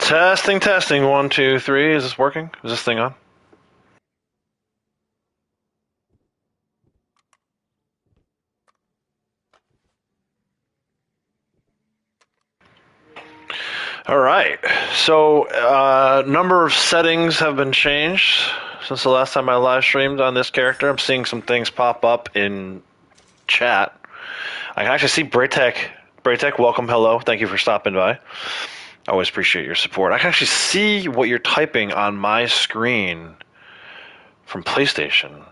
Testing, testing. One, two, three. Is this working? Is this thing on? All right. So, number of settings have been changed since the last time I live streamed on this character. I'm seeing some things pop up in chat. I can actually see Braytech. Braytech, welcome, hello. Thank you for stopping by. I always appreciate your support. I can actually see what you're typing on my screen from PlayStation.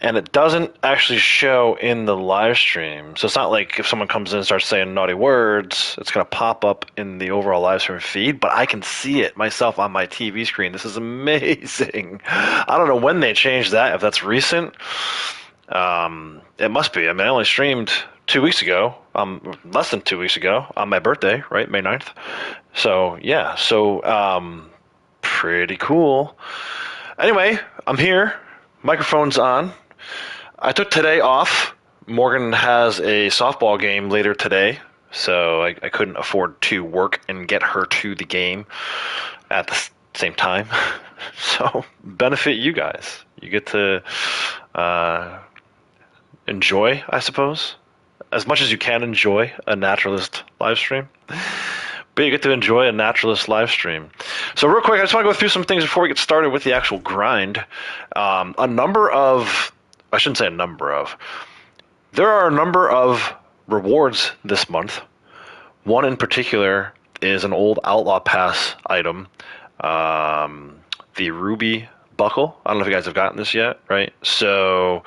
And it doesn't actually show in the live stream. So it's not like if someone comes in and starts saying naughty words, it's going to pop up in the overall live stream feed, but I can see it myself on my TV screen. This is amazing. I don't know when they changed that, if that's recent. It must be. I mean, I only streamed 2 weeks ago, less than 2 weeks ago, on my birthday, right, May 9th. So, yeah, pretty cool. Anyway, I'm here. Microphone's on. I took today off. Morgan has a softball game later today, so I couldn't afford to work and get her to the game at the same time. So, benefit you guys. You get to enjoy, I suppose, as much as you can enjoy a Naturalist live stream. But you get to enjoy a Naturalist live stream. So real quick, I just want to go through some things before we get started with the actual grind. There are a number of rewards this month. One in particular is an old Outlaw Pass item, the Ruby Buckle. I don't know if you guys have gotten this yet, right? So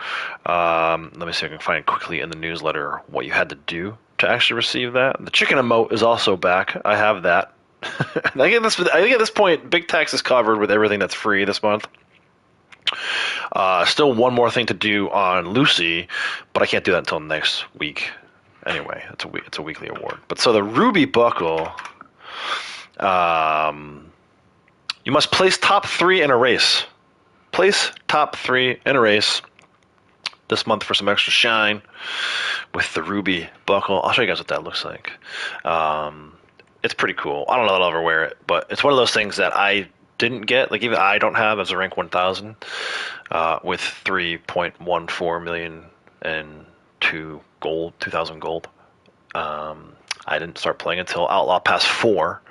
let me see if I can find quickly in the newsletter what you had to do to actually receive that. The chicken emote is also back. I have that. I think at this point, Big Tex is covered with everything that's free this month. Still one more thing to do on Lucy, but I can't do that until next week. Anyway, it's a weekly award. But so the Ruby Buckle, you must place top 3 in a race. Place top 3 in a race this month for some extra shine with the Ruby Buckle. I'll show you guys what that looks like. It's pretty cool. I don't know that I'll ever wear it, but it's one of those things that I didn't get, like even I don't have as a rank 1000 with 3.14 million and 2,000 gold. I didn't start playing until Outlaw Pass 4.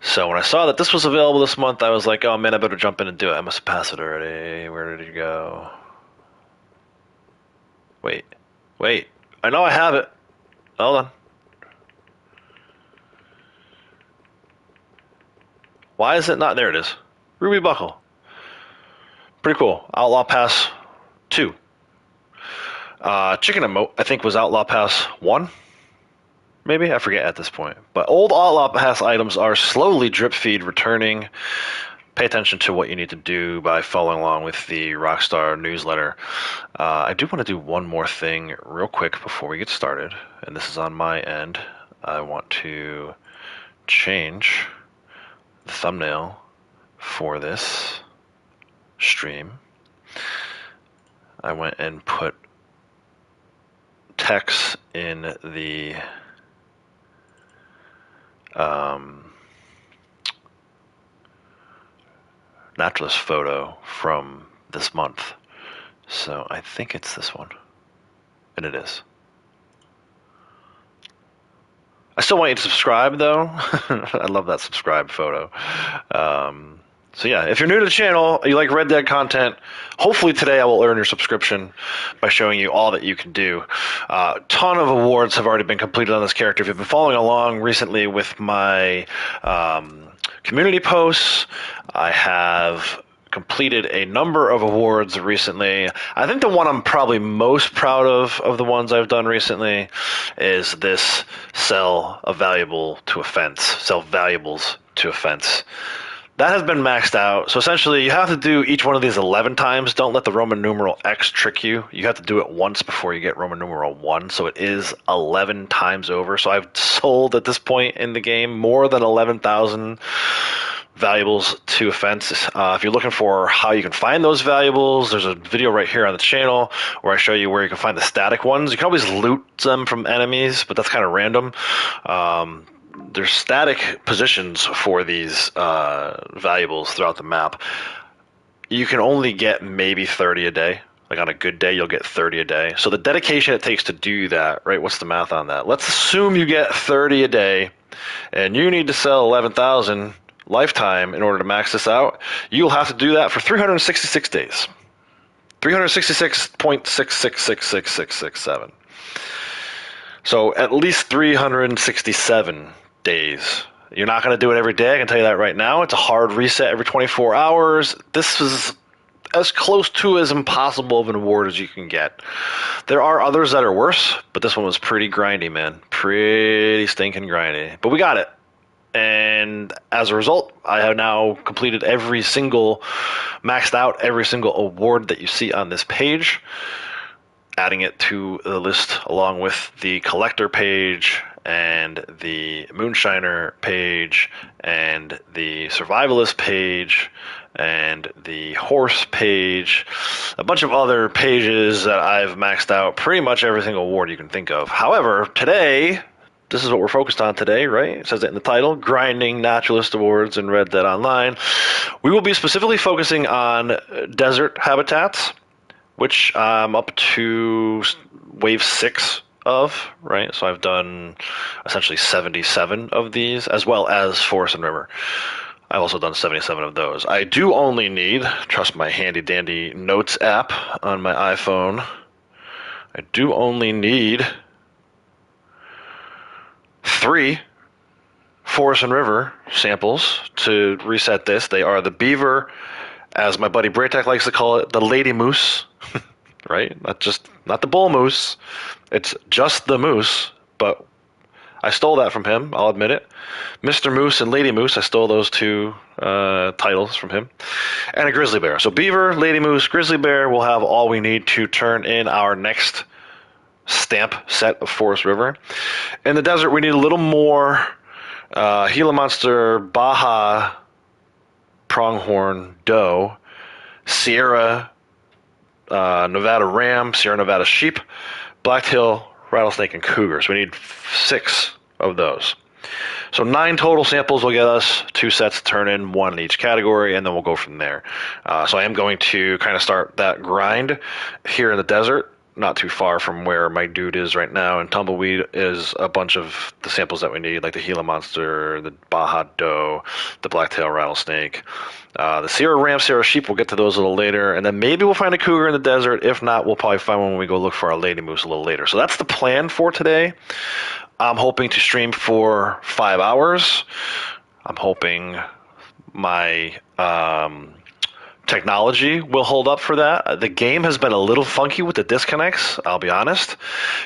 So when I saw that this was available this month, I was like, oh man, I better jump in and do it. I must have passed it already. Where did it go? Wait. I know I have it. Hold on. Why is it not? There it is. Ruby Buckle. Pretty cool. Outlaw Pass 2. Chicken emote, I think, was Outlaw Pass 1. Maybe? I forget at this point. But old Outlaw Pass items are slowly drip feed returning. Pay attention to what you need to do by following along with the Rockstar newsletter. I do want to do one more thing real quick before we get started, and this is on my end. I want to change the thumbnail for this stream. I went and put text in the Naturalist photo from this month. So I think it's this one. And it is. I still want you to subscribe, though. I love that subscribe photo. So yeah, if you're new to the channel, you like Red Dead content, hopefully today I will earn your subscription by showing you all that you can do. A ton of awards have already been completed on this character. If you've been following along recently with my community posts, I have completed a number of awards recently. I think the one I'm probably most proud of the ones I've done recently is this sell valuables to a fence. That has been maxed out. So essentially, you have to do each one of these 11 times. Don't let the Roman numeral X trick you. You have to do it once before you get Roman numeral 1. So it is 11 times over. So I've sold at this point in the game more than 11,000 valuables to a fence. If you're looking for how you can find those valuables, there's a video right here on the channel where I show you where you can find the static ones. You can always loot them from enemies, but that's kind of random. there's static positions for these valuables throughout the map. You can only get maybe 30 a day. Like on a good day, you'll get 30 a day. So the dedication it takes to do that, right? What's the math on that? Let's assume you get 30 a day and you need to sell 11,000 lifetime in order to max this out. You'll have to do that for 366 days. 366.6666667. So at least 367 days. You're not going to do it every day, I can tell you that right now. It's a hard reset every 24 hours. This is as close to as impossible of an award as you can get. There are others that are worse, but this one was pretty grindy, man. Pretty stinking grindy. But we got it. And as a result, I have now completed maxed out every single award that you see on this page, adding it to the list along with the collector page and the moonshiner page and the survivalist page and the horse page, a bunch of other pages that I've maxed out pretty much every single award you can think of. However, today, this is what we're focused on today, right? It says it in the title, Grinding Naturalist Awards in Red Dead Online. We will be specifically focusing on desert habitats, which I'm up to wave 6 of, right? So I've done essentially 77 of these, as well as forest and river. I've also done 77 of those. I do only need, trust my handy dandy notes app on my iPhone, I do only need 3 forest and river samples to reset this. They are the beaver, as my buddy Braytek likes to call it, the lady moose, right? Not the bull moose. It's just the moose, but I stole that from him, I'll admit it. Mr. Moose and Lady Moose, I stole those 2 titles from him. And a grizzly bear. So beaver, lady moose, grizzly bear will have all we need to turn in our next stamp set of Forest River. In the desert, we need a little more Gila Monster, Baja, Pronghorn, Doe, Sierra Nevada Ram, Sierra Nevada Sheep, Blacktail, Rattlesnake, and Cougar. So we need 6 of those. So 9 total samples will get us 2 sets to turn in, 1 in each category, and then we'll go from there. So I am going to kind of start that grind here in the desert, not too far from where my dude is right now, and Tumbleweed is a bunch of the samples that we need, like the Gila Monster, the Baja Doe, the Blacktail Rattlesnake, the Sierra Ram, Sierra Sheep. We'll get to those a little later, and then maybe we'll find a Cougar in the desert. If not, we'll probably find one when we go look for our Lady Moose a little later. So that's the plan for today. I'm hoping to stream for 5 hours. I'm hoping my technology will hold up for that. The game has been a little funky with the disconnects, I'll be honest.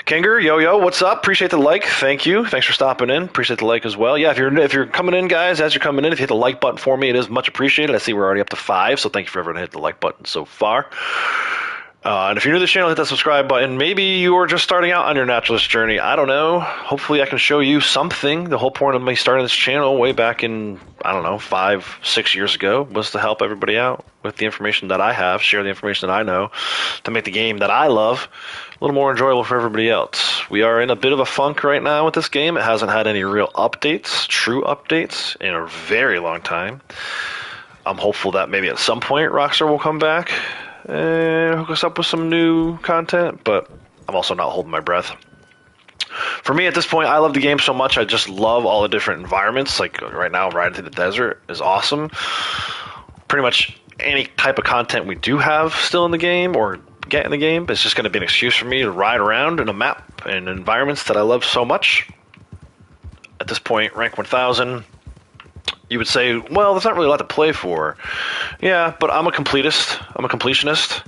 Kenger, yo, what's up? Appreciate the like. Thank you. Thanks for stopping in. Appreciate the like as well. Yeah, if you're coming in, guys, as you're coming in, if you hit the like button for me, it is much appreciated. I see we're already up to 5, so thank you for everyone who hit the like button so far. And if you're new to this channel, hit that subscribe button. Maybe you're just starting out on your naturalist journey. I don't know. Hopefully I can show you something. The whole point of me starting this channel way back in, 5-6 years ago was to help everybody out with the information that I have, share the information that I know, to make the game that I love a little more enjoyable for everybody else. We are in a bit of a funk right now with this game. It hasn't had any real updates, true updates, in a very long time. I'm hopeful that maybe at some point Rockstar will come back and hook us up with some new content, but I'm also not holding my breath. For me at this point, I love the game so much. I just love all the different environments. Like right now, riding through the desert is awesome. Pretty much any type of content we do have still in the game or get in the game, it's just going to be an excuse for me to ride around in a map and environments that I love so much. At this point, rank 1000. You would say, well, there's not really a lot to play for. Yeah, but I'm a completist. I'm a completionist.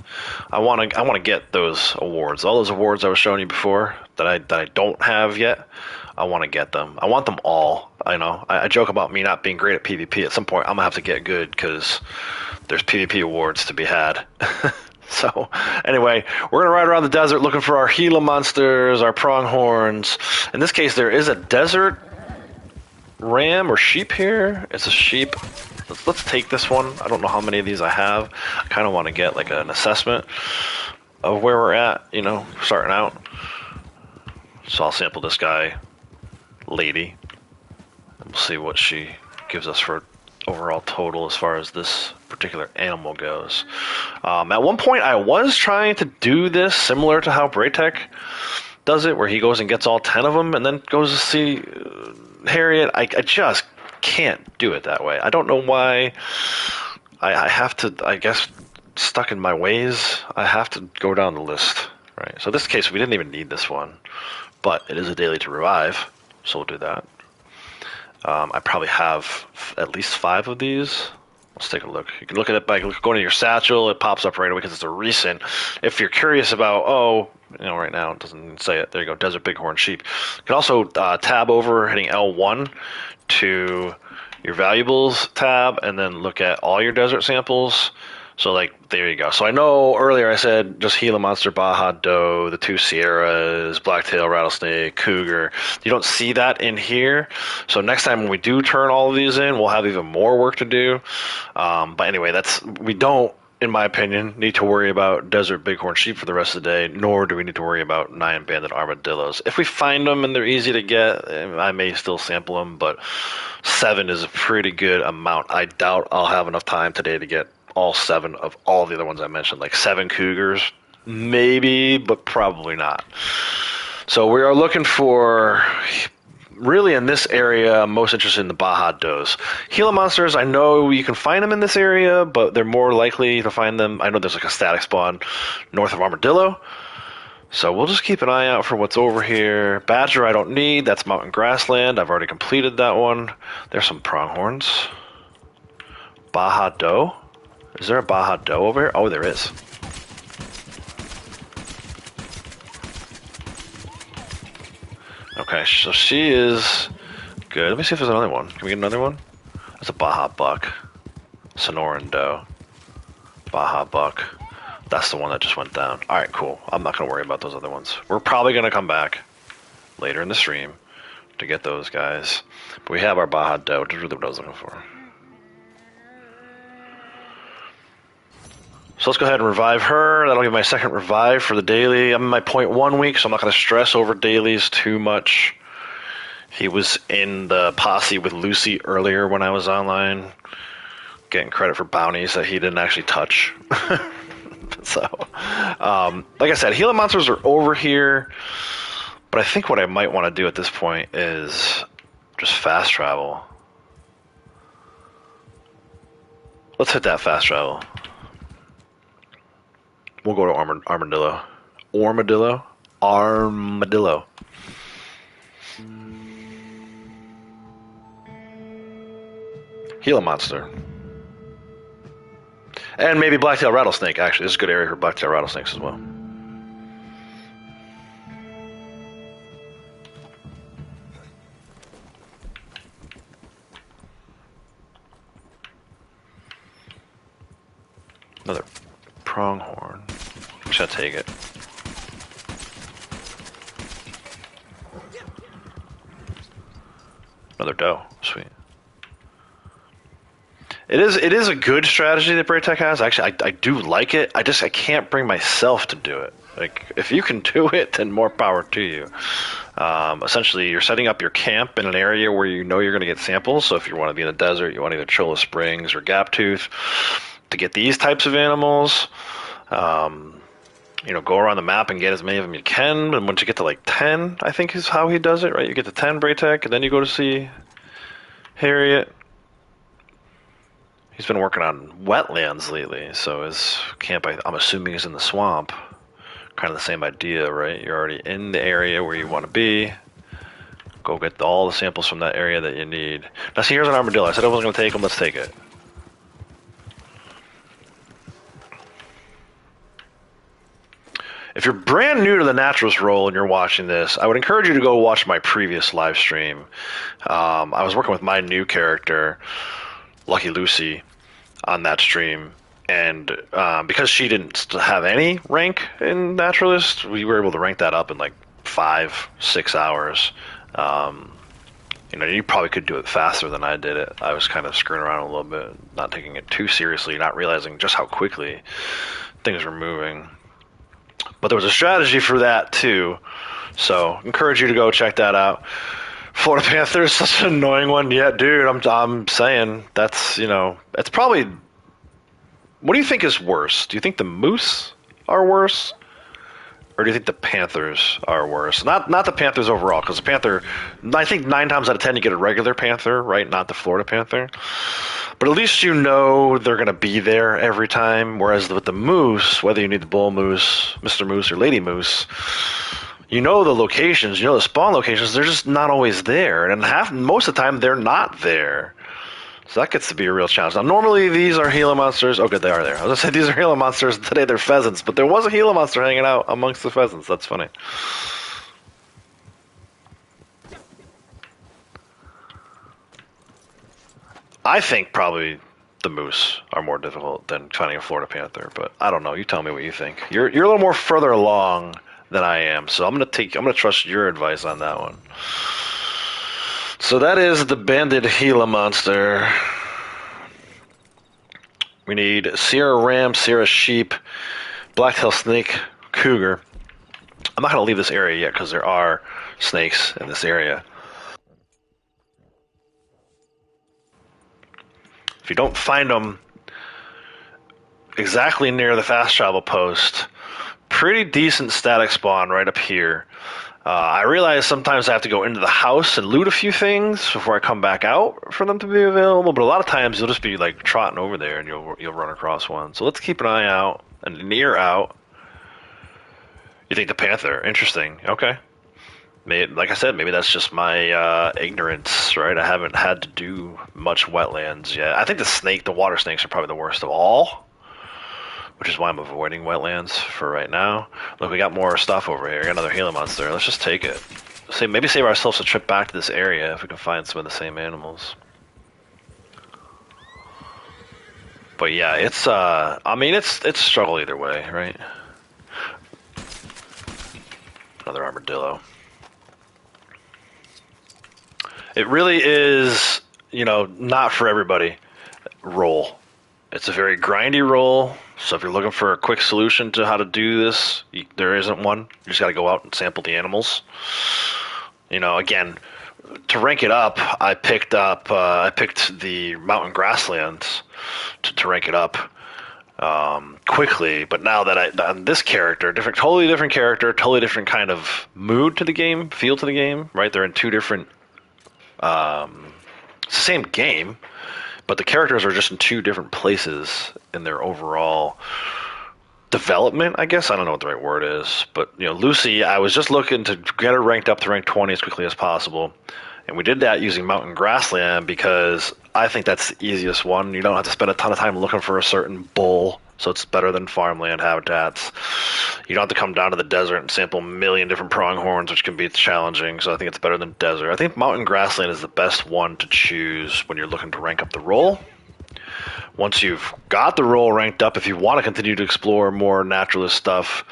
I want to get those awards. All those awards I was showing you before that I don't have yet, I want to get them. I want them all. I joke about me not being great at PvP. At some point, I'm going to have to get good because there's PvP awards to be had. So, anyway, we're going to ride around the desert looking for our Gila monsters, our pronghorns. In this case, there is a desert ram or sheep here. It's a sheep. Let's take this one. I don't know how many of these I have. I kind of want to get like an assessment of where we're at, starting out. So I'll sample this guy, lady. We'll see what she gives us for overall total as far as this particular animal goes. At one point, I was trying to do this similar to how Braytech does it, where he goes and gets all 10 of them and then goes to see Harriet. I just can't do it that way. I don't know why. I have to, I guess, stuck in my ways, I have to go down the list. Right. So in this case, we didn't even need this one, but it is a daily to revive, so we'll do that. I probably have at least 5 of these. Let's take a look. You can look at it by going to your satchel. It pops up right away because it's a recent. If you're curious about, right now it doesn't say it. There you go, Desert Bighorn Sheep. You can also tab over, hitting L1 to your valuables tab, and then look at all your desert samples. So, like, there you go. So I know earlier I said just Gila Monster, Baja Doe, the 2 Sierras, Blacktail Rattlesnake, Cougar. You don't see that in here. So next time when we do turn all of these in, we'll have even more work to do. But anyway, we don't, in my opinion, need to worry about Desert Bighorn Sheep for the rest of the day, nor do we need to worry about 9 banded armadillos. If we find them and they're easy to get, I may still sample them, but 7 is a pretty good amount. I doubt I'll have enough time today to get all 7 of all the other ones I mentioned, like 7 cougars, maybe, but probably not. So we are looking for, really in this area, I'm most interested in the Baja Does. Gila monsters, I know you can find them in this area, but they're more likely to find them. I know there's like a static spawn north of Armadillo. So we'll just keep an eye out for what's over here. Badger I don't need, that's mountain grassland. I've already completed that one. There's some pronghorns. Baja Doe. Is there a Baja Doe over here? Oh, there is. Okay, so she is good. Let me see if there's another one. Can we get another one? That's a Baja Buck. Sonoran Doe. Baja Buck. That's the one that just went down. Alright, cool. I'm not going to worry about those other ones. We're probably going to come back later in the stream to get those guys. But we have our Baja Doe. That's really what I was looking for. So let's go ahead and revive her. That'll be my second revive for the daily. I'm in my 0.1 week, so I'm not going to stress over dailies too much. He was in the posse with Lucy earlier when I was online, getting credit for bounties that he didn't actually touch. So, like I said, Gila monsters are over here, but I think what I might want to do at this point is just fast travel. Let's hit that fast travel. We'll go to Armadillo. Armadillo? Armadillo. Gila monster. And maybe Blacktail Rattlesnake, actually. This is a good area for Blacktail Rattlesnakes as well. Another pronghorn. Should I take it? Another doe. Sweet. It is a good strategy that Braytech has. Actually, I do like it. I can't bring myself to do it. Like, if you can do it, then more power to you. Essentially, you're setting up your camp in an area where you know you're going to get samples. So if you want to be in the desert, you want either Cholla Springs or Gaptooth to get these types of animals. Go around the map and get as many of them you can. And once you get to like 10, I think is how he does it, right? You get to 10 Braytech, and then you go to see Harriet. He's been working on wetlands lately, so his camp, I'm assuming, is in the swamp. Kind of the same idea, right? You're already in the area where you want to be. Go get all the samples from that area that you need. Now, see, here's an armadillo. I said I wasn't going to take them. Let's take it. If you're brand new to the Naturalist role and you're watching this, I would encourage you to go watch my previous live stream. I was working with my new character, Lucky Lucy, on that stream, and because she didn't have any rank in Naturalist, we were able to rank that up in like 5-6 hours. You probably could do it faster than I did it. I was kind of screwing around a little bit, not taking it too seriously, not realizing just how quickly things were moving. But there was a strategy for that too, so encourage you to go check that out. Florida Panther is such an annoying one. Yeah, dude, I'm saying that's, it's probably. What do you think is worse? Do you think the moose are worse, or do you think the panthers are worse? Not the panthers overall, because the panther, I think 9 times out of 10 you get a regular panther, right? Not the Florida panther. But at least you know they're going to be there every time. Whereas with the moose, whether you need the bull moose, Mr. Moose, or Lady Moose, you know the locations, you know the spawn locations. They're just not always there, and most of the time they're not there. So that gets to be a real challenge. Now, normally these are Gila monsters. Oh, good, they are there. I was gonna say these are Gila monsters. Today they're pheasants, but there was a Gila monster hanging out amongst the pheasants. That's funny. I think probably the moose are more difficult than finding a Florida panther, but I don't know. You tell me what you think. You're a little more further along than I am, so I'm gonna trust your advice on that one. So that is the banded Gila monster. We need Sierra ram, Sierra sheep, blacktail snake, cougar. I'm not gonna leave this area yet because there are snakes in this area. If you don't find them exactly near the fast travel post, pretty decent static spawn right up here. I realize sometimes I have to go into the house and loot a few things before I come back out for them to be available, but a lot of times you'll just be like trotting over there and you'll run across one. So let's keep an eye out and an ear out. You think the panther? Interesting. Okay. Maybe, like I said, maybe that's just my ignorance, right? I haven't had to do much wetlands yet. I think the water snakes are probably the worst of all, which is why I'm avoiding wetlands for right now. Look, we got more stuff over here. We got another Gila monster. Let's just take it. Maybe save ourselves a trip back to this area if we can find some of the same animals. But yeah, it's it's struggle either way, right? Another armadillo. It really is, not for everybody role. It's a very grindy role, so if you're looking for a quick solution to how to do this, there isn't one. You just got to go out and sample the animals. Again, to rank it up, I picked the mountain grasslands to rank it up quickly. But now that on this character, totally different character, totally different kind of mood to the game, feel to the game. Right, they're in two different. It's the same game, but the characters are just in two different places in their overall development, I guess. I don't know what the right word is. But, Lucy, I was just looking to get her ranked up to rank 20 as quickly as possible. And we did that using Mountain Grassland because I think that's the easiest one. You don't have to spend a ton of time looking for a certain bull, so it's better than farmland habitats. You don't have to come down to the desert and sample a million different pronghorns, which can be challenging, so I think it's better than desert. I think Mountain Grassland is the best one to choose when you're looking to rank up the role. Once you've got the role ranked up, if you want to continue to explore more naturalist stuff,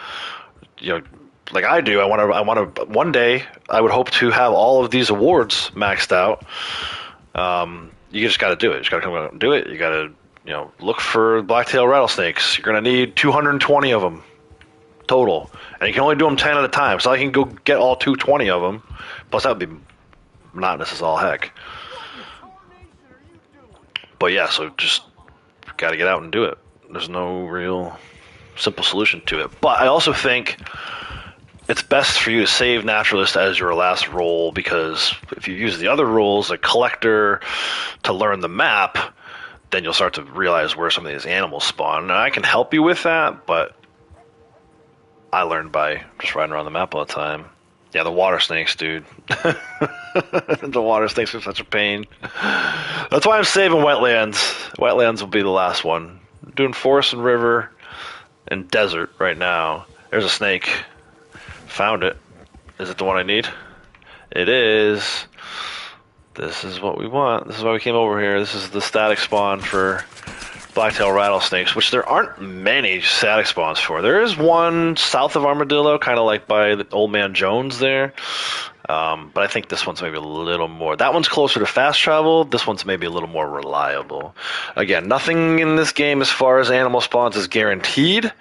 like I do, I want to one day I would hope to have all of these awards maxed out. You just got to do it. You just got to come out and do it. You got to look for blacktail rattlesnakes. You're going to need 220 of them total, and you can only do them 10 at a time. So I can go get all 220 of them. Plus that would be monotonous as all heck. But yeah, so just got to get out and do it. There's no real simple solution to it. But I also think it's best for you to save Naturalist as your last role, because if you use the other roles, like Collector, to learn the map, then you'll start to realize where some of these animals spawn. Now, I can help you with that, but I learned by just riding around the map all the time. Yeah, the water snakes, dude. The water snakes are such a pain. That's why I'm saving wetlands. Wetlands will be the last one. I'm doing forest and river and desert right now. There's a snake. Found it. Is it the one I need? It is. This is what we want. This is why we came over here. This is the static spawn for blacktail rattlesnakes, which there aren't many static spawns for. There is one south of Armadillo, kind of like by the Old Man Jones there. But I think this one's maybe a little more. That one's closer to fast travel. This one's maybe a little more reliable. Again, nothing in this game as far as animal spawns is guaranteed,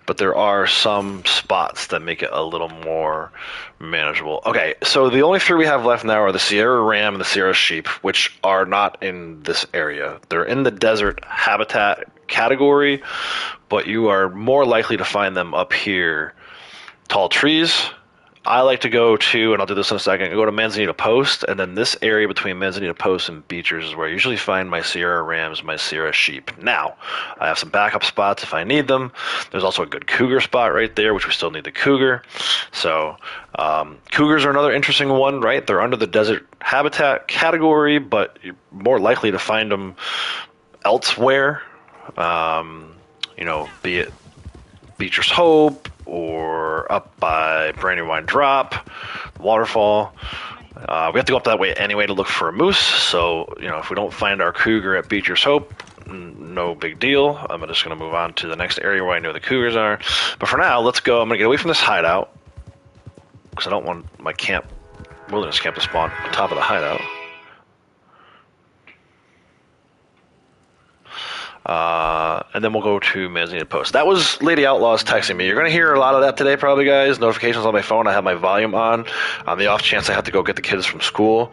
but there are some spots that make it a little more manageable. Okay, so the only three we have left now are the Sierra Ram and the Sierra Sheep, which are not in this area. They're in the desert habitat category, but you are more likely to find them up here. Tall trees. I like to go to, and I'll do this in a second, go to Manzanita Post, and then this area between Manzanita Post and Beechers is where I usually find my Sierra Rams, my Sierra Sheep. Now, I have some backup spots if I need them. There's also a good cougar spot right there, which we still need the cougar. So, cougars are another interesting one, right? They're under the desert habitat category, but you're more likely to find them elsewhere. Be it Beecher's Hope, or up by Brandywine Drop, Waterfall. We have to go up that way anyway to look for a moose. So, if we don't find our cougar at Beecher's Hope, no big deal. I'm just going to move on to the next area where I know the cougars are. But for now, let's go. I'm going to get away from this hideout because I don't want my wilderness camp to spawn on top of the hideout. And then we'll go to Manzanita Post. That was Lady Outlaws texting me. You're going to hear a lot of that today probably, guys. Notifications on my phone. I have my volume on the off chance I have to go get the kids from school.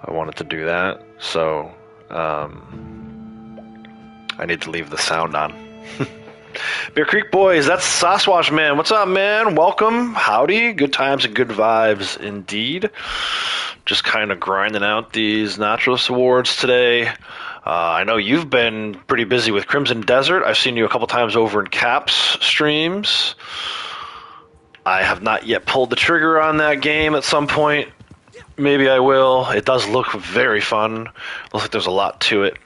I wanted to do that. So I need to leave the sound on. Bear Creek Boys, that's Sasquatch Man. What's up, man? Welcome. Howdy. Good times and good vibes indeed. Just kind of grinding out these Naturalist Awards today. I know you've been pretty busy with Crimson Desert. I've seen you a couple times over in Caps streams. I have not yet pulled the trigger on that game at some point. Maybe I will. It does look very fun. Looks like there's a lot to it.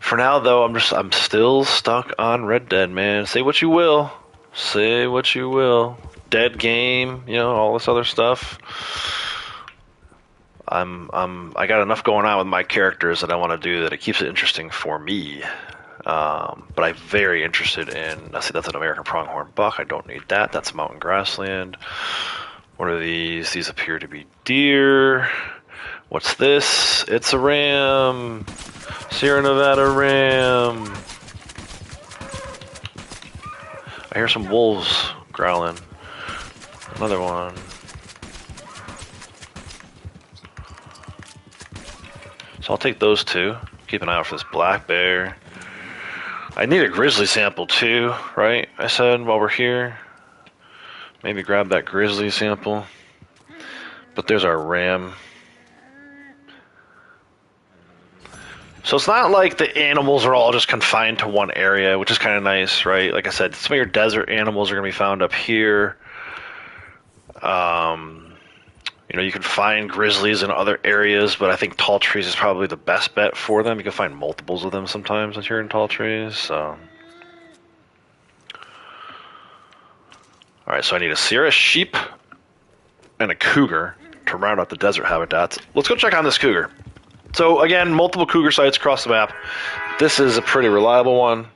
For now, though, I'm still stuck on Red Dead, man. Say what you will. Say what you will. Dead game, all this other stuff. I got enough going on with my characters that I want to do that it keeps it interesting for me. But I'm very interested in. That's an American pronghorn buck. I don't need that. That's mountain grassland. What are these? These appear to be deer. What's this? It's a ram. Sierra Nevada ram. I hear some wolves growling. Another one. So I'll take those two. Keep an eye out for this black bear. I need a grizzly sample too, right? I said while we're here. Maybe grab that grizzly sample. But there's our ram. So it's not like the animals are all just confined to one area, which is kind of nice, right? Like I said, some of your desert animals are going to be found up here. You can find grizzlies in other areas, but I think tall trees is probably the best bet for them. You can find multiples of them sometimes if you're in tall trees. So, all right, so I need a Sierra sheep and a cougar to round out the desert habitats. Let's go check on this cougar. So again, multiple cougar sites across the map. This is a pretty reliable one.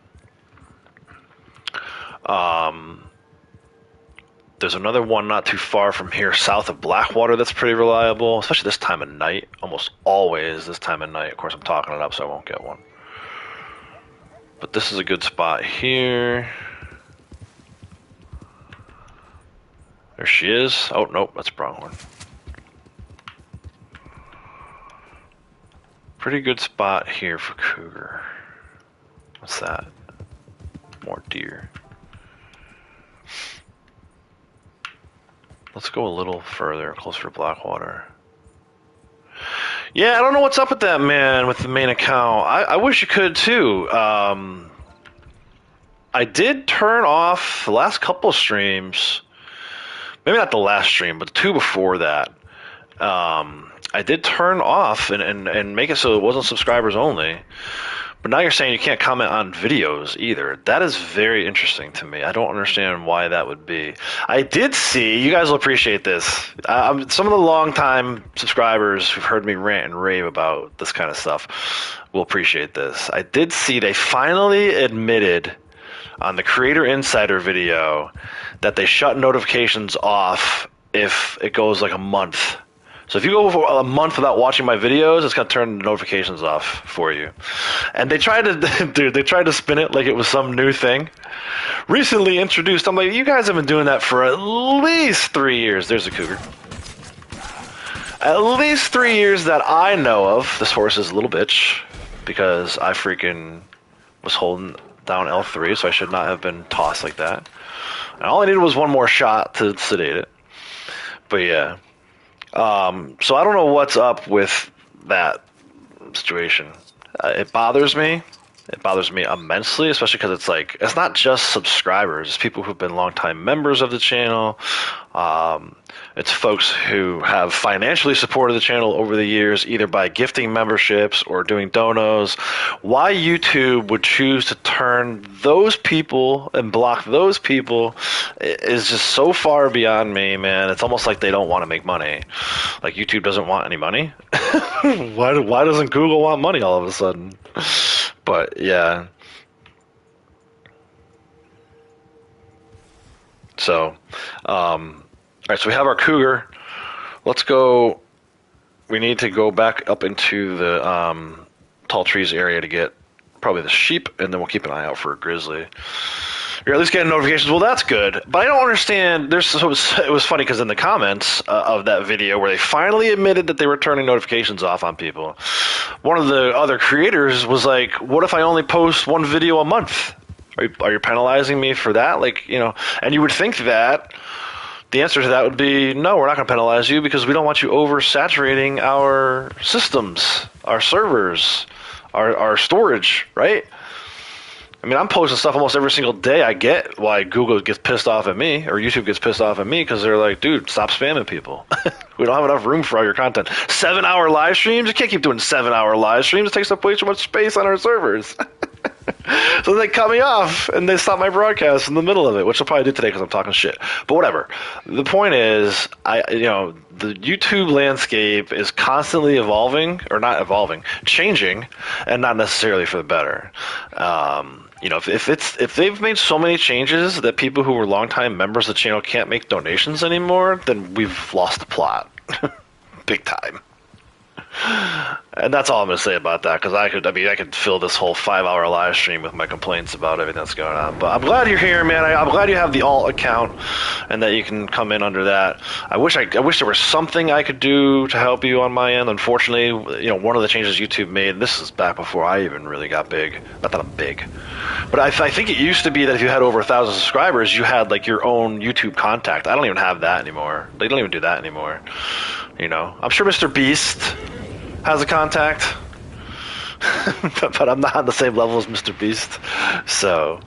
There's another one not too far from here, south of Blackwater, that's pretty reliable, especially this time of night. Almost always this time of night. Of course, I'm talking it up, so I won't get one. But this is a good spot here. There she is. Oh, nope, that's pronghorn. Pretty good spot here for cougar. What's that? More deer. Let's go a little further, closer to Blackwater. Yeah, I don't know what's up with that, man, with the main account. I wish you could, too. I did turn off the last couple of streams. Maybe not the last stream, but the two before that. I did turn off and make it so it wasn't subscribers only. But now you're saying you can't comment on videos either. That is very interesting to me. I don't understand why that would be. I did see, you guys will appreciate this. Some of the longtime subscribers who've heard me rant and rave about this kind of stuff will appreciate this. I did see they finally admitted on the Creator Insider video that they shut notifications off if it goes like a month. So if you go for a month without watching my videos, it's gonna turn the notifications off for you. And they tried to, dude, they tried to spin it like it was some new thing. Recently introduced. I'm like, you guys have been doing that for at least 3 years. There's a cougar. At least 3 years that I know of. This horse is a little bitch because I freaking was holding down L3, so I should not have been tossed like that. And all I needed was one more shot to sedate it. But yeah. So I don't know what's up with that situation. It bothers me. It bothers me immensely, especially because it's like, it's not just subscribers. It's people who've been longtime members of the channel. It's folks who have financially supported the channel over the years, either by gifting memberships or doing donos. Why YouTube would choose to turn those people and block those people is just so far beyond me, man. It's almost like they don't want to make money. Like YouTube doesn't want any money. Why doesn't Google want money all of a sudden? But yeah. So, all right, so we have our cougar. Let's go. We need to go back up into the tall trees area to get probably the sheep, and then we'll keep an eye out for a grizzly. You're at least getting notifications. Well, that's good. But I don't understand. It was funny because in the comments of that video where they finally admitted that they were turning notifications off on people, one of the other creators was like, what if I only post one video a month? Are you penalizing me for that? Like, you know, and you would think that the answer to that would be, no, we're not going to penalize you because we don't want you oversaturating our systems, our servers, our storage, right? I mean, I'm posting stuff almost every single day. I get why Google gets pissed off at me or YouTube gets pissed off at me because they're like, dude, stop spamming people. We don't have enough room for all your content. 7-hour live streams? You can't keep doing 7-hour live streams. It takes up way too much space on our servers. So they cut me off and they stop my broadcast in the middle of it, which I'll probably do today because I'm talking shit. But whatever. The point is, the YouTube landscape is constantly evolving, or not evolving, changing, and not necessarily for the better. If they've made so many changes that people who were longtime members of the channel can't make donations anymore, then we've lost the plot, big time. And that's all I'm going to say about that, because I could fill this whole 5-hour live stream with my complaints about everything that's going on. But I'm glad you're here, man. I'm glad you have the alt account and that you can come in under that. I wish there was something I could do to help you on my end. Unfortunately, one of the changes YouTube made, this is back before I even really got big. Not that I'm big, but I think it used to be that if you had over 1,000 subscribers, you had like your own YouTube contact. I don't even have that anymore. They don't even do that anymore. I'm sure Mr. Beast has a contact, but I'm not on the same level as Mr. Beast. So,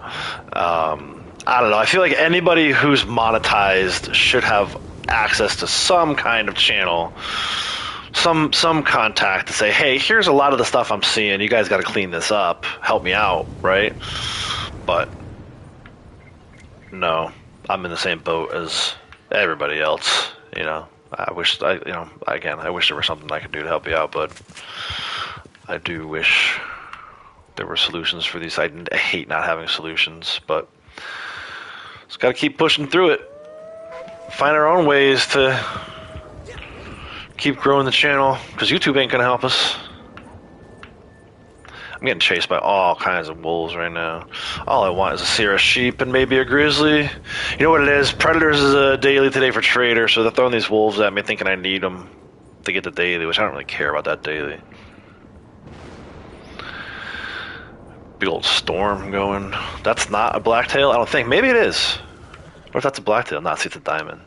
I don't know. I feel like anybody who's monetized should have access to some kind of channel, some contact to say, hey, here's a lot of the stuff I'm seeing. You guys got to clean this up. Help me out, right? But no, I'm in the same boat as everybody else, I wish there was something I could do to help you out, but I do wish there were solutions for these. I hate not having solutions, but just got to keep pushing through it. Find our own ways to keep growing the channel, because YouTube ain't going to help us. I'm getting chased by all kinds of wolves right now. All I want is a Sierra sheep and maybe a grizzly. You know what it is? Predators is a daily today for trader, so they're throwing these wolves at me thinking I need them to get the daily, which I don't really care about that daily. Big old storm going. That's not a blacktail? I don't think. Maybe it is. What if that's a blacktail? Not, see, it's a diamond.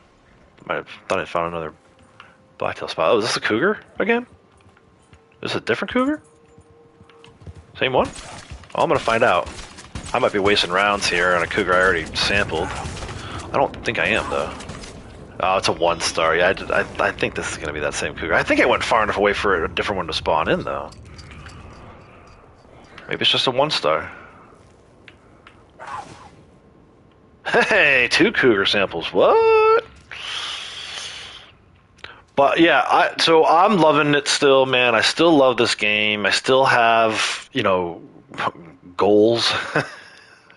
Might have thought I found another blacktail spot. Oh, is this a cougar again? Is this a different cougar? Same one? Oh, I'm gonna find out. I might be wasting rounds here on a cougar I already sampled. I don't think I am, though. Oh, it's a 1-star. Yeah, I think this is gonna be that same cougar. I think I went far enough away for a different one to spawn in, though. Maybe it's just a 1-star. Hey, 2 cougar samples. What? But yeah, so I'm loving it still, man. I still love this game. I still have, goals.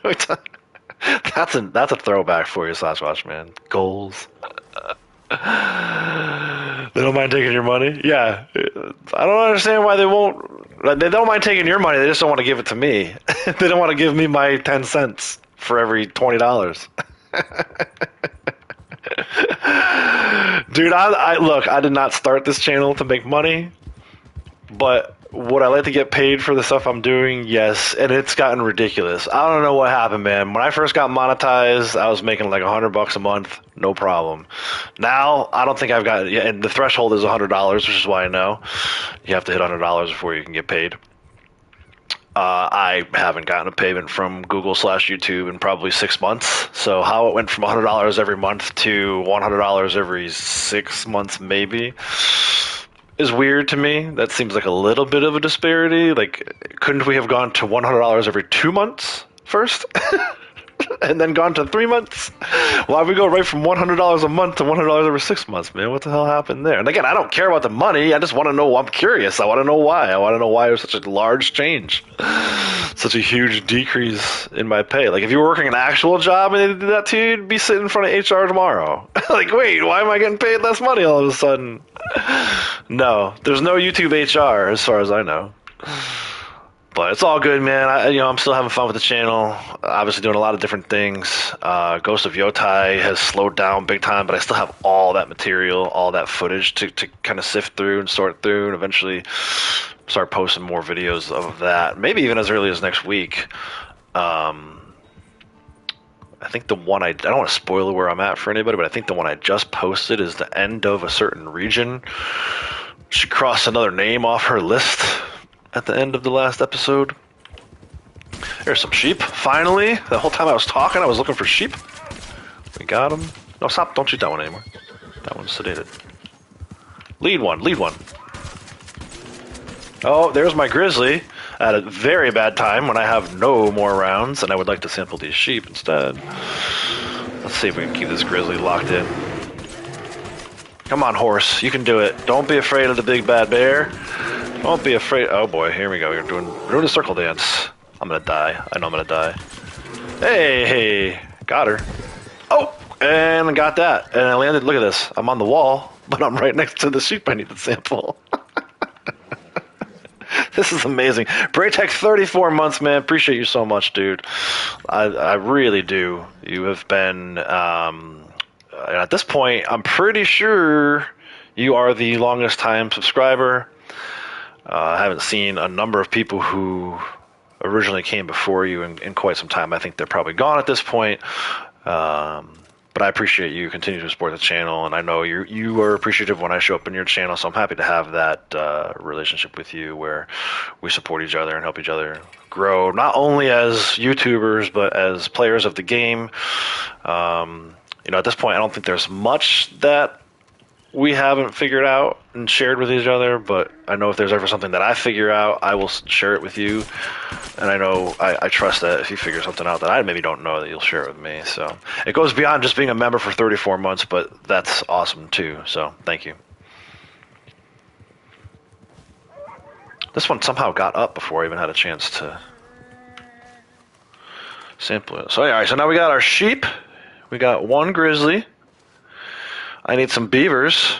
That's a throwback for you, Sasquatch, man. Goals. They don't mind taking your money? Yeah. I don't understand why they won't. They don't mind taking your money. They just don't want to give it to me. They don't want to give me my 10 cents for every $20. Dude, I look, I did not start this channel to make money, but would I like to get paid for the stuff I'm doing? Yes, and it's gotten ridiculous. I don't know what happened, man. When I first got monetized, I was making like $100 a month, no problem. Now, I don't think I've got, yeah, and the threshold is $100, which is why I know you have to hit $100 before you can get paid. I haven't gotten a payment from Google/YouTube in probably 6 months. So how it went from $100 every month to $100 every 6 months, maybe, is weird to me. That seems like a little bit of a disparity. Like, couldn't we have gone to $100 every 2 months first? And then gone to 3 months? Why we go right from $100 a month to $100 every 6 months, man? What the hell happened there? And again, I don't care about the money. I just want to know. I'm curious. I want to know why. I want to know why there's such a large change, such a huge decrease in my pay. Like, if you were working an actual job and they did that to you, you'd be sitting in front of HR tomorrow. Like, wait, why am I getting paid less money all of a sudden? No, there's no YouTube HR as far as I know. But it's all good, man. I'm still having fun with the channel. Obviously doing a lot of different things. Ghost of Yotai has slowed down big time, but I still have all that material, all that footage to kind of sift through and sort through, and eventually start posting more videos of that. Maybe even as early as next week. I think the one I don't want to spoil where I'm at for anybody, but I think the one I just posted is the end of a certain region. She crossed another name off her list at the end of the last episode. There's some sheep, finally. The whole time I was talking, I was looking for sheep. We got them. No, stop. Don't shoot that one anymore. That one's sedated. Lead one. Oh, there's my grizzly at a very bad time when I have no more rounds, and I would like to sample these sheep instead. Let's see if we can keep this grizzly locked in. Come on, horse. You can do it. Don't be afraid of the big bad bear. Don't be afraid. Oh boy, here we go. We're doing a circle dance. I'm gonna die. I know I'm gonna die. Hey, got her. Oh, and I got that. And I landed. Look at this. I'm on the wall, but I'm right next to the sheep I need to sample. This is amazing. Braytech, 34 months, man. Appreciate you so much, dude. I really do. You have been. At this point, I'm pretty sure you are the longest time subscriber. I haven't seen a number of people who originally came before you in quite some time. I think they're probably gone at this point. But I appreciate you continue to support the channel, and I know you are appreciative when I show up in your channel, so I'm happy to have that relationship with you where we support each other and help each other grow, not only as YouTubers, but as players of the game. At this point, I don't think there's much that we haven't figured out and shared with each other, but I know if there's ever something that I figure out, I will share it with you. And I know I trust that if you figure something out that I maybe don't know, that you'll share it with me. So it goes beyond just being a member for 34 months, but that's awesome too. So thank you. This one somehow got up before I even had a chance to sample it. So all right, so now we got our sheep. We got one grizzly. I need some beavers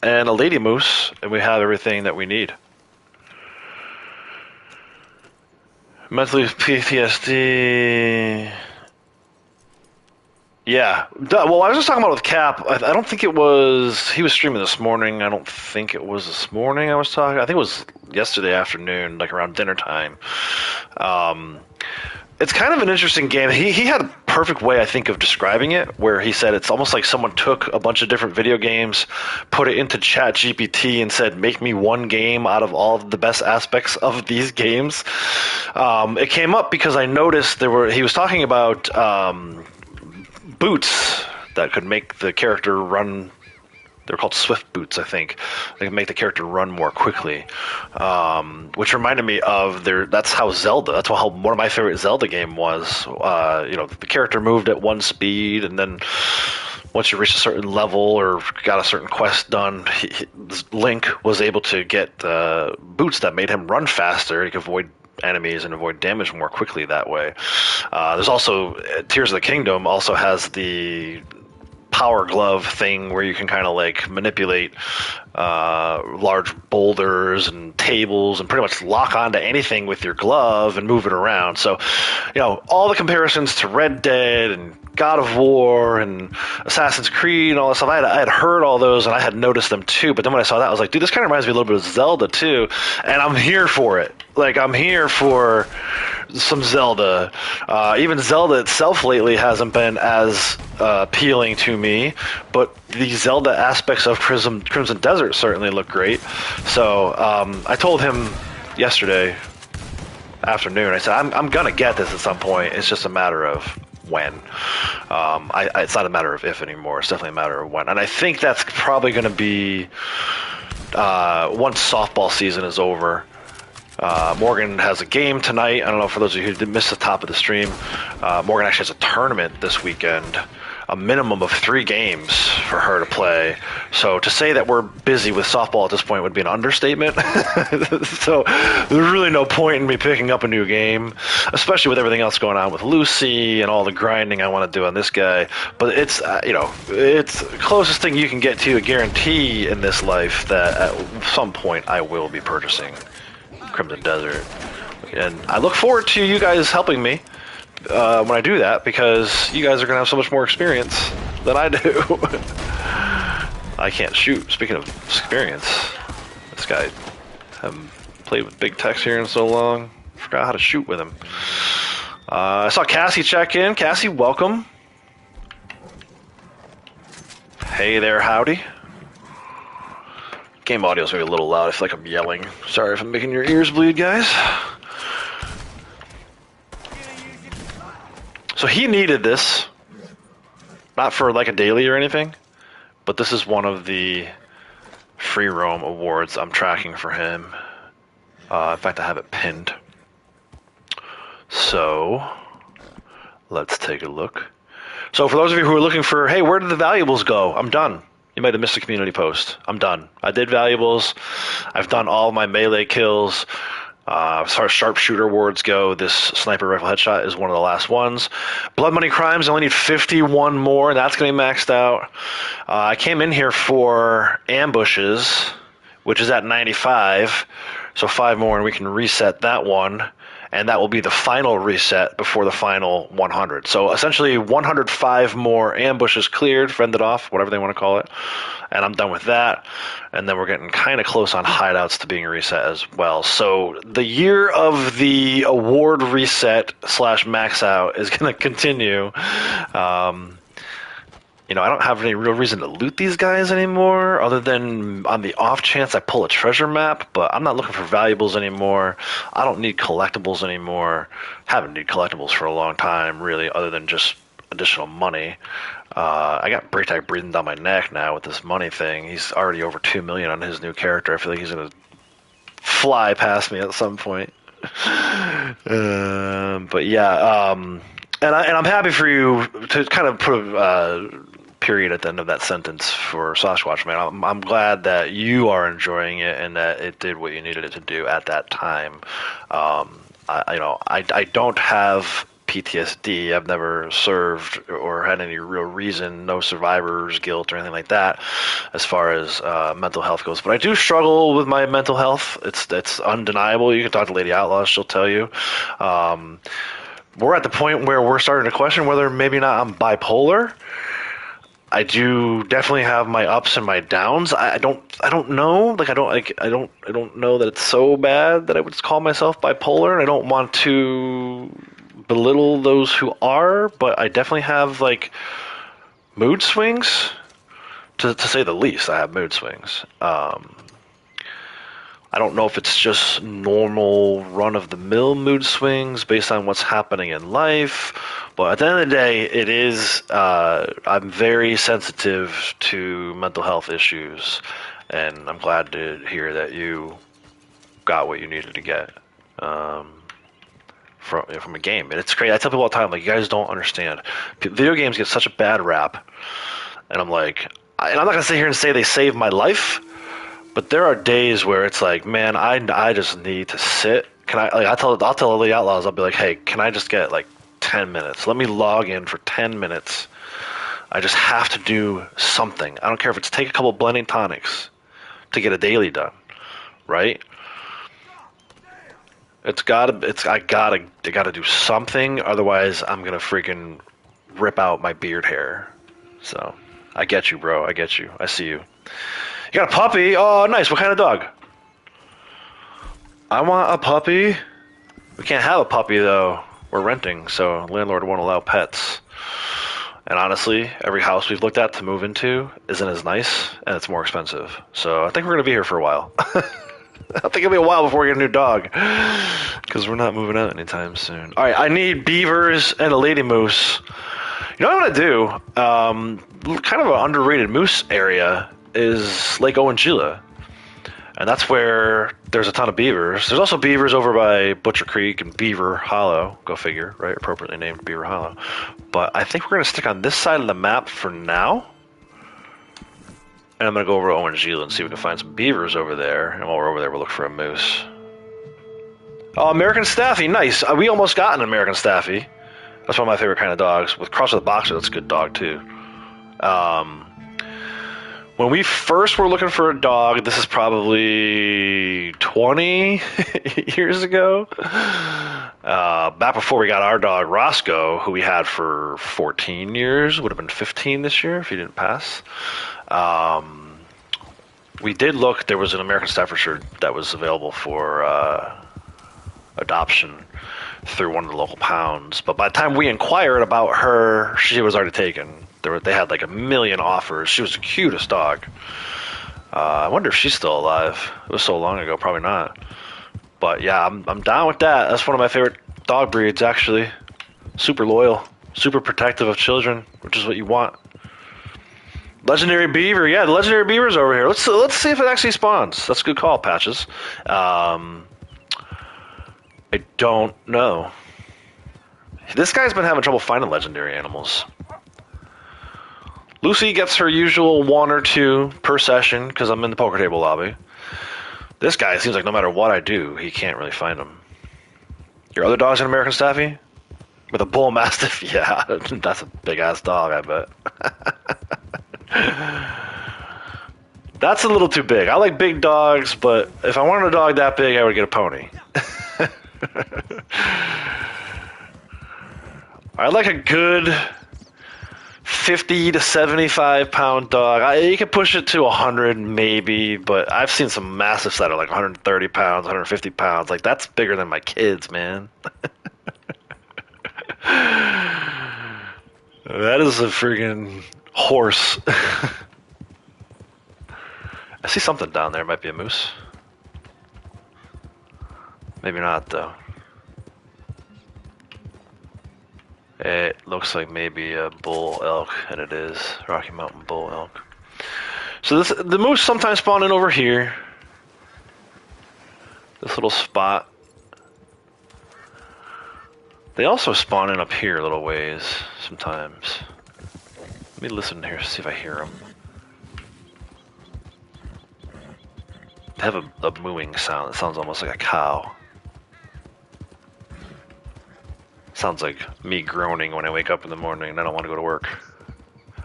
and a lady moose, and we have everything that we need. Mentally PTSD. Yeah. Well, I was just talking about with Cap. I don't think it was. He was streaming this morning. I don't think it was this morning I was talking. I think it was yesterday afternoon, like around dinner time. It's kind of an interesting game. He had a perfect way, I think, of describing it, where he said it's almost like someone took a bunch of different video games, put it into ChatGPT, and said, make me one game out of all of the best aspects of these games. It came up because I noticed he was talking about boots that could make the character run. They're called Swift boots, I think. They can make the character run more quickly, which reminded me of that's how Zelda. That's how one of my favorite Zelda game was. The character moved at one speed, and then once you reached a certain level or got a certain quest done, Link was able to get boots that made him run faster. He could avoid enemies and avoid damage more quickly that way. There's also Tears of the Kingdom also has the power glove thing where you can kind of like manipulate large boulders and tables and pretty much lock onto anything with your glove and move it around. So, all the comparisons to Red Dead and God of War and Assassin's Creed and all that stuff, I had heard all those and I had noticed them too. But then when I saw that, I was like, dude, this kind of reminds me a little bit of Zelda too. And I'm here for it. Like, I'm here for some Zelda. Even Zelda itself lately hasn't been as appealing to me, but the Zelda aspects of Crimson Desert certainly look great. So I told him yesterday afternoon, I said, I'm going to get this at some point. It's just a matter of when. It's not a matter of if anymore. It's definitely a matter of when. And I think that's probably going to be once softball season is over. Morgan has a game tonight. I don't know, for those of you who didn't miss the top of the stream, Morgan actually has a tournament this weekend, a minimum of 3 games for her to play. So to say that we're busy with softball at this point would be an understatement. So there's really no point in me picking up a new game, especially with everything else going on with Lucy and all the grinding I want to do on this guy. But it's, it's the closest thing you can get to a guarantee in this life that at some point I will be purchasing Crimson Desert, and I look forward to you guys helping me when I do that, because you guys are gonna have so much more experience than I do. I can't shoot. Speaking of experience, this guy, haven't played with big techs here in so long. Forgot how to shoot with him. I saw Cassie check in. Cassie, welcome. Hey there, howdy. Game audio is maybe a little loud. I feel like I'm yelling. Sorry if I'm making your ears bleed, guys. So he needed this. Not for like a daily or anything, but this is one of the free roam awards I'm tracking for him. In fact, I have it pinned. So let's take a look. So for those of you who are looking for, hey, where did the valuables go? I'm done. You might have missed a community post. I'm done. I did valuables. I've done all my melee kills. As far as sharpshooter awards go, this sniper rifle headshot is one of the last ones. Blood Money Crimes, I only need 51 more, and that's going to be maxed out. I came in here for ambushes, which is at 95, so 5 more, and we can reset that one. And that will be the final reset before the final 100. So essentially 105 more ambushes cleared, fended off, whatever they want to call it. And I'm done with that. And then we're getting kind of close on hideouts to being reset as well. So the year of the award reset / max out is going to continue. I don't have any real reason to loot these guys anymore, other than on the off chance I pull a treasure map, but I'm not looking for valuables anymore. I don't need collectibles anymore. Haven't needed collectibles for a long time, really, other than just additional money. I got Braytag breathing down my neck now with this money thing. He's already over 2 million on his new character. I feel like he's going to fly past me at some point. But yeah, and I'm happy for you to kind of put a period at the end of that sentence for Sasquatch Man. I'm glad that you are enjoying it and that it did what you needed it to do at that time. I don't have PTSD. I've never served or had any real reason, no survivor's guilt or anything like that as far as mental health goes. But I do struggle with my mental health. It's undeniable. You can talk to Lady Outlaw, she'll tell you. We're at the point where we're starting to question whether maybe not I'm bipolar. I do definitely have my ups and my downs. I don't know. I don't know that it's so bad that I would call myself bipolar. And I don't want to belittle those who are, but I definitely have mood swings, to say the least. I have mood swings. I don't know if it's just normal run-of-the-mill mood swings based on what's happening in life, but at the end of the day, it is. I'm very sensitive to mental health issues, and I'm glad to hear that you got what you needed to get from a game. And it's great. I tell people all the time, you guys don't understand. Video games get such a bad rap, and I'm not gonna sit here and say they saved my life. But there are days where it's man, I just need to sit. I'll tell the Outlaws, I'll be like, hey, can I just get 10 minutes? Let me log in for 10 minutes I just have to do something. I don't care if it's take a couple blending tonics to get a daily done, right? I gotta do something. Otherwise, I'm gonna freaking rip out my beard hair. So, I get you, bro. I get you. I see you. You got a puppy? Oh, nice. What kind of dog? I want a puppy. We can't have a puppy though. We're renting, so landlord won't allow pets. And honestly, every house we've looked at to move into isn't as nice, and it's more expensive. So I think we're gonna be here for a while. I think it'll be a while before we get a new dog, because we're not moving out anytime soon. All right, I need beavers and a lady moose. You know what I'm gonna do? Kind of an underrated moose area is Lake Owanjila, and that's where there's a ton of beavers. There's also beavers over by Butcher Creek and Beaver Hollow. Go figure, right? Appropriately named Beaver Hollow. But I think we're gonna stick on this side of the map for now. And I'm going to go over to Owanjila and see if we can find some beavers over there. And while we're over there, we'll look for a moose. Oh, American Staffy, nice. We almost got an American Staffy. That's one of my favorite kind of dogs. With Cross with the Boxer, that's a good dog, too. When we first were looking for a dog, this is probably 20 years ago. Back before we got our dog, Roscoe, who we had for 14 years. Would have been 15 this year if he didn't pass. We did look. There was an American Staffordshire that was available for adoption through one of the local pounds. But by the time we inquired about her, she was already taken. They had like a million offers. She was the cutest dog. I wonder if she's still alive. It was so long ago, probably not. But yeah, I'm down with that. That's one of my favorite dog breeds, actually. Super loyal, super protective of children, which is what you want. Legendary beaver, yeah, the legendary beaver's over here. Let's see if it actually spawns. That's a good call, Patches. I don't know. This guy's been having trouble finding legendary animals. Lucy gets her usual 1 or 2 per session because I'm in the poker table lobby. This guy seems like no matter what I do, he can't really find them. Your other dog's an American Staffy? With a bull mastiff? Yeah, that's a big ass dog, I bet. That's a little too big. I like big dogs, but if I wanted a dog that big, I would get a pony. I like a good 50 to 75 pound dog. You can push it to 100 maybe, but I've seen some massives that are like 130 pounds, 150 pounds. Like, that's bigger than my kids, man. That is a freaking horse. I see something down there. It might be a moose. Maybe not, though. It looks like maybe a bull elk, and it is. Rocky Mountain bull elk. So the moose sometimes spawn in over here. This little spot. They also spawn in up here a little ways sometimes. Let me listen here, see if I hear them. They have a mooing sound. It sounds almost like a cow. Sounds like me groaning when I wake up in the morning and I don't want to go to work.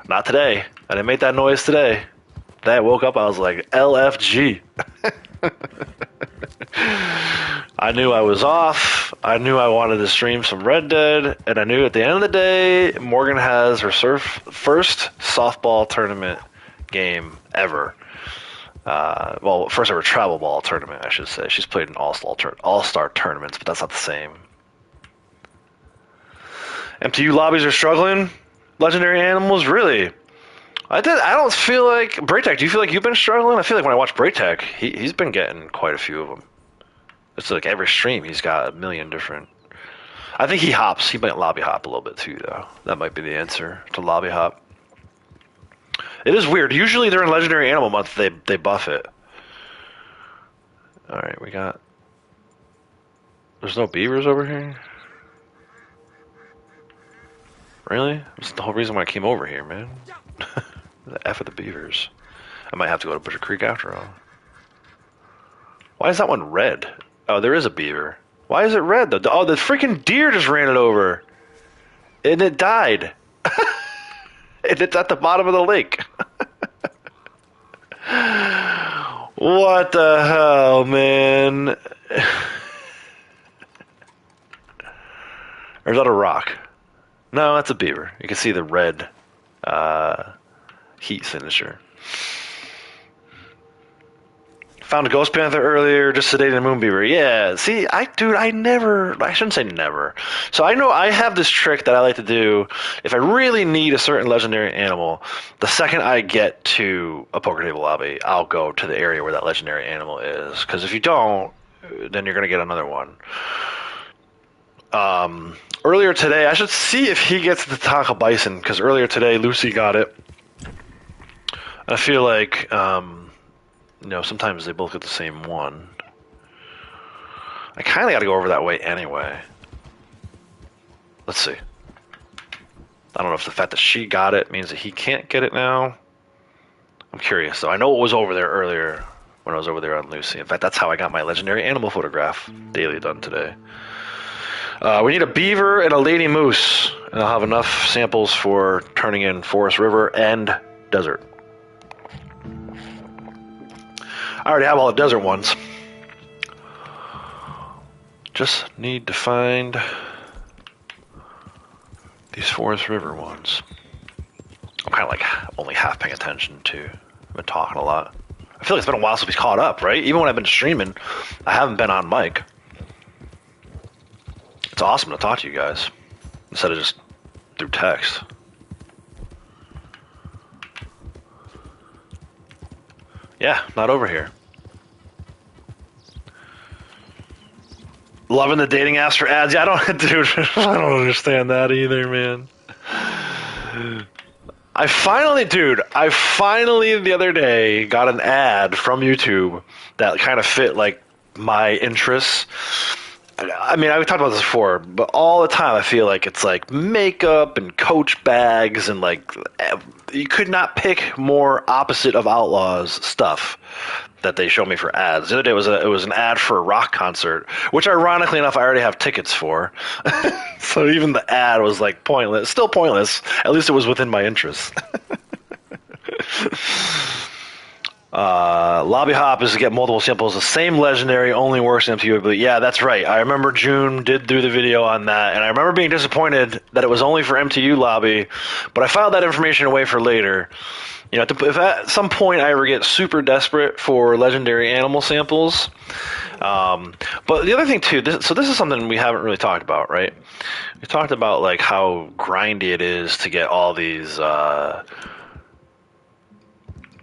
Not today. I didn't make that noise today. Then I woke up, I was like, LFG. I knew I was off. I knew I wanted to stream some Red Dead. And I knew at the end of the day, Morgan has her first softball tournament game ever. Well, first ever travel ball tournament, I should say. She's played in all-star tournaments, but that's not the same. MTU lobbies are struggling. Legendary animals, really? I don't feel like Braytech. Do you feel like you've been struggling? I feel like when I watch Braytech, he's been getting quite a few of them. It's like every stream he's got a million different. I think he hops. He might lobby hop a little bit too, though. That might be the answer to lobby hop. It is weird. Usually during Legendary Animal Month they buff it. All right, we got. There's no beavers over here. Really? That's the whole reason why I came over here, man. The F of the beavers. I might have to go to Butcher Creek after all. Why is that one red? Oh, there is a beaver. Why is it red, though? Oh, the freaking deer just ran it over. And it died. It's at the bottom of the lake. What the hell, man? Or is that a rock? No, that's a beaver. You can see the red heat signature. Found a ghost panther earlier, just sedating a moon beaver. Yeah, see, I shouldn't say never. So I know I have this trick that I like to do. If I really need a certain legendary animal, the second I get to a poker table lobby, I'll go to the area where that legendary animal is. Because if you don't, then you're going to get another one. Earlier today, I should see if he gets the Taco Bison, because earlier today, Lucy got it. I feel like... sometimes they both get the same one. I kind of got to go over that way anyway. Let's see. I don't know if the fact that she got it means that he can't get it now. I'm curious, though. I know it was over there earlier when I was over there on Lucy. In fact, that's how I got my legendary animal photograph daily done today. We need a beaver and a lady moose, and I'll have enough samples for turning in Forest River and Desert. I already have all the desert ones. Just need to find these Forest River ones. I'm kind of like only half paying attention to. I've been talking a lot. I feel like it's been a while since we caught up, right? Even when I've been streaming, I haven't been on mic. It's awesome to talk to you guys instead of just through text. Yeah, not over here. Loving the dating apps for ads. Yeah, I don't understand that either, man. I finally the other day got an ad from YouTube that kind of fit like my interests. I mean, I've talked about this before, but all the time I feel like it's like makeup and Coach bags and like you could not pick more opposite of Outlaws stuff that they show me for ads. The other day it was an ad for a rock concert, which ironically enough I already have tickets for. So even the ad was like pointless, still pointless. At least it was within my interests. Lobby hop is to get multiple samples. The same legendary only works in MTU. But yeah, that's right. I remember June did do the video on that, and I remember being disappointed that it was only for MTU lobby. But I filed that information away for later. You know, if at some point I ever get super desperate for legendary animal samples. But the other thing too, this is something we haven't really talked about, right? We talked about like how grindy it is to get all these.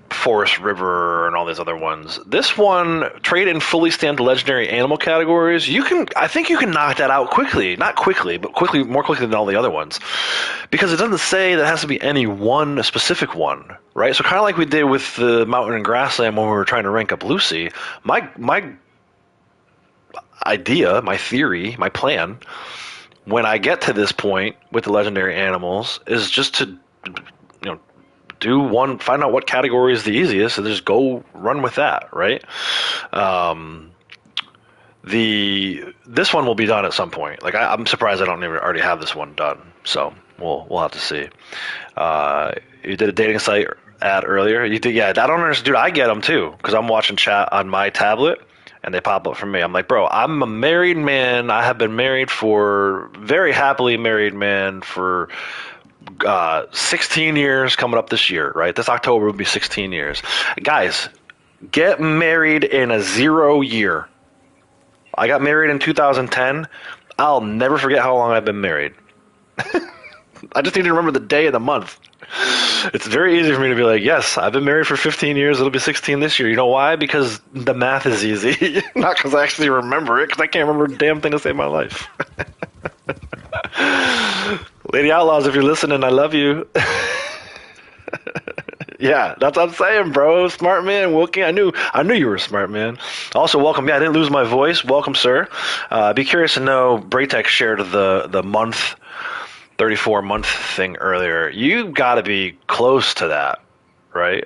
Forest River and all these other ones. This one, trade in fully stamped legendary animal categories. I think you can knock that out quickly. Not quickly, but more quickly than all the other ones. Because it doesn't say that it has to be any one specific one, right? So kind of like we did with the mountain and grassland when we were trying to rank up Lucy. My idea, my theory, my plan, when I get to this point with the legendary animals, is just to find out what category is the easiest, and just go run with that, right? This one will be done at some point. Like I'm surprised I don't already have this one done. So we'll have to see. You did a dating site ad earlier. You did, yeah. I don't understand, dude. I get them too because I'm watching chat on my tablet. And they pop up for me. I'm like, bro, I'm a married man. I have been very happily married man for 16 years coming up this year, right? This October will be 16 years. Guys, get married in a 0 year. I got married in 2010. I'll never forget how long I've been married. I just need to remember the day of the month. It's very easy for me to be like, yes, I've been married for 15 years. It'll be 16 this year. You know why? Because the math is easy. Not because I actually remember it, because I can't remember a damn thing to save my life. Lady Outlaws, if you're listening, I love you. Yeah, that's what I'm saying, bro. Smart man, Wilkie. I knew you were a smart man. Also, welcome. Yeah, I didn't lose my voice. Welcome, sir. Be curious to know. Braytech shared the month, 34 month thing earlier. You got to be close to that, right?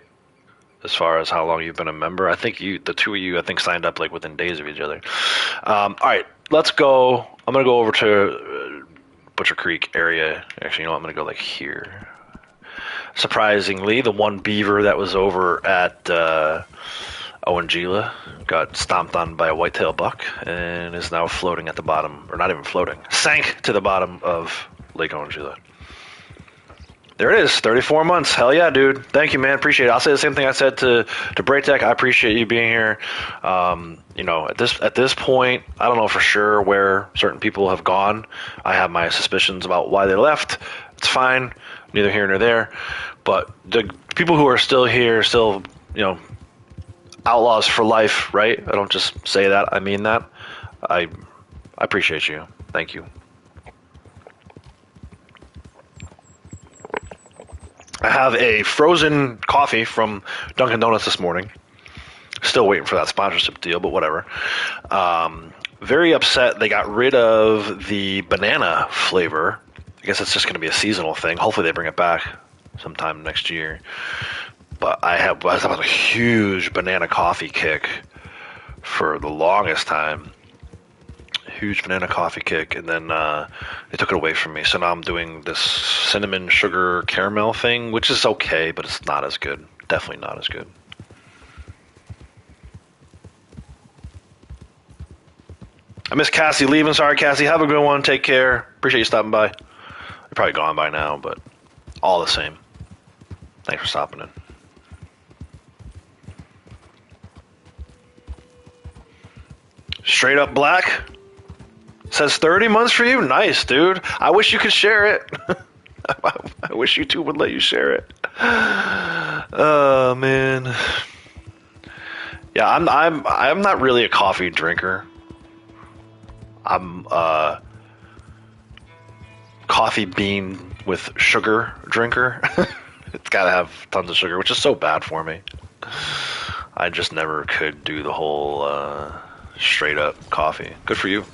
As far as how long you've been a member, I think the two of you, signed up like within days of each other. All right, let's go. I'm gonna go over to Butcher Creek area. Actually, you know what? I'm gonna go like here. Surprisingly, the one beaver that was over at Owanjila got stomped on by a whitetail buck and is now floating at the bottom, or not even floating, sank to the bottom of Lake Owanjila. There it is, 34 months. Hell yeah, dude. Thank you, man. Appreciate it. I'll say the same thing I said to Braytech. I appreciate you being here. You know, at this point, I don't know for sure where certain people have gone. I have my suspicions about why they left. It's fine, neither here nor there. But the people who are still here, still, you know, outlaws for life, right? I don't just say that. I mean that. I appreciate you. Thank you. I have a frozen coffee from Dunkin' Donuts this morning. Still waiting for that sponsorship deal, but whatever. Very upset they got rid of the banana flavor. I guess it's just going to be a seasonal thing. Hopefully they bring it back sometime next year. But I was having a huge banana coffee kick for the longest time. Huge banana coffee kick, and then they took it away from me. So now I'm doing this cinnamon sugar caramel thing, which is okay, but it's not as good. Definitely not as good. I miss Cassie leaving. Sorry, Cassie. Have a good one. Take care. Appreciate you stopping by. You're probably gone by now, but all the same. Thanks for stopping in. Straight up black. Says 30 months for you? Nice, dude. I wish you could share it. I wish YouTube would let you share it. Oh, man. Yeah, I'm not really a coffee drinker. I'm coffee bean with sugar drinker. It's got to have tons of sugar, which is so bad for me. I just never could do the whole straight up coffee. Good for you.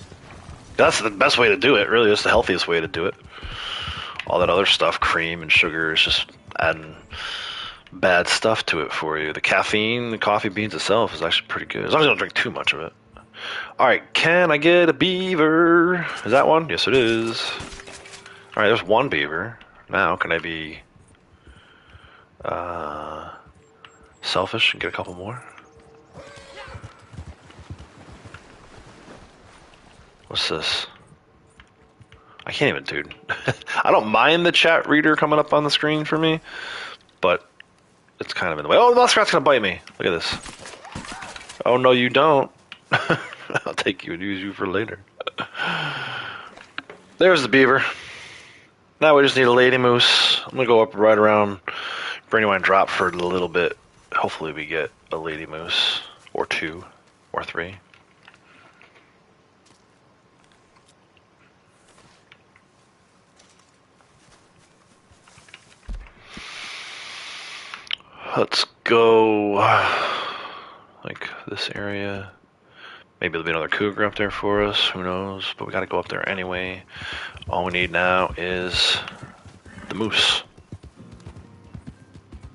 That's the best way to do it, really. It's the healthiest way to do it. All that other stuff, cream and sugar, is just adding bad stuff to it for you. The caffeine, the coffee beans itself is actually pretty good, as long as you don't drink too much of it. All right, can I get a beaver? Is that one? Yes, it is. All right, there's one beaver. Now, can I be selfish and get a couple more? What's this? I can't even, dude. I don't mind the chat reader coming up on the screen for me, but it's kind of in the way. Oh, the muskrat's gonna bite me. Look at this. Oh, no, you don't. I'll take you and use you for later. There's the beaver. Now we just need a lady moose. I'm gonna go up right around Brandywine Drop for a little bit. Hopefully we get a lady moose, or two, or three. Let's go like this area. Maybe there'll be another cougar up there for us. Who knows? But we gotta go up there anyway. All we need now is the moose.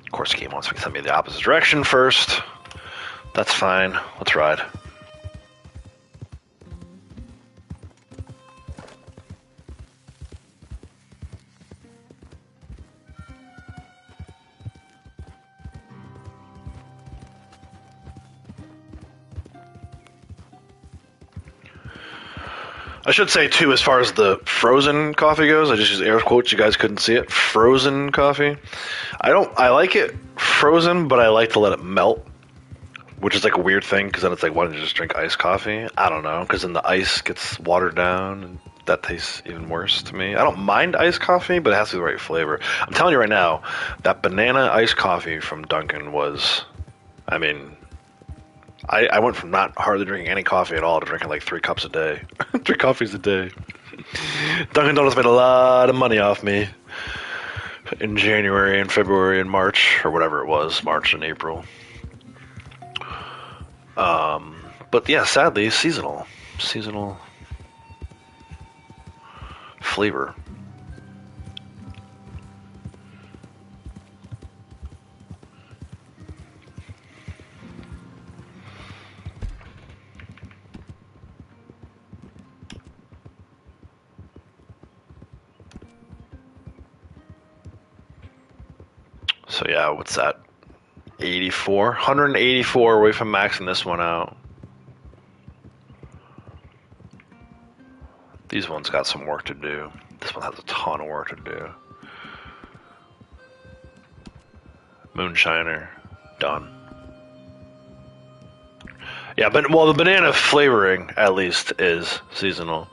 Of course, the game wants me to send me the opposite direction first. That's fine. Let's ride. I should say, too, as far as the frozen coffee goes, I just use air quotes, you guys couldn't see it. Frozen coffee. I like it frozen, but I like to let it melt, which is like a weird thing, because then it's like, why don't you just drink iced coffee? I don't know, because then the ice gets watered down, and that tastes even worse to me. I don't mind iced coffee, but it has to be the right flavor. I'm telling you right now, that banana iced coffee from Dunkin' was, I mean... I went from not hardly drinking any coffee at all to drinking like 3 cups a day. 3 coffees a day. Dunkin' Donuts made a lot of money off me in January and February and March, or whatever it was, March and April. But yeah, sadly, seasonal flavor. So yeah, what's that? 84? 184 away from maxing this one out. These ones got some work to do. This one has a ton of work to do. Moonshiner, done. Yeah, but well, the banana flavoring at least is seasonal.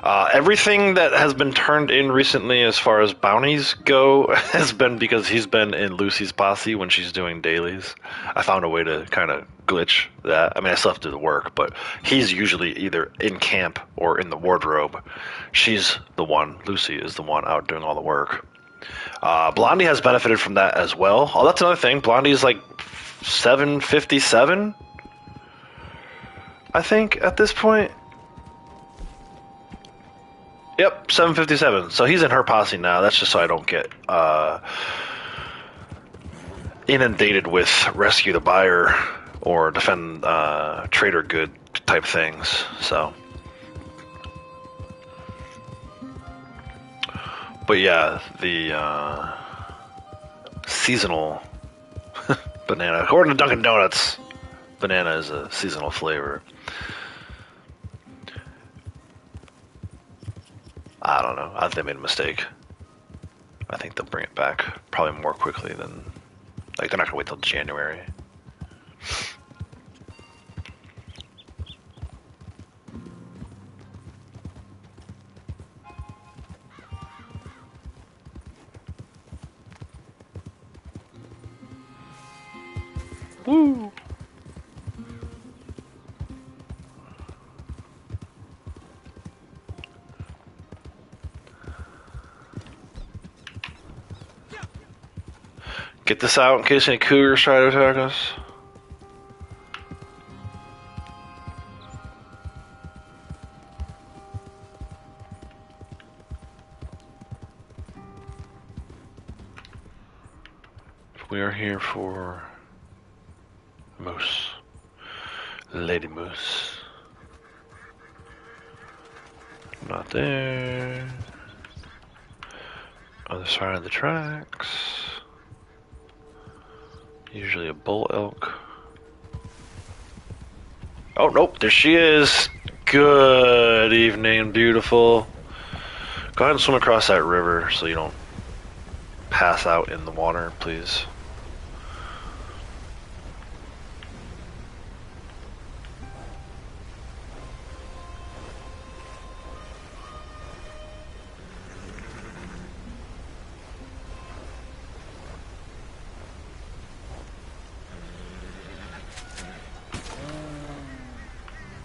Everything that has been turned in recently, as far as bounties go, has been because he's been in Lucy's posse when she's doing dailies. I found a way to kind of glitch that. I mean, I still have to do the work, but he's usually either in camp or in the wardrobe. She's the one. Lucy is the one out doing all the work. Blondie has benefited from that as well. Oh, that's another thing. Blondie's like 757, I think, at this point. Yep, 757. So he's in her posse now. That's just so I don't get inundated with rescue the buyer or defend trader good type things. So, but yeah, the seasonal banana, according to Dunkin' Donuts, banana is a seasonal flavor. I don't know. I think they made a mistake. I think they'll bring it back probably more quickly than... Like, they're not going to wait till January. Woo! Get this out in case any cougars try to attack us. We are here for moose. Lady moose. Not there. Other side of the tracks. Usually a bull elk. Oh, nope, there she is. Good evening, beautiful. Go ahead and swim across that river so you don't pass out in the water, please.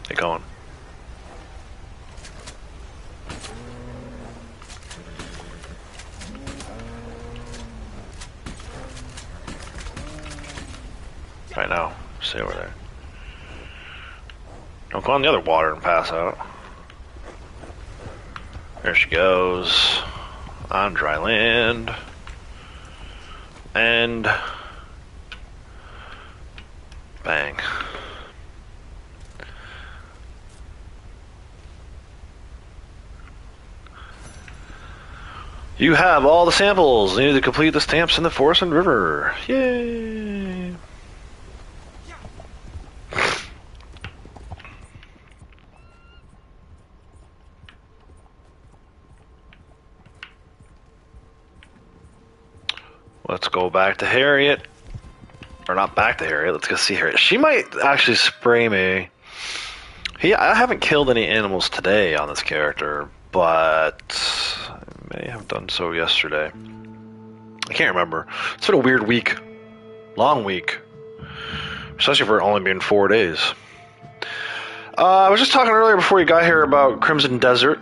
Get going. Right now, stay over there. Don't go on the other water and pass out. There she goes. On dry land. And... bang. You have all the samples needed to complete the stamps in the forest and river. Yay! Let's go back to Harriet. Or not back to Harriet, let's go see Harriet. She might actually spray me. I haven't killed any animals today on this character, but I may have done so yesterday. I can't remember. It's been a weird week. Long week. Especially for it only being 4 days. I was just talking earlier before you got here about Crimson Desert.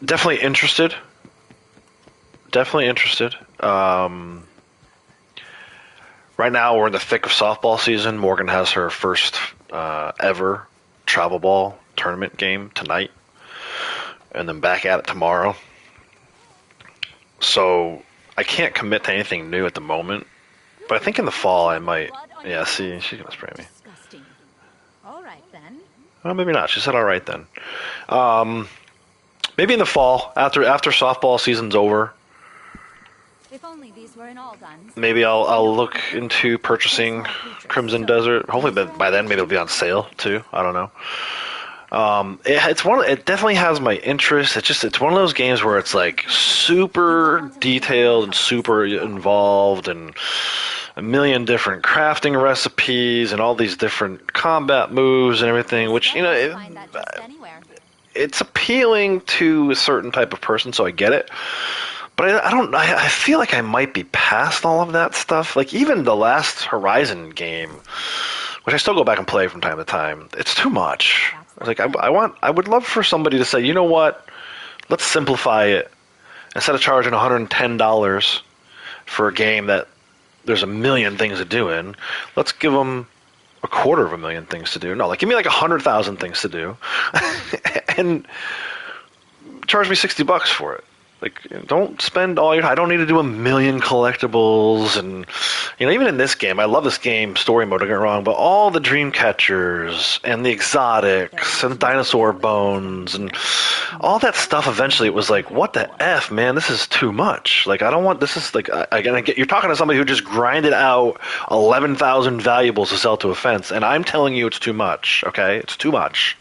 Definitely interested. Definitely interested. Right now we're in the thick of softball season. Morgan has her first ever travel ball tournament game tonight, and then back at it tomorrow. So I can't commit to anything new at the moment, but I think in the fall I might. Yeah, see, she's gonna spray me. All right then. Well, maybe not. She said all right then. Maybe in the fall, after softball season's over. If only these were in all guns. Maybe I'll look into purchasing Crimson Desert. Hopefully by then maybe it'll be on sale too. I don't know. It definitely has my interest. It's one of those games where it's like super detailed and super involved and a million different crafting recipes and all these different combat moves and everything, which it's appealing to a certain type of person, so I get it. But I don't. I feel like I might be past all of that stuff. Like even the last Horizon game, which I still go back and play from time to time. It's too much. Like I would love for somebody to say, you know what? Let's simplify it. Instead of charging $110 for a game that there's a million things to do in, let's give them a quarter of a million things to do. No, like give me like 100,000 things to do, and charge me $60 for it. Like, don't spend all your. I don't need to do a million collectibles, and even in this game, I love this game story mode. Don't get me wrong, but all the dream catchers and the exotics and dinosaur bones and all that stuff. Eventually, it was like, what the f, man? This is too much. Like, I don't want. This is like, you're talking to somebody who just grinded out 11,000 valuables to sell to a fence, and I'm telling you, it's too much. Okay, it's too much.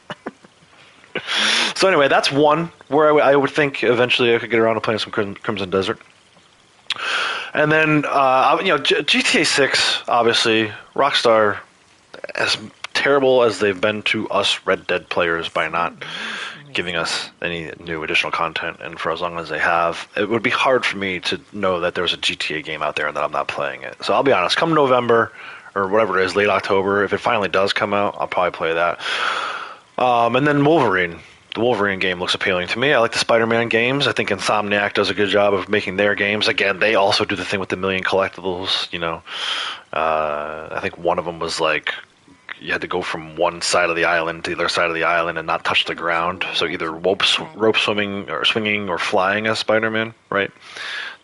So anyway, that's one where I would think eventually I could get around to playing some Crimson Desert. And then, GTA 6, obviously, Rockstar, as terrible as they've been to us Red Dead players by not giving us any new additional content, and for as long as they have, it would be hard for me to know that there's a GTA game out there and that I'm not playing it. So I'll be honest, come November, or whatever it is, late October, if it finally does come out, I'll probably play that. And then Wolverine. The Wolverine game looks appealing to me. I like the Spider-Man games. I think Insomniac does a good job of making their games. Again, they also do the thing with the million collectibles. I think one of them was like you had to go from one side of the island to the other side of the island and not touch the ground. So either rope swimming or swinging or flying as Spider-Man, right?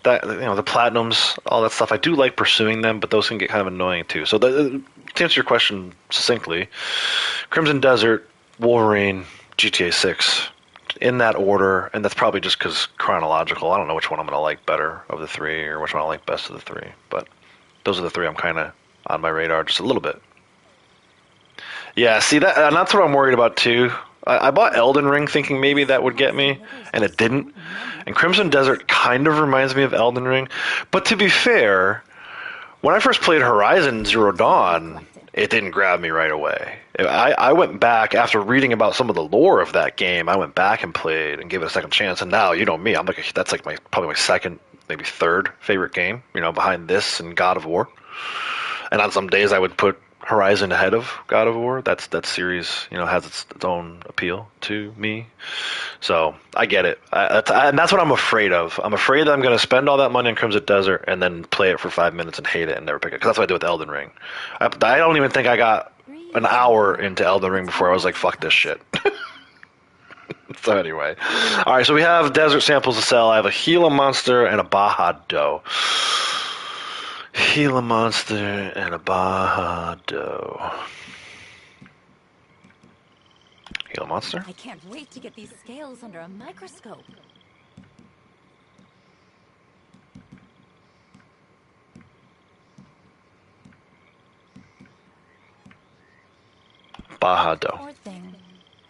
That the platinums, all that stuff. I do like pursuing them, but those can get kind of annoying too. So to answer your question succinctly, Crimson Desert, Wolverine, GTA 6, in that order, and that's probably just because chronological. I don't know which one I'm going to like better of the three, or which one I like best of the three, but those are the three I'm kind of on my radar just a little bit. Yeah, see, and that's what I'm worried about too. I bought Elden Ring thinking maybe that would get me, and it didn't. And Crimson Desert kind of reminds me of Elden Ring, but to be fair, when I first played Horizon Zero Dawn, it didn't grab me right away. I went back after reading about some of the lore of that game. I went back and played and gave it a second chance. And now, me, I'm like that's like probably my second, maybe third favorite game. Behind this and God of War. And on some days, I would put Horizon ahead of God of War. That series, has its own appeal to me. So I get it, and that's what I'm afraid of. I'm afraid that I'm going to spend all that money on Crimson Desert and then play it for 5 minutes and hate it and never pick it. Because that's what I did with Elden Ring. I don't even think I got an hour into Elden Ring before I was like, "Fuck this shit." So anyway, all right. So we have desert samples to sell. I have a Gila Monster and a Baja Doe. Gila Monster and a Baja Doe. Gila Monster? I can't wait to get these scales under a microscope. Baja Doe. Poor thing.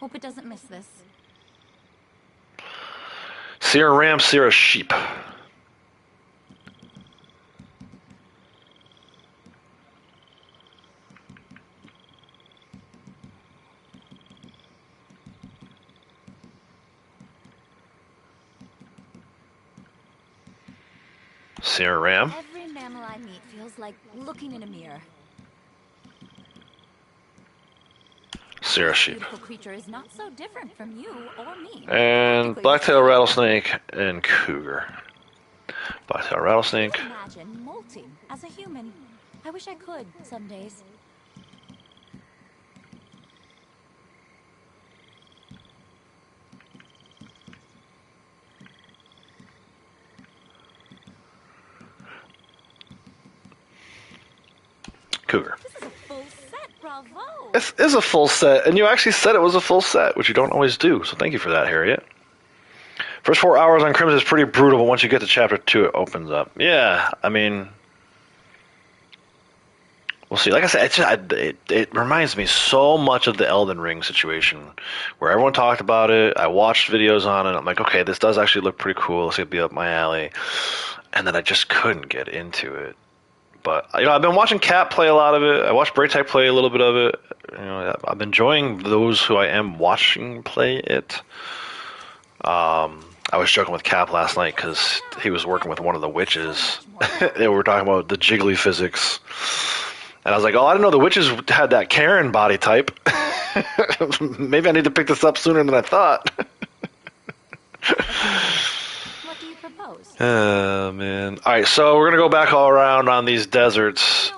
Hope it doesn't miss this. Sierra Ram, Sierra Sheep. Sierra Ram. Every mammal I meet feels like looking in a mirror. Sierra Sheep. Beautiful creature is not so different from you or me. And Blacktail Rattlesnake and Cougar. Blacktail Rattlesnake. Imagine molting as a human. I wish I could some days. Cougar. This is a full set, bravo! This is a full set, and you actually said it was a full set, which you don't always do, so thank you for that, Harriet. First 4 hours on Crimson is pretty brutal, but once you get to chapter 2, it opens up. Yeah, I mean, we'll see. Like I said, it reminds me so much of the Elden Ring situation, where everyone talked about it. I watched videos on it. I'm like, okay, this does actually look pretty cool. This could be up my alley. And then I just couldn't get into it. But I've been watching Cat play a lot of it. I watched Braytech play a little bit of it. I'm enjoying those who I am watching play it. I was joking with Cap last night because he was working with one of the witches. And we were talking about the jiggly physics. And I was like, oh, I didn't know the witches had that Karen body type. Maybe I need to pick this up sooner than I thought. What do you propose? Oh, man. All right, so we're going to go back all around on these deserts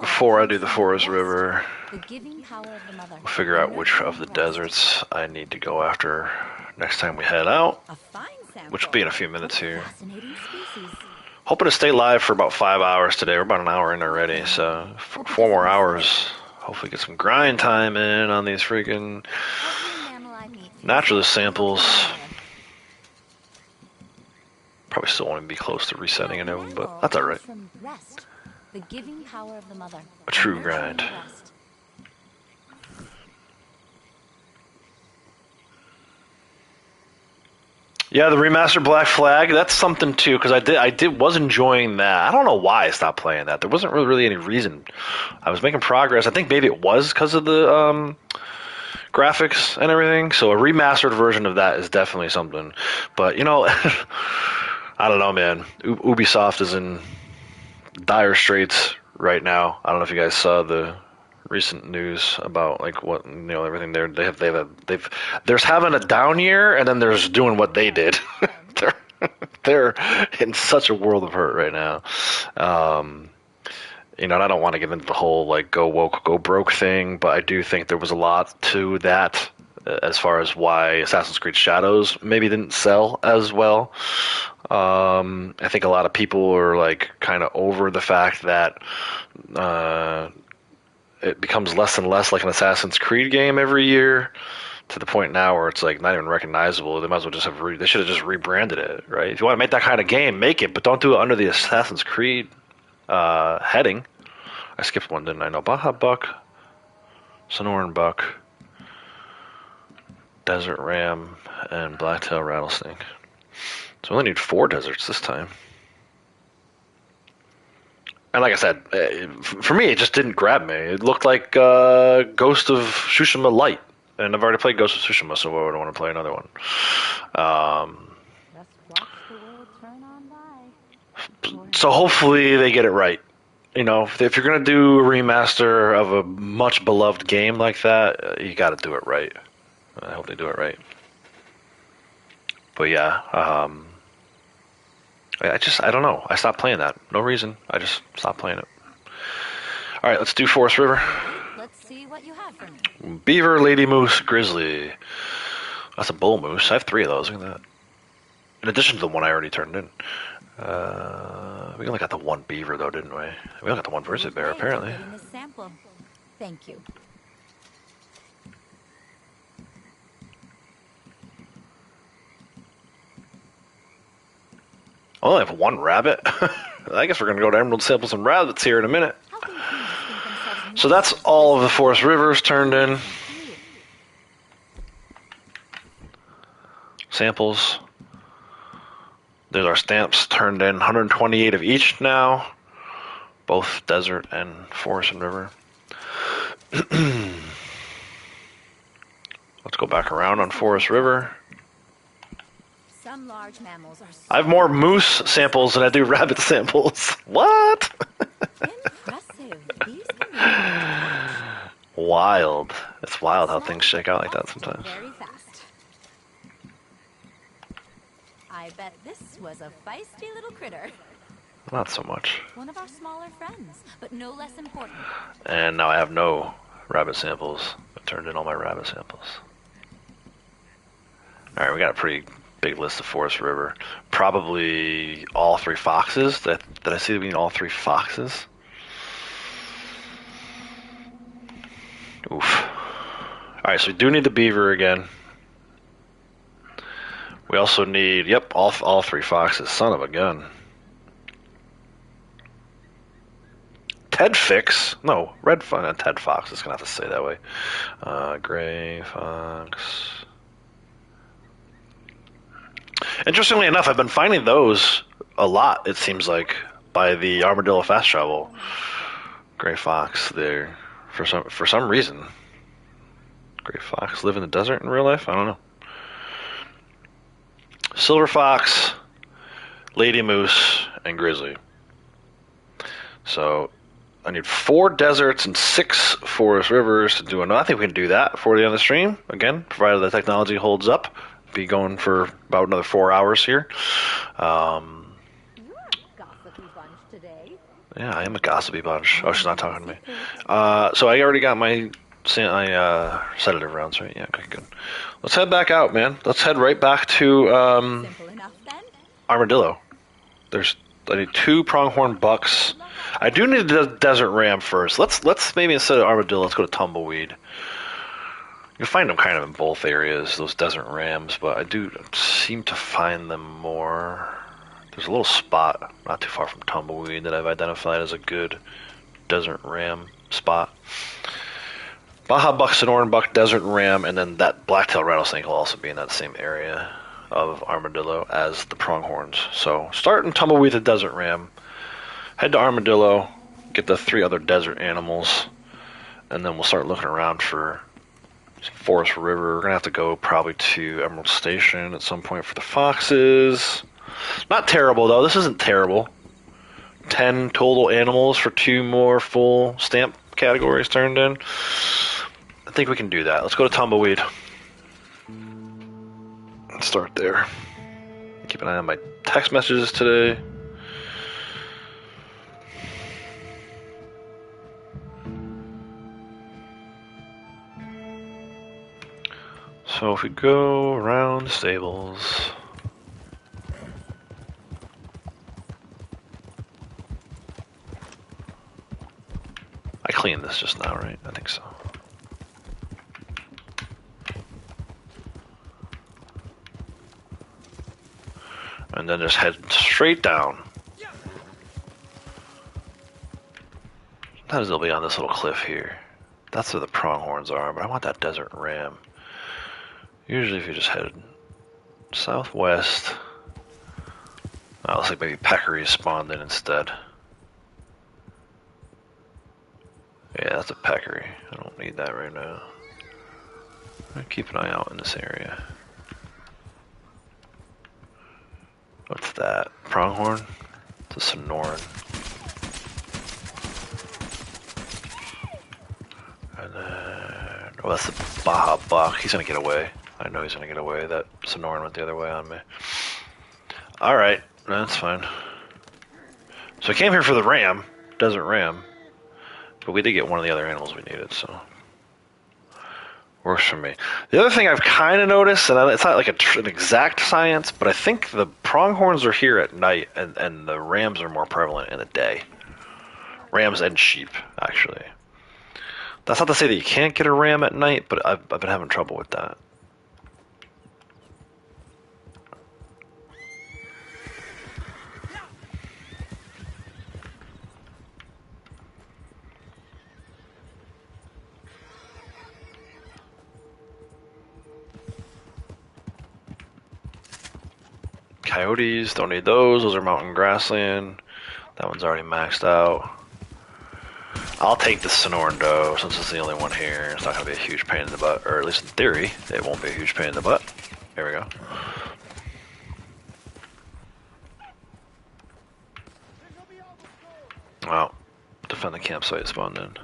before I do the Forest River. The giving power of the mother. We'll figure out which of the deserts I need to go after next time we head out, A fine sample. which will be in a few minutes here. Fascinating species. Hoping to stay live for about 5 hours today. We're about an hour in already, so 4 more hours. Hopefully get some grind time in on these freaking Every mammal I meet Naturalist samples. Probably still won't be close to resetting it, but that's alright. From rest, the giving power of the mother. A true Nurturing grind. rest. Yeah, the remastered Black Flag, that's something too, because I was enjoying that. I don't know why I stopped playing that. There wasn't really any reason. I was making progress. I think maybe it was because of the graphics and everything. So a remastered version of that is definitely something. But I don't know, man. Ubisoft is in dire straits right now. I don't know if you guys saw the recent news about like what everything there's having a down year, and then there's doing what they did. they're in such a world of hurt right now. And I don't want to get into the whole like go woke go broke thing, but I do think there was a lot to that as far as why Assassin's Creed Shadows maybe didn't sell as well. I think a lot of people are like kind of over the fact that it becomes less and less like an Assassin's Creed game every year, to the point now where it's like not even recognizable. They might as well just they should have just rebranded it, right? If you want to make that kind of game, make it, but don't do it under the Assassin's Creed heading. I skipped one, didn't I? No, Baja Buck, Sonoran Buck, Desert Ram, and Blacktail Rattlesnake. So we only need 4 deserts this time. And like I said, for me, it just didn't grab me. It looked like Ghost of Tsushima Light. And I've already played Ghost of Tsushima, so why would I want to play another one? Just watch the world turn on by. So hopefully they get it right. If you're going to do a remaster of a much beloved game like that, you got to do it right. I hope they do it right. But yeah, I don't know. I stopped playing that. No reason. I just stopped playing it. All right, let's do Forest River. Let's see what you have for me. Beaver, Lady Moose, Grizzly. That's a bull moose. I have 3 of those. Look at that. In addition to the one I already turned in. We only got the 1 beaver, though, didn't we? We only got the 1 grizzly bear, apparently. Getting this sample. Thank you. I only have 1 rabbit. I guess we're going to go to Emerald sample some rabbits here in a minute. How can humans think themselves So that's all of the Forest Rivers turned in. Samples. There's our stamps turned in. 128 of each now. Both desert and forest and river. Let's go back around on Forest River. Some large mammals are I have more moose samples than I do rabbit samples. What? impressive. These can be Wild. It's wild how things shake out like that sometimes. very fast. I bet this was a feisty little critter. Not so much. One of our smaller friends, but no less important. And now I have no rabbit samples. I turned in all my rabbit samples. Alright, we got a pretty big list of Forest River. Probably all 3 foxes. Did I see being all 3 foxes? Oof. Alright, so we do need the beaver again. We also need, yep, all 3 foxes. Son of a gun. Ted Fix? No, Red Fox. Ted Fox is going to have to say that way. Gray Fox. Interestingly enough, I've been finding those a lot, it seems like, by the Armadillo Fast Travel. Gray Fox there. For some reason. Gray Fox live in the desert in real life? I don't know. Silver Fox, Lady Moose, and Grizzly. So I need 4 deserts and 6 forest rivers to do another. I think we can do that before the end of the stream. Again, provided the technology holds up. Be going for about another 4 hours here. You're a gossipy bunch today. Yeah, I am a gossipy bunch. Oh, she's not talking to me. So I already got my sedative rounds, right? Yeah, okay, good. Let's head back out, man. Let's head right back to Simple enough then. Armadillo. I need 2 pronghorn bucks. I do need a desert ram first. Let's maybe instead of Armadillo, let's go to Tumbleweed. You find them kind of in both areas, those desert rams, but I do seem to find them more. There's a little spot not too far from Tumbleweed that I've identified as a good desert ram spot. Baja buck, Sonoran buck, desert ram, and then that blacktail rattlesnake will also be in that same area of Armadillo as the pronghorns. So start in Tumbleweed, the desert ram. Head to Armadillo, get the 3 other desert animals, and then we'll start looking around for some Forest River. We're gonna have to go probably to Emerald Station at some point for the foxes. Not terrible though. This isn't terrible. 10 total animals for 2 more full stamp categories turned in. I think we can do that. Let's go to Tumbleweed. Let's start there. Keep an eye on my text messages today. So if we go around the stables. I cleaned this just now, right? I think so. And then just head straight down. Sometimes they'll be on this little cliff here. That's where the pronghorns are, but I want that desert ram. Usually if you just head southwest. Oh, looks like maybe peccaries spawned in instead. Yeah, that's a peccary. I don't need that right now. Keep an eye out in this area. What's that? Pronghorn? It's a Sonoran. And then... oh, that's the Baja buck. He's gonna get away. I know he's gonna get away. That Sonoran went the other way on me. Alright, that's fine. So I came here for the ram. Desert ram. But we did get one of the other animals we needed, so... works for me. The other thing I've kind of noticed, and it's not like an exact science, but I think the pronghorns are here at night, and the rams are more prevalent in the day. Rams and sheep, actually. That's not to say that you can't get a ram at night, but I've been having trouble with that. Coyotes, don't need those. Those are mountain grassland. That one's already maxed out. I'll take the Sonoran doe since it's the only one here. It's not going to be a huge pain in the butt, or at least in theory, it won't be a huge pain in the butt. There we go. Well, defend the campsite spawned in.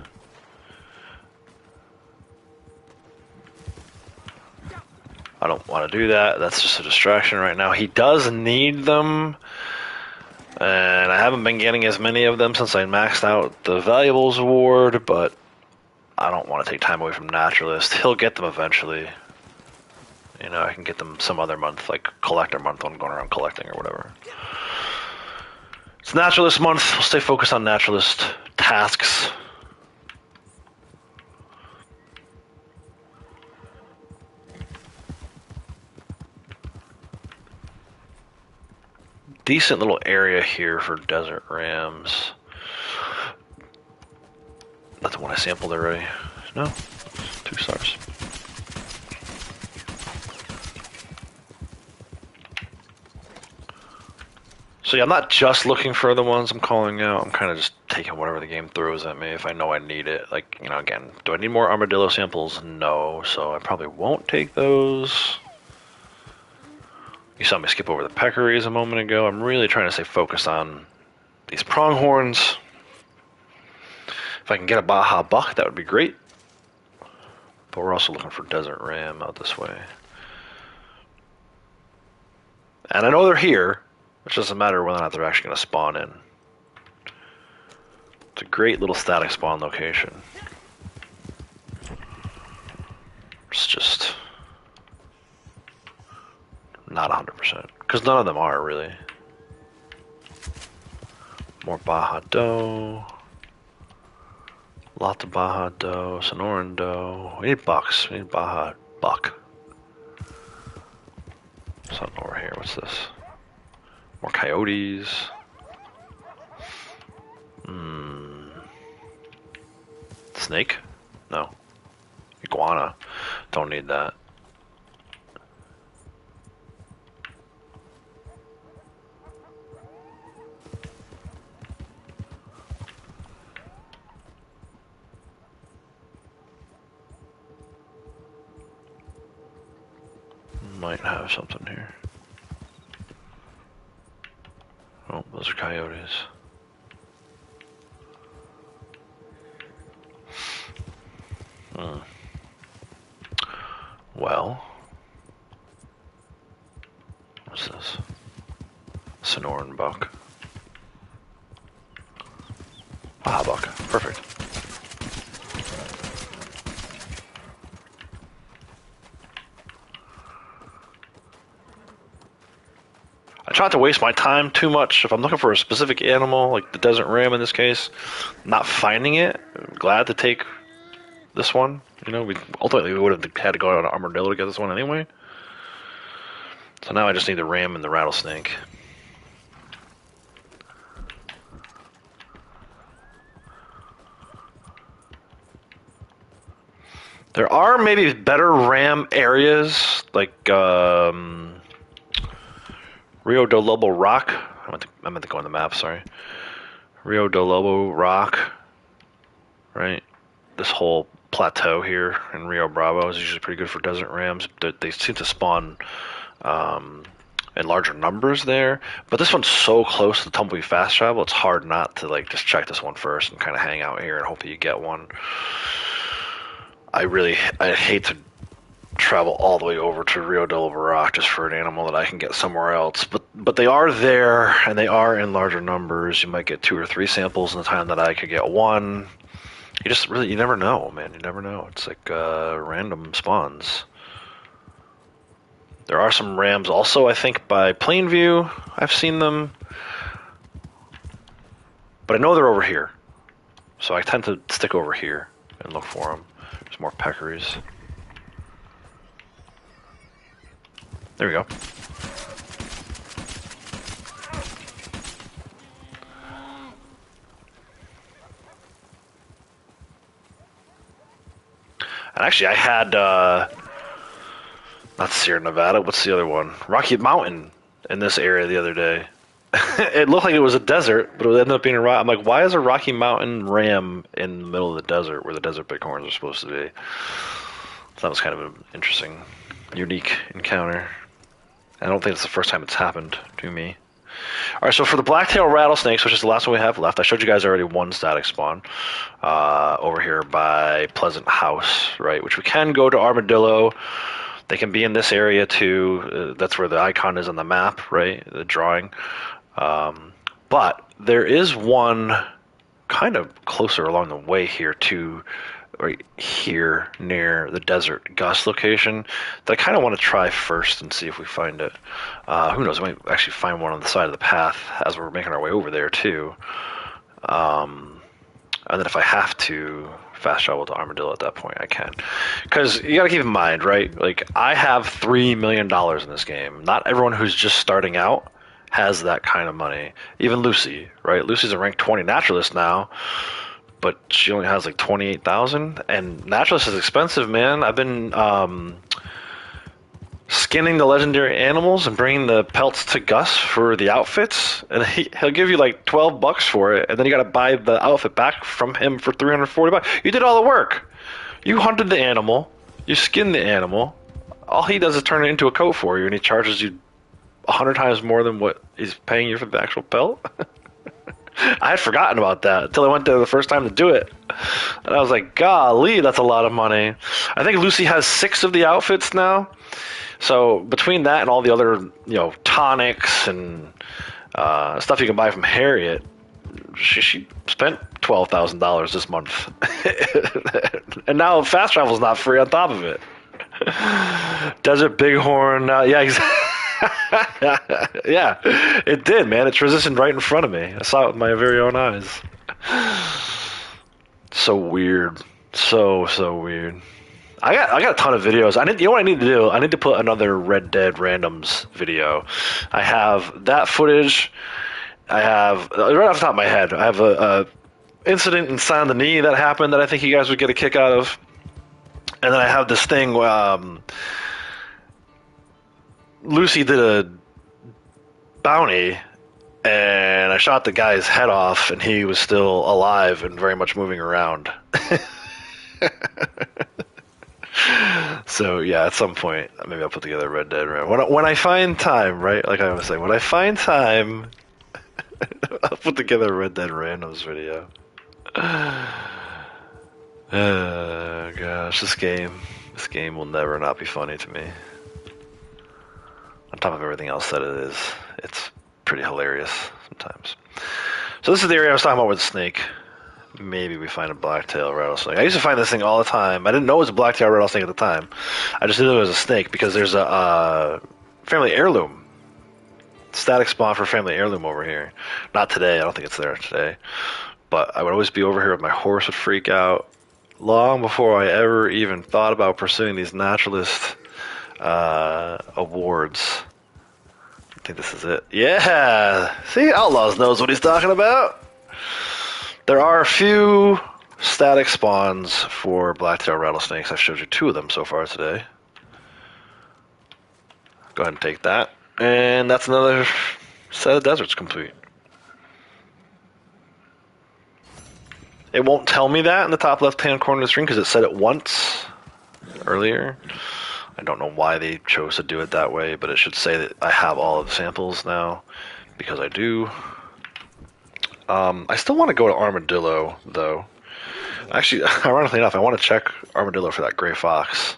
I don't want to do that. That's just a distraction right now. He does need them. And I haven't been getting as many of them since I maxed out the Valuables Award, but I don't want to take time away from Naturalist. He'll get them eventually. You know, I can get them some other month, like Collector Month when I'm going around collecting or whatever. It's Naturalist Month. We'll stay focused on Naturalist tasks. decent little area here for desert rams. That's the one I sampled already. No, 2 stars. So yeah, I'm not just looking for the ones I'm calling out. I'm kind of just taking whatever the game throws at me if I know I need it. Like, you know, again, do I need more armadillo samples? No, so I probably won't take those. You saw me skip over the peccaries a moment ago. I'm really trying to stay focused on these pronghorns. If I can get a Baja buck, that would be great. But we're also looking for desert ram out this way. And I know they're here, which doesn't matter whether or not they're actually going to spawn in. It's a great little static spawn location. It's just not 100%. Because none of them are, really. More Baja doe. Lots of Baja doe, Sonoran doe. We need bucks. We need Baja buck. Something over here. What's this? More coyotes. Snake? No. Iguana. Don't need that. Might have something here. Oh, those are coyotes. Well, what's this? Sonoran buck. Baja buck. Perfect. I try not to waste my time too much. If I'm looking for a specific animal, like the desert ram in this case, not finding it, I'm glad to take this one. You know, we would have had to go on an armadillo to get this one anyway. So now I just need the ram and the rattlesnake. There are maybe better ram areas, like Rio de Lobo Rock. I meant to go on the map, sorry. Rio de Lobo Rock, right? This whole plateau here in Rio Bravo is usually pretty good for desert rams. They seem to spawn in larger numbers there, but this one's so close to Tumbleweed Fast Travel, it's hard not to like just check this one first and kind of hang out here and hope that you get one. I hate to travel all the way over to Rio de Lobo Rock just for an animal that I can get somewhere else, but they are there and they are in larger numbers. You might get 2 or 3 samples in the time that I could get one. You never know, man. You never know. It's like random spawns. There are some rams also, I think, by Plainview. I've seen them. But I know they're over here. So I tend to stick over here and look for them. There's more peccaries. There we go. And actually, I had, not Sierra Nevada, what's the other one? Rocky Mountain in this area the other day. It looked like it was a desert, but it ended up being a rock. I'm like, why is a Rocky Mountain ram in the middle of the desert where the desert bighorns are supposed to be? So that was kind of an interesting, unique encounter. I don't think it's the first time it's happened to me. Alright, so for the blacktail rattlesnakes, which is the last one we have left, I showed you guys already one static spawn over here by Pleasant House, right? Which we can go to Armadillo. They can be in this area too. That's where the icon is on the map, right? The drawing. But there is one kind of closer along the way here too, right here near the Desert Gus location that I kind of want to try first and see if we find it. Who knows, we might actually find one on the side of the path as we're making our way over there too. And then if I have to fast travel to Armadillo at that point, I can. Because you got to keep in mind, right? Like, I have $3 million in this game. Not everyone who's just starting out has that kind of money. Even Lucy, right? Lucy's a rank 20 naturalist now, but she only has like 28,000. And naturalist is expensive, man. I've been skinning the legendary animals and bringing the pelts to Gus for the outfits, and he'll give you like $12 for it, and then you got to buy the outfit back from him for $340. You did all the work. You hunted the animal. You skinned the animal. All he does is turn it into a coat for you, and he charges you 100 times more than what he's paying you for the actual pelt. I had forgotten about that until I went there the first time to do it. And I was like, golly, that's a lot of money. I think Lucy has 6 of the outfits now. So between that and all the other, tonics and stuff you can buy from Harriet, she spent $12,000 this month. And now fast travel's not free on top of it. Desert Bighorn, yeah, exactly. Yeah, it did, man. It transitioned right in front of me. I saw it with my very own eyes. So weird. So weird. I got a ton of videos. You know what I need to do? I need to put another Red Dead Randoms video. I have that footage. I have, right off the top of my head, I have a incident in Saint Denis that happened that I think you guys would get a kick out of. And then I have this thing Lucy did a bounty, and I shot the guy's head off, and he was still alive and very much moving around. So yeah, at some point, maybe I'll put together a Red Dead Red. When I find time, right? Like I was saying, when I find time, I'll put together a Red Dead Randoms video. Oh gosh, this game will never not be funny to me. On top of everything else that it is, it's pretty hilarious sometimes. So this is the area I was talking about with the snake. Maybe we find a blacktail rattlesnake. I used to find this thing all the time. I didn't know it was a blacktail rattlesnake at the time. I just knew it was a snake because there's a family heirloom. Static spawn for family heirloom over here. Not today. I don't think it's there today. But I would always be over here with my horse would freak out. Long before I ever even thought about pursuing these naturalist awards. I think this is it. Yeah! See, Outlaws knows what he's talking about. There are a few static spawns for blacktail rattlesnakes. I've showed you 2 of them so far today. Go ahead and take that. And that's another set of deserts complete. It won't tell me that in the top left-hand corner of the screen because it said it once earlier. I don't know why they chose to do it that way, but it should say that I have all of the samples now, because I do. I still want to go to Armadillo, though. Actually, ironically enough, I want to check Armadillo for that gray fox.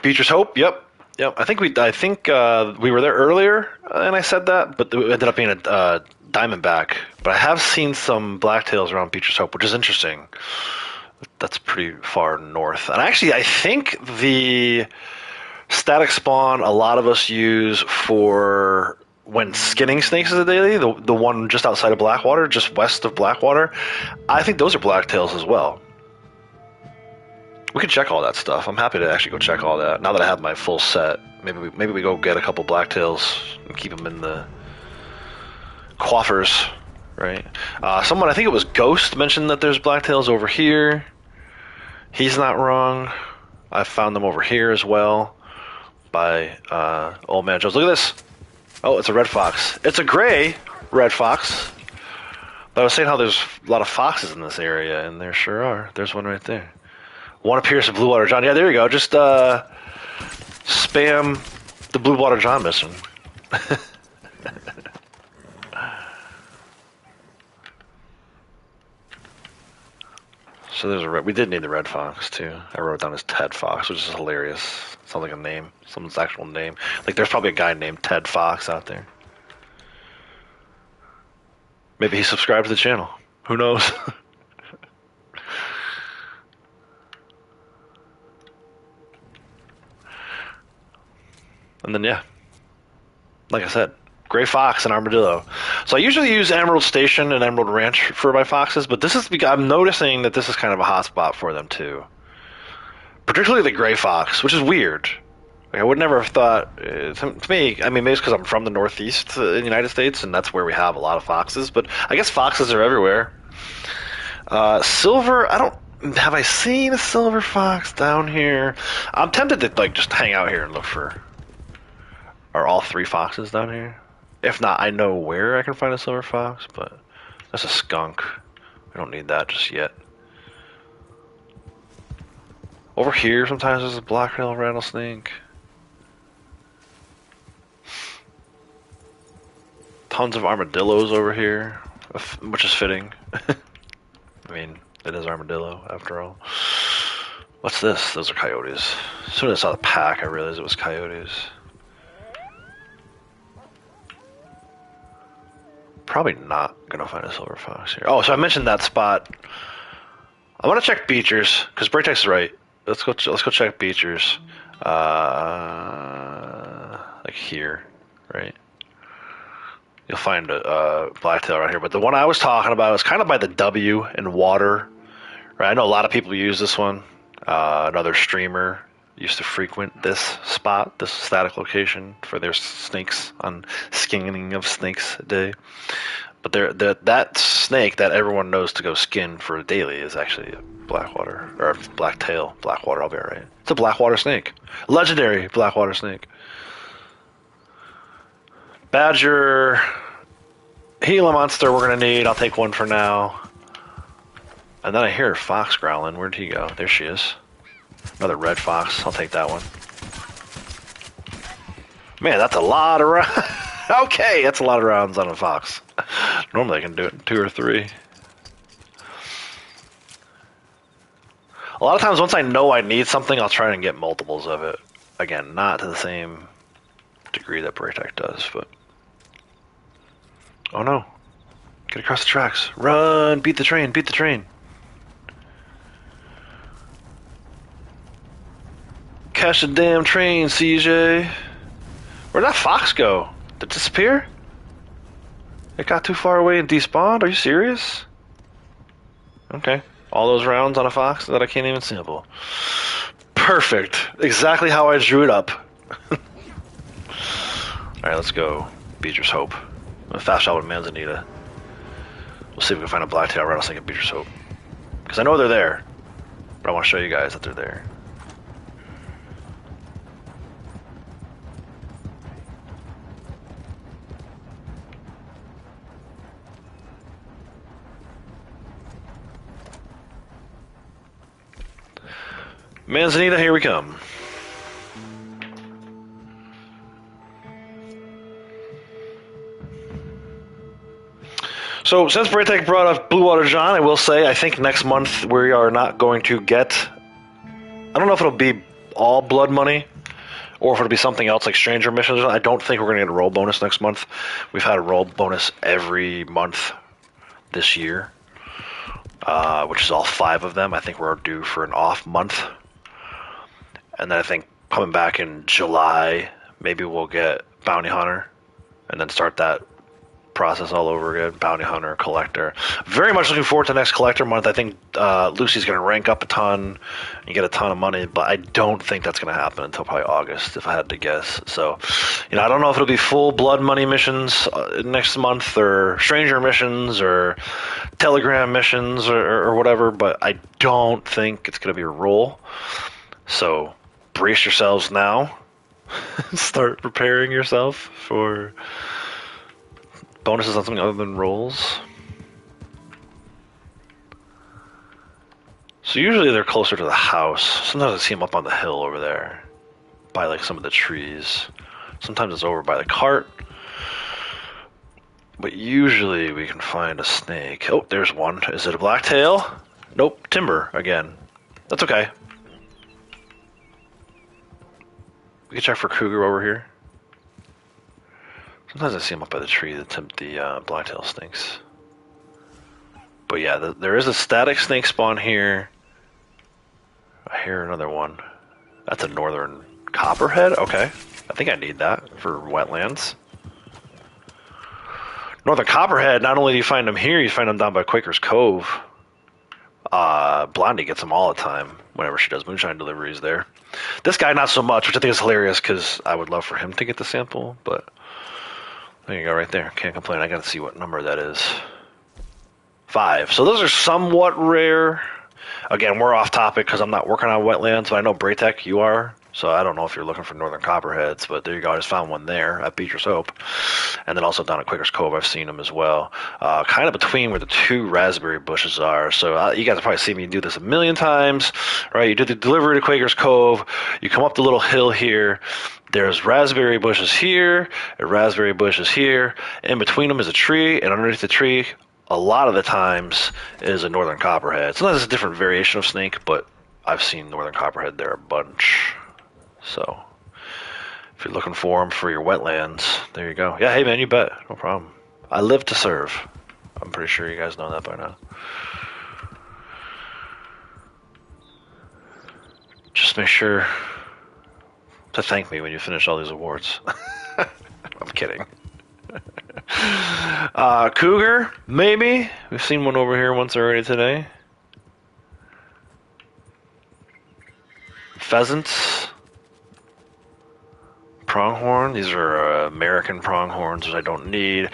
Beecher's Hope, yep. I think we were there earlier, and I said that, but it ended up being a Diamondback. But I have seen some blacktails around Beecher's Hope, which is interesting. That's pretty far north. And actually, I think the static spawn a lot of us use for when skinning snakes is a daily, the one just outside of Blackwater, just west of Blackwater, I think those are blacktails as well. We can check all that stuff. I'm happy to actually go check all that. Now that I have my full set, maybe we go get a couple blacktails and keep them in the coffers, right? Someone, I think it was Ghost, mentioned that there's blacktails over here. He's not wrong. I found them over here as well by Old Man Joe's. Look at this. Oh, it's a red fox. It's a gray red fox. But I was saying how there's a lot of foxes in this area, and there sure are. There's one right there. One appears in Blue Water John. Yeah, there you go. Just spam the Blue Water John mission. So there's a red. We did need the red fox too. I wrote it down as Ted Fox, which is hilarious. Sounds like a name, someone's actual name. Like there's probably a guy named Ted Fox out there. Maybe he subscribed to the channel. Who knows? And then, yeah, like I said, gray fox and armadillo. So I usually use Emerald Station and Emerald Ranch for my foxes, but this is, I'm noticing that this is kind of a hot spot for them too. particularly the gray fox, which is weird. Like, I would never have thought. To me, I mean, maybe it's because I'm from the Northeast in the United States, and that's where we have a lot of foxes. But I guess foxes are everywhere. Silver, I don't. Have I seen a silver fox down here? I'm tempted to like just hang out here and look for. Are all 3 foxes down here? If not, I know where I can find a silver fox, but that's a skunk. I don't need that just yet. Over here, sometimes there's a black-tailed rattlesnake. Tons of armadillos over here, which is fitting. I mean, it is armadillo, after all. What's this? Those are coyotes. As soon as I saw the pack, I realized it was coyotes. Probably not gonna find a silver fox here. Oh, so I mentioned that spot. I want to check Beechers because Braytex is right. Let's go check Beechers. Like here, right? You'll find a blacktail around here, but the one I was talking about is kind of by the W in water. Right? I know a lot of people use this one. Another streamer used to frequent this spot, this static location, for their snakes on skinning of snakes day. But that snake that everyone knows to go skin for daily is actually a blackwater, or a blacktail blackwater. I'll be alright. It's a blackwater snake, legendary blackwater snake. Badger, Gila monster. We're gonna need. I'll take one for now. And then I hear a fox growling. Where'd he go? There she is. Another red fox. I'll take that one. Man, that's a lot of rounds. Okay, that's a lot of rounds on a fox. Normally I can do it in 2 or 3. A lot of times once I know I need something, I'll try and get multiples of it. Again, not to the same degree that Braytech does, but... Oh no. Get across the tracks. Run! Beat the train! Beat the train! Catch the damn train, CJ. Where'd that fox go? Did it disappear? It got too far away and despawned? Are you serious? Okay. All those rounds on a fox that I can't even sample. Perfect. Exactly how I drew it up. Alright, let's go. Beecher's Hope. I'm gonna fast travel to Manzanita. We'll see if we can find a blacktail rattlesnake at Beecher's Hope. Because I know they're there. But I want to show you guys that they're there. Manzanita, here we come. So, since Braytech brought up Blue Water John, I will say I think next month we are not going to get... I don't know if it'll be all blood money, or if it'll be something else like Stranger Missions. I don't think we're going to get a roll bonus next month. We've had a roll bonus every month this year, which is all 5 of them. I think we're due for an off month. And then I think coming back in July, maybe we'll get Bounty Hunter, and then start that process all over again. Bounty Hunter, Collector. Very much looking forward to the next Collector month. I think Lucy's going to rank up a ton and get a ton of money, but I don't think that's going to happen until probably August, if I had to guess. So, I don't know if it'll be full blood money missions next month, or Stranger missions, or Telegram missions, or whatever, but I don't think it's going to be a roll. So, brace yourselves now. Start preparing yourself for bonuses on something other than rolls. So usually they're closer to the house. Sometimes I see them up on the hill over there by like some of the trees. Sometimes it's over by the cart. But usually we can find a snake. Oh, there's one. Is it a blacktail? Nope, timber again. That's okay. We can check for cougar over here. Sometimes I see them up by the tree, the blacktail snakes. But yeah, there is a static snake spawn here. I hear another one. That's a northern copperhead? Okay. I think I need that for wetlands. Northern copperhead, not only do you find them here, you find them down by Quaker's Cove. Blondie gets them all the time whenever she does moonshine deliveries there. This guy not so much, which I think is hilarious because I would love for him to get the sample, but there you go right there. Can't complain. I gotta see what number that is. 5. So those are somewhat rare. Again, we're off topic because I'm not working on wetlands, but I know Braytech, you are. So I don't know if you're looking for northern copperheads, but there you go. I just found one there at Beecher's Hope. And then also down at Quaker's Cove, I've seen them as well. Kind of between where the 2 raspberry bushes are. So you guys have probably seen me do this a million times, right? You do the delivery to Quaker's Cove. You come up the little hill here. There's raspberry bushes here, and raspberry bushes here. In between them is a tree, and underneath the tree, a lot of the times, is a northern copperhead. Sometimes it's a different variation of snake, but I've seen northern copperhead there a bunch. So if you're looking for them for your wetlands, there you go. Yeah, hey man, you bet. No problem. I live to serve. I'm pretty sure you guys know that by now. Just make sure to thank me when you finish all these awards. I'm kidding. Cougar, maybe. We've seen one over here once already today. Pheasants. Pronghorn. These are American pronghorns, which I don't need.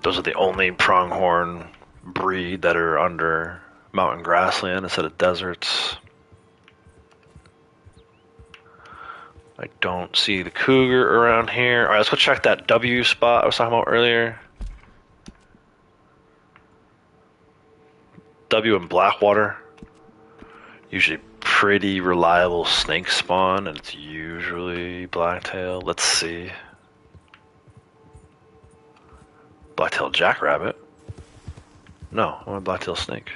Those are the only pronghorn breed that are under mountain grassland instead of deserts. I don't see the cougar around here. Alright, let's go check that W spot I was talking about earlier. W in Blackwater. Usually pretty reliable snake spawn, and it's usually blacktail. Let's see. Blacktail jackrabbit. No, I want a blacktail snake.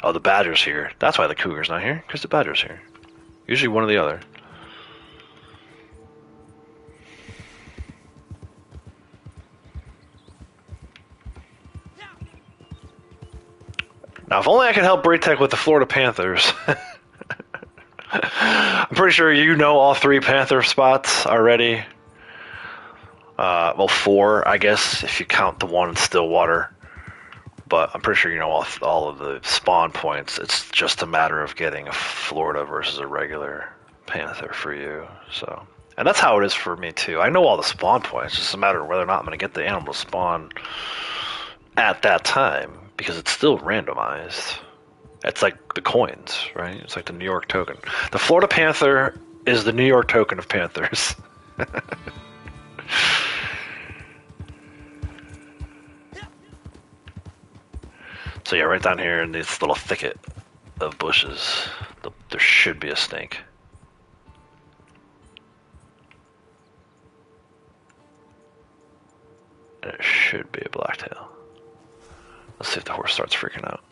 Oh, the badger's here. That's why the cougar's not here, because the badger's here. Usually one or the other. Now, if only I could help Braytech with the Florida Panthers. I'm pretty sure you know all 3 Panther spots already. Well, 4, I guess, if you count the one in Stillwater. But I'm pretty sure you know all of the spawn points. It's just a matter of getting a Florida versus a regular Panther for you. So, and that's how it is for me, too. I know all the spawn points. It's just a matter of whether or not I'm going to get the animal to spawn at that time, because it's still randomized. It's like the coins, right? It's like the New York token. The Florida Panther is the New York token of Panthers. So yeah, right down here in this little thicket of bushes, there should be a snake. And it should be a blacktail. Let's see if the horse starts freaking out.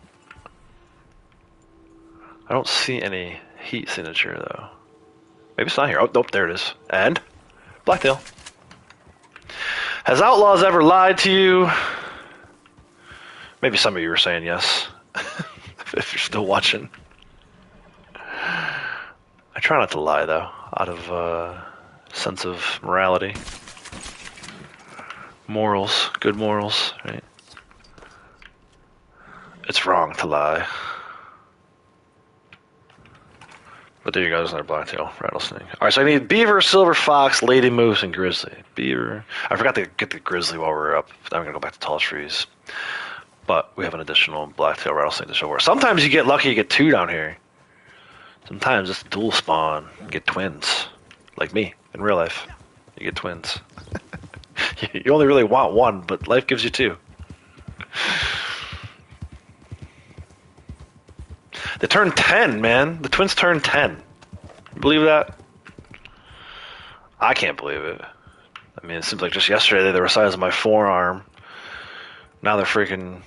I don't see any heat signature though. Maybe it's not here. Oh, nope, there it is. And blacktail. Has Outlaws ever lied to you? Maybe some of you are saying yes. If you're still watching. I try not to lie though, out of sense of morality. Morals, good morals, right? It's wrong to lie. But there you go, there's another blacktail rattlesnake. Alright, so I need beaver, silver fox, lady moose, and grizzly. Beaver. I forgot to get the grizzly while we were up. I'm gonna go back to tall trees. But we have an additional blacktail rattlesnake to show her. Sometimes you get lucky, you get 2 down here. Sometimes it's dual spawn. You get twins. Like me, in real life. You get twins. You only really want 1, but life gives you 2. They turned 10, man. The twins turned 10. You believe that? I can't believe it. I mean, it seems like just yesterday they were the size of my forearm. Now they're freaking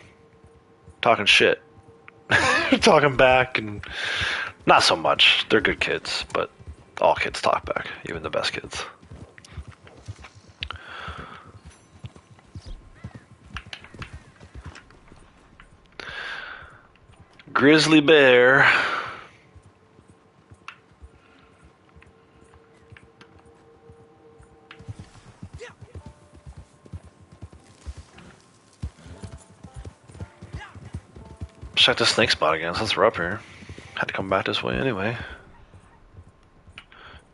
talking shit. Talking back, and not so much. They're good kids, but all kids talk back, even the best kids. Grizzly bear. check the snake spot again since we're up here. Had to come back this way anyway.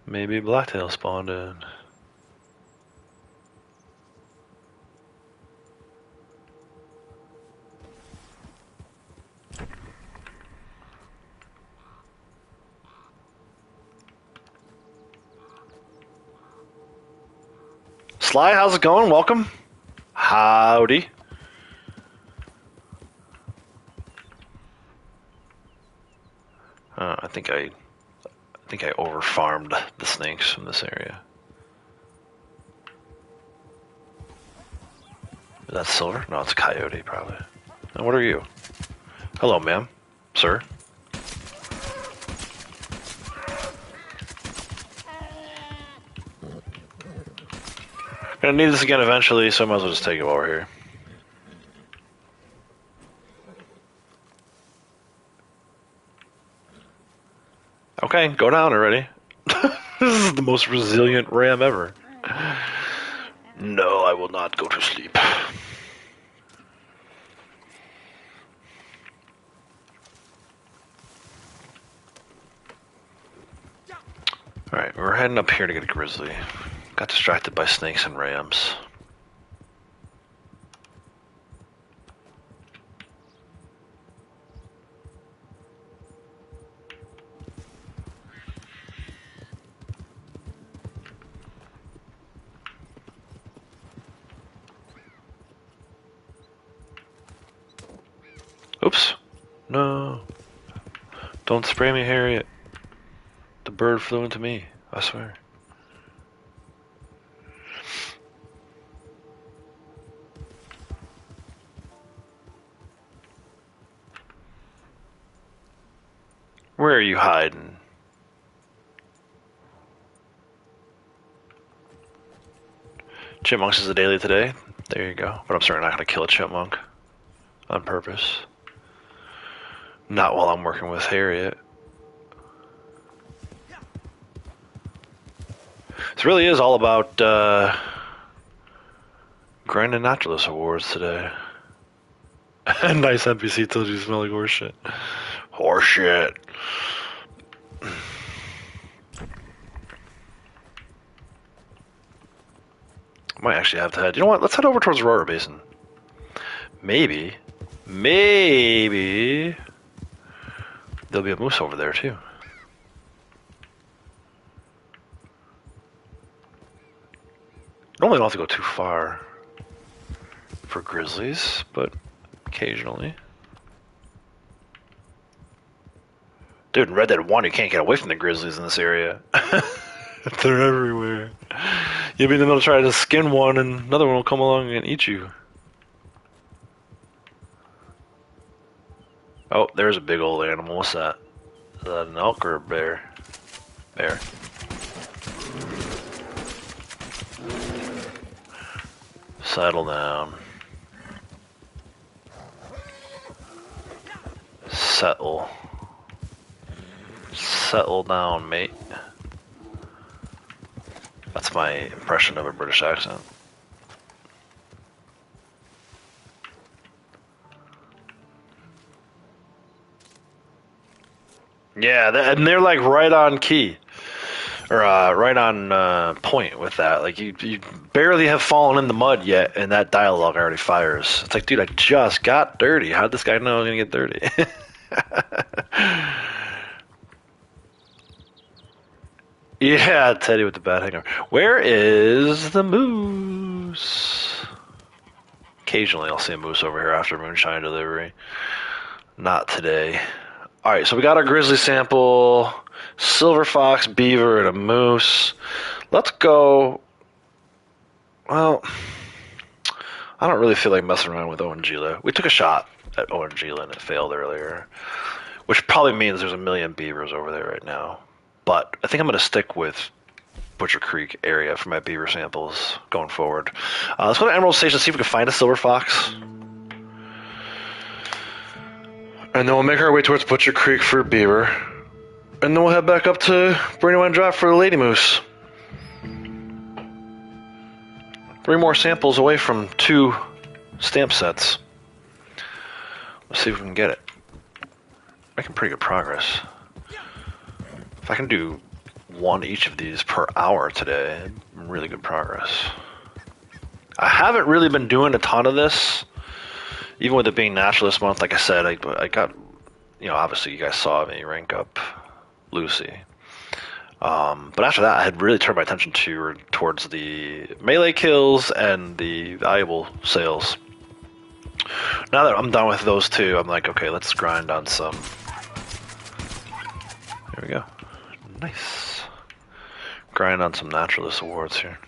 Maybe blacktail spawned in. Sly, how's it going? Welcome. Howdy. I think I over farmed the snakes from this area. Is that silver? No, it's a coyote probably. And what are you? Hello, ma'am. Sir. Gonna need this again eventually, so I might as well just take it while we're here. Okay, go down already. This is the most resilient ram ever. No, I will not go to sleep. Alright, we're heading up here to get a grizzly. Got distracted by snakes and rams. Oops. No. Don't spray me, Harriet. The bird flew into me, I swear. Where are you hiding? Chipmunks is a daily today. There you go. But I'm certainly not going to kill a chipmunk. On purpose. Not while I'm working with Harriet. This really is all about grinding Naturalist awards today. Nice NPC told you you smell like horse shit. Horse shit. Might actually have to head. You know what? Let's head over towards Aurora Basin. Maybe there'll be a moose over there too. Normally, don't have to go too far for grizzlies, but occasionally. Dude, in Red Dead 1, you can't get away from the grizzlies in this area. They're everywhere. You'll be in the middle trying to skin one, and another one will come along and eat you. Oh, there's a big old animal. What's that? Is that an elk or a bear? Bear. Settle down. Settle. Settle down, mate. That's my impression of a British accent. Yeah, and they're like right on key. Or right on point with that. Like you barely have fallen in the mud yet, and that dialogue already fires. It's like, dude, I just got dirty. How'd this guy know I was gonna get dirty? Yeah, Teddy with the bad hangover. Where is the moose? Occasionally, I'll see a moose over here after moonshine delivery. Not today. All right, so we got our grizzly sample. Silver fox, beaver, and a moose. Let's go. Well, I don't really feel like messing around with Oangila. We took a shot at Oangila and it failed earlier, which probably means there's a million beavers over there right now. But I think I'm going to stick with Butcher Creek area for my beaver samples going forward. Let's go to Emerald Station and see if we can find a silver fox. And then we'll make our way towards Butcher Creek for beaver. And then we'll head back up to Brandywine Drive for the lady moose. 3 more samples away from 2 stamp sets. Let's see if we can get it. Making pretty good progress. If I can do one each of these per hour today, really good progress. I haven't really been doing a ton of this, even with it being Naturalist month. Like I said, I got, obviously you guys saw me rank up Lucy. But after that, I had really turned my attention towards the melee kills and the valuable sales. Now that I'm done with those two, I'm like, okay, let's grind on some. There we go. Nice. Grind on some Naturalist awards here.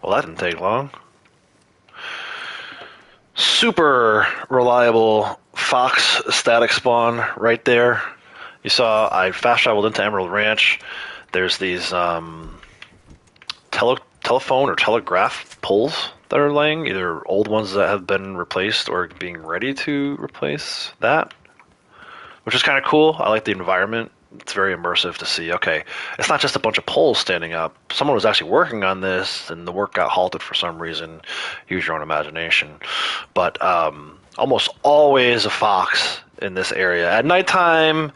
Well, that didn't take long. Super reliable Fox static spawn right there. You saw I fast traveled into Emerald Ranch. There's these telephone or telegraph poles that are laying, either old ones that have been replaced or being ready to replace that, which is kind of cool. I like the environment. It's very immersive to see, okay, it's not just a bunch of poles standing up. Someone was actually working on this, and the work got halted for some reason. Use your own imagination. But almost always a fox in this area. At nighttime,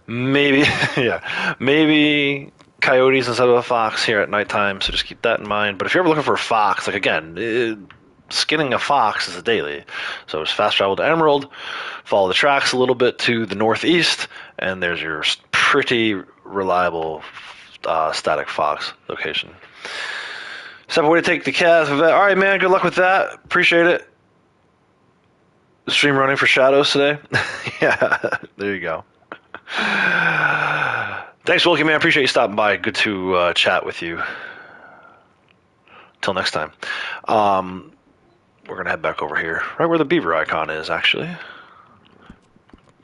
maybe, yeah, maybe coyotes instead of a fox here at nighttime, so just keep that in mind. But if you're ever looking for a fox, like again, skinning a fox is a daily. So just fast travel to Emerald, follow the tracks a little bit to the northeast, and there's your pretty reliable static fox location. Separate way to take the cat. All right, man, good luck with that. Appreciate it. The stream running for shadows today. Yeah, there you go. Thanks, Wilkie, man. Appreciate you stopping by. Good to chat with you. Till next time. We're going to head back over here, right where the beaver icon is, actually,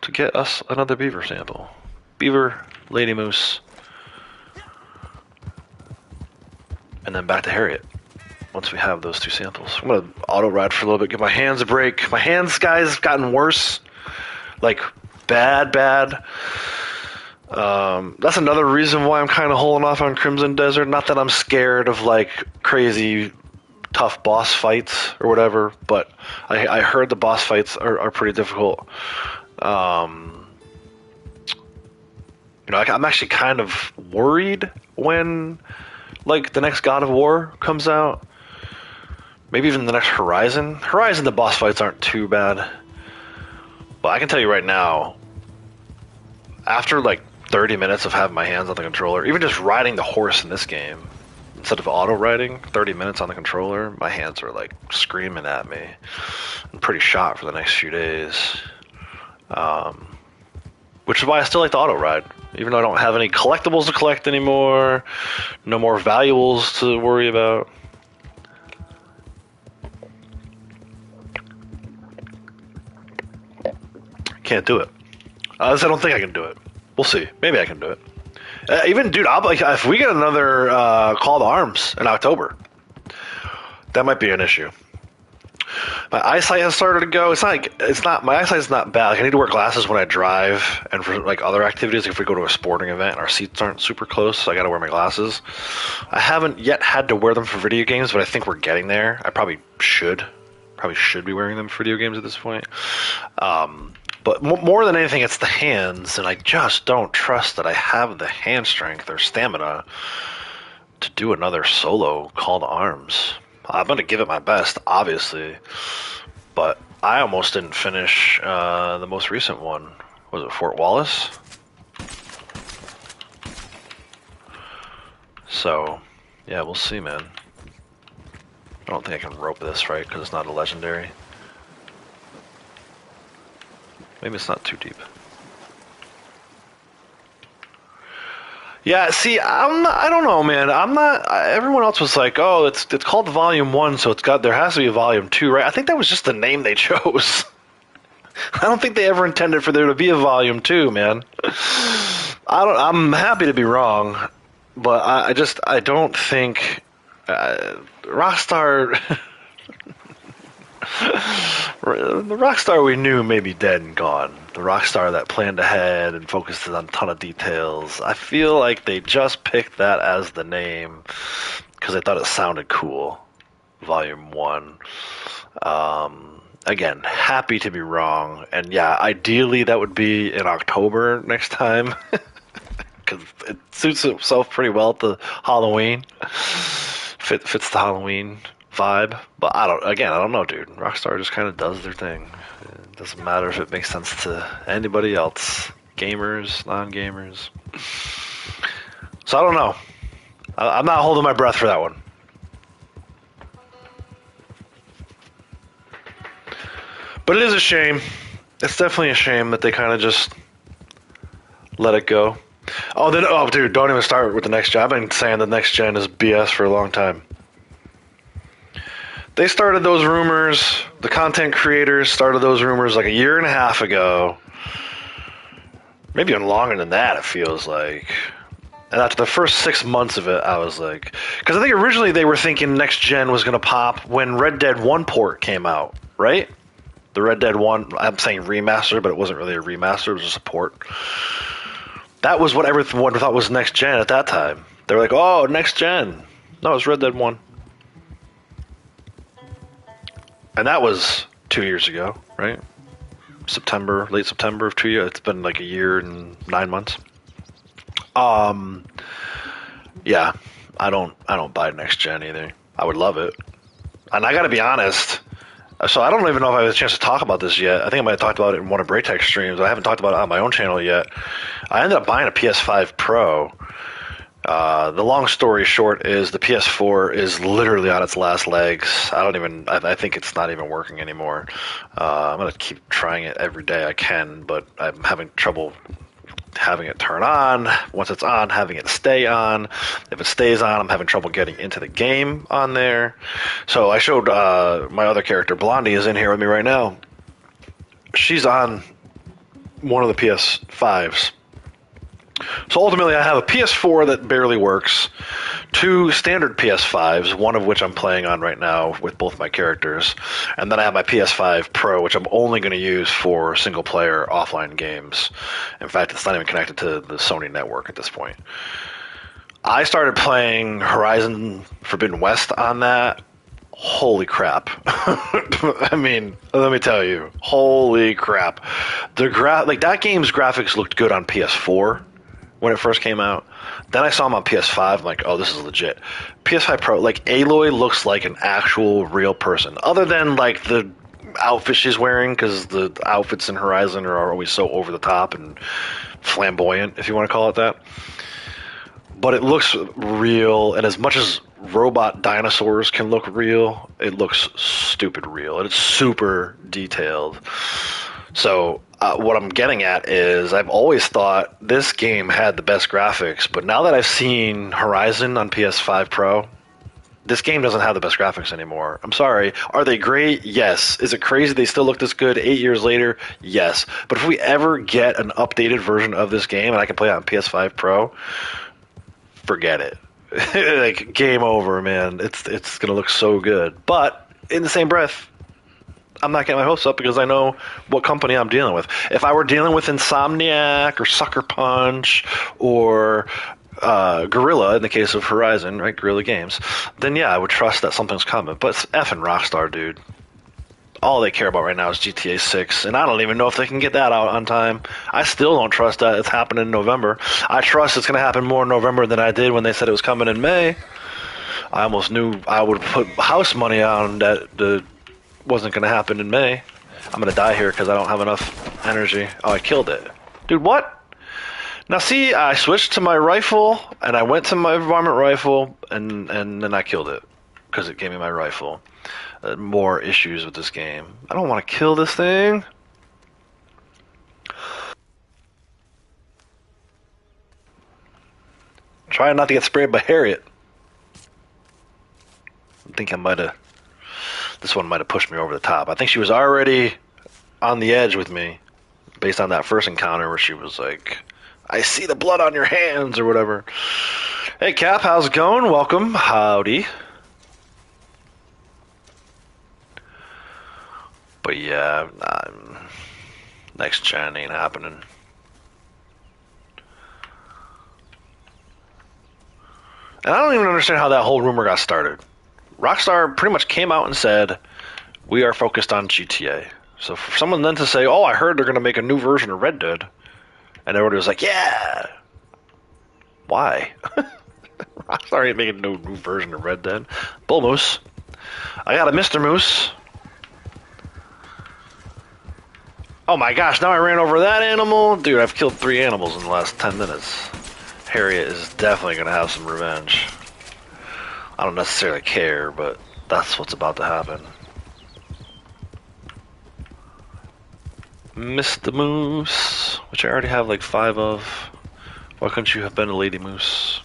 to get us another beaver sample. Beaver, lady moose, and then back to Harriet once we have those two samples. I'm going to auto-ride for a little bit, give my hands a break. My hands, guys, gotten worse. Like, bad. That's another reason why I'm kind of holding off on Crimson Desert. Not that I'm scared of, like, crazy tough boss fights or whatever, but I heard the boss fights are pretty difficult. I'm actually kind of worried when, like, the next God of War comes out. Maybe even the next Horizon. Horizon, the boss fights aren't too bad. But I can tell you right now, after, like, 30 minutes of having my hands on the controller, even just riding the horse in this game, instead of auto-riding, 30 minutes on the controller, my hands are, like, screaming at me. I'm pretty shot for the next few days. Which is why I still like the auto-ride. Even though I don't have any collectibles to collect anymore, no more valuables to worry about. Can't do it. I don't think I can do it. We'll see. Maybe I can do it. Even, dude, if we get another Call to Arms in October, that might be an issue. My eyesight has started to go. My eyesight's not bad. Like, I need to wear glasses when I drive and for, like, other activities. Like, if we go to a sporting event and our seats aren't super close, so I got to wear my glasses. I haven't yet had to wear them for video games, but I think we're getting there. I probably should be wearing them for video games at this point. But more than anything, it's the hands, and I just don't trust that I have the hand strength or stamina to do another solo Call to Arms. I'm going to give it my best, obviously, but I almost didn't finish the most recent one. Was it Fort Wallace? So, yeah, we'll see, man. I don't think I can rope this, right, because it's not a legendary. Maybe it's not too deep. Yeah, see, I don't know, man. Everyone else was like, oh, it's called Volume 1, so there has to be a Volume 2, right? I think that was just the name they chose. I don't think they ever intended for there to be a Volume 2, man. I'm happy to be wrong, but I don't think Rockstar. The Rockstar we knew may be dead and gone. The Rockstar that planned ahead and focused on a ton of details. I feel like they just picked that as the name because they thought it sounded cool. Volume 1. Again, happy to be wrong. And yeah, ideally that would be in October next time. Because it suits itself pretty well to Halloween. Fits the Halloween vibe. But I don't know, dude. Rockstar just kind of does their thing. It doesn't matter if it makes sense to anybody else. Gamers, non-gamers. So I don't know. I'm not holding my breath for that one. But it is a shame. It's definitely a shame that they kind of just let it go. Oh, dude, don't even start with the next gen. I've been saying the next gen is BS for a long time. They started those rumors, the content creators started those rumors like a year and a half ago. Maybe even longer than that, it feels like. And after the first 6 months of it, I was like... Because I think originally they were thinking next gen was going to pop when Red Dead 1 port came out, right? The Red Dead 1, I'm saying remaster, but it wasn't really a remaster, it was just a port. That was what everyone thought was next gen at that time. They were like, oh, next gen. No, it's Red Dead 1. And that was 2 years ago, right? Late September of 2 years. It's been like a year and 9 months. Yeah, I don't buy next gen either. I would love it. And I gotta be honest, so I don't even know if I have a chance to talk about this yet. I think I might have talked about it in one of Braytech's streams. I haven't talked about it on my own channel yet. I ended up buying a PS5 Pro. The long story short is the PS4 is literally on its last legs. I think it's not even working anymore. I'm gonna keep trying it every day I can, but I'm having trouble having it turn on. Once it's on, having it stay on. If it stays on, I'm having trouble getting into the game on there. So I showed my other character, Blondie, is in here with me right now. She's on one of the PS5s. So ultimately, I have a PS4 that barely works, 2 standard PS5s, one of which I'm playing on right now with both my characters, and then I have my PS5 Pro, which I'm only going to use for single-player offline games. In fact, it's not even connected to the Sony network at this point. I started playing Horizon Forbidden West on that. Holy crap. I mean, let me tell you, holy crap. That game's graphics looked good on PS4 when it first came out. Then I saw them on PS5. I'm like, oh, this is legit. PS5 Pro, like, Aloy looks like an actual real person. Other than, like, the outfit she's wearing, because the outfits in Horizon are always so over the top and flamboyant, if you want to call it that. But it looks real, and as much as robot dinosaurs can look real, it looks stupid real, and it's super detailed. So what I'm getting at is I've always thought this game had the best graphics, but now that I've seen Horizon on PS5 Pro, this game doesn't have the best graphics anymore. I'm sorry. Are they great? Yes. Is it crazy they still look this good 8 years later? Yes. But if we ever get an updated version of this game and I can play it on PS5 Pro, forget it. Like, game over, man. It's gonna look so good. But in the same breath, I'm not getting my hopes up because I know what company I'm dealing with. If I were dealing with Insomniac or Sucker Punch or Guerrilla, in the case of Horizon, right, Guerrilla Games, then yeah, I would trust that something's coming. But it's effing Rockstar, dude. All they care about right now is GTA 6, and I don't even know if they can get that out on time. I still don't trust that it's happening in November. I trust it's going to happen more in November than I did when they said it was coming in May. I almost knew I would put house money on that it wasn't going to happen in May. I'm going to die here because I don't have enough energy. Oh, I killed it. Dude, what? Now, see, I switched to my rifle, and I went to my varmint rifle, and then I killed it because it gave me my rifle. More issues with this game. I don't want to kill this thing. Trying not to get sprayed by Harriet. I think this one might have pushed me over the top. I think she was already on the edge with me based on that first encounter where she was like, I see the blood on your hands or whatever. Hey Cap, how's it going? Welcome. Howdy. But yeah, next gen ain't happening. And I don't even understand how that whole rumor got started. Rockstar pretty much came out and said, we are focused on GTA. So for someone then to say, oh, I heard they're going to make a new version of Red Dead, and everybody was like, yeah. Why? Rockstar ain't making no new version of Red Dead. Bull Moose. I got a Mr. Moose. Oh my gosh, now I ran over that animal. Dude, I've killed 3 animals in the last 10 minutes. Harriet is definitely going to have some revenge. I don't necessarily care, but that's what's about to happen. Mr. Moose, which I already have like 5 of. Why couldn't you have been a Lady Moose?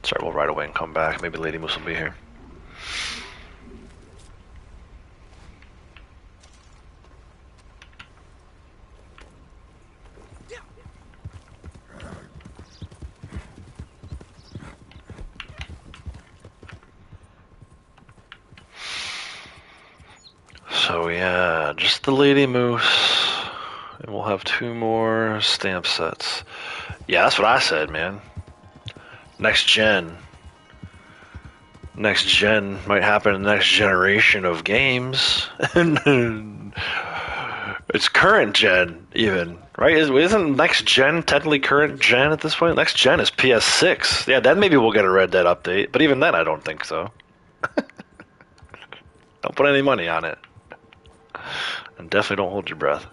Sorry, we'll ride away and come back. Maybe Lady Moose will be here. So yeah, just the Lady Moose, and we'll have 2 more stamp sets. Yeah, that's what I said, man. Next gen might happen in the next generation of games. It's current gen, even, right? Isn't next gen technically current gen at this point? Next gen is PS6. Yeah, then maybe we'll get a Red Dead update, but even then, I don't think so. Don't put any money on it. And definitely don't hold your breath.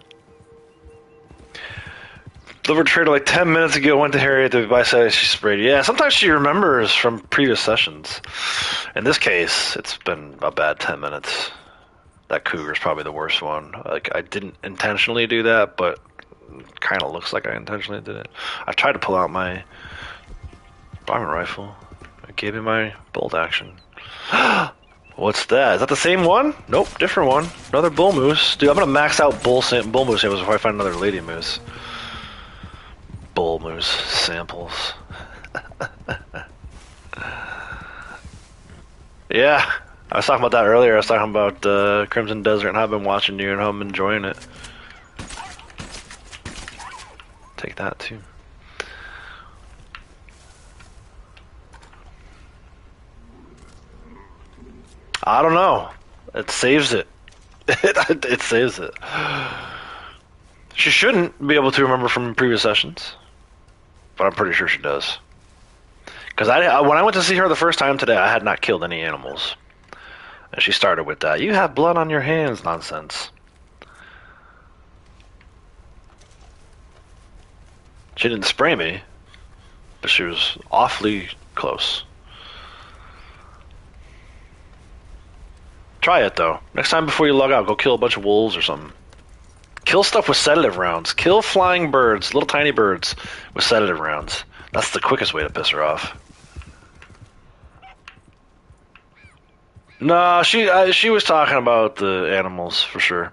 Delivered trader like 10 minutes ago, went to Harriet to buy something, she sprayed. Yeah, sometimes she remembers from previous sessions. In this case, it's been a bad 10 minutes. That cougar's probably the worst one. Like, I didn't intentionally do that, but it kind of looks like I intentionally did it. I tried to pull out my bombing rifle. I gave him my bolt action. What's that? Is that the same one? Nope, different one. Another bull moose. Dude, I'm gonna max out bull moose samples before I find another lady moose. Bull moose samples. Yeah, I was talking about that earlier. I was talking about Crimson Desert and how I've been watching you and how I'm enjoying it. Take that too. I don't know. It saves it. It saves it. She shouldn't be able to remember from previous sessions, but I'm pretty sure she does. Because when I went to see her the first time today, I had not killed any animals. And she started with that, you have blood on your hands nonsense. She didn't spray me, but she was awfully close. Try it though. Next time before you log out, go kill a bunch of wolves or something. Kill stuff with sedative rounds. Kill flying birds, little tiny birds, with sedative rounds. That's the quickest way to piss her off. No, she was talking about the animals for sure.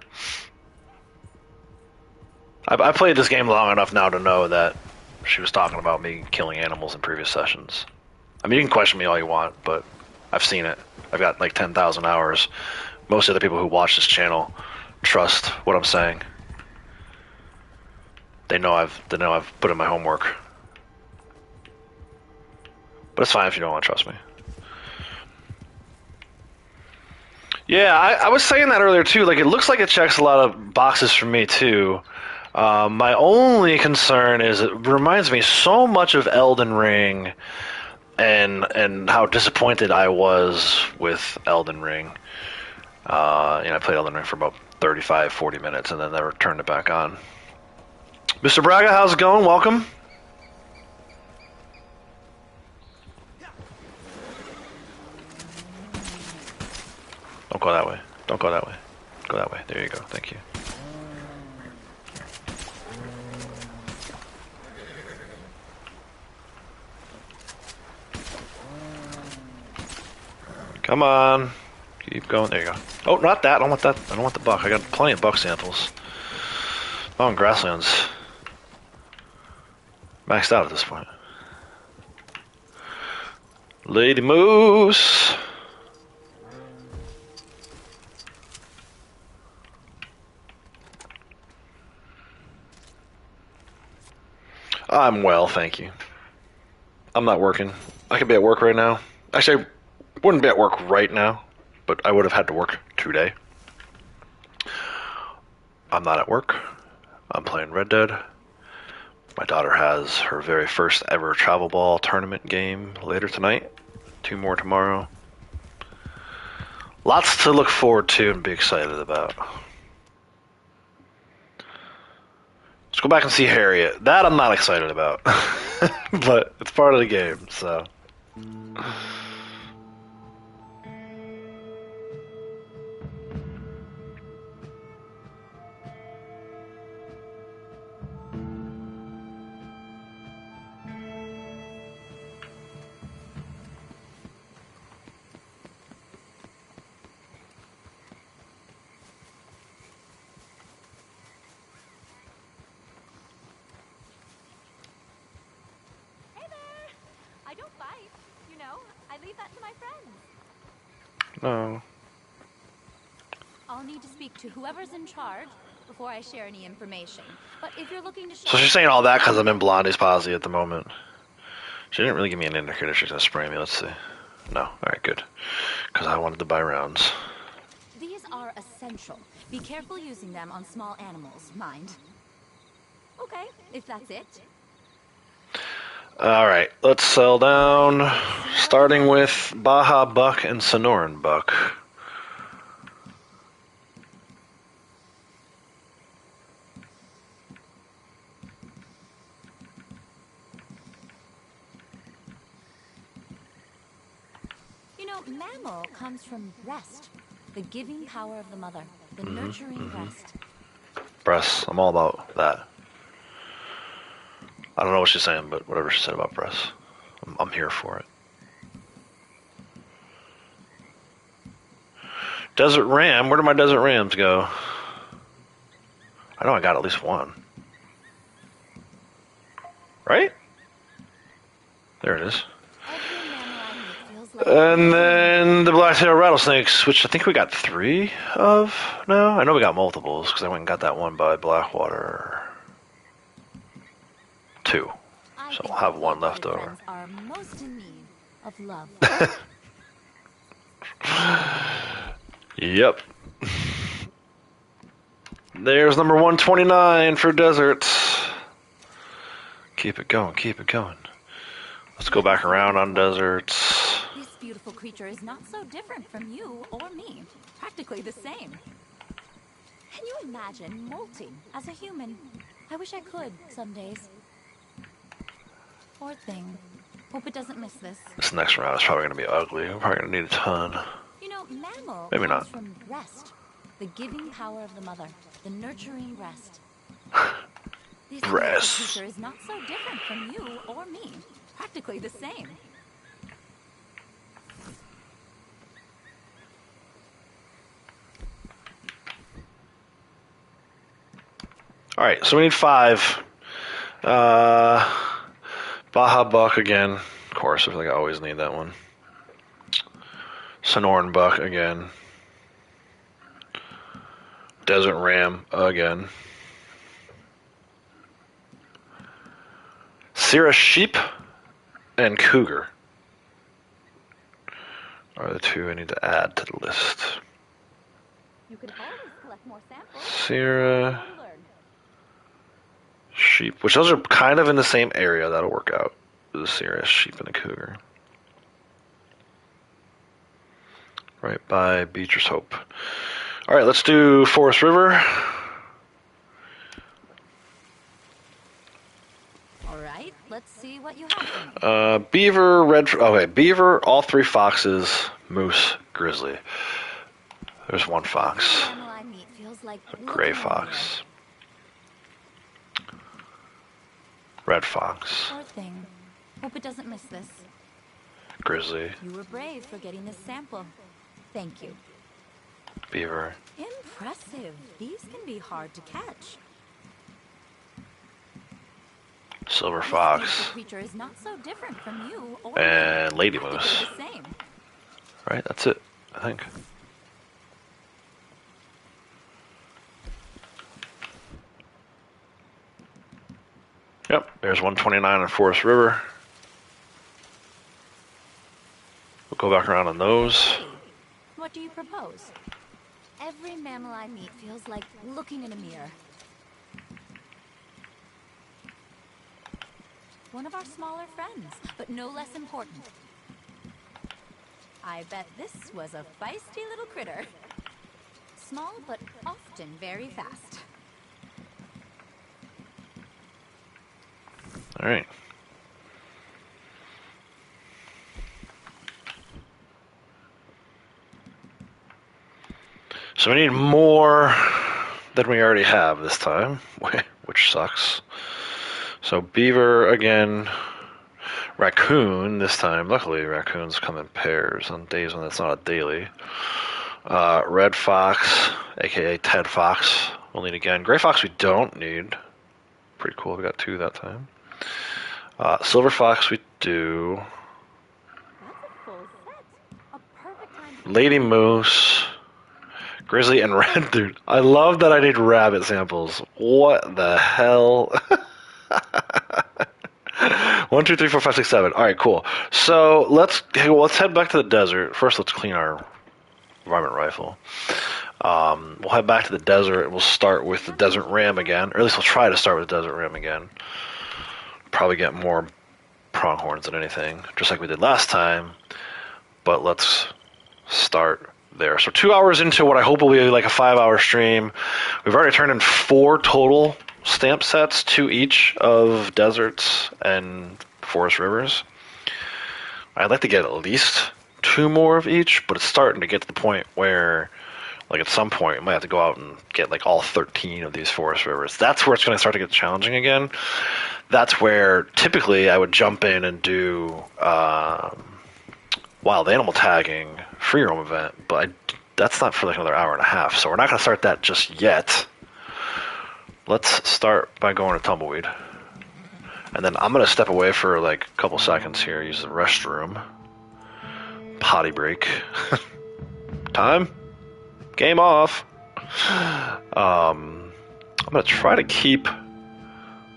I played this game long enough now to know that she was talking about me killing animals in previous sessions. I mean, you can question me all you want, but I've seen it. I've got like 10,000 hours. Most of the people who watch this channel trust what I'm saying. They know I've put in my homework. But it's fine if you don't want to trust me. Yeah, I was saying that earlier too. Like, it looks like it checks a lot of boxes for me too. My only concern is it reminds me so much of Elden Ring, and how disappointed I was with Elden Ring. I played Elden Ring for about 35, 40 minutes and then never turned it back on. Mr. Braga, how's it going? Welcome. Don't go that way. Don't go that way. Go that way. There you go. Thank you. Come on. Keep going. There you go. Oh, not that. I don't want that. I don't want the buck. I got plenty of buck samples. Oh, and grasslands. Maxed out at this point. Lady Moose. I'm well, thank you. I'm not working. I could be at work right now. Actually, Wouldn't be at work right now, but I would have had to work today. I'm not at work. I'm playing Red Dead. My daughter has her very first ever travel ball tournament game later tonight. 2 more tomorrow. Lots to look forward to and be excited about. Let's go back and see Harriet. That I'm not excited about. But it's part of the game, so. Hey there! I don't fight, you know. I leave that to my friends. No. I'll need to speak to whoever's in charge before I share any information. But if you're looking to shop... So she's saying all that because I'm in Blondie's posse at the moment. She didn't really give me an indicator she's going to spray me. Let's see. No. Alright, good. Because I wanted to buy rounds. These are essential. Be careful using them on small animals, mind. Okay, if that's it. Alright, let's sell down. Starting with Baja Buck and Sonoran Buck. You know, mammal comes from breast. The giving power of the mother. The nurturing breast. Breasts. I'm all about that. I don't know what she's saying, but whatever she said about breasts. I'm here for it. Desert Ram? Where did my Desert Rams go? I know I got at least one. Right? There it is. Every mammal I meet feels like... And then the black-tailed rattlesnakes, which I think we got 3 of now. I know we got multiples because I went and got that one by Blackwater. 2. I So think I'll have the one left blood-blooded over. friends are most in need of love. Yep. There's number 129 for deserts. Keep it going, keep it going. Let's go back around on deserts. This beautiful creature is not so different from you or me. Practically the same. Can you imagine molting as a human? I wish I could some days. Poor thing. Hope it doesn't miss this. This next round is probably going to be ugly. We're probably going to need a ton. You know, mammal Maybe comes not. from breast. The giving power of the mother. The nurturing breast. This beautiful Breasts. creature is not so different from you or me. Practically the same. Alright, so we need 5. Baja Buck again. Of course, I feel like I always need that one. Sonoran Buck again. Desert Ram again. Sierra Sheep and Cougar are the 2 I need to add to the list. You can always collect more samples. Sierra Learn. Sheep, which those are kind of in the same area. That'll work out. The Sierra Sheep and the Cougar. Right by Beecher's Hope. Alright, let's do Forest River. All right, let's see what you have for me. Beaver, Beaver, all 3 foxes, moose, grizzly. There's 1 fox. Every mammal I meet feels like A gray looking at me. fox. Red fox. Poor thing. Hope it doesn't miss this. Grizzly. You were brave for getting this sample. Thank you. Beaver. Impressive. These can be hard to catch. Silver This fox. beautiful creature is not so different from you or And me. lady Practically moose. the same. Right, that's it, I think. Yep, there's 129 in Forest River. We'll go back around on those. Hey, what do you propose? Every mammal I meet feels like looking in a mirror. One of our smaller friends, but no less important. I bet this was a feisty little critter. Small, but often very fast. All right. So we need more than we already have this time, which sucks. So beaver again, raccoon this time. Luckily, raccoons come in pairs on days when it's not a daily. Red fox, aka Ted Fox, we'll need again. Gray fox we don't need. Pretty cool, we got 2 that time. Silver fox we do. That's a full set. A perfect time to Lady moose, grizzly, and red dude. I love that I need rabbit samples. What the hell? 1, 2, 3, 4, 5, 6, 7. All right, cool. So let's head back to the desert. First, let's clean our varmint rifle. We'll head back to the desert, and we'll start with the desert ram again, or at least we'll try to start with the desert ram again. Probably get more pronghorns than anything, just like we did last time. But let's start there. So 2 hours into what I hope will be like a 5-hour stream. We've already turned in 4 total stamp sets, 2 each of deserts and forest rivers. I'd like to get at least 2 more of each, but it's starting to get to the point where, like, at some point, we might have to go out and get like all 13 of these forest rivers. That's where it's going to start to get challenging again. That's where typically I would jump in and do wild animal tagging free roam event, but that's not for like another hour and a half, so we're not going to start that just yet. Let's start by going to Tumbleweed. And then I'm going to step away for like a couple seconds here, use the restroom. Potty break. Time? Game off. I'm going to try to keep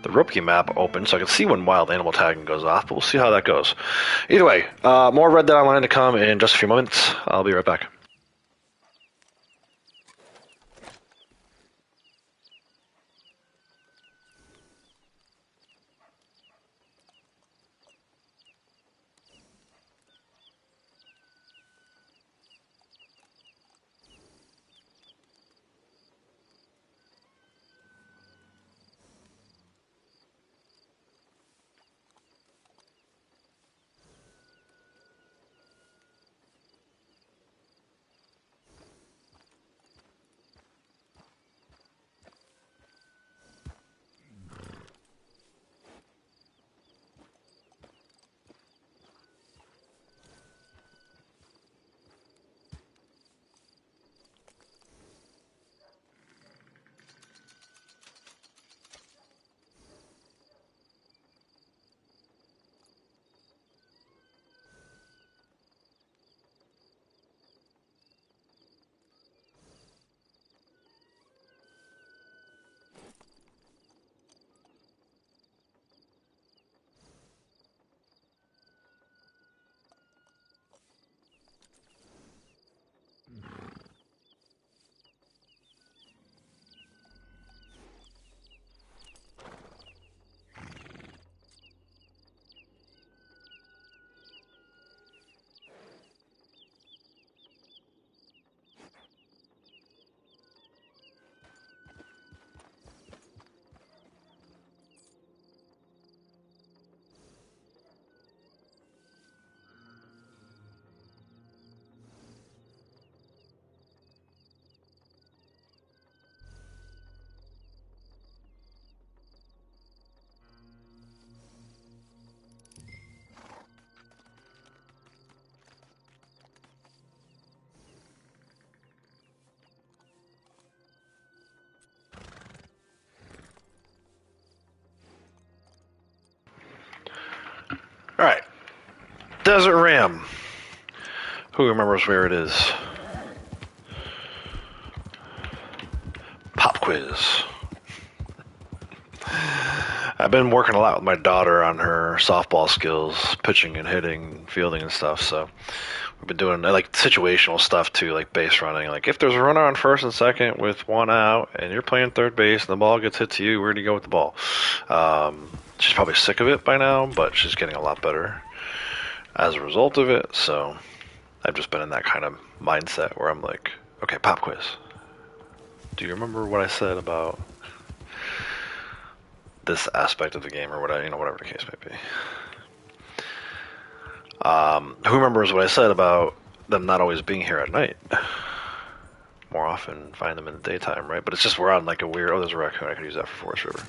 the Ropke map open so I can see when wild animal tagging goes off, but we'll see how that goes. Either way, more Red Dead Online to come in just a few moments. I'll be right back. All right, Desert Ram. Who remembers where it is? Pop quiz. I've been working a lot with my daughter on her softball skills, pitching and hitting, fielding and stuff. So we've been doing like situational stuff too, like base running. Like if there's a runner on first and second with one out, and you're playing third base, and the ball gets hit to you, where do you go with the ball? She's probably sick of it by now, but she's getting a lot better as a result of it. So I've just been in that kind of mindset where I'm like, okay, pop quiz. Do you remember what I said about this aspect of the game, or whatever, whatever the case may be? Who remembers what I said about them not always being here at night? More often find them in the daytime, right? But it's just we're on like a weird. Oh, there's a raccoon. I could use that for Forest River.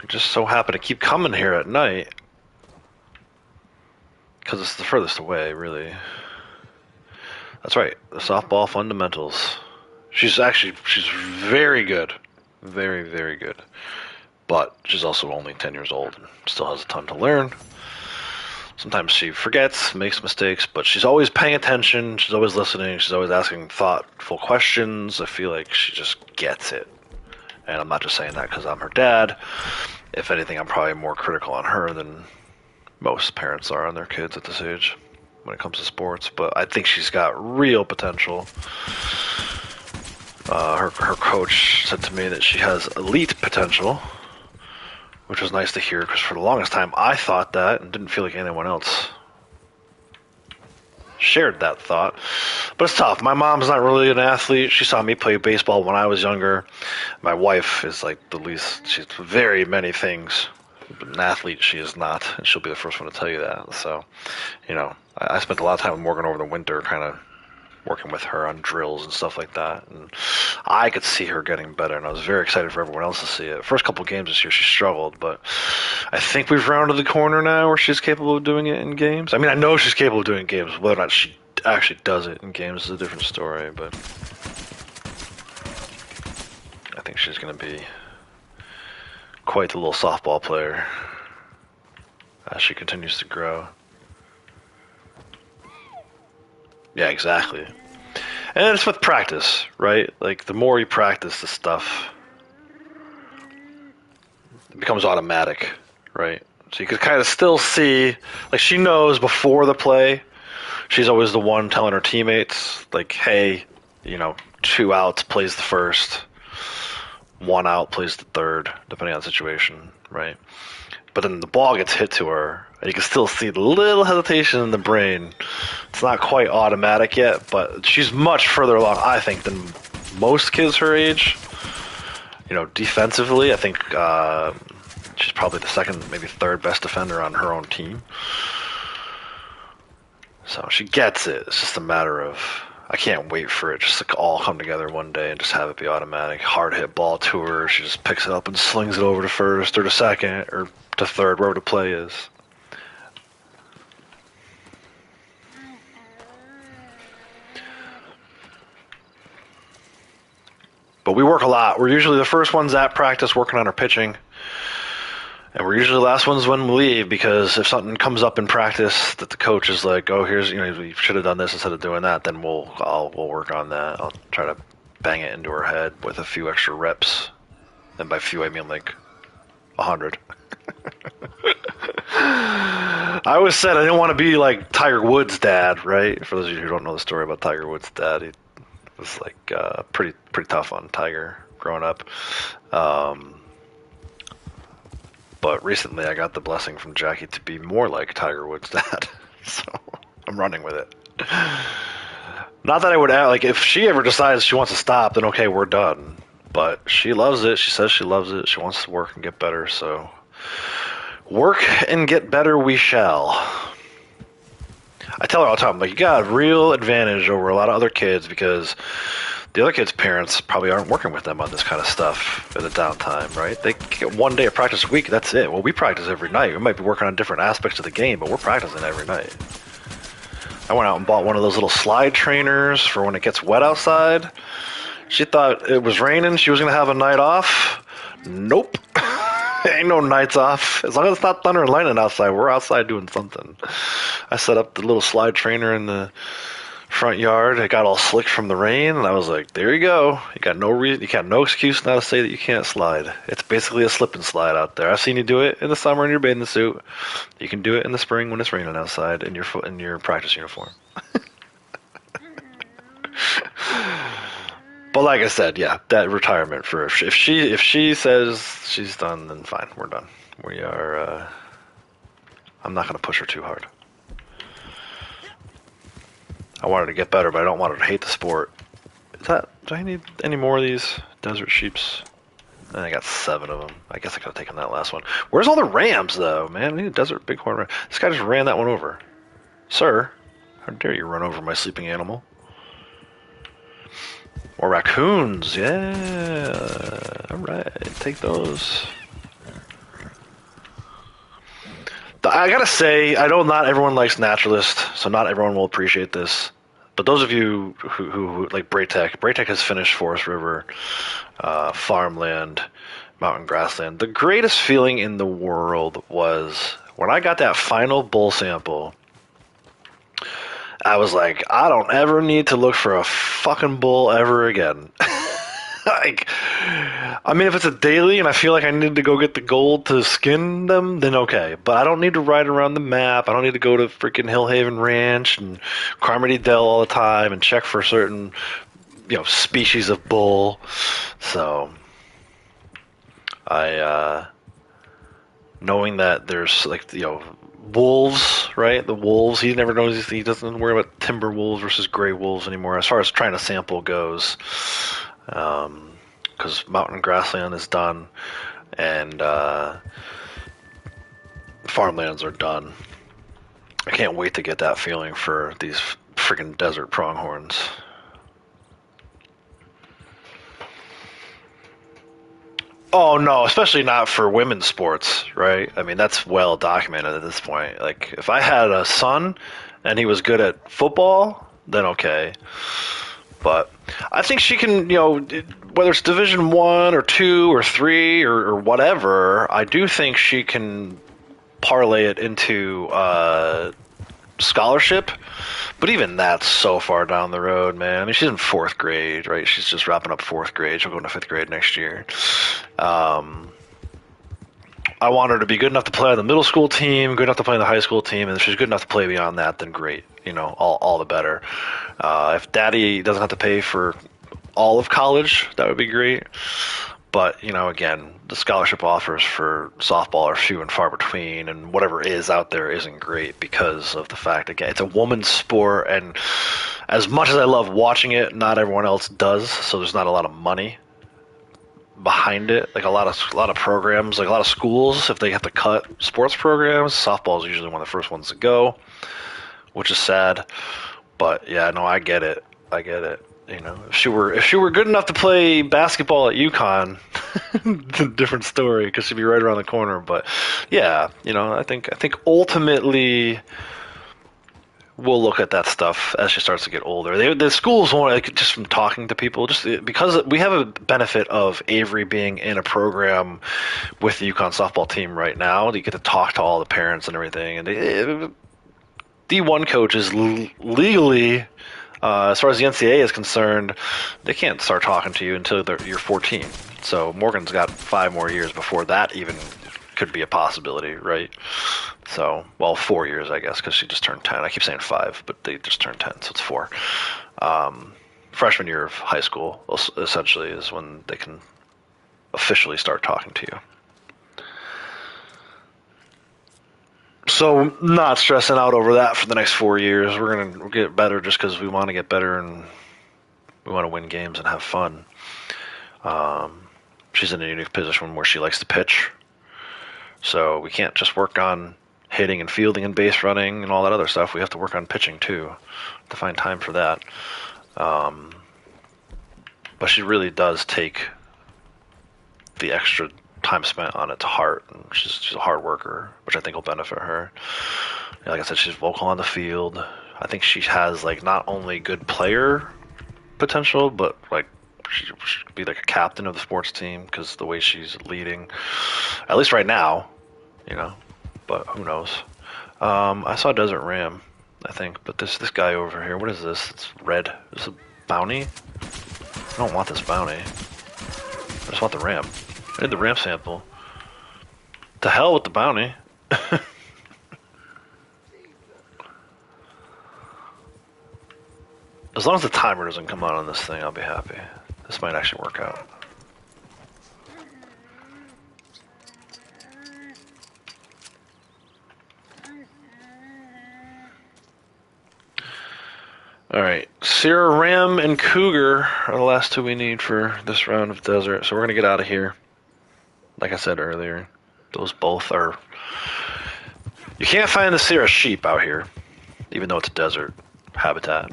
We just so happen to keep coming here at night because it's the furthest away, really. That's right. The softball fundamentals. She's very good. Very, very good. But she's also only 10 years old and still has a ton to learn. Sometimes she forgets, makes mistakes, but she's always paying attention. She's always listening. She's always asking thoughtful questions. I feel like she just gets it. And I'm not just saying that because I'm her dad. If anything, I'm probably more critical on her than most parents are on their kids at this age when it comes to sports. But I think she's got real potential. Her coach said to me that she has elite potential, which was nice to hear because for the longest time I thought that and didn't feel like anyone else shared that thought. But it's tough. My mom's not really an athlete. She saw me play baseball when I was younger. My wife is like the least. She's very many things. But an athlete she is not, and she'll be the first one to tell you that. So, I spent a lot of time with Morgan over the winter kind of working with her on drills and stuff like that, and I could see her getting better, and I was very excited for everyone else to see it. First couple games this year she struggled, but I think we've rounded the corner now where she's capable of doing it in games. I mean, I know she's capable of doing games. Whether or not she actually does it in games is a different story, but I think she's going to be quite the little softball player as she continues to grow. Yeah, exactly. And it's with practice, right? Like, the more you practice this stuff, it becomes automatic, right? So you can kind of still see, like, she knows before the play, she's always the one telling her teammates, like, hey, 2 outs plays the first, 1 out plays the third, depending on the situation, right? But then the ball gets hit to her, and you can still see the little hesitation in the brain. It's not quite automatic yet, but she's much further along, I think, than most kids her age. Defensively, I think she's probably the second, maybe third best defender on her own team. So she gets it. It's just a matter of, I can't wait for it just to all come together one day and just have it be automatic. Hard hit ball to her, she just picks it up and slings it over to first or to second or to third, wherever the play is. But we work a lot. We're usually the first ones at practice working on our pitching. And we're usually the last ones when we leave, because if something comes up in practice that the coach is like, oh, here's, you should have done this instead of doing that, then we'll work on that. I'll try to bang it into her head with a few extra reps. And by few, I mean like 100. I always said I didn't want to be like Tiger Woods' dad, right? For those of you who don't know the story about Tiger Woods' dad, he was like pretty tough on Tiger growing up. But recently I got the blessing from Jackie to be more like Tiger Woods' dad. So I'm running with it. Not that I would add, like, if she ever decides she wants to stop, then okay, we're done. But she loves it. She says she loves it. She wants to work and get better. So work and get better we shall. I tell her all the time, like, you got a real advantage over a lot of other kids because the other kids' parents probably aren't working with them on this kind of stuff in the downtime, right? They get 1 day of practice a week, that's it. Well, we practice every night. We might be working on different aspects of the game, but we're practicing every night. I went out and bought one of those little slide trainers for when it gets wet outside. She thought it was raining, she was going to have a night off. Nope. Ain't no nights off. As long as it's not thunder and lightning outside, we're outside doing something. I set up the little slide trainer in the front yard. It got all slick from the rain, and I was like, "There you go. You got no reason. You got no excuse now to say that you can't slide. It's basically a slip and slide out there. I've seen you do it in the summer in your bathing suit. You can do it in the spring when it's raining outside in your practice uniform." But like I said, yeah, that retirement for if she says she's done, then fine, we're done. We are. I'm not going to push her too hard. I want her to get better, but I don't want her to hate the sport. Do I need any more of these desert sheeps? I got 7 of them. I guess I could have taken that last one. Where's all the rams, though, man? I need a desert bighorn ram. This guy just ran that one over. Sir, how dare you run over my sleeping animal? Or raccoons, yeah. Alright, take those. I gotta say, I know not everyone likes Naturalist, so not everyone will appreciate this. But those of you who like Braytech has finished Forest River, Farmland, Mountain Grassland. The greatest feeling in the world was when I got that final bull sample. I was like, I don't ever need to look for a fucking bull ever again. Like, I mean, if it's a daily and I feel like I need to go get the gold to skin them, then okay. But I don't need to ride around the map. I don't need to go to freaking Hillhaven Ranch and Carmody Dell all the time and check for certain, species of bull. So, knowing that there's wolves, right? The wolves. He never knows. He doesn't worry about timber wolves versus gray wolves anymore. As far as trying to sample goes, because Mountain Grassland is done, and farmlands are done. I can't wait to get that feeling for these freaking desert pronghorns. Oh no, especially not for women's sports, right? I mean, that's well documented at this point. Like, if I had a son and he was good at football, then okay. But I think she can, whether it's Division 1 or 2 or 3 or whatever, I do think she can parlay it into scholarship. But even that's so far down the road, man. I mean, she's in 4th grade, right? She's just wrapping up 4th grade. She'll go into 5th grade next year. I want her to be good enough to play on the middle school team, good enough to play on the high school team, and if she's good enough to play beyond that, then great. All the better. If Daddy doesn't have to pay for all of college, that would be great. But, again, the scholarship offers for softball are few and far between, and whatever is out there isn't great because of the fact, again, it's a woman's sport, and as much as I love watching it, not everyone else does, so there's not a lot of money behind it. Like a lot of programs, like a lot of schools, if they have to cut sports programs, softball is usually one of the first ones to go, which is sad. But yeah, no, I get it. If she were good enough to play basketball at UConn, it's a different story because she'd be right around the corner. But yeah, I think ultimately we'll look at that stuff as she starts to get older. The schools won't, like, just from talking to people, just because we have a benefit of Avery being in a program with the UConn softball team right now. You get to talk to all the parents and everything, and D1 coaches legally. As far as the NCAA is concerned, they can't start talking to you until you're 14. So Morgan's got 5 more years before that even could be a possibility, right? So, 4 years, I guess, because she just turned 10. I keep saying 5, but they just turned 10, so it's 4. Freshman year of high school, essentially, is when they can officially start talking to you. So, not stressing out over that for the next 4 years. We're going to get better just because we want to get better and we want to win games and have fun. She's in a unique position where she likes to pitch. So, we can't just work on hitting and fielding and base running and all that other stuff. We have to work on pitching, too, to find time for that. But she really does take the extra time spent on it to heart, and she's a hard worker, which I think will benefit her. Like I said, she's vocal on the field. I think she has not only good player potential, but she could be a captain of the sports team because the way she's leading, at least right now, but who knows. I saw Desert Ram I think. But this guy over here, what is this? It's red. Is this a bounty? I don't want this bounty. I just want the ramp. I need the ramp sample. To hell with the bounty. As long as the timer doesn't come on this thing, I'll be happy. This might actually work out. Alright, Sierra Ram and Cougar are the last two we need for this round of desert, so we're gonna get out of here. Like I said earlier, those both are... You can't find the Sierra sheep out here, even though it's a desert habitat.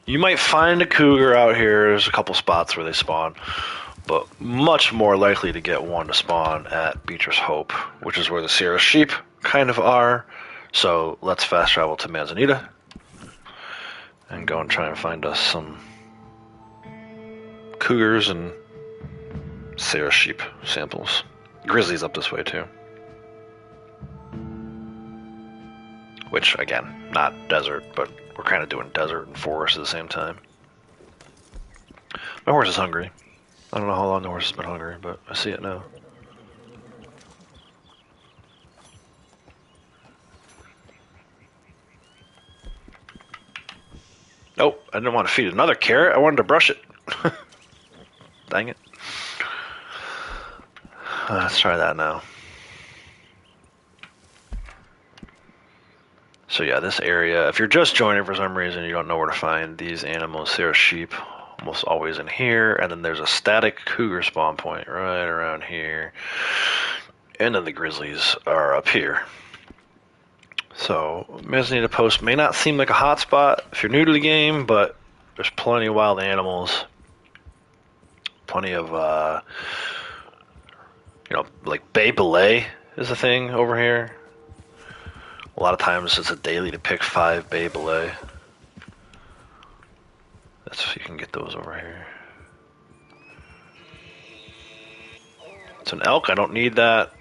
You might find a cougar out here. There's a couple spots where they spawn, but much more likely to get one to spawn at Beecher's Hope, which is where the Sierra sheep kind of are. So let's fast travel to Manzanita and go and try and find us some cougars and Sierra sheep samples. Grizzly's up this way too. Which, again, not desert, but we're kind of doing desert and forest at the same time. My horse is hungry. I don't know how long the horse has been hungry, but I see it now. Oh, I didn't want to feed another carrot. I wanted to brush it. Dang it. Let's try that now. So yeah, this area, if you're just joining for some reason, you don't know where to find these animals, there are sheep almost always in here, and then there's a static cougar spawn point right around here, and then the grizzlies are up here. So Manzanita Post may not seem like a hot spot if you're new to the game, but there's plenty of wild animals, plenty of, like Bay Belay is a thing over here. A lot of times it's a daily to pick 5 Bay Belay. You can get those over here. It's an elk, I don't need that.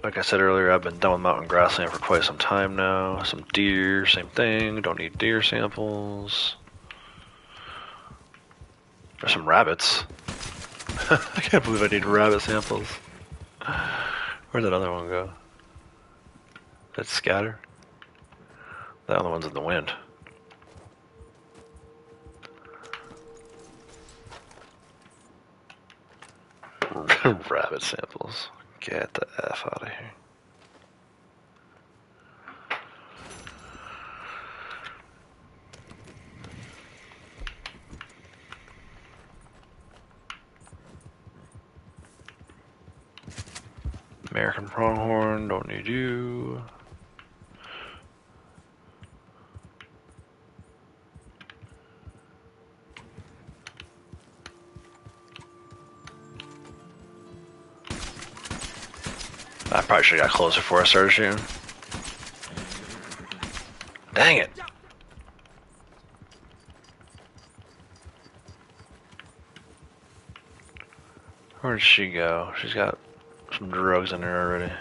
Like I said earlier, I've been done with mountain grassland for quite some time now. Some deer, same thing, don't need deer samples. There's some rabbits. I can't believe I need rabbit samples. Where'd that other one go? That scatter? The other one's in the wind. Rabbit samples. Get the F out of here. American pronghorn, don't need you. I probably should have got closer before I started shooting. Dang it. Where did she go? She's got some drugs in there already.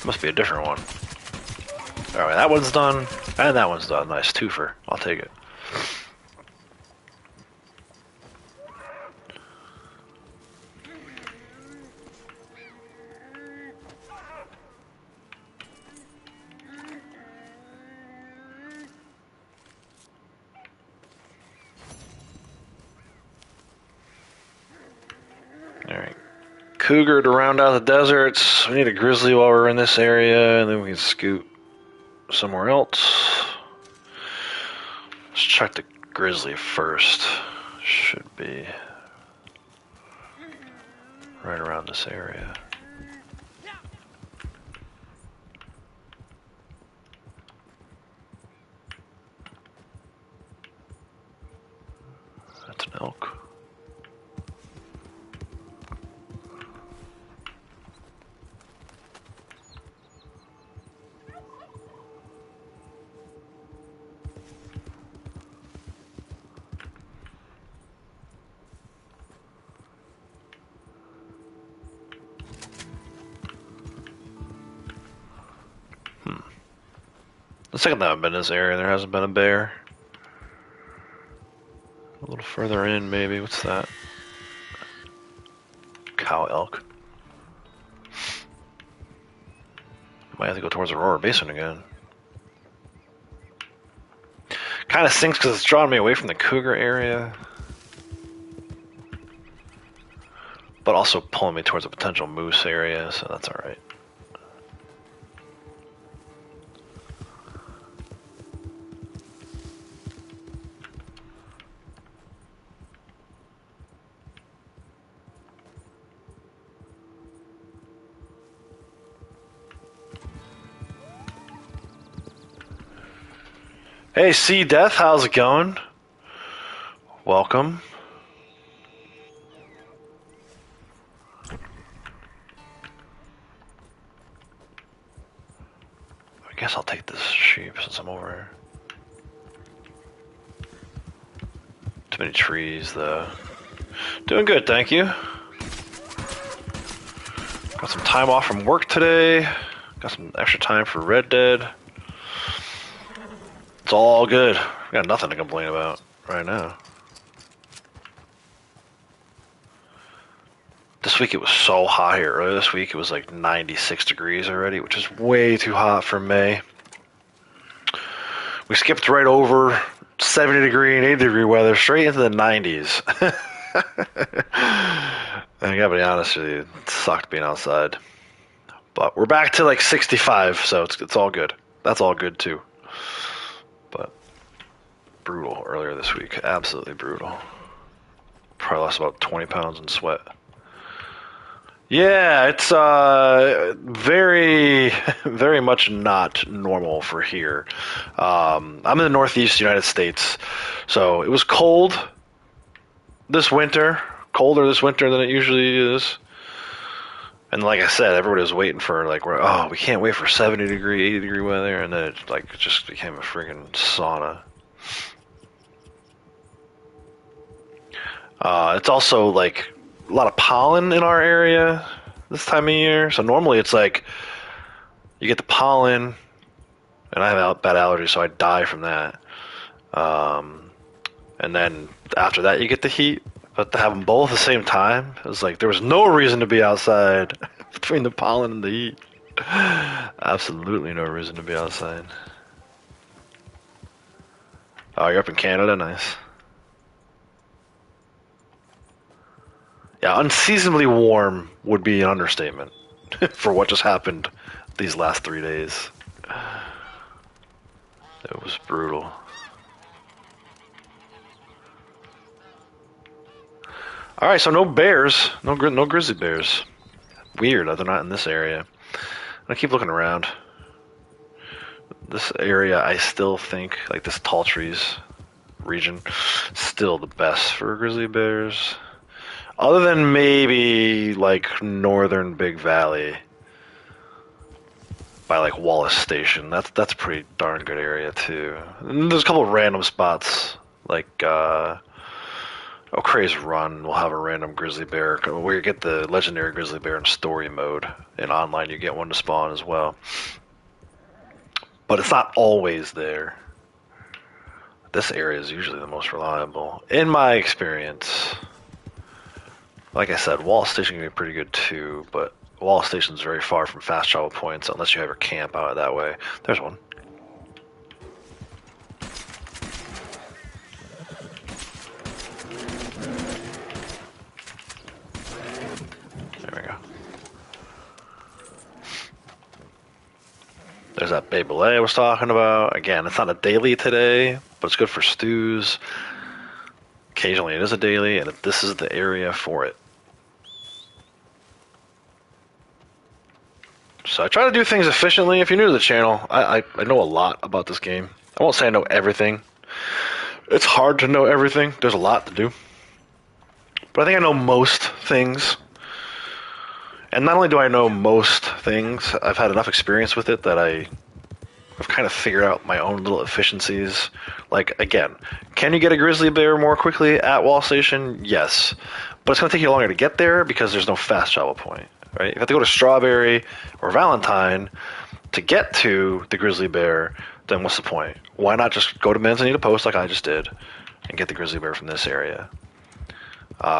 Must be a different one. Alright, that one's done. And that one's done. Nice twofer. I'll take it. Alright. Cougar to round out the deserts. We need a grizzly while we're in this area, and then we can scoot somewhere else. Let's check the grizzly first. Should be right around this area. That's an elk. The second time I've been in this area, there hasn't been a bear. A little further in, maybe. What's that? Cow elk. Might have to go towards Aurora Basin again. Kind of sinks because it's drawing me away from the cougar area. But also pulling me towards a potential moose area, so that's alright. Hey, Sea Death, how's it going? Welcome. I guess I'll take this sheep since I'm over here. Too many trees, though. Doing good, thank you. Got some time off from work today. Got some extra time for Red Dead. It's all good. We got nothing to complain about right now. This week it was so hot here. Earlier this week it was like 96 degrees already, which is way too hot for May. We skipped right over 70 degree and 80 degree weather straight into the 90s. I gotta be honest with you, it sucked being outside. But we're back to like 65, so it's all good. That's all good too. But brutal earlier this week, absolutely brutal. Probably lost about 20 pounds in sweat. Yeah, it's very, very much not normal for here. I'm in the Northeast United States, so it was cold this winter, colder this winter than it usually is. And like I said, everybody was waiting for like, we can't wait for 70 degree, 80 degree weather, and then it just became a friggin' sauna. It's also like a lot of pollen in our area this time of year. So normally it's like you get the pollen, and I have bad allergies, so I die from that. And then after that you get the heat. But to have them both at the same time, it was like there was no reason to be outside between the pollen and the heat. Absolutely no reason to be outside. Oh, you're up in Canada? Nice. Yeah, unseasonably warm would be an understatement for what just happened these last 3 days. It was brutal. All right, so no bears, no grizzly bears. Weird, they're not in this area. I keep looking around. This area, I still think, like this tall trees region, still the best for grizzly bears. Other than maybe like northern Big Valley by like Wallace Station. That's a pretty darn good area too. And there's a couple of random spots like O'Crea's Run will have a random grizzly bear where you get the legendary grizzly bear in story mode. In online you get one to spawn as well. But it's not always there. This area is usually the most reliable, in my experience. Like I said, Wallace Station can be pretty good too, but Wallace Station's very far from fast travel points unless you ever camp out that way. There's one. There we go. There's that Bay Belay I was talking about. Again, it's not a daily today, but it's good for stews. Occasionally it is a daily, and this is the area for it. So I try to do things efficiently. If you're new to the channel, I know a lot about this game. I won't say I know everything. It's hard to know everything. There's a lot to do. But I think I know most things. And not only do I know most things, I've had enough experience with it that I've kind of figured out my own little efficiencies. Like, again, can you get a grizzly bear more quickly at Wall Station? Yes. But it's going to take you longer to get there because there's no fast travel point. Right? If you have to go to Strawberry or Valentine, to get to the grizzly bear, then what's the point? Why not just go to Manzanita Post like I just did and get the grizzly bear from this area?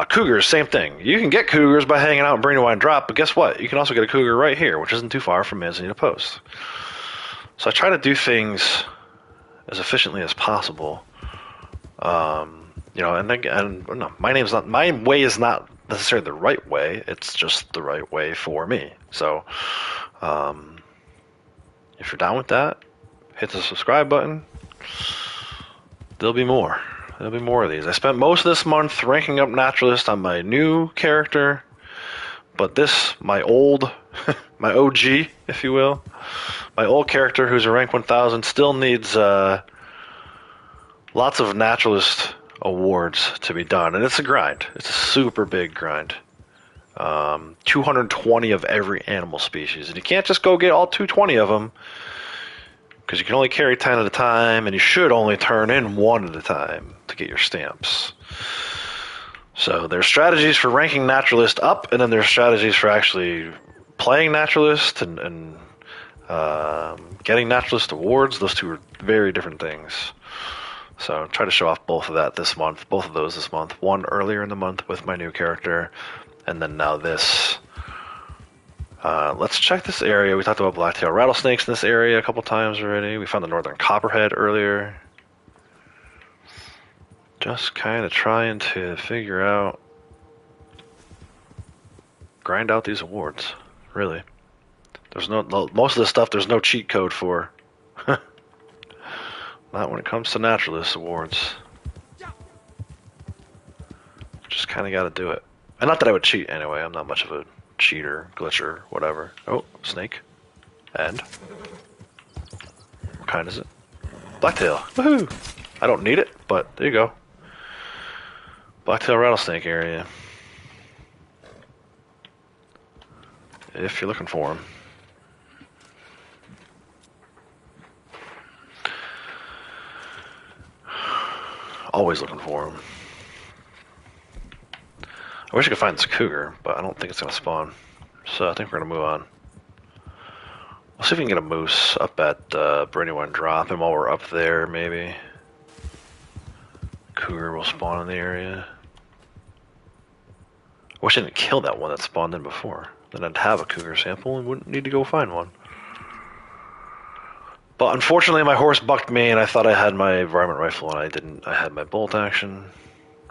Cougars, same thing. You can get cougars by hanging out in Brandywine Drop, but guess what? You can also get a cougar right here, which isn't too far from Manzanita Post. So I try to do things as efficiently as possible. You know, and again, no, my way is not necessarily the right way. It's just the right way for me. So, if you're down with that, hit the subscribe button. There'll be more. There'll be more of these. I spent most of this month ranking up Naturalist on my new character, but this, my old, my OG, if you will, my old character who's a rank 1000 still needs lots of Naturalist awards to be done, and it's a grind. It's a super big grind. 220 of every animal species, and you can't just go get all 220 of them because you can only carry 10 at a time, and you should only turn in 1 at a time to get your stamps. So there's strategies for ranking Naturalist up, and then there's strategies for actually playing Naturalist and getting Naturalist awards. Those two are very different things. So try to show off both of that this month, both of those this month. One earlier in the month with my new character, and then now this. Let's check this area. We talked about black-tailed rattlesnakes in this area a couple times already. We found the northern copperhead earlier. Just kind of trying to figure out, grind out these awards, really. There's no most of this stuff there's no cheat code for. Not when it comes to Naturalist awards. Just kind of got to do it. And not that I would cheat anyway. I'm not much of a cheater, glitcher, whatever. Oh, snake. And? What kind is it? Blacktail. Woohoo! I don't need it, but there you go. Blacktail rattlesnake area. If you're looking for them. Always looking for them. I wish I could find this cougar, but I don't think it's going to spawn. So I think we're going to move on. We'll see if we can get a moose up at Brandywine Drop, and while we're up there, maybe cougar will spawn in the area. I wish I didn't kill that one that spawned in before. Then I'd have a cougar sample and wouldn't need to go find one. But unfortunately, my horse bucked me, and I thought I had my varmint rifle, and I didn't. I had my bolt action.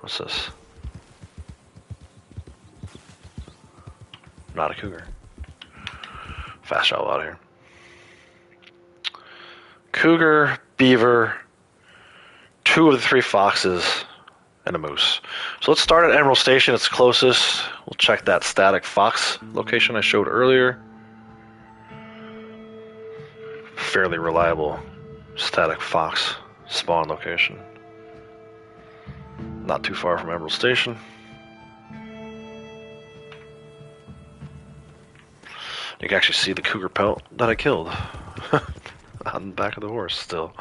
What's this? Not a cougar. Fast travel out of here. Cougar, beaver, 2 of the 3 foxes, and a moose. So let's start at Emerald Station. It's closest. We'll check that static fox location I showed earlier. Fairly reliable static fox spawn location. Not too far from Emerald Station. You can actually see the cougar pelt that I killed on the back of the horse still.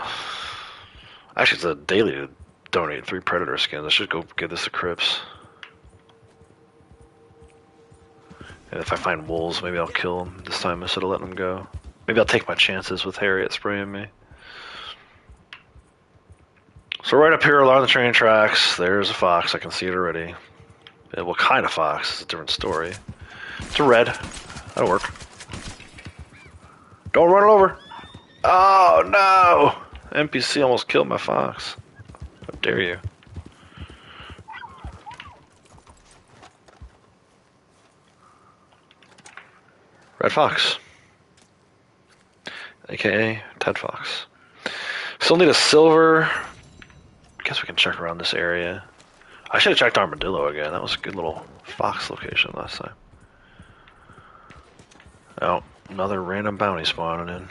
Actually, it's a daily to donate 3 predator skins. I should go give this to Crips. And if I find wolves, maybe I'll kill them this time instead of letting them go. Maybe I'll take my chances with Harriet spraying me. So right up here along the train tracks, there's a fox. I can see it already. Yeah, what kind of fox? It's a different story. It's a red. That'll work. Don't run it over. Oh, no. NPC almost killed my fox. How dare you. Red fox. AKA Ted Fox. Still need a silver. I guess we can check around this area. I should have checked Armadillo again. That was a good little fox location last time. Oh, another random bounty spawning in.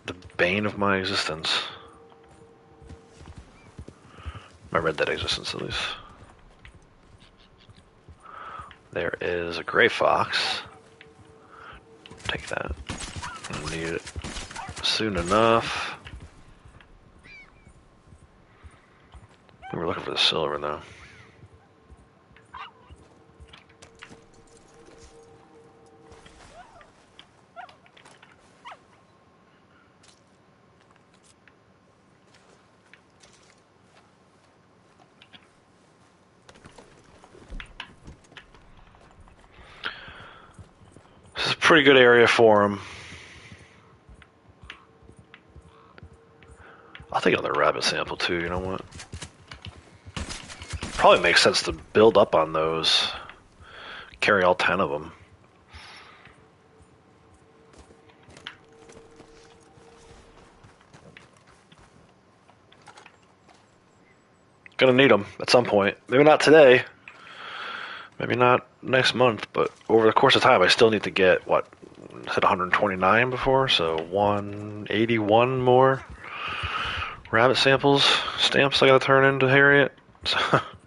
The bane of my existence. My Red Dead existence, at least. There is a gray fox. Take that. We'll need it soon enough. We were looking for the silver, though. pretty good area for them. I'll take another rabbit sample too, you know what? Probably makes sense to build up on those. Carry all 10 of them. Gonna need them at some point. Maybe not today. Maybe not next month, but over the course of time, I still need to get, what, I said 129 before, so 181 more rabbit samples, stamps I gotta turn into Harriet.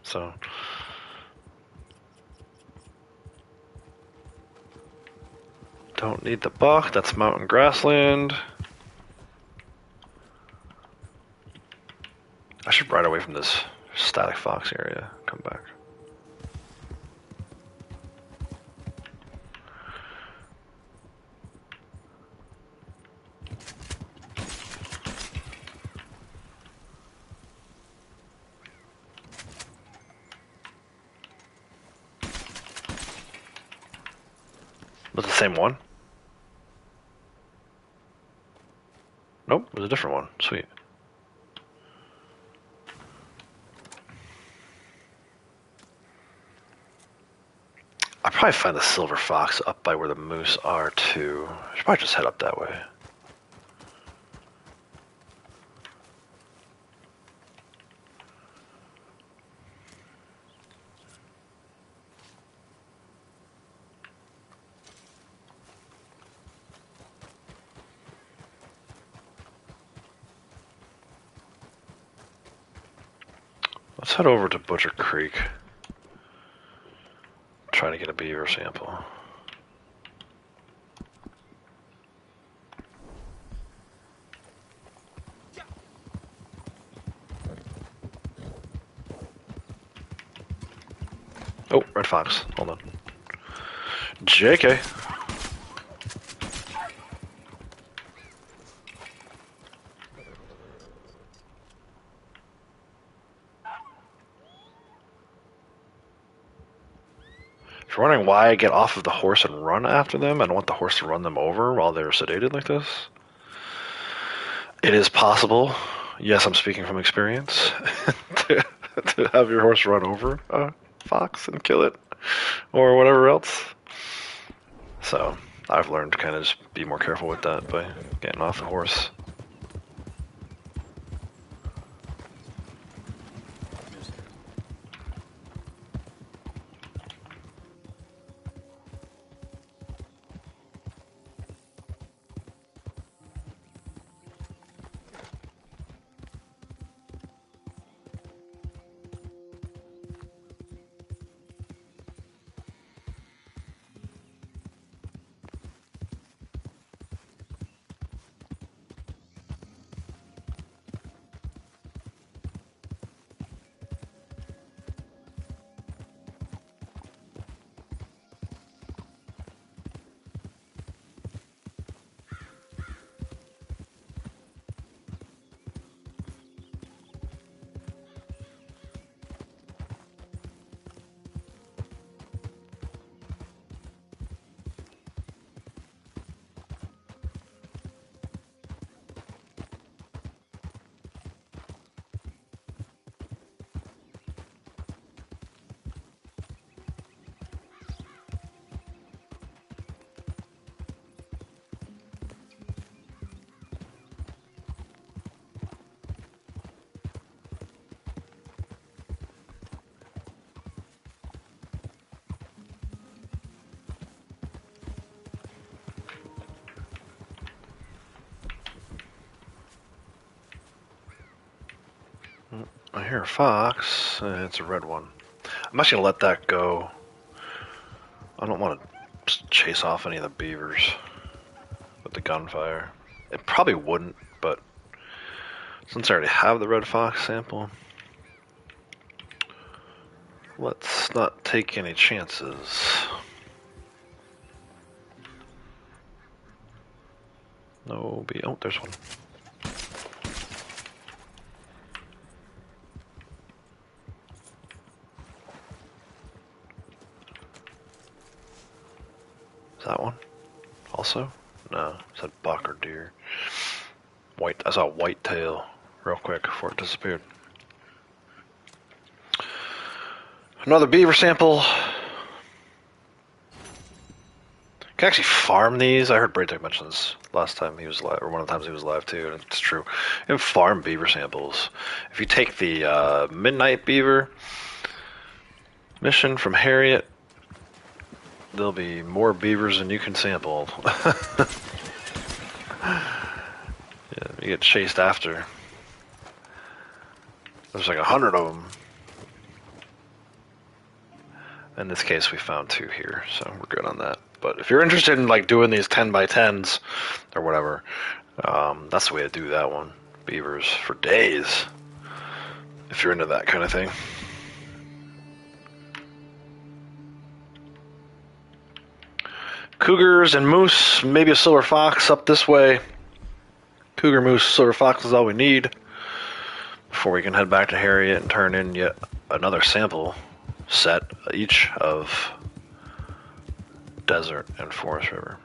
So. Don't need the buck, that's mountain grassland. I should ride away from this static fox area, come back. Was it the same one? Nope, it was a different one. Sweet. I probably find the silver fox up by where the moose are too. I should probably just head up that way. Let's head over to Butcher Creek. Try to get a beaver sample. Oh, red fox. Hold on. JK. If you're wondering why I get off of the horse and run after them, I don't want the horse to run them over while they're sedated like this. It is possible, yes, I'm speaking from experience, to have your horse run over a fox and kill it, or whatever else. So, I've learned to kind of just be more careful with that by getting off the horse. I hear a fox. It's a red one. I'm actually gonna let that go. I don't want to chase off any of the beavers with the gunfire. It probably wouldn't, but since I already have the red fox sample, let's not take any chances. No be. Oh, there's one. Is that one? Also? No, it said buck or deer. White. I saw a white tail real quick before it disappeared. Another beaver sample. Can actually farm these. I heard Braytech mention this last time he was live, or one of the times he was live too, and it's true. You can farm beaver samples. If you take the Midnight Beaver mission from Harriet, there'll be more beavers than you can sample. Yeah, you get chased after. There's like 100 of them. In this case, we found 2 here, so we're good on that. But if you're interested in like doing these 10 by 10s or whatever, that's the way to do that one. Beavers for days. If you're into that kind of thing. Cougars and moose, maybe a silver fox up this way. Cougar, moose, silver fox is all we need before we can head back to Harriet and turn in yet another sample set each of Desert and Forest River.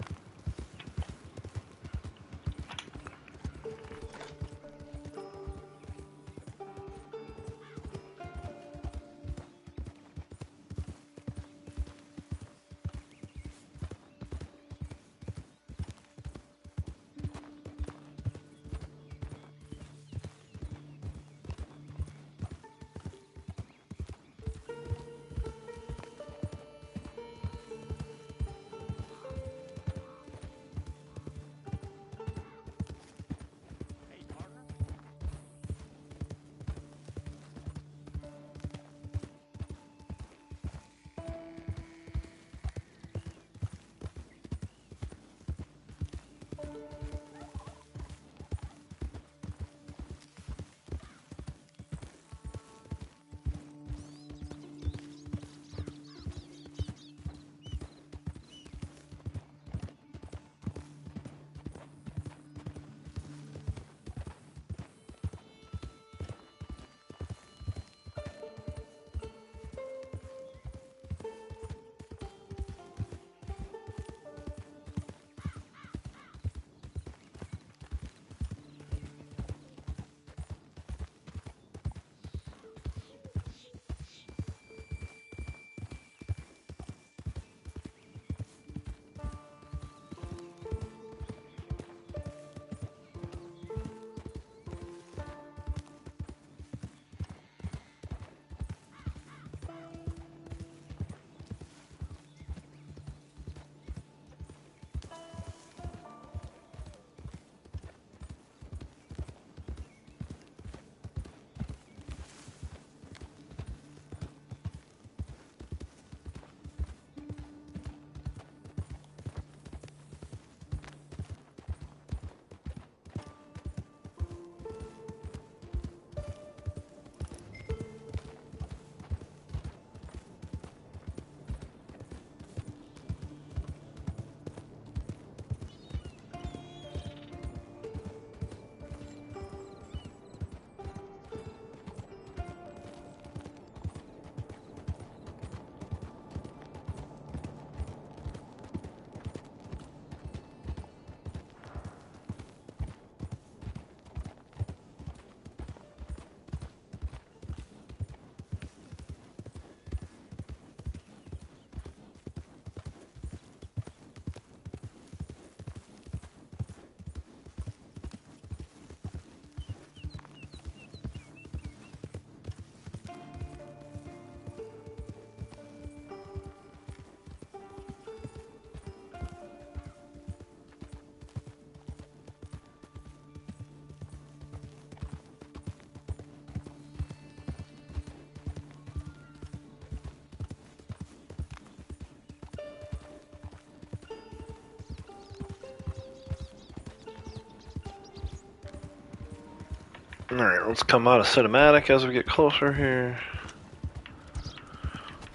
Alright, let's come out of cinematic as we get closer here.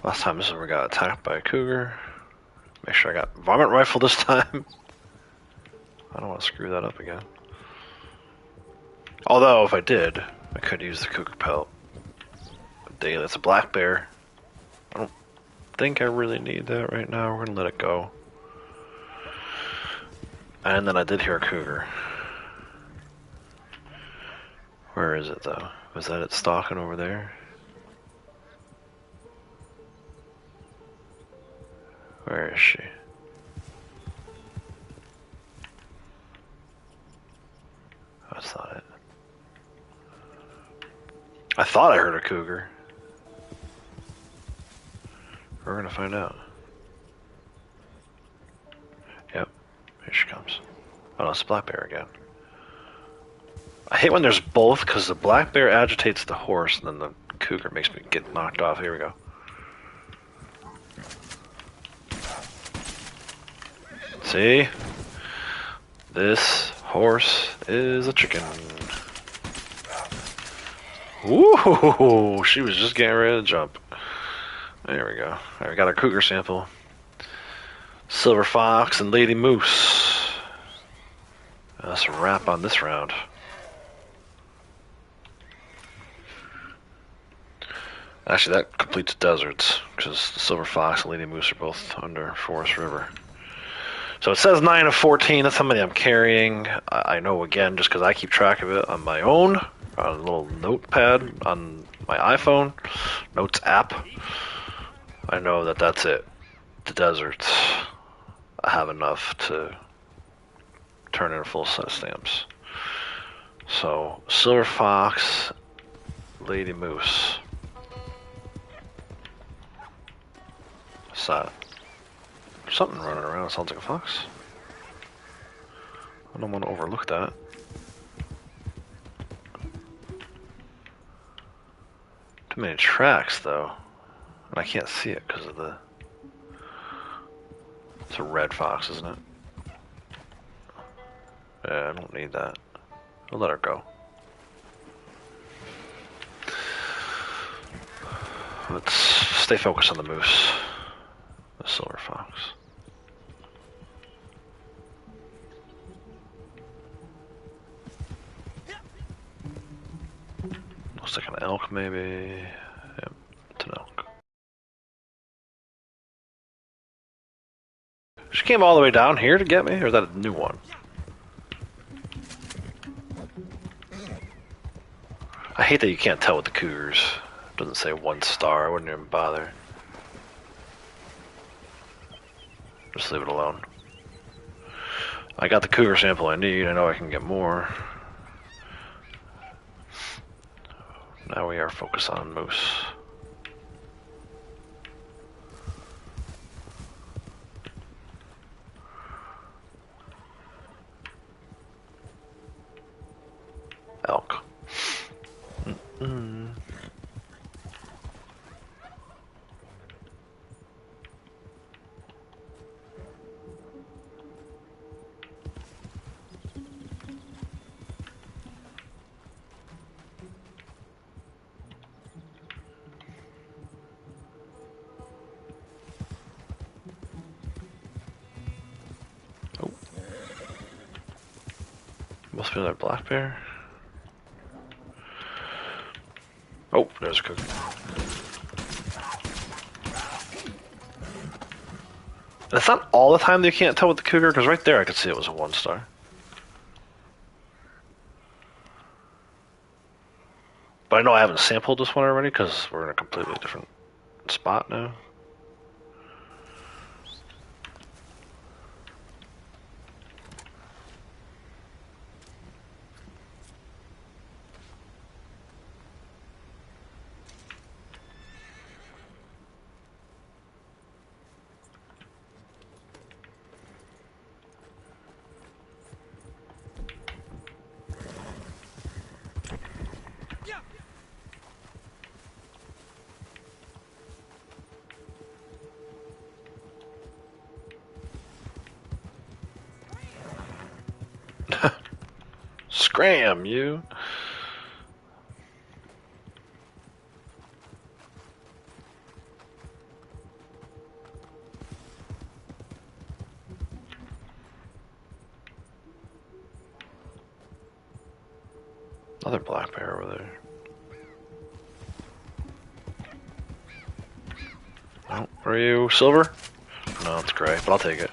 Last time this is where we got attacked by a cougar. Make sure I got varmint rifle this time. I don't want to screw that up again. Although, if I did, I could use the cougar pelt. Daily, it's a black bear. I don't think I really need that right now. We're gonna let it go. And then I did hear a cougar. Where is it though? Was that it stalking over there? Where is she? That's not it. I thought I heard a cougar. We're gonna find out. Yep, here she comes. Oh no, it's a black bear again. I hate when there's both because the black bear agitates the horse and then the cougar makes me get knocked off. Here we go. See? This horse is a chicken. Ooh, she was just getting ready to jump. There we go. Alright, we got our cougar sample. Silver fox and lady moose. That's a wrap on this round. Actually, that completes deserts, because the silver fox and lady moose are both under Forest River. So it says 9 of 14. That's how many I'm carrying. I know, again, just because I keep track of it on my own, on a little notepad on my iPhone, Notes app. I know that that's it. The deserts. I have enough to turn in a full set of stamps. So, silver fox, lady moose. What's that? Something running around. Sounds like a fox. I don't want to overlook that. Too many tracks, though. And I can't see it because of the... It's a red fox, isn't it? Yeah, I don't need that. I'll let her go. Let's stay focused on the moose. The silver fox. Looks like an elk, maybe. Yep, it's an elk. She came all the way down here to get me, or is that a new one? I hate that you can't tell with the cougars. It doesn't say 1 star, I wouldn't even bother. Just leave it alone. I got the cougar sample I need, I know I can get more. Now we are focused on moose. Elk. Mm-mm. Oh. Must be another black bear. Oh, there's a cougar. And it's not all the time that you can't tell with the cougar, because right there I could see it was a 1 star. But I know I haven't sampled this one already, because we're in a completely different spot now. Scram, you! Another black bear over there. Oh, are you silver? No, it's gray, but I'll take it.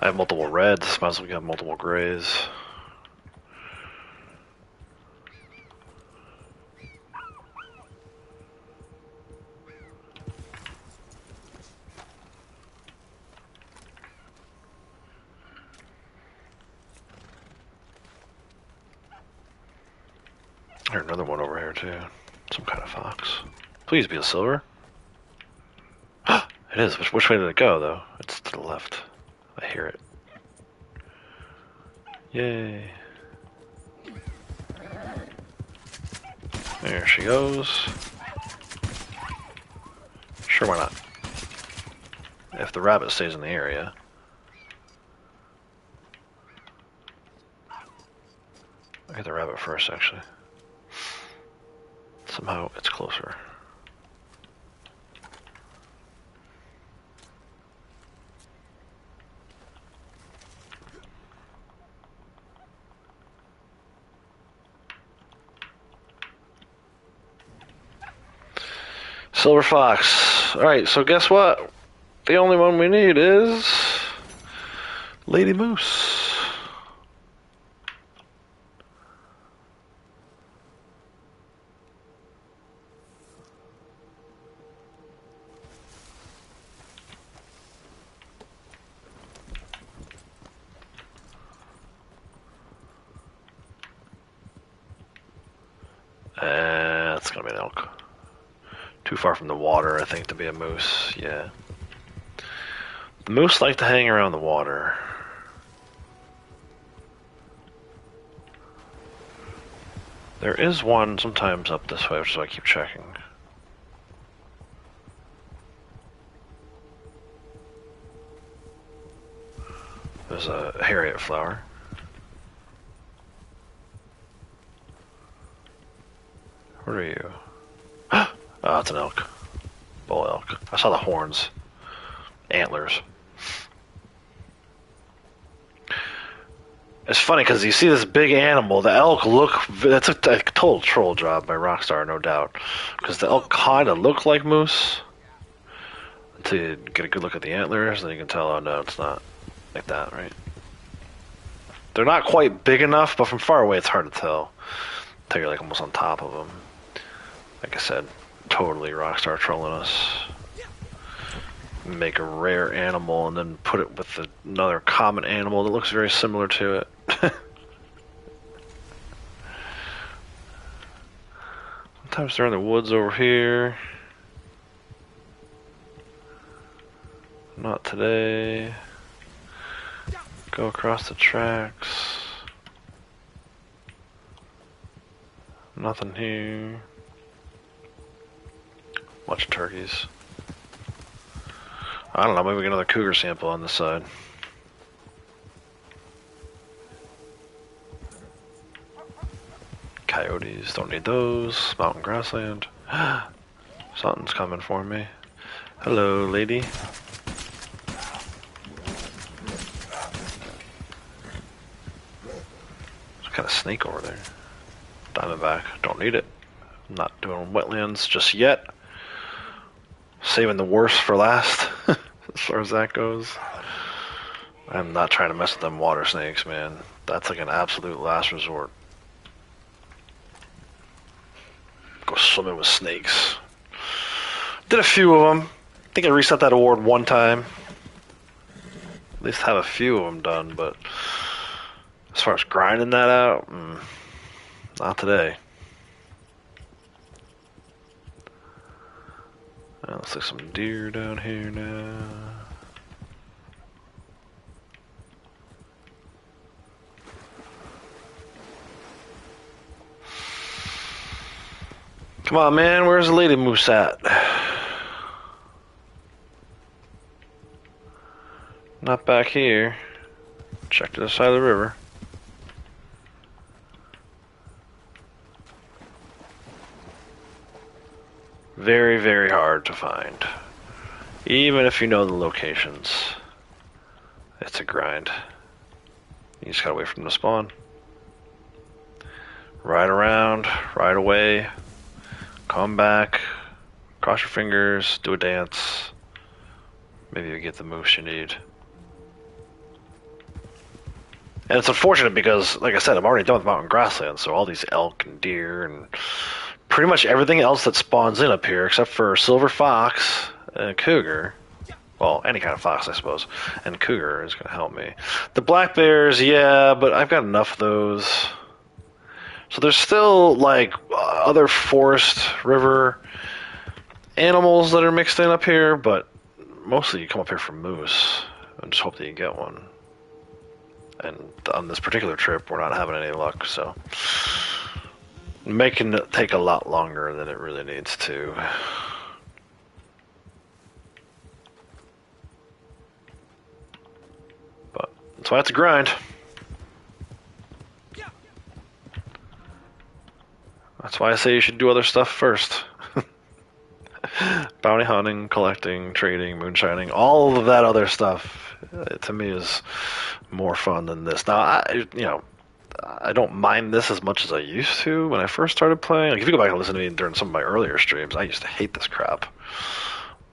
I have multiple reds, might as well get multiple grays. There's another one over here too. Some kind of fox. Please be a silver. It is. Which way did it go though? It's to the left. I hear it. Yay. There she goes. Sure, why not? If the rabbit stays in the area. I'll get the rabbit first, actually. Somehow it's closer. Silver fox. Alright, so guess what? The only one we need is Lady Moose. It's gonna be an elk. Too far from the water, I think, to be a moose. Yeah. The moose like to hang around the water. There is one sometimes up this way, which is why I keep checking. There's a Harriet flower. Where are you? Oh, it's an elk. Bull elk. I saw the horns. Antlers. It's funny because you see this big animal, the elk that's a total troll job by Rockstar, no doubt. Because the elk kind of look like moose. Until you get a good look at the antlers, then you can tell, oh no, it's not like that, right? They're not quite big enough, but from far away it's hard to tell. Until you're like almost on top of them. Like I said, totally Rockstar trolling us. Make a rare animal and then put it with another common animal that looks very similar to it. Sometimes they're in the woods over here. Not today. Go across the tracks. Nothing here. Bunch of turkeys. I don't know, maybe we get another cougar sample on this side. Coyotes, don't need those. Mountain grassland. Something's coming for me. Hello, lady. There's kind of snake over there. Diamondback, don't need it. I'm not doing wetlands just yet. Saving the worst for last, as far as that goes. I'm not trying to mess with them water snakes, man. That's like an absolute last resort. Go swimming with snakes. Did a few of them. I think I reset that award one time. At least have a few of them done, but as far as grinding that out, not today. Looks like some deer down here now. Come on, man, where's the lady moose at? Not back here. Check to the side of the river. Very, very hard to find. Even if you know the locations. It's a grind. You just gotta wait for them to spawn. Ride around, ride away, come back, cross your fingers, do a dance. Maybe you get the moose you need. And it's unfortunate because, like I said, I'm already done with mountain grasslands, so all these elk and deer and pretty much everything else that spawns in up here, except for silver fox and cougar. Well, any kind of fox, I suppose. And cougar is going to help me. The black bears, yeah, but I've got enough of those. So there's still, like, other forest, river animals that are mixed in up here, but mostly you come up here for moose and just hope that you get one. And on this particular trip, we're not having any luck, so making it take a lot longer than it really needs to. But that's why it's a grind. That's why I say you should do other stuff first. Bounty hunting, collecting, trading, moonshining, all of that other stuff, to me is more fun than this. Now, I don't mind this as much as I used to when I first started playing. Like, if you go back and listen to me during some of my earlier streams, I used to hate this crap.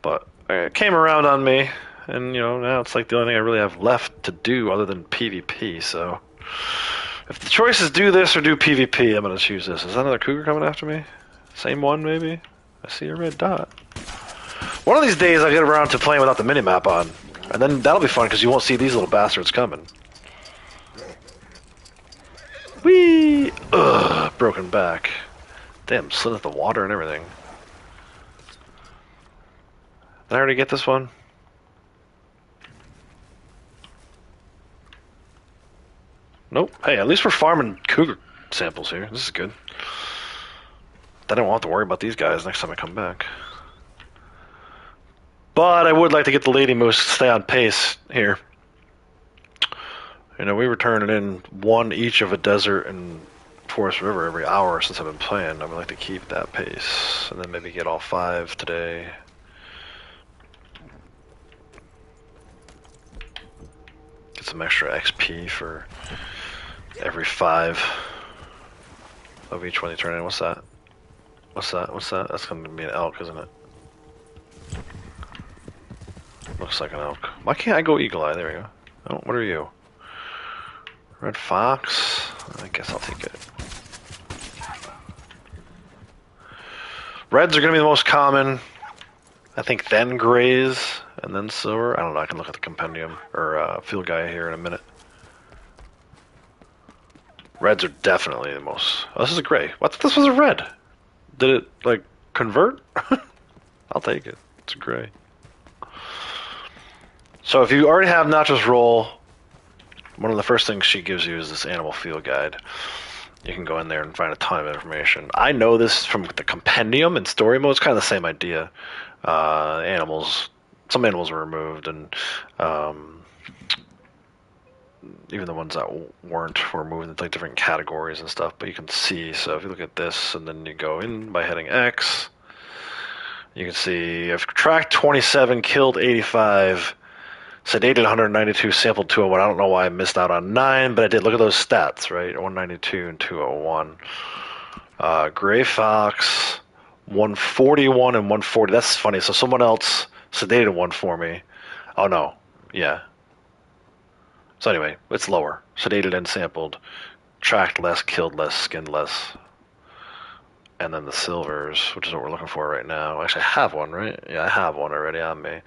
But it came around on me, and now it's like the only thing I really have left to do other than PvP. So, if the choice is do this or do PvP, I'm going to choose this. Is that another cougar coming after me? Same one, maybe? I see a red dot. One of these days I'll get around to playing without the minimap on. And then that'll be fun because you won't see these little bastards coming. Whee! Ugh, broken back. Damn, slid into the water and everything. Did I already get this one? Nope. Hey, at least we're farming cougar samples here. This is good. Then I won't have to worry about these guys next time I come back. But I would like to get the lady moose to stay on pace here. We were turning in one each of a desert and forest river every hour since I've been playing. I would like to keep that pace, and then maybe get all 5 today. Get some extra XP for every 5 of each one you turn in. What's that? What's that? What's that? That's going to be an elk, isn't it? Looks like an elk. Why can't I go eagle eye? There we go. Oh, what are you? Red fox? I guess I'll take it. Reds are going to be the most common. I think then grays, and then silver. I don't know. I can look at the compendium or field guide here in a minute. Reds are definitely the most. Oh, this is a gray. What? This was a red. Did it, like, convert? I'll take it. It's a gray. So if you already have Naturalist roll, one of the first things she gives you is this animal field guide. You can go in there and find a ton of information. I know this from the compendium and story mode. It's kind of the same idea. Some animals were removed, and even the ones that weren't were moved into like different categories and stuff. But you can see. So if you look at this, and then you go in by hitting X, you can see I've tracked 27, killed 85. Sedated 192, sampled 201. I don't know why I missed out on 9, but I did. Look at those stats, right? 192 and 201. Gray Fox, 141 and 140. That's funny. So someone else sedated one for me. Oh, no. Yeah. So anyway, it's lower. Sedated and sampled. Tracked less, killed less, skinned less. And then the silvers, which is what we're looking for right now. Actually, I have one, right? Yeah, I have one already on me.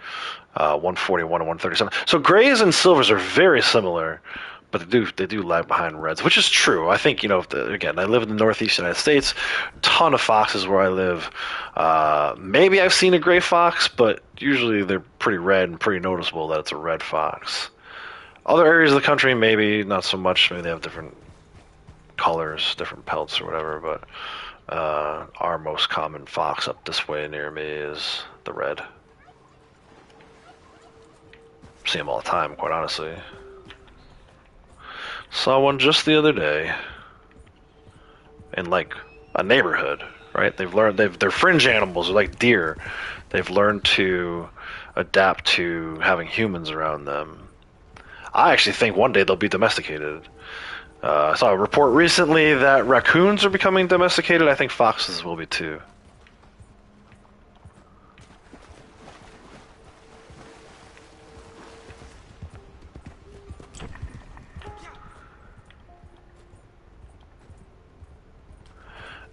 141 and 137. So grays and silvers are very similar, but they do lag behind reds, which is true. I think, again, I live in the northeast United States, ton of foxes where I live. Maybe I've seen a gray fox, but usually they're pretty red and pretty noticeable that it's a red fox. Other areas of the country, maybe not so much. Maybe they have different colors, different pelts or whatever, but our most common fox up this way near me is the red. See them all the time, quite honestly. Saw one just the other day in like a neighborhood, right? They're fringe animals, they're like deer. They've learned to adapt to having humans around them. I actually think one day they'll be domesticated. I saw a report recently that raccoons are becoming domesticated. I think foxes will be too.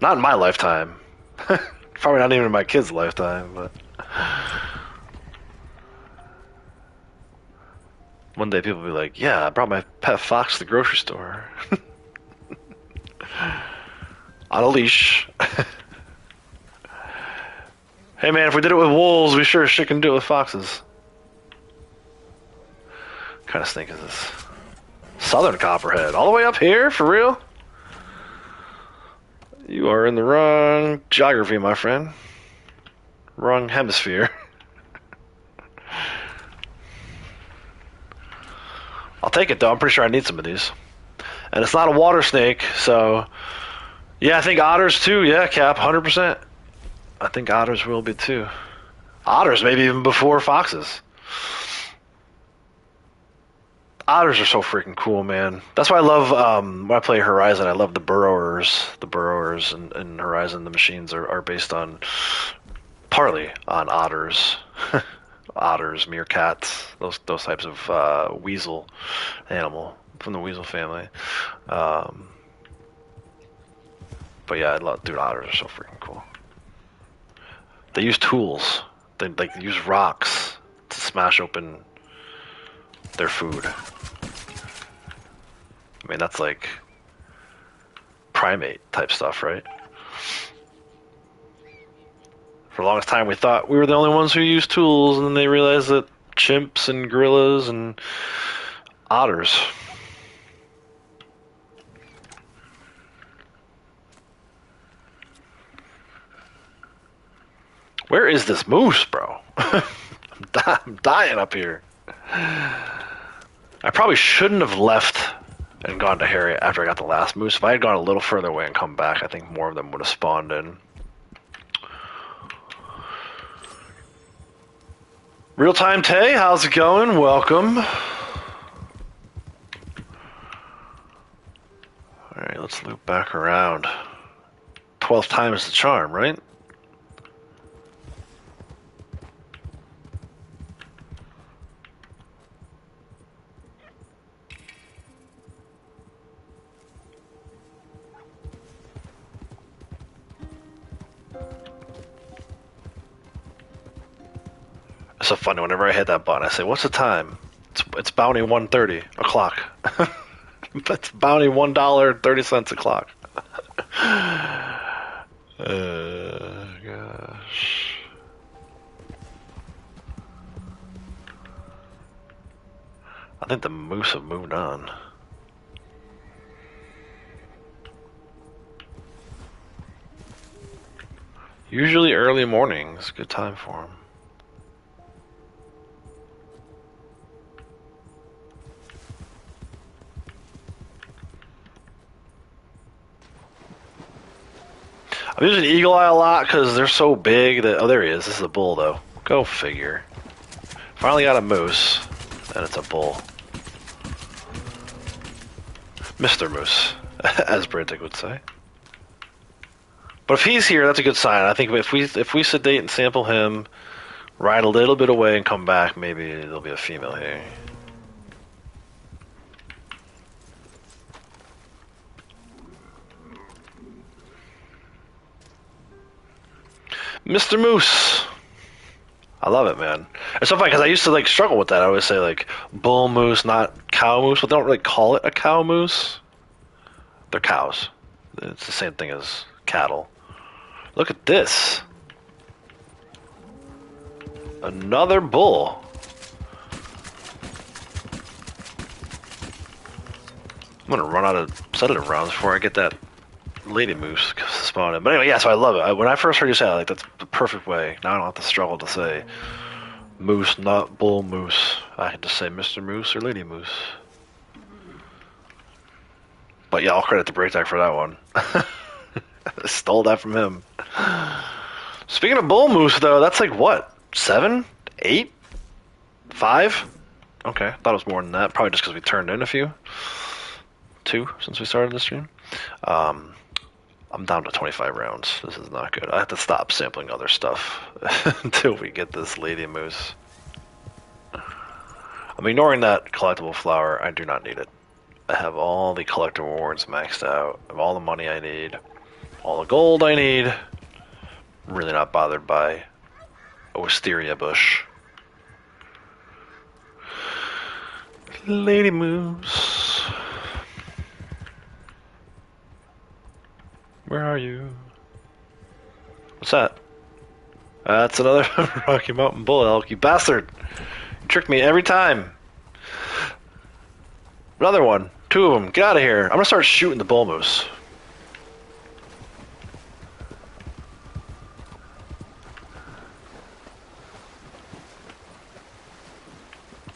Not in my lifetime. Probably not even in my kid's lifetime, but one day people will be like, yeah, I brought my pet fox to the grocery store. On a leash. Hey man, if we did it with wolves, we sure as shit can do it with foxes. What kind of snake is this? Southern copperhead. All the way up here? For real? You are in the wrong geography, my friend. Wrong hemisphere. I'll take it though, I'm pretty sure I need some of these. And it's not a water snake, so... Yeah, I think otters too, yeah, Cap, 100%. I think otters will be too. Otters maybe even before foxes. Otters are so freaking cool, man. That's why I love, when I play Horizon, I love the burrowers. The burrowers in Horizon, the machines are based on, partly on otters. Otters, meerkats, those types of weasel animal from the weasel family. But yeah, I love, dude, otters are so freaking cool. They use tools. They like use rocks to smash open their food. I mean, that's like primate type stuff, right? For the longest time, we thought we were the only ones who used tools, and then they realized that chimps and gorillas and otters. Where is this moose, bro? I'm dying up here. I probably shouldn't have left and gone to Harriet after I got the last moose. If I had gone a little further away and come back, I think more of them would have spawned in. Real Time Tay, how's it going? Welcome. Alright, let's loop back around. 12th time is the charm, right? It's so funny, whenever I hit that button, I say, what's the time? It's bounty 1:30 o'clock. That's bounty $1.30 a clock. Gosh. I think the moose have moved on. Usually early mornings, good time for them. I'm using Eagle Eye a lot because they're so big that... Oh, there he is. This is a bull, though. Go figure. Finally got a moose, and it's a bull. Mr. Moose, as Brintic would say. But if he's here, that's a good sign. I think if we sedate and sample him, ride a little bit away and come back, maybe there'll be a female here. Mr. Moose. I love it, man. It's so funny because I used to like struggle with that. I always say like bull moose, not cow moose, but they don't really call it a cow moose. They're cows. It's the same thing as cattle. Look at this. Another bull. I'm gonna run out of sedative rounds before I get that lady moose spawning. But anyway, yeah, so I love it. When I first heard you say it, like, that's the perfect way. Now I don't have to struggle to say moose, not bull moose. I can just say Mr. Moose or Lady Moose. But yeah, I'll credit the Breakback for that one. I stole that from him. Speaking of bull moose, though, that's like what? 7? 8? 5? Okay, thought it was more than that. Probably just because we turned in a few. 2 since we started the stream. I'm down to 25 rounds. This is not good. I have to stop sampling other stuff until we get this lady moose. I'm ignoring that collectible flower. I do not need it. I have all the collectible rewards maxed out. I have all the money I need. all the gold I need. I'm really not bothered by a wisteria bush. Lady moose. Where are you? What's that? That's another Rocky Mountain bull elk, you bastard! You trick me every time. Another one. 2 of them. Get out of here. I'm gonna start shooting the bull moose.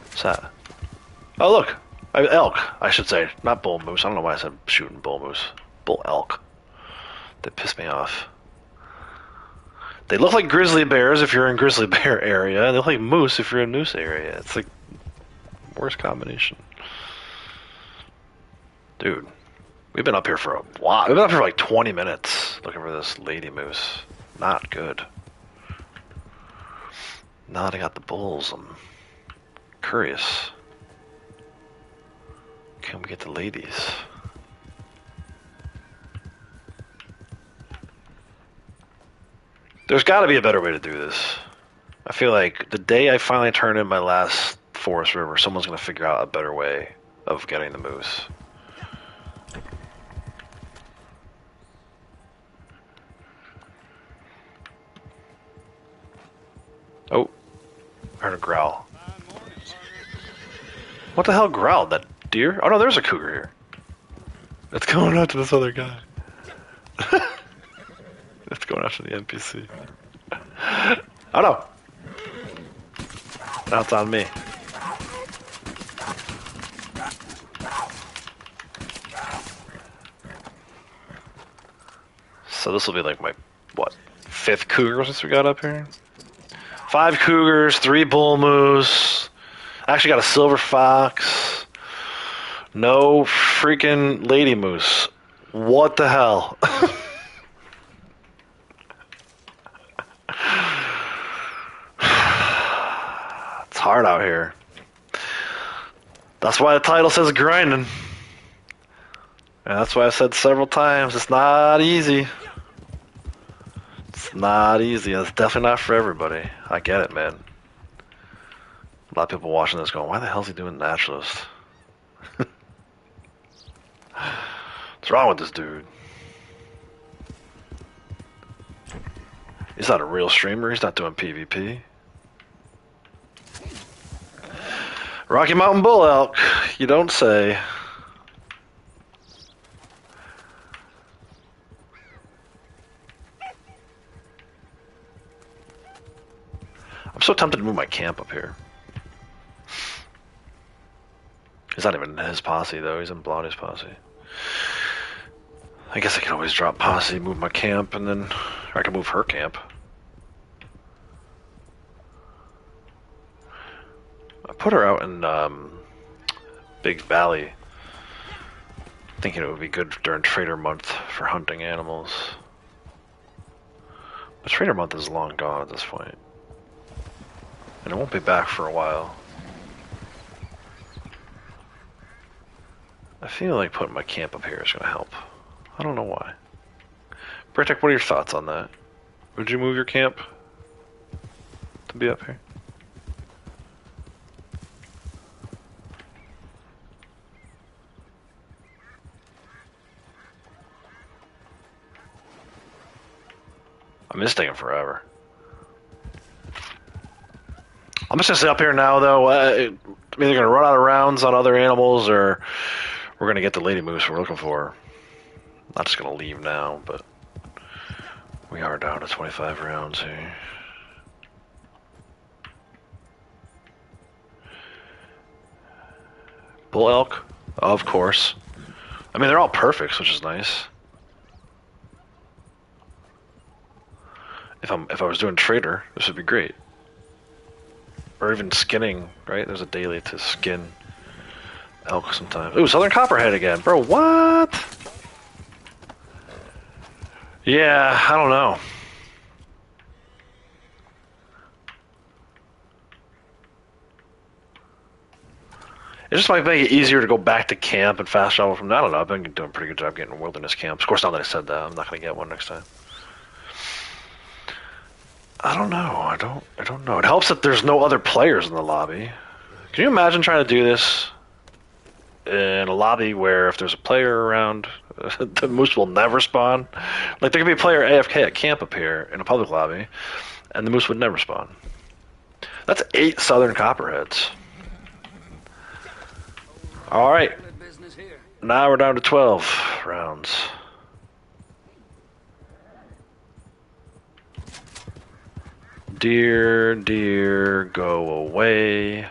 What's that? Oh, look. Elk, I should say. Not bull moose. I don't know why I said shooting bull moose. Bull elk. They piss me off. They look like grizzly bears if you're in grizzly bear area, and they look like moose if you're in moose area. It's like worst combination. Dude, we've been up here for a while. We've been up here for like 20 minutes looking for this lady moose. Not good. Now that I got the bulls, I'm curious. Can we get the ladies? There's got to be a better way to do this. I feel like the day I finally turn in my last forest river, someone's going to figure out a better way of getting the moose. Oh, I heard a growl. What the hell growled? That deer? Oh no, there's a cougar here. It's going after this other guy. It's going after the NPC. Oh no! Now it's on me. So this will be like my, what, 5th cougar since we got up here? 5 cougars, 3 bull moose. I actually got a silver fox. No freaking lady moose. What the hell? It's hard out here. That's why the title says grinding. And that's why I've said several times, it's not easy. It's not easy. It's definitely not for everybody. I get it, man. A lot of people watching this going, why the hell is he doing Naturalist? What's wrong with this dude? He's not a real streamer. He's not doing PvP. Rocky Mountain Bull Elk. You don't say. I'm so tempted to move my camp up here. He's not even in his posse, though. He's in Blondie's posse. I guess I can always drop posse, move my camp, and then... Or I can move her camp. I put her out in Big Valley, thinking it would be good during Trader Month for hunting animals. But Trader Month is long gone at this point. And it won't be back for a while. I feel like putting my camp up here is going to help. I don't know why. Britek, what are your thoughts on that? Would you move your camp to be up here? I mean, it's taking forever. I'm just going to sit up here now, though. I'm either going to run out of rounds on other animals, or we're going to get the lady moose we're looking for. I'm not just going to leave now, but we are down to 25 rounds here. Bull elk, of course. I mean, they're all perfect, which is nice. If I was doing trader, this would be great. Or even skinning, right? There's a daily to skin elk sometimes. Ooh, Southern Copperhead again. Bro, what? Yeah, I don't know. It just might make it easier to go back to camp and fast travel from. I don't know. I've been doing a pretty good job getting wilderness camps. Of course, now that I said that, I'm not going to get one next time. I don't know. I don't know. It helps that there's no other players in the lobby. Can you imagine trying to do this in a lobby where if there's a player around, the moose will never spawn? Like there could be a player AFK at camp up here in a public lobby, and the moose would never spawn. That's 8 southern copperheads. All right. Now we're down to 12 rounds. Dear, dear, go away.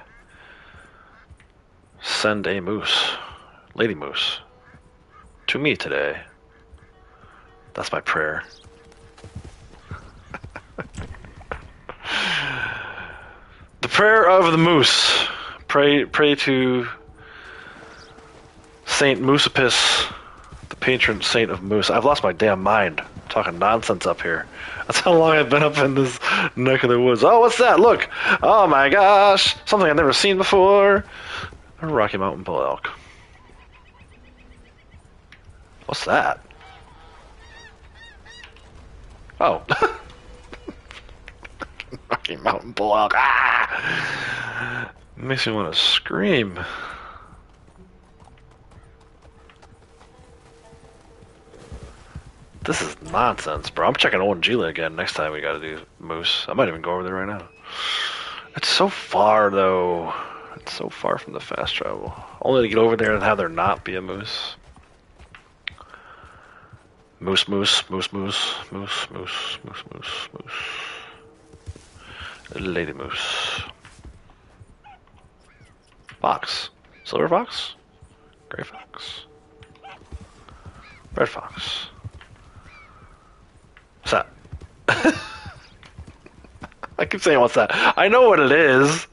Send a moose, lady moose, to me today. That's my prayer. The prayer of the moose. Pray to Saint Moosipus, the patron saint of moose. I've lost my damn mind talking nonsense up here. That's how long I've been up in this neck of the woods. Oh, what's that? Look! Oh my gosh! Something I've never seen before. A Rocky Mountain bull elk. What's that? Oh. Rocky Mountain bull elk. Ah! Makes me want to scream. This is nonsense, bro. I'm checking Old Gila again next time we gotta do moose. I might even go over there right now. It's so far, though. It's so far from the fast travel. Only to get over there and have there not be a moose. Moose, moose, moose, moose, moose, moose, moose, moose, moose. Lady moose. Fox. Silver fox? Gray fox. Red fox. What's that? I keep saying what's that. I know what it is.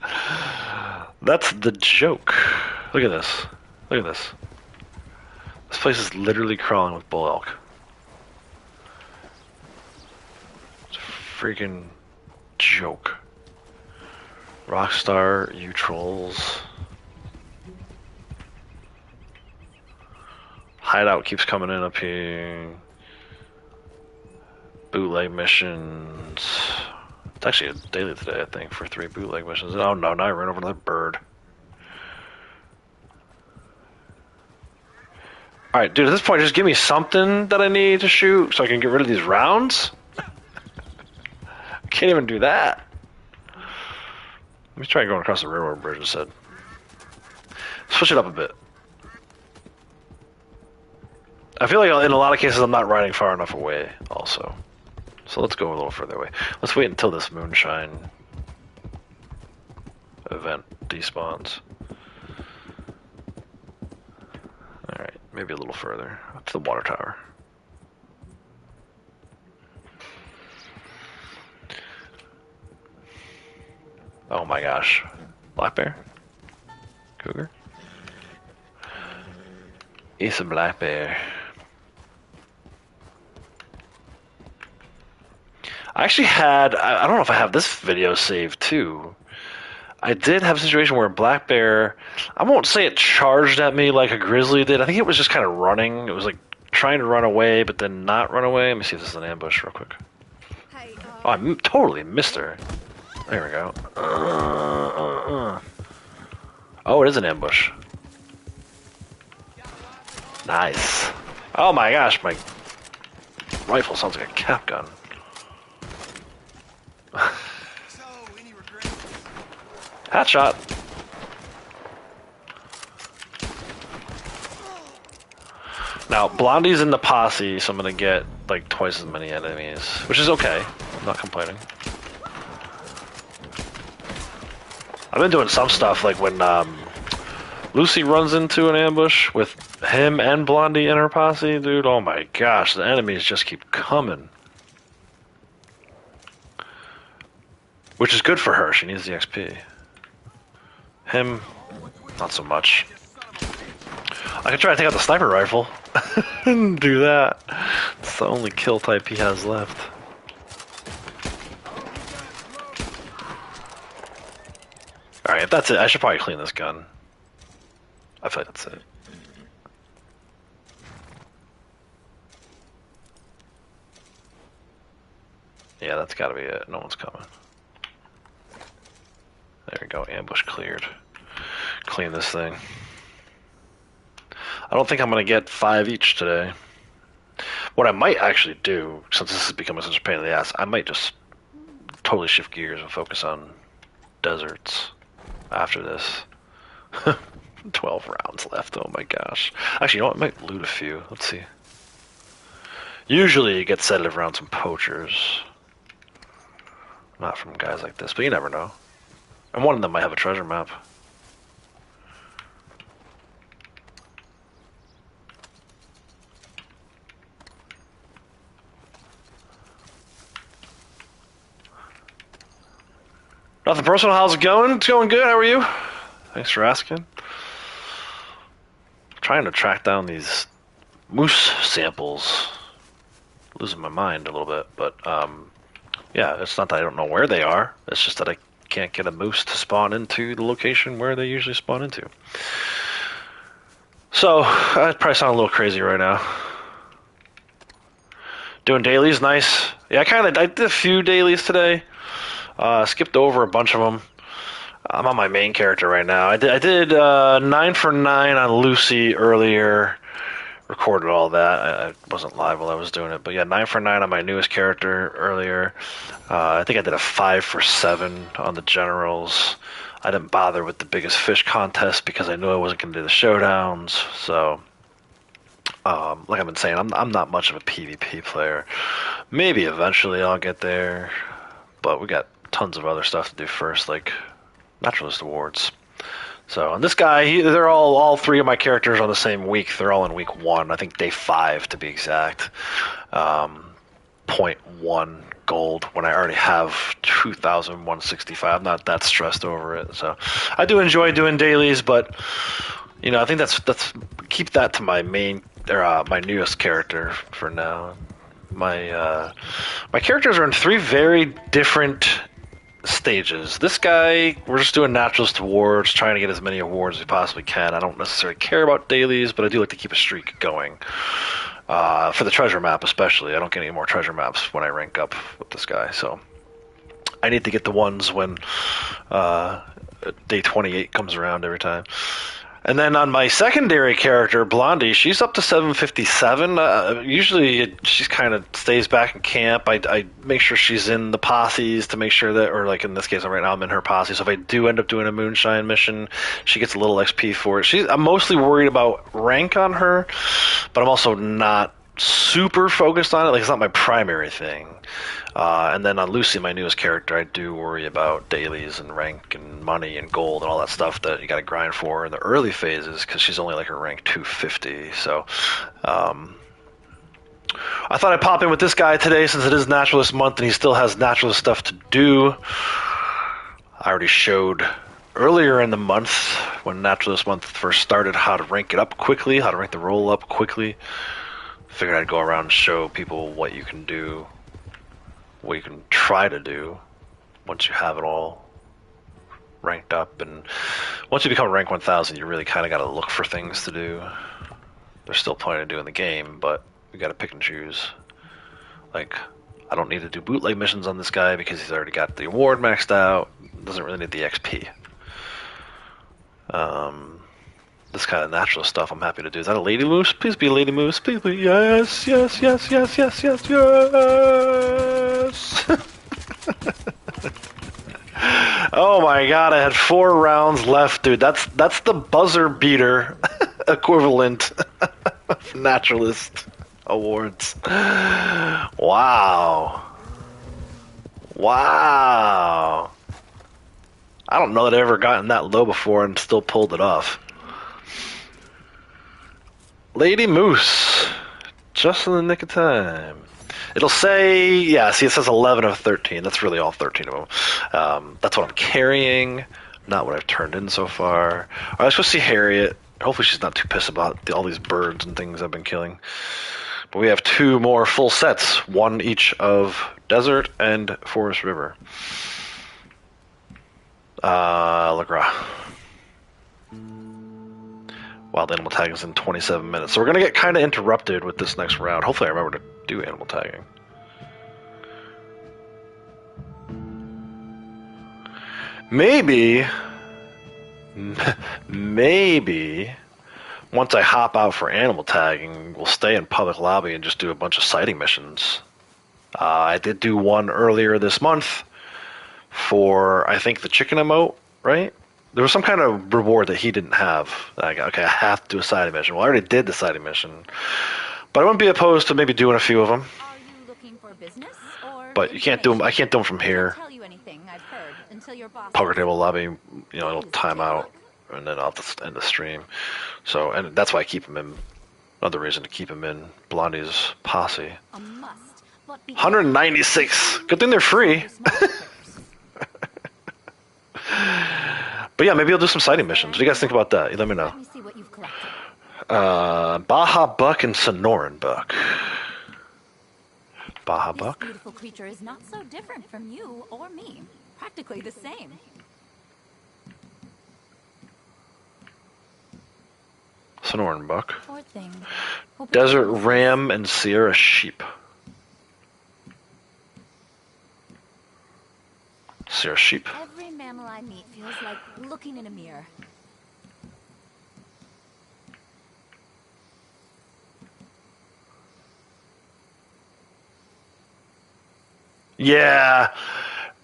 That's the joke. Look at this. Look at this. This place is literally crawling with bull elk. It's a freaking joke. Rockstar, you trolls. Hideout keeps coming in up here. Bootleg missions. It's actually a daily today, I think, for 3 bootleg missions. Oh no, now I ran over another bird. Alright, dude, at this point, just give me something that I need to shoot so I can get rid of these rounds? I can't even do that. Let me try going across the railroad bridge instead. Switch it up a bit. I feel like in a lot of cases I'm not riding far enough away, also. So let's go a little further away. Let's wait until this moonshine event despawns. Alright, maybe a little further. Up to the water tower. Oh my gosh. Black bear? Cougar? It's a black bear. I actually had, I don't know if I have this video saved too. I did have a situation where a black bear, I won't say it charged at me like a grizzly did. I think it was just kind of running. It was like trying to run away, but then not run away. Let me see if this is an ambush real quick. Hey, Oh, I totally missed her. There we go. Oh, it is an ambush. Nice. Oh my gosh, my rifle sounds like a cap gun. Headshot. Now, Blondie's in the posse, so I'm gonna get like twice as many enemies, which is okay. I'm not complaining. I've been doing some stuff like when Lucy runs into an ambush with him and Blondie in her posse, dude. Oh my gosh, the enemies just keep coming. Which is good for her, she needs the XP. Him, not so much. I could try to take out the sniper rifle and do that. It's the only kill type he has left. Alright, if that's it, I should probably clean this gun. I feel like that's it. Yeah, that's gotta be it. No one's coming. There we go, ambush cleared. Clean this thing. I don't think I'm gonna get 5 each today. What I might actually do, since this is becoming such a pain in the ass, I might just totally shift gears and focus on deserts after this. 12 rounds left, oh my gosh. Actually, you know what, I might loot a few. Let's see. Usually you get sedative rounds from poachers. Not from guys like this, but you never know. And one of them might have a treasure map. Nothing personal, how's it going? It's going good, how are you? Thanks for asking. I'm trying to track down these moose samples. Losing my mind a little bit, but yeah, it's not that I don't know where they are. It's just that I can't get a moose to spawn into the location where they usually spawn into. So, I probably sound a little crazy right now. Doing dailies, nice. Yeah, I did a few dailies today. Skipped over a bunch of them. I'm on my main character right now. I did 9 for 9 on Lucy earlier. Recorded all that. I wasn't live while I was doing it, but yeah, 9 for 9 on my newest character earlier. I think I did a 5 for 7 on the generals. I didn't bother with the biggest fish contest because I knew I wasn't going to do the showdowns. So, like I've been saying, I'm not much of a PvP player. Maybe eventually I'll get there, but we got tons of other stuff to do first, like Naturalist awards. So, and this guy, they're all 3 of my characters on the same week. They're all in week 1. I think day 5 to be exact. 0.1 gold when I already have 2,165. I'm not that stressed over it. So, I do enjoy doing dailies, but you know, I think that's keep that to my main or my newest character for now. My characters are in 3 very different stages. This guy, we're just doing Naturalist awards, trying to get as many awards as we possibly can. I don't necessarily care about dailies, but I do like to keep a streak going. For the treasure map especially. I don't get any more treasure maps when I rank up with this guy, so I need to get the ones when day 28 comes around every time. And then on my secondary character, Blondie, she's up to 757. Usually she kind of stays back in camp. I make sure she's in the posses to make sure that, or like in this case, right now I'm in her posse. So if I do end up doing a moonshine mission, she gets a little XP for it. I'm mostly worried about rank on her, but I'm also not super focused on it. Like, it's not my primary thing. And then on Lucy, my newest character, I do worry about dailies and rank and money and gold and all that stuff that you got to grind for in the early phases because she's only like her rank 250. So I thought I'd pop in with this guy today since it is Naturalist month and he still has Naturalist stuff to do. I already showed earlier in the month when Naturalist month first started how to rank it up quickly, how to rank the role up quickly. Figured I'd go around and show people what you can do, what you can try to do once you have it all ranked up. And once you become rank 1000, you really kind of got to look for things to do. There's still plenty to do in the game, but you got to pick and choose. Like, I don't need to do bootleg missions on this guy because he's already got the award maxed out. Doesn't really need the XP. This kind of natural stuff I'm happy to do. Is that a lady moose? Please be a lady moose. Please be. Yes, yes, yes, yes, yes, yes, yes. Oh my god, I had 4 rounds left, dude. That's the buzzer beater equivalent of Naturalist awards. Wow. Wow. I don't know that I've ever gotten that low before and still pulled it off. Lady Moose. Just in the nick of time. It'll say, yeah, see, it says 11 of 13. That's really all 13 of them. That's what I'm carrying, not what I've turned in so far. All right, let's go see Harriet. Hopefully she's not too pissed about all these birds and things I've been killing. But we have 2 more full sets, 1 each of Desert and Forest River. Lagra. Wild animal tagging is in 27 minutes. So we're going to get kind of interrupted with this next round. Hopefully I remember to do animal tagging. Maybe once I hop out for animal tagging, we'll stay in public lobby and just do a bunch of sighting missions. I did do one earlier this month for, I think, the chicken emote, right? There was some kind of reward that he didn't have. Like, okay, I have to do a sighting mission. Well, I already did the sighting mission. But I wouldn't be opposed to maybe doing a few of them. Are you looking for business or But you can't do them. I can't do them from here. tell you anything I've heard until your boss. Poker table lobby, you know, it'll time out, and then I'll have to end the stream. So, and that's why I keep him in. Another reason to keep him in Blondie's posse. A must, but 196. Good thing they're free. But yeah, maybe I'll do some sighting missions. What do you guys think about that? You let me know. Let me see what you've collected. Baja Buck and Sonoran Buck. Baja This Buck? beautiful creature is not so different from you or me. Practically the same. Sonoran Buck. Poor thing. Hope it Desert heals. Ram and Sierra Sheep. Sierra Sheep. Every mammal I meet feels like looking in a mirror. Yeah.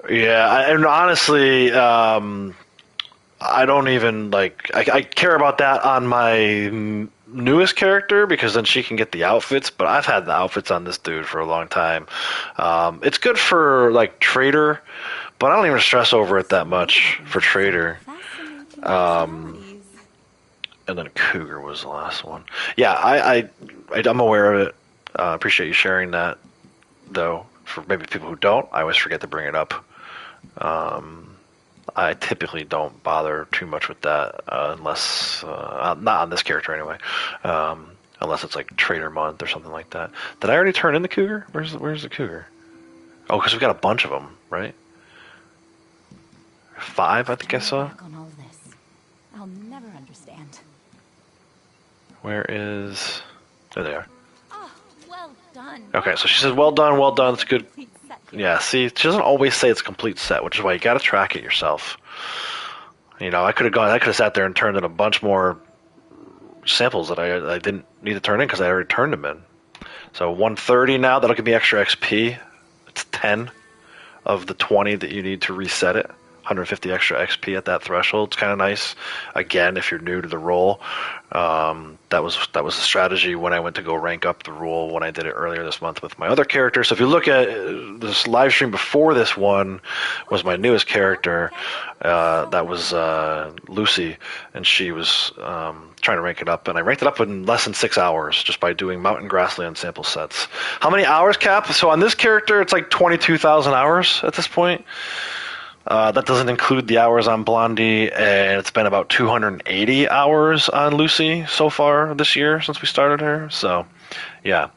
And honestly, I don't even like. I care about that on my newest character because then she can get the outfits. But I've had the outfits on this dude for a long time. It's good for like trader, but I don't even stress over it that much for trader. Fascinating personalities. And then Cougar was the last one. Yeah, I'm aware of it. Appreciate you sharing that, though. For maybe people who don't, I always forget to bring it up. I typically don't bother too much with that unless not on this character anyway. Unless it's like Trader Month or something like that. Did I already turn in the Cougar? Where's the Cougar? Oh, because we've got a bunch of them, right? 5, I think I saw. Back on all this. I'll never understand. Where is? There they are. Oh, well done. Okay, so she says, "Well done, well done. It's good." Complete set here. Yeah, see, she doesn't always say it's a complete set, which is why you got to track it yourself. You know, I could have sat there and turned in a bunch more samples that I didn't need to turn in because I already turned them in. So 130 now, that'll give me extra XP. It's 10 of the 20 that you need to reset it. 150 extra XP at that threshold. It's kind of nice. Again, if you're new to the role, that was the strategy when I went to go rank up the role when I did it earlier this month with my other character. So if you look at this live stream before this one was my newest character. That was Lucy, and she was trying to rank it up, and I ranked it up in less than 6 hours just by doing mountain grassland sample sets. How many hours, Cap? So on this character, it's like 22,000 hours at this point. That doesn't include the hours on Blondie, and it's been about 280 hours on Lucy so far this year since we started her. So, yeah.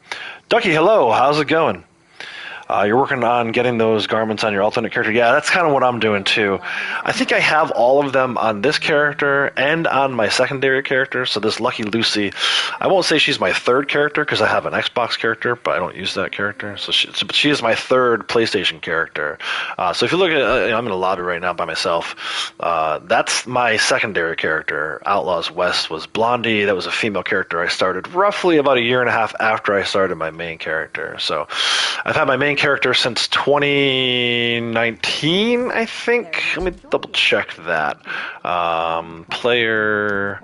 Ducky, hello. How's it going? You're working on getting those garments on your alternate character. Yeah, that's kind of what I'm doing too. I think I have all of them on this character and on my secondary character. So this Lucky Lucy, I won't say she's my third character because I have an Xbox character, but I don't use that character. So she is my third PlayStation character. So if you look at, I'm in a lobby right now by myself. That's my secondary character. Outlaws West was Blondie. That was a female character I started roughly about a year and a half after I started my main character. So I've had my main character since 2019, I think. Let me double check that. Player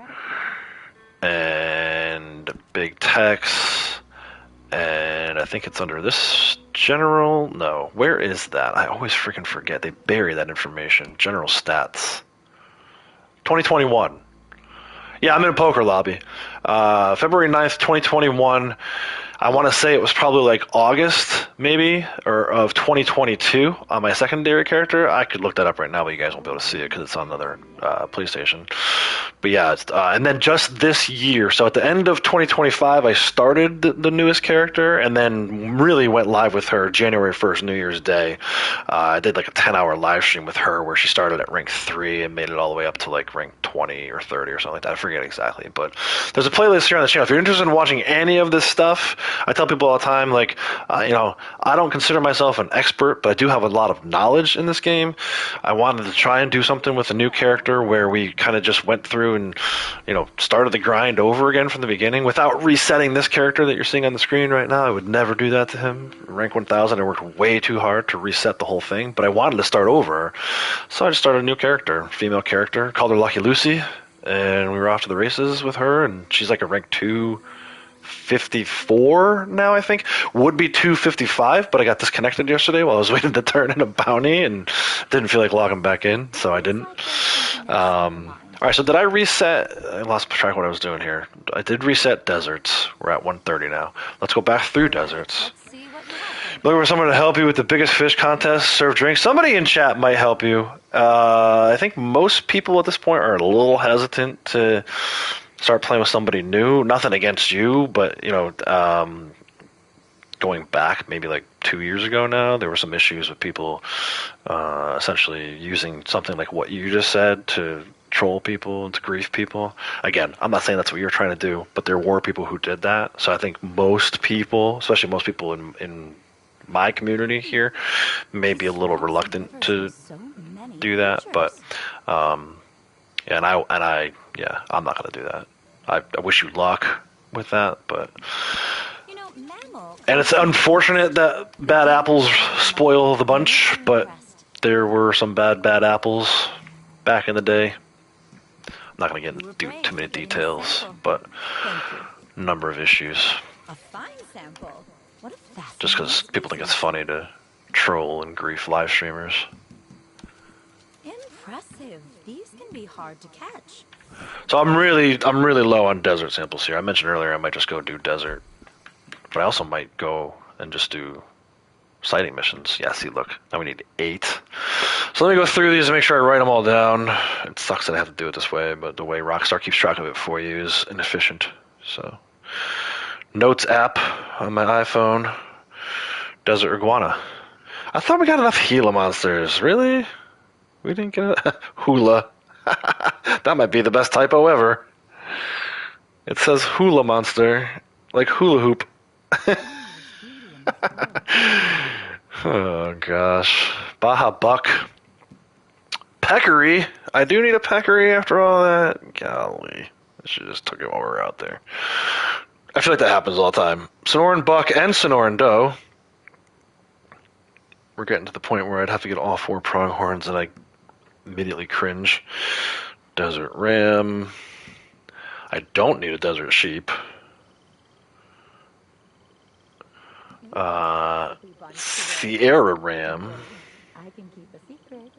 and big text, and I think it's under this general. No, where is that? I always freaking forget. They bury that information. General stats. 2021. Yeah, I'm in a poker lobby. February 9th, 2021. I want to say it was probably like August, maybe, or of 2022 on my secondary character. I could look that up right now, but you guys won't be able to see it because it's on another PlayStation. But yeah, and then just this year, so at the end of 2025, I started the newest character, and then really went live with her January 1st, New Year's Day. I did like a 10-hour live stream with her where she started at rank 3 and made it all the way up to like rank 20 or 30 or something like that. I forget exactly, but there's a playlist here on the channel. If you're interested in watching any of this stuff, I tell people all the time, like, I don't consider myself an expert, but I do have a lot of knowledge in this game. I wanted to try and do something with a new character where we kind of just went through and started the grind over again from the beginning without resetting this character that you're seeing on the screen right now. I would never do that to him. Rank 1000, I worked way too hard to reset the whole thing, but I wanted to start over, so I just started a new character, female character, called her Lucky Lucy, and we were off to the races with her, and she's like a rank 254 now, I think. Would be 255, but I got disconnected yesterday while I was waiting to turn in a bounty and didn't feel like logging back in, so I didn't. Alright, so did I reset? I lost track of what I was doing here. I did reset deserts. We're at 130 now. Let's go back through deserts. Let's see what you have. Looking for someone to help you with the biggest fish contest, serve drinks. Somebody in chat might help you. I think most people at this point are a little hesitant to start playing with somebody new. Nothing against you, but going back maybe like 2 years ago now, there were some issues with people essentially using something like what you just said to troll people and to grief people. Again, I'm not saying that's what you're trying to do, but there were people who did that. So I think most people, especially most people in my community here, may be a little reluctant to do that. But I'm not going to do that. I wish you luck with that, but. And it's unfortunate that bad apples spoil the bunch, but there were some bad apples back in the day. I'm not going to get into too many details, but a number of issues. A fine sample. What a fascinating Just because people think it's funny to troll and grief live streamers. Impressive. These can be hard to catch. So I'm really low on desert samples here. I mentioned earlier I might just go do desert. But I also might go and just do sighting missions. Yeah, see, look. Now we need 8. So let me go through these and make sure I write them all down. It sucks that I have to do it this way, but the way Rockstar keeps track of it for you is inefficient. So, Notes app on my iPhone. Desert Iguana. I thought we got enough Gila monsters. Really? We didn't get a Hula. That might be the best typo ever. It says Hula monster. Like hula hoop. Oh gosh. Baja Buck. Peccary. I do need a peccary after all that. Golly. I should have just took it while we were out there. I feel like that happens all the time. Sonoran Buck and Sonoran Doe. We're getting to the point where I'd have to get all 4 pronghorns and I immediately cringe. Desert Ram. I don't need a desert sheep. Sierra Ram. I can keep a secret.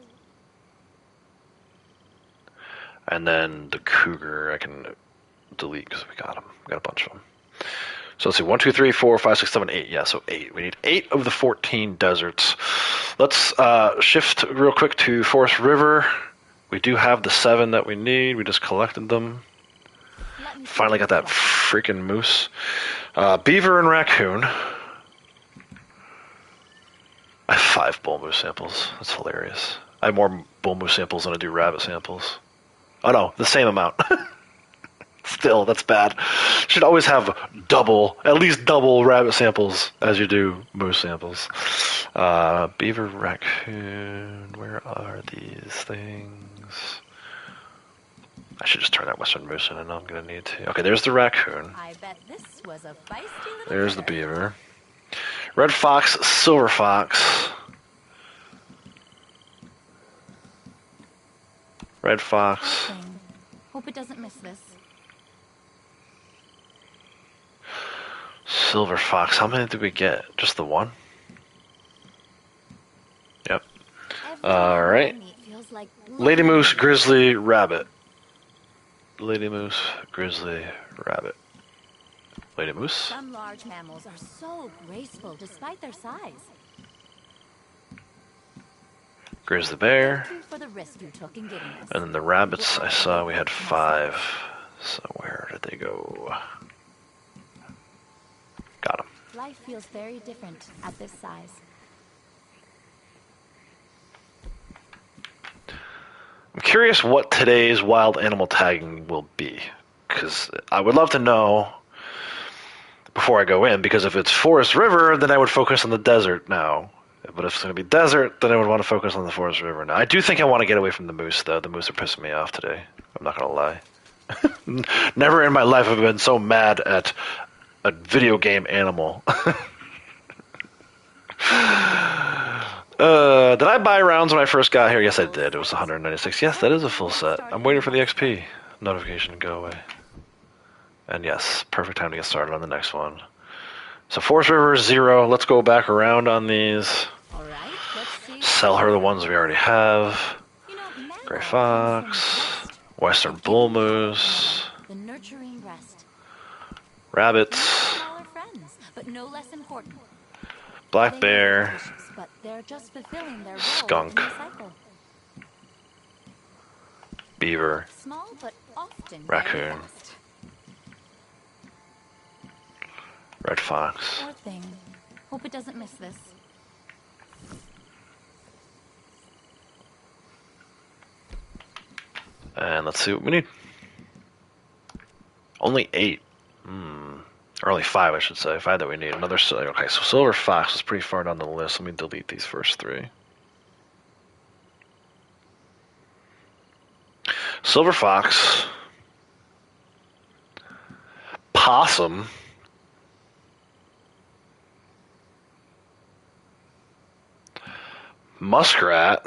And then the cougar I can delete because we got them. We got a bunch of them. So let's see, 1, 2, 3, 4, 5, 6, 7, 8. Yeah, so 8. We need 8 of the 14 deserts. Let's shift real quick to Forest River. We do have the 7 that we need. We just collected them. Finally got that freaking moose. Beaver and raccoon. I have 5 bull moose samples. That's hilarious. I have more bull moose samples than I do rabbit samples. Oh no, the same amount. Still, that's bad. Should always have at least double rabbit samples as you do moose samples. Beaver, raccoon, where are these things? I should just turn that western moose in. I know I'm going to need to. Okay, there's the raccoon. I bet this was a feisty little There's the critter. beaver. Red fox, silver fox. Red fox. Poor thing. Hope it doesn't miss this. Silver fox. How many did we get? Just the one? Yep. All right. Meat feels like Lady moose, grizzly, rabbit. Lady moose, grizzly, rabbit. Lady moose. Some large mammals are so graceful despite their size. Grizzly bear. Thank you for the risk you took in getting this. And then the rabbits, I saw we had 5. So where did they go? Got them. Life feels very different at this size. I'm curious what today's wild animal tagging will be. Because I would love to know before I go in, because if it's forest river, then I would focus on the desert now. But if it's going to be desert, then I would want to focus on the forest river now. I do think I want to get away from the moose, though. The moose are pissing me off today. I'm not going to lie. Never in my life have I been so mad at a video game animal. Did I buy rounds when I first got here? Yes, I did. It was 196. Yes, that is a full set. I'm waiting for the XP notification to go away. And yes, perfect time to get started on the next one. So Forest River is 0. Let's go back around on these. All right, let's see. Sell her the ones we already have. You know, Gray mango fox, comes from rest. western And bull giving moose, the nurturing rest. rabbits, Smaller friends, but no less important. black They may be bear, vicious, but they're just fulfilling their role skunk, in the cycle. beaver, Small, but often raccoon, very fast. red fox. Poor thing. Hope it doesn't miss this. And let's see what we need. Only 8. Or only 5, I should say. 5 that we need. Another. Okay, so silver fox is pretty far down the list. Let me delete these first 3. Silver fox. Possum. Muskrat.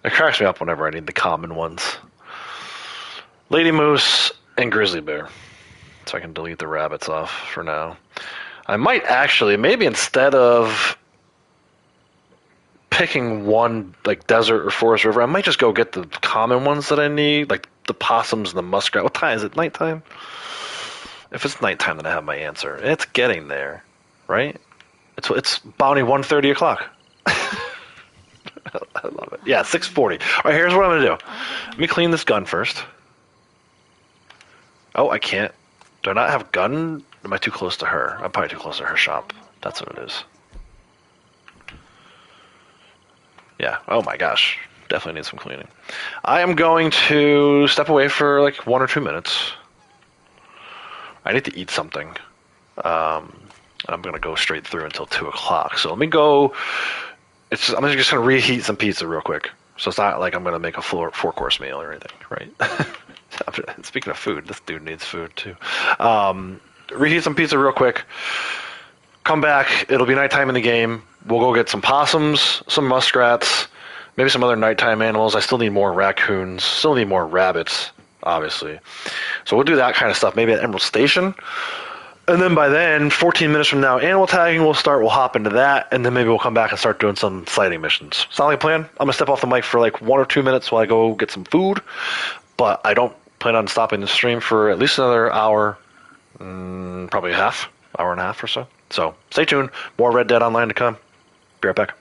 It cracks me up whenever I need the common ones. Lady moose and grizzly bear. So I can delete the rabbits off for now. I might actually, maybe instead of picking one like desert or forest river, I might just go get the common ones that I need, like the possums and the muskrat. What time is it? Nighttime? If it's nighttime, then I have my answer. It's getting there, right? It's bounty 1:30 o'clock. I love it. Yeah, 6:40. All right, here's what I'm gonna do. Let me clean this gun first. Oh, I can't. Do I not have gun? Am I too close to her? I'm probably too close to her shop. That's what it is. Yeah. Oh my gosh. Definitely need some cleaning. I am going to step away for like 1 or 2 minutes. I need to eat something. I'm going to go straight through until 2 o'clock. So let me go. I'm just going to reheat some pizza real quick. So it's not like I'm going to make a 4-course meal or anything, right? Speaking of food, this dude needs food too. Reheat some pizza real quick. Come back. It'll be nighttime in the game. We'll go get some possums, some muskrats, maybe some other nighttime animals. I still need more raccoons. Still need more rabbits, obviously. So we'll do that kind of stuff. Maybe at Emerald Station. And then by then, 14 minutes from now, animal tagging will start. We'll hop into that, and then maybe we'll come back and start doing some sighting missions. Sound like a plan? I'm going to step off the mic for like 1 or 2 minutes while I go get some food. But I don't plan on stopping the stream for at least another hour, probably hour and a half or so. So stay tuned. More Red Dead Online to come. Be right back.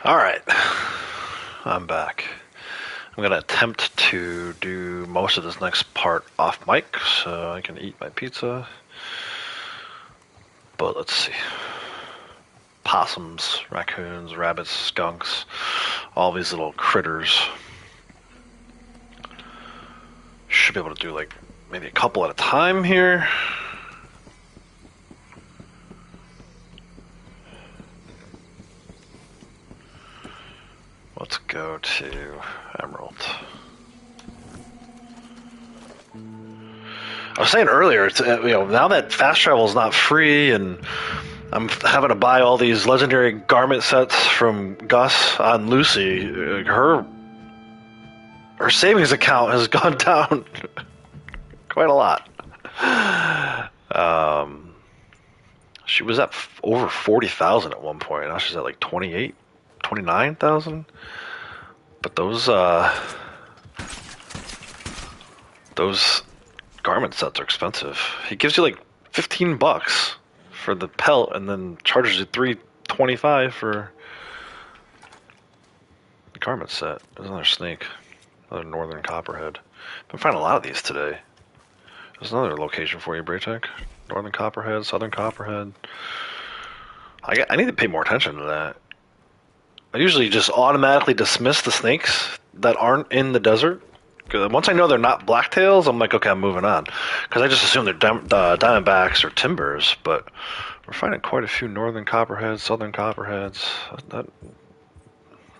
Alright, I'm back. I'm gonna attempt to do most of this next part off mic so I can eat my pizza. But let's see. Possums, raccoons, rabbits, skunks, all these little critters. Should be able to do like maybe a couple at a time here. Let's go to Emerald. I was saying earlier, it's, now that fast travel is not free, and I'm having to buy all these legendary garment sets from Gus on Lucy. Her savings account has gone down quite a lot. She was at over 40,000 at one point. Now she's at like 28, 29,000. But those garment sets are expensive. He gives you like $15 for the pelt, and then charges you $3.25 for the garment set. There's another snake, another northern copperhead. Been finding a lot of these today. There's another location for you, Braytech. Northern copperhead, southern copperhead. I need to pay more attention to that. I usually just automatically dismiss the snakes that aren't in the desert. Because once I know they're not blacktails, I'm like, okay, I'm moving on. Because I just assume they're diamondbacks or timbers, but we're finding quite a few northern copperheads, southern copperheads. I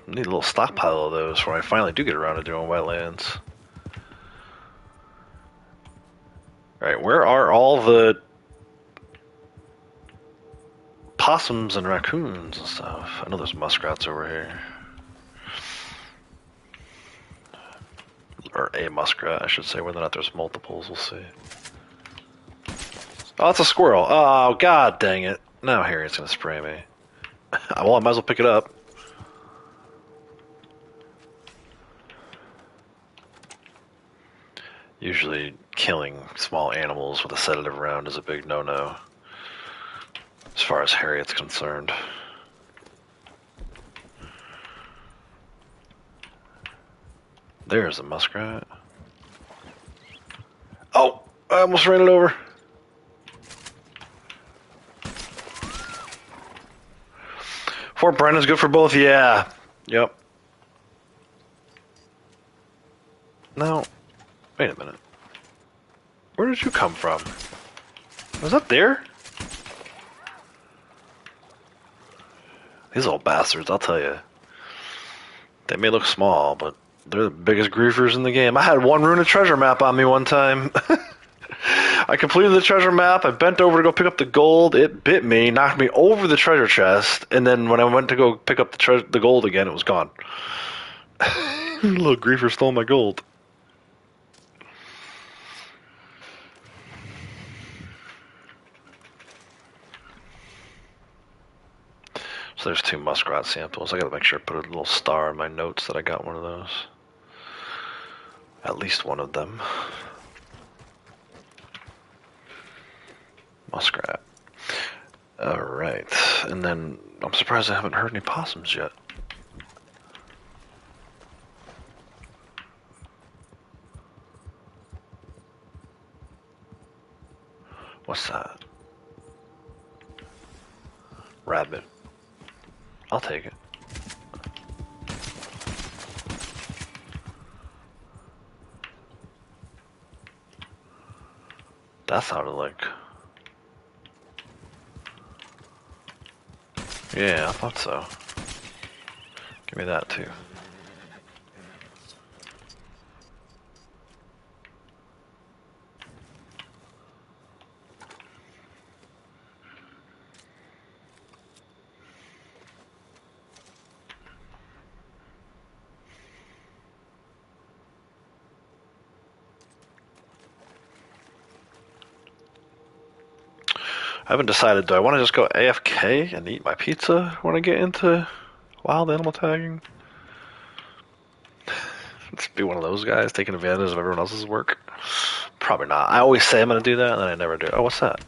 need a little stockpile of those when I finally do get around to doing wetlands. Alright, where are all the possums and raccoons and stuff? I know there's muskrats over here. Or a muskrat, I should say. Whether or not there's multiples, we'll see. Oh, it's a squirrel. Oh, god dang it. Now Harriet's gonna spray me. Well, I might as well pick it up. Usually killing small animals with a sedative round is a big no-no, as far as Harriet's concerned. There's a muskrat. Oh, I almost ran it over. Fort Brennan's good for both? Yeah. Yep. Now, wait a minute. Where did you come from? Was that there? These little bastards, I'll tell you. They may look small, but they're the biggest griefers in the game. I had one rune of treasure map on me one time. I completed the treasure map. I bent over to go pick up the gold. It bit me, knocked me over the treasure chest, and then when I went to go pick up the gold again, it was gone. Little griefer stole my gold. So there's 2 muskrat samples. I gotta make sure I put a little star in my notes that I got one of those. At least one of them. Muskrat. Alright. And then I'm surprised I haven't heard any possums yet. What's that? Rabbit. I'll take it. That sounded like... Yeah, I thought so. Give me that too. I haven't decided, do I want to just go AFK and eat my pizza when I get into wild animal tagging? Let's be one of those guys taking advantage of everyone else's work. Probably not. I always say I'm going to do that, and then I never do. Oh, what's that?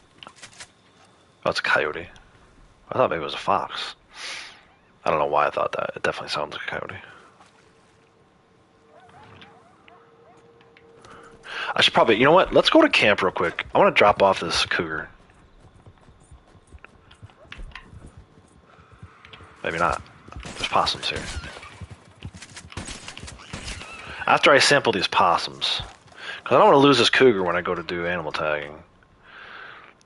Oh, it's a coyote. I thought maybe it was a fox. I don't know why I thought that. It definitely sounds like a coyote. I should probably, you know what? Let's go to camp real quick. I want to drop off this cougar. Maybe not. There's possums here. After I sample these possums, because I don't want to lose this cougar when I go to do animal tagging.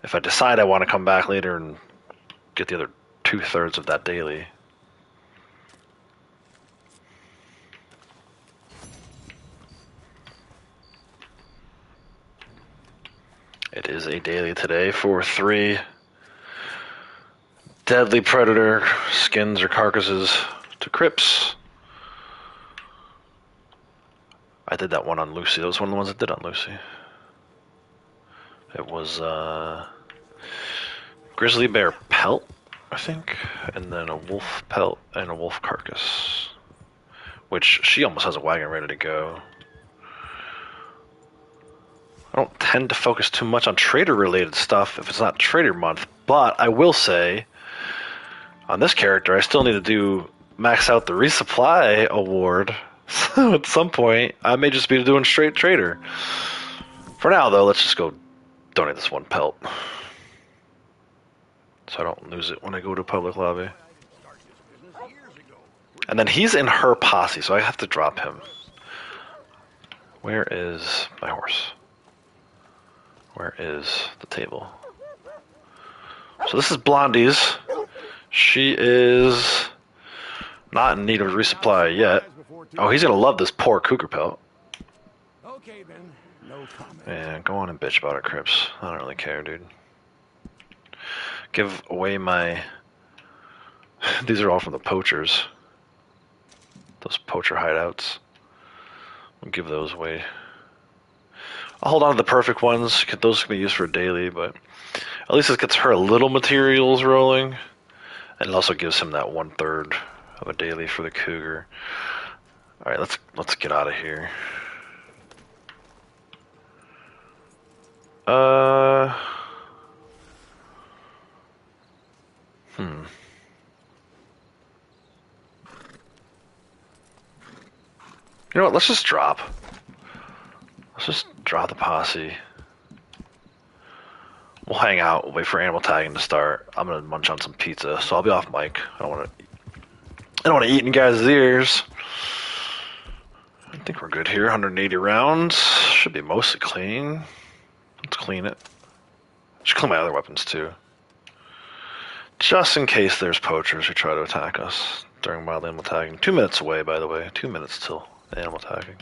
If I decide I want to come back later and get the other 2/3 of that daily. It is a daily today for 3 deadly predator skins or carcasses to crypts. I did that one on Lucy. That was one of the ones I did on Lucy. It was grizzly bear pelt, I think, and then a wolf pelt and a wolf carcass. Which she almost has a wagon ready to go. I don't tend to focus too much on trader-related stuff if it's not Trader Month, but I will say, on this character, I still need to do max out the resupply award. So at some point, I may just be doing straight trader. For now, though, let's just go donate this one pelt. So I don't lose it when I go to public lobby. And then he's in her posse, so I have to drop him. Where is my horse? Where is the table? So this is Blondie's. She is not in need of resupply yet. Oh, he's gonna love this poor cougar pelt. Okay, Ben. No comment. Man, go on and bitch about it, Crips. I don't really care, dude. Give away my... These are all from the poachers. Those poacher hideouts. We'll give those away. I'll hold on to the perfect ones. Those can be used for a daily, but at least it gets her a little materials rolling. And it also gives him that 1/3 of a daily for the cougar. Alright, let's get out of here. You know what, let's just drop. Let's just drop the posse. We'll hang out, we'll wait for animal tagging to start. I'm gonna munch on some pizza, so I'll be off mic. I don't wanna eat in guys' ears. I think we're good here. 180 rounds. Should be mostly clean. Let's clean it. Should clean my other weapons too. Just in case there's poachers who try to attack us during wild animal tagging. 2 minutes away, by the way. 2 minutes till animal tagging.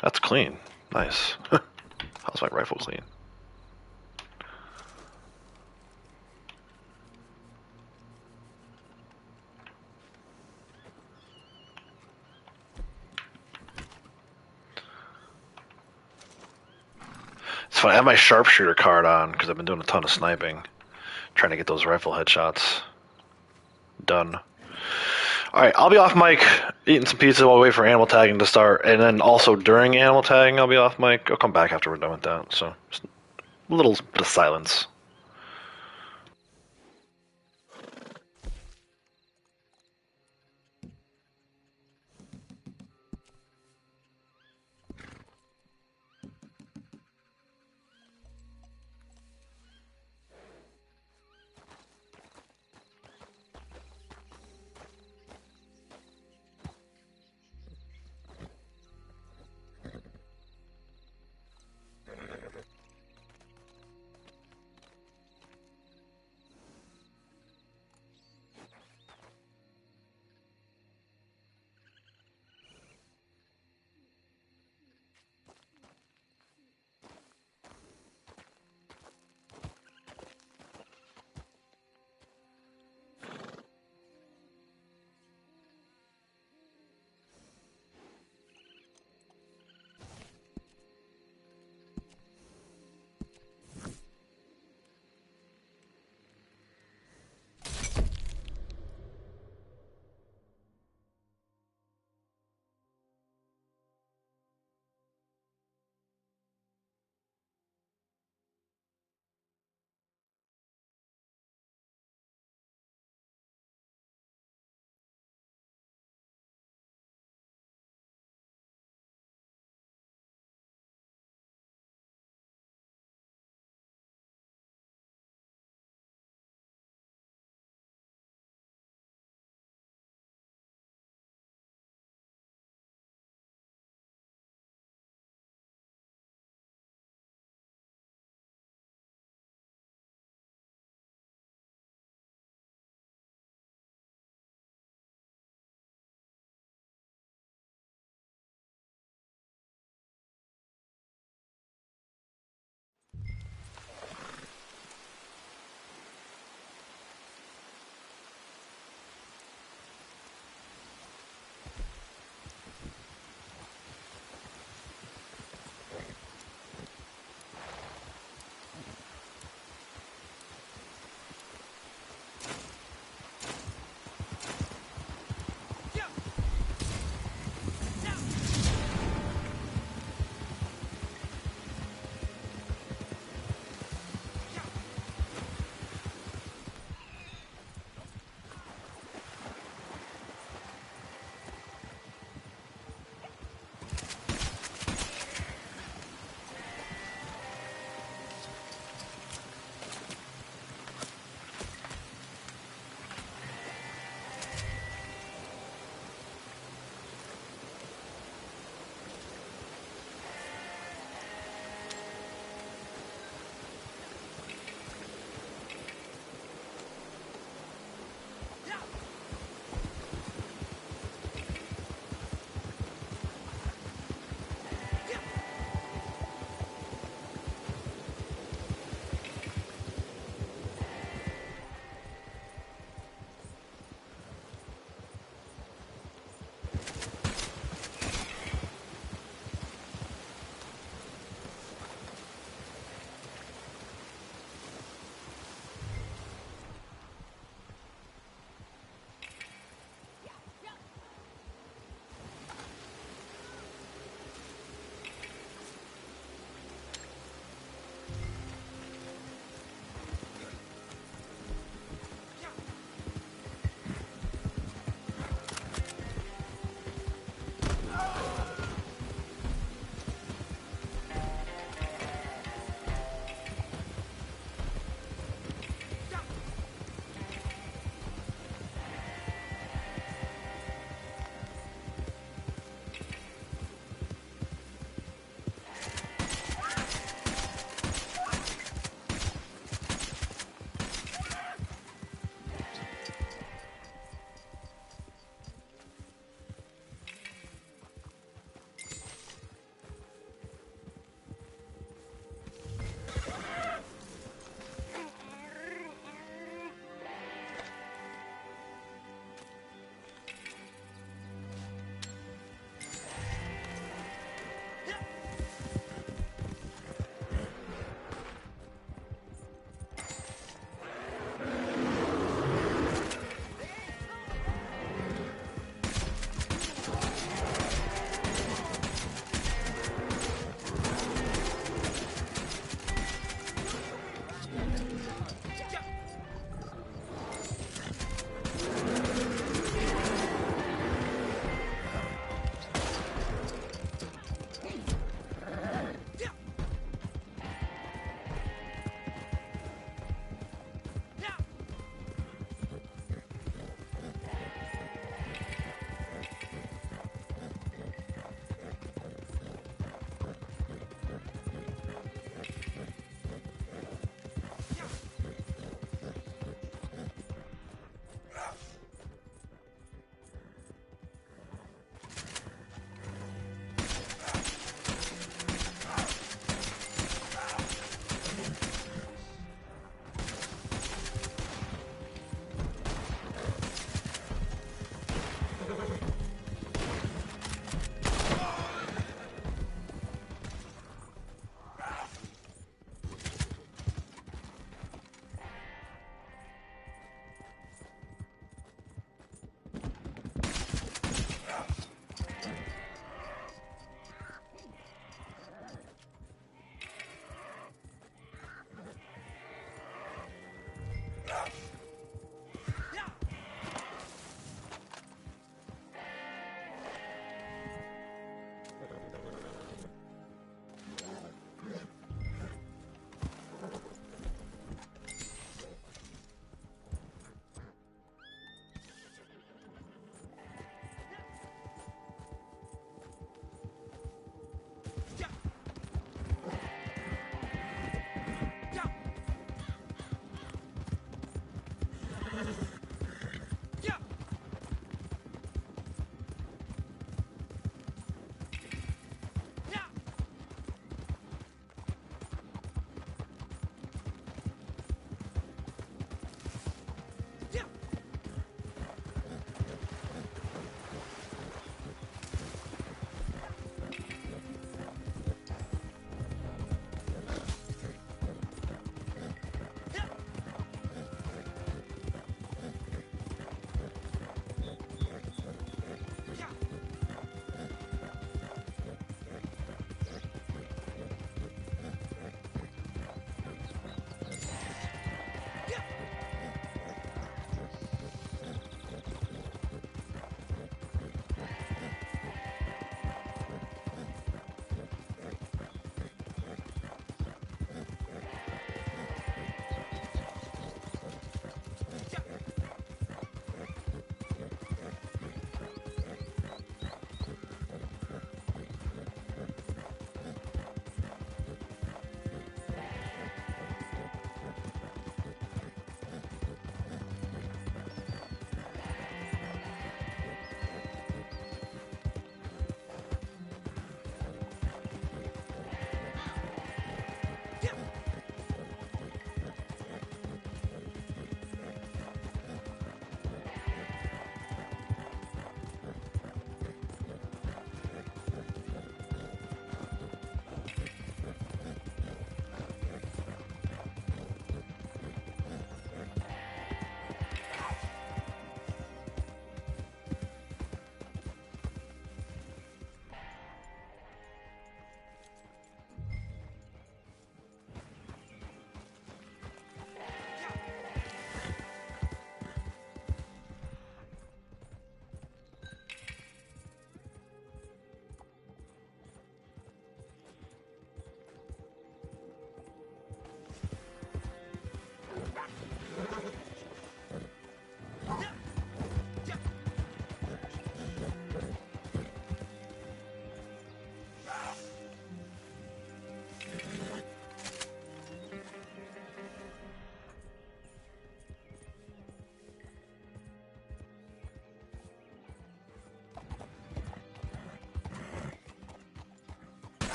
That's clean. Nice. How's my rifle clean? It's funny, I have my sharpshooter card on because I've been doing a ton of sniping. Trying to get those rifle headshots done. Alright, I'll be off mic eating some pizza while we wait for animal tagging to start. And then also during animal tagging, I'll be off mic. I'll come back after we're done with that. So, just a little bit of silence.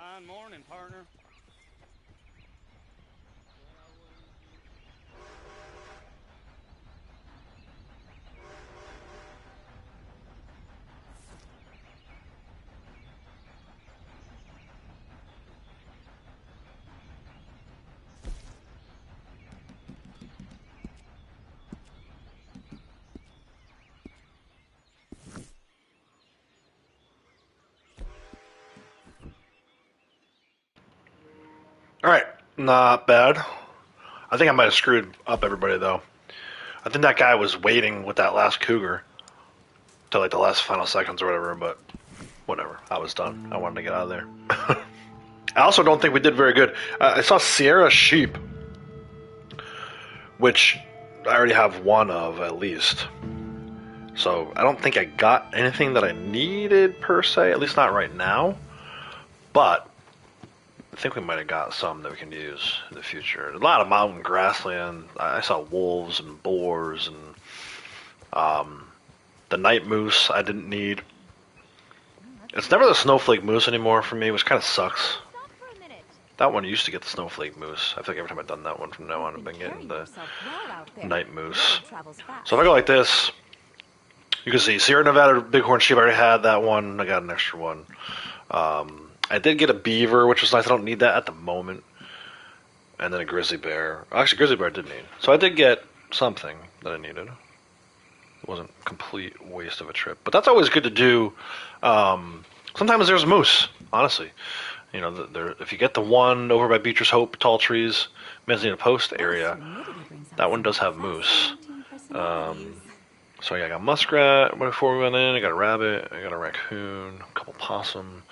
Fine morning, partner. All right, not bad. I think I might have screwed up everybody though. I think that guy was waiting with that last cougar till like the last final seconds or whatever. But whatever, I was done. I wanted to get out of there. I also don't think we did very good. I saw Sierra sheep. which I already have one of at least. So I don't think I got anything that I needed per se, at least not right now. But I think we might have got some that we can use in the future. A lot of mountain grassland. I saw wolves and boars and the night moose I didn't need. It's never the snowflake moose anymore for me, which kind of sucks. Stop for a minute. That one used to get the snowflake moose. I feel like every time I've done that one from now on, I've been getting the night moose. So if I go like this, you can see Sierra Nevada bighorn sheep. I already had that one. I got an extra one. I did get a beaver, which was nice. I don't need that at the moment. And then a grizzly bear. Actually, grizzly bear I did need. So I did get something that I needed. It wasn't a complete waste of a trip. But that's always good to do. Sometimes there's moose, honestly. You know, if you get the one over by Beecher's Hope, Tall Trees, Mezzanine Post area, that one does have moose. So I got a muskrat before we went in. I got a rabbit. I got a raccoon. A couple possum.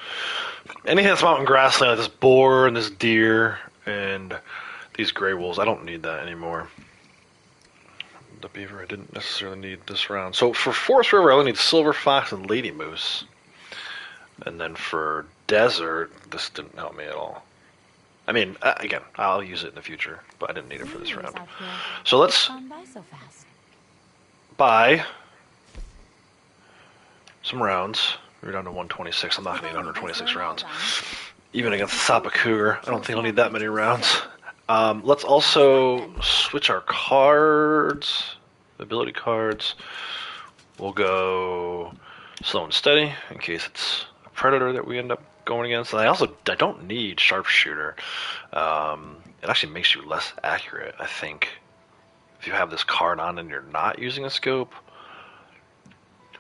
Anything that's mountain grassland, like this boar and this deer and these gray wolves, I don't need that anymore. The beaver I didn't necessarily need this round. So for Forest River, I only need silver fox and lady moose. And then for desert, this didn't help me at all. I mean, again, I'll use it in the future, but I didn't need it for this round. So let's buy some rounds. We're down to 126. I'm not going to need 126 rounds. Even against the Sapa Cougar, I don't think I'll need that many rounds. Let's also switch our cards, ability cards. We'll go slow and steady in case it's a predator that we end up going against. And I don't need sharpshooter. It actually makes you less accurate, I think. If you have this card on and you're not using a scope,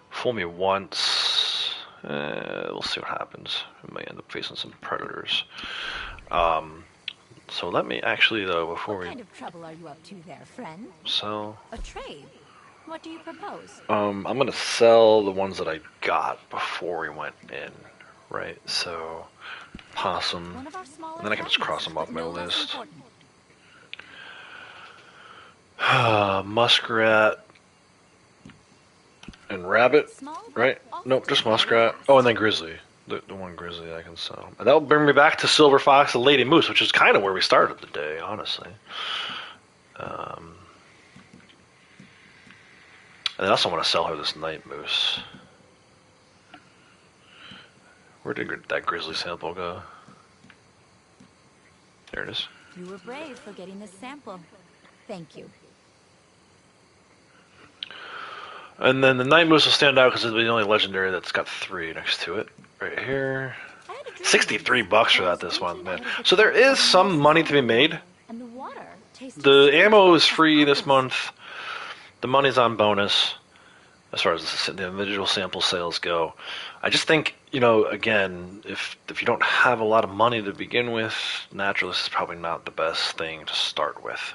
fool me once. We'll see what happens. We might end up facing some predators. So let me actually, though, before What kind of trouble are you up to there, friend? sell, A trade? What do you propose? I'm gonna sell the ones that I got before we went in, right? So possum, One of our smaller and then I can just cross them off but my no less list. important. Muskrat and rabbit, Small, but right? also Nope, just very muskrat. fast. Oh, and then grizzly. The one grizzly I can sell. And that'll bring me back to silver fox and lady moose, which is kind of where we started the day, honestly. And I also want to sell her this night moose. Where did that grizzly sample go? There it is. You were brave for getting this sample. Thank you. And then the night moose will stand out because it's the only legendary that's got 3 next to it. Right here. I had a dream 63 bucks for that once. this one, man. I had a So there good is some money to be made. And the water tasted The sweet ammo is as free this apples. month. The money's on bonus as far as the individual sample sales go. I just think, again, if you don't have a lot of money to begin with, Naturalist is probably not the best thing to start with.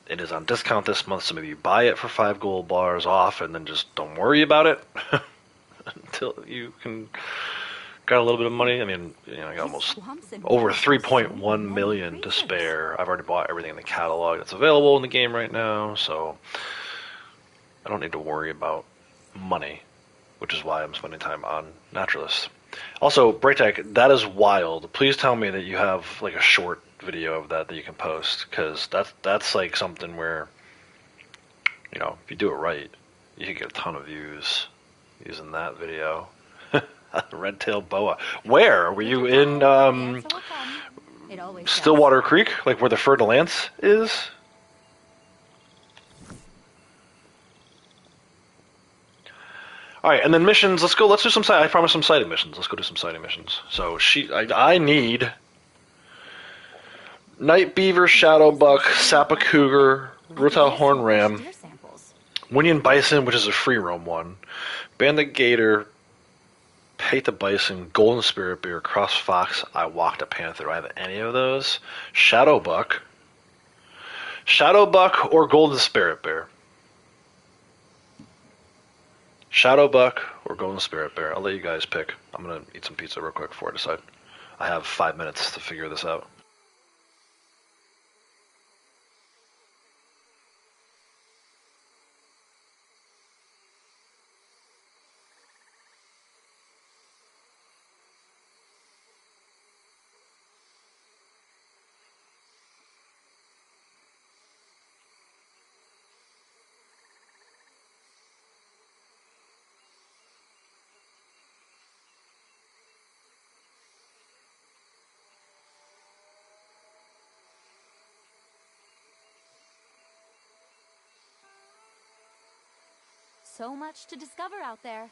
It is on discount this month, so maybe you buy it for 5 gold bars off and then just don't worry about it until you can got a little bit of money. I mean, I got almost Swamps and over marshes, 3.1 many million to creatures. spare. I've already bought everything in the catalog that's available in the game right now, so I don't need to worry about money, which is why I'm spending time on Naturalist. Also, Braytech, that is wild. Please tell me that you have like a short video of that you can post, because that's like something where, if you do it right, you can get a ton of views using that video. Red-tailed boa. Where were you in? The answer will come. It always does. Stillwater Creek, like where the Fer de Lance is. All right, and then missions. Let's go. Let's do some side. I promised some sighting missions. Let's go do some sighting missions. So I need night beaver, shadow buck, sapa cougar, rutile horn ram, Deer samples. Winnian bison, which is a free roam one, banded gator, Peta bison, golden spirit bear, cross fox, I walked a panther. Do I have any of those? Shadow buck, or golden spirit bear. Shadow buck or golden spirit bear. I'll let you guys pick. I'm gonna eat some pizza real quick before I decide. I have 5 minutes to figure this out. so much to discover out there.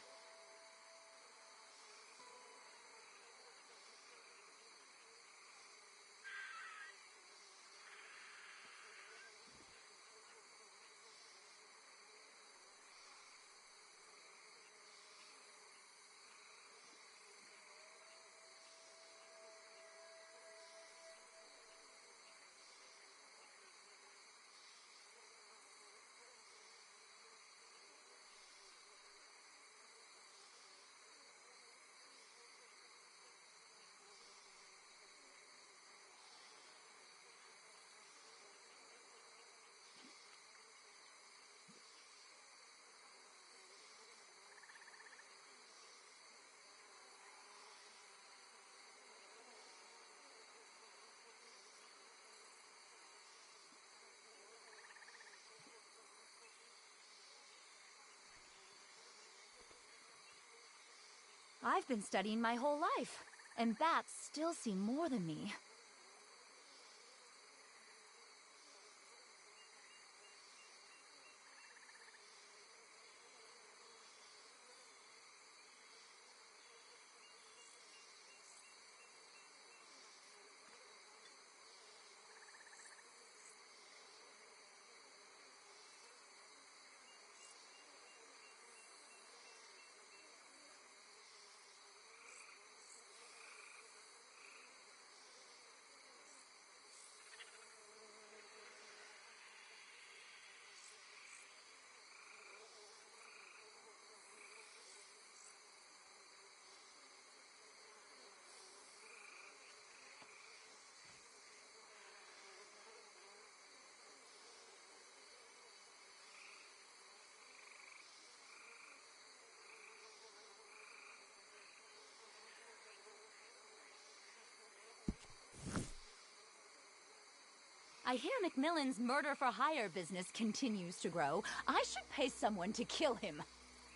I've been studying my whole life, and bats still see more than me. I hear Macmillan's murder-for-hire business continues to grow. I should pay someone to kill him.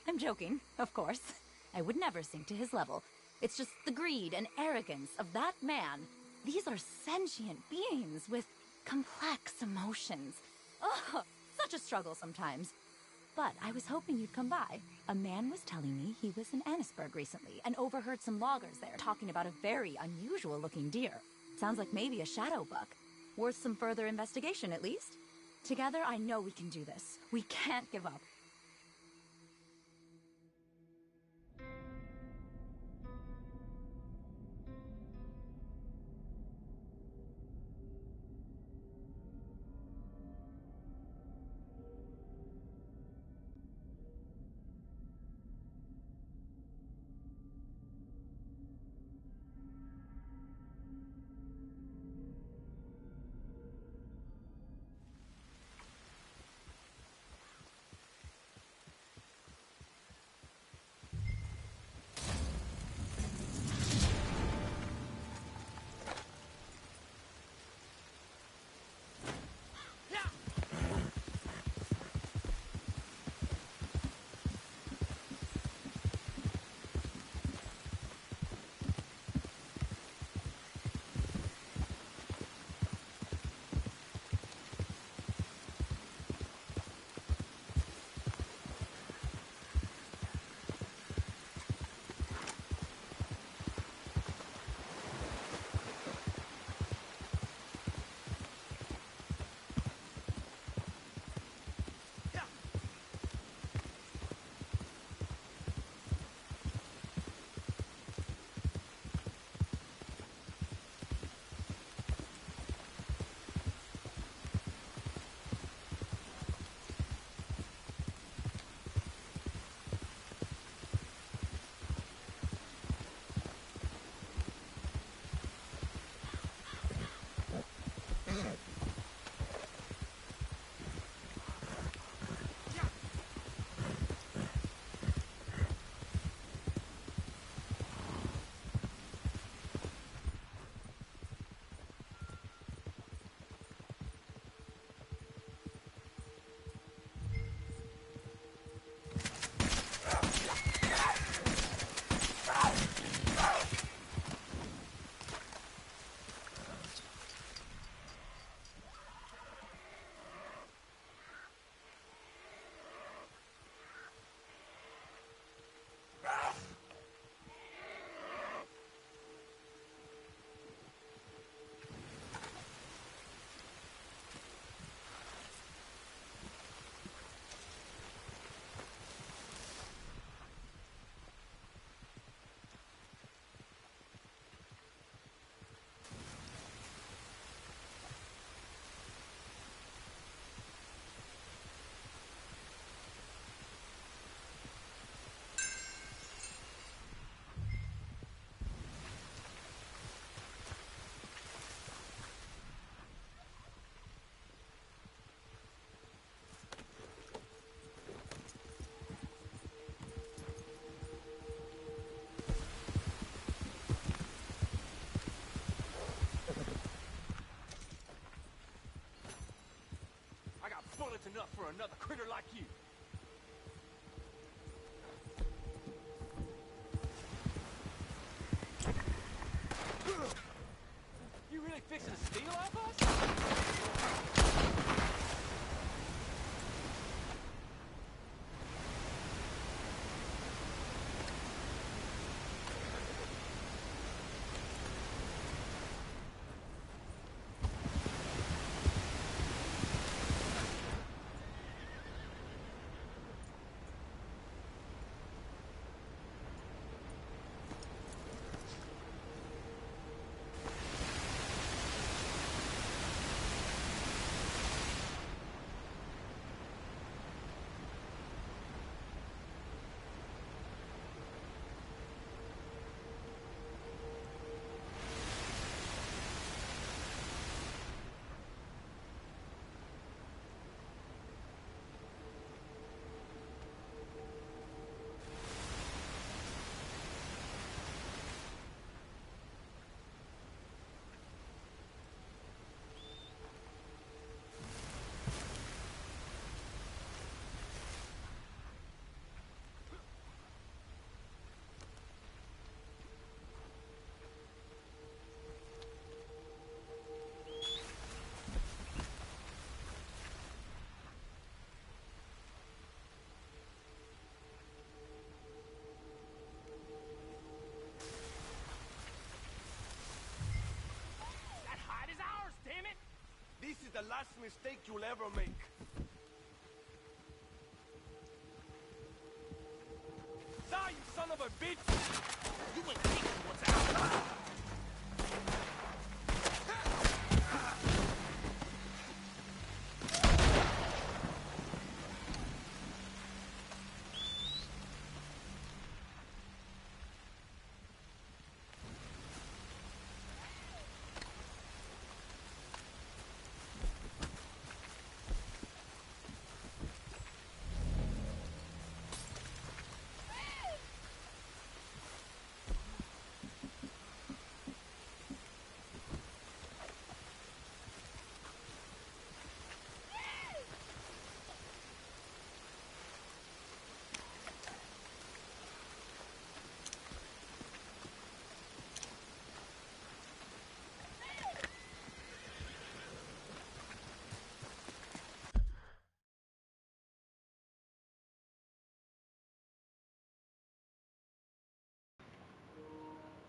I'm joking, of course. I would never sink to his level. It's just the greed and arrogance of that man. These are sentient beings with complex emotions. Ugh, such a struggle sometimes. But I was hoping you'd come by. A man was telling me he was in Annisburg recently and overheard some loggers there talking about a very unusual-looking deer. Sounds like maybe a shadow buck. Worth some further investigation, at least. Together, I know we can do this. We can't give up. That's enough for another critter like you. You really fixing to steal off us? That hide is ours, damn it! This is the last mistake you'll ever make. Die, you son of a bitch! You ain't taking what's ours!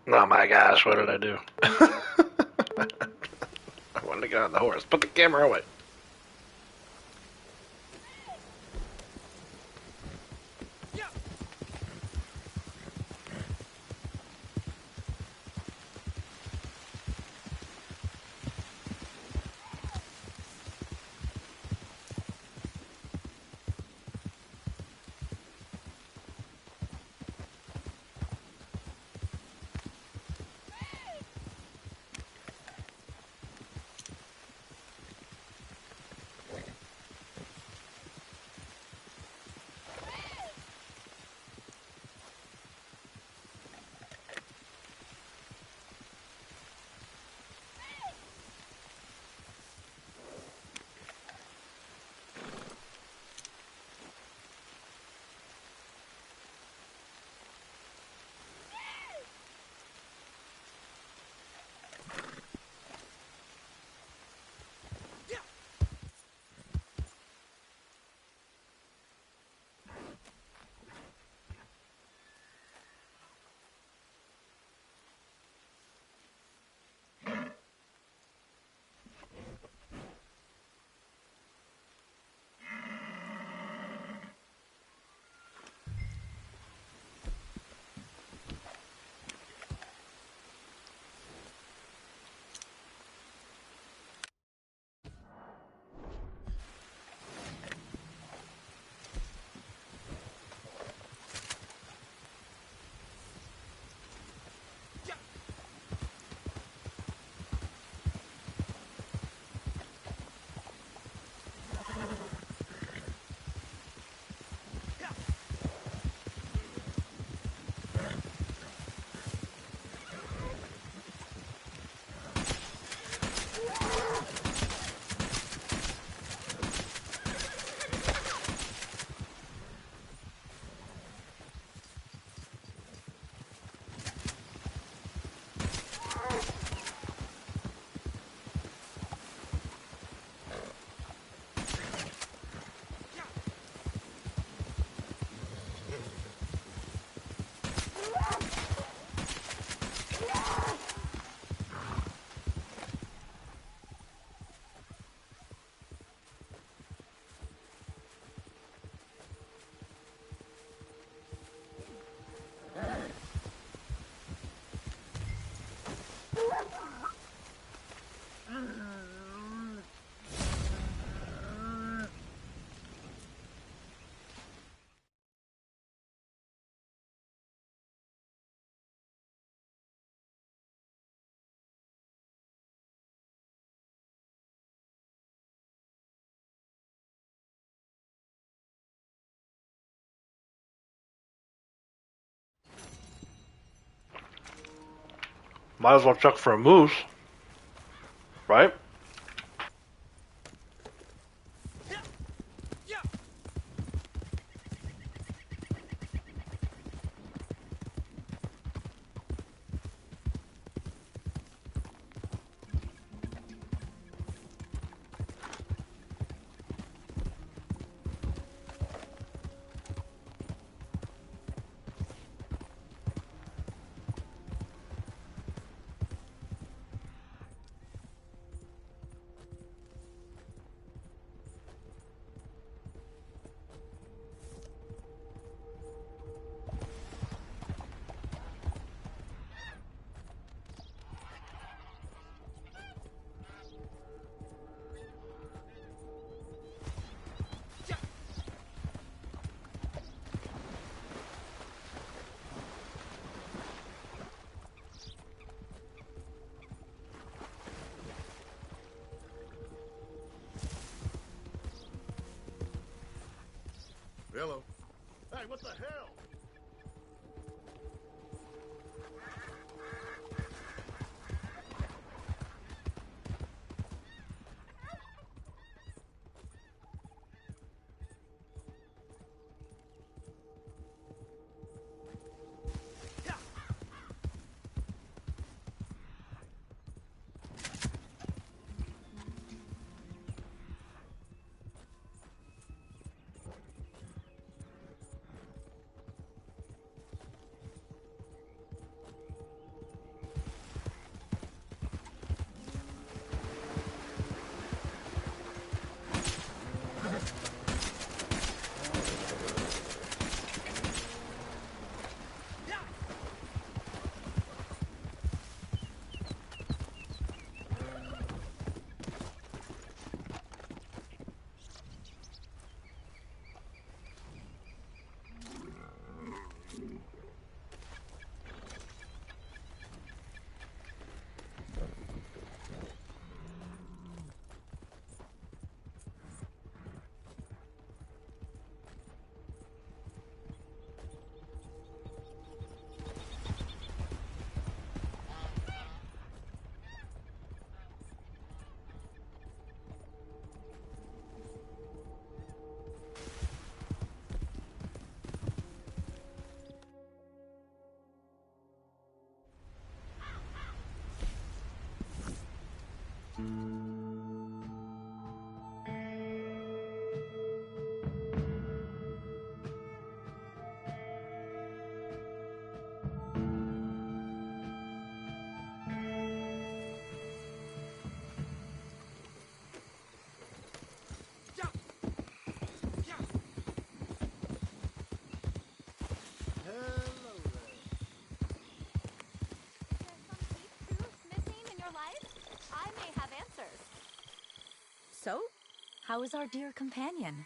Oh my gosh, what did I do? I wanted to get on the horse. Put the camera away. Might as well check for a moose, right? Hello. Hey, what the hell? So, how is our dear companion?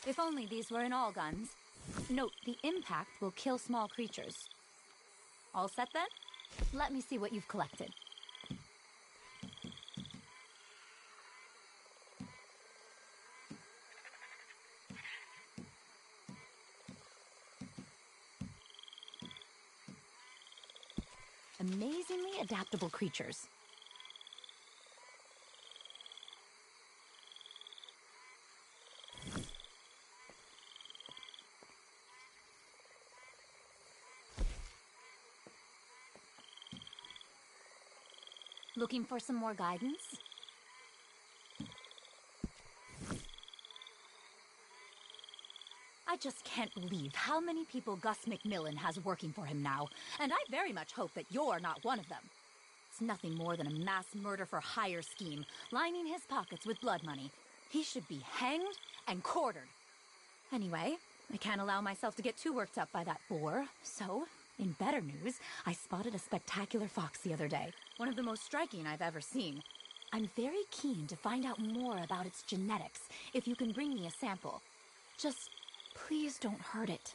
If only these were in all guns. Note, the impact will kill small creatures. All set then? Let me see what you've collected. Amazingly adaptable creatures. Looking for some more guidance? I just can't believe how many people Gus McMillan has working for him now, and I very much hope that you're not one of them. It's nothing more than a mass murder for hire scheme, lining his pockets with blood money. He should be hanged and quartered. Anyway, I can't allow myself to get too worked up by that boar, so, in better news, I spotted a spectacular fox the other day. One of the most striking I've ever seen. I'm very keen to find out more about its genetics, if you can bring me a sample. Just please don't hurt it.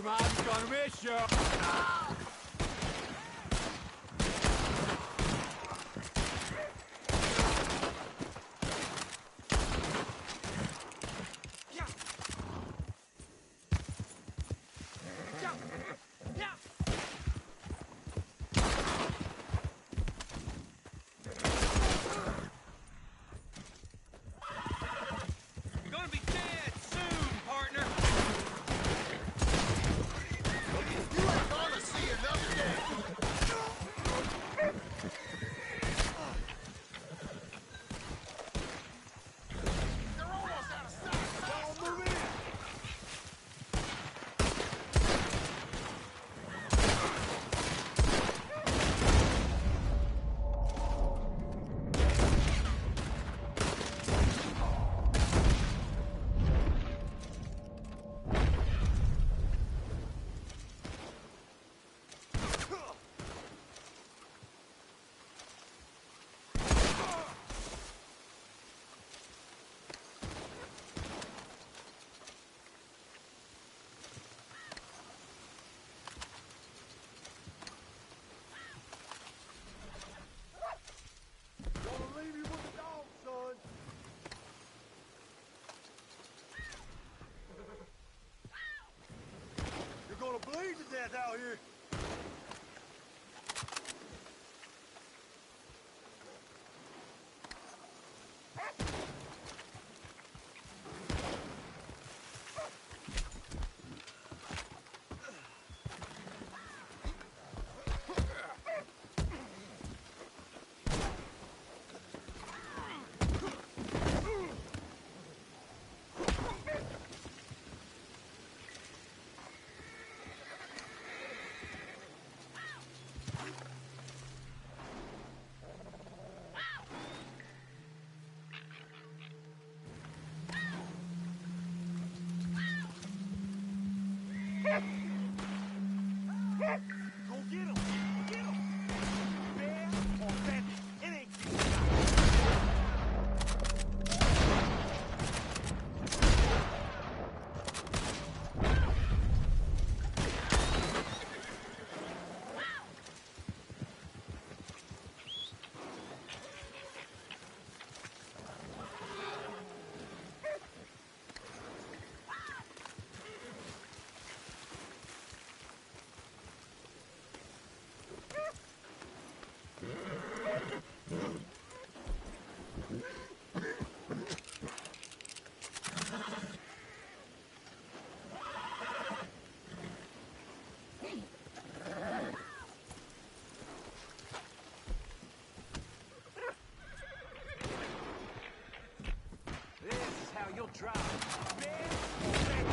Your mom's gonna miss you. You're gonna be dead soon, partner. You ain't gonna see enough death. They're almost out of sight. Don't move in. Gonna leave you with the dog, son. You're gonna bleed to death out here. Go get him! Get him! Bear or bandit? It ain't This is how you'll drive. Bear or bandit?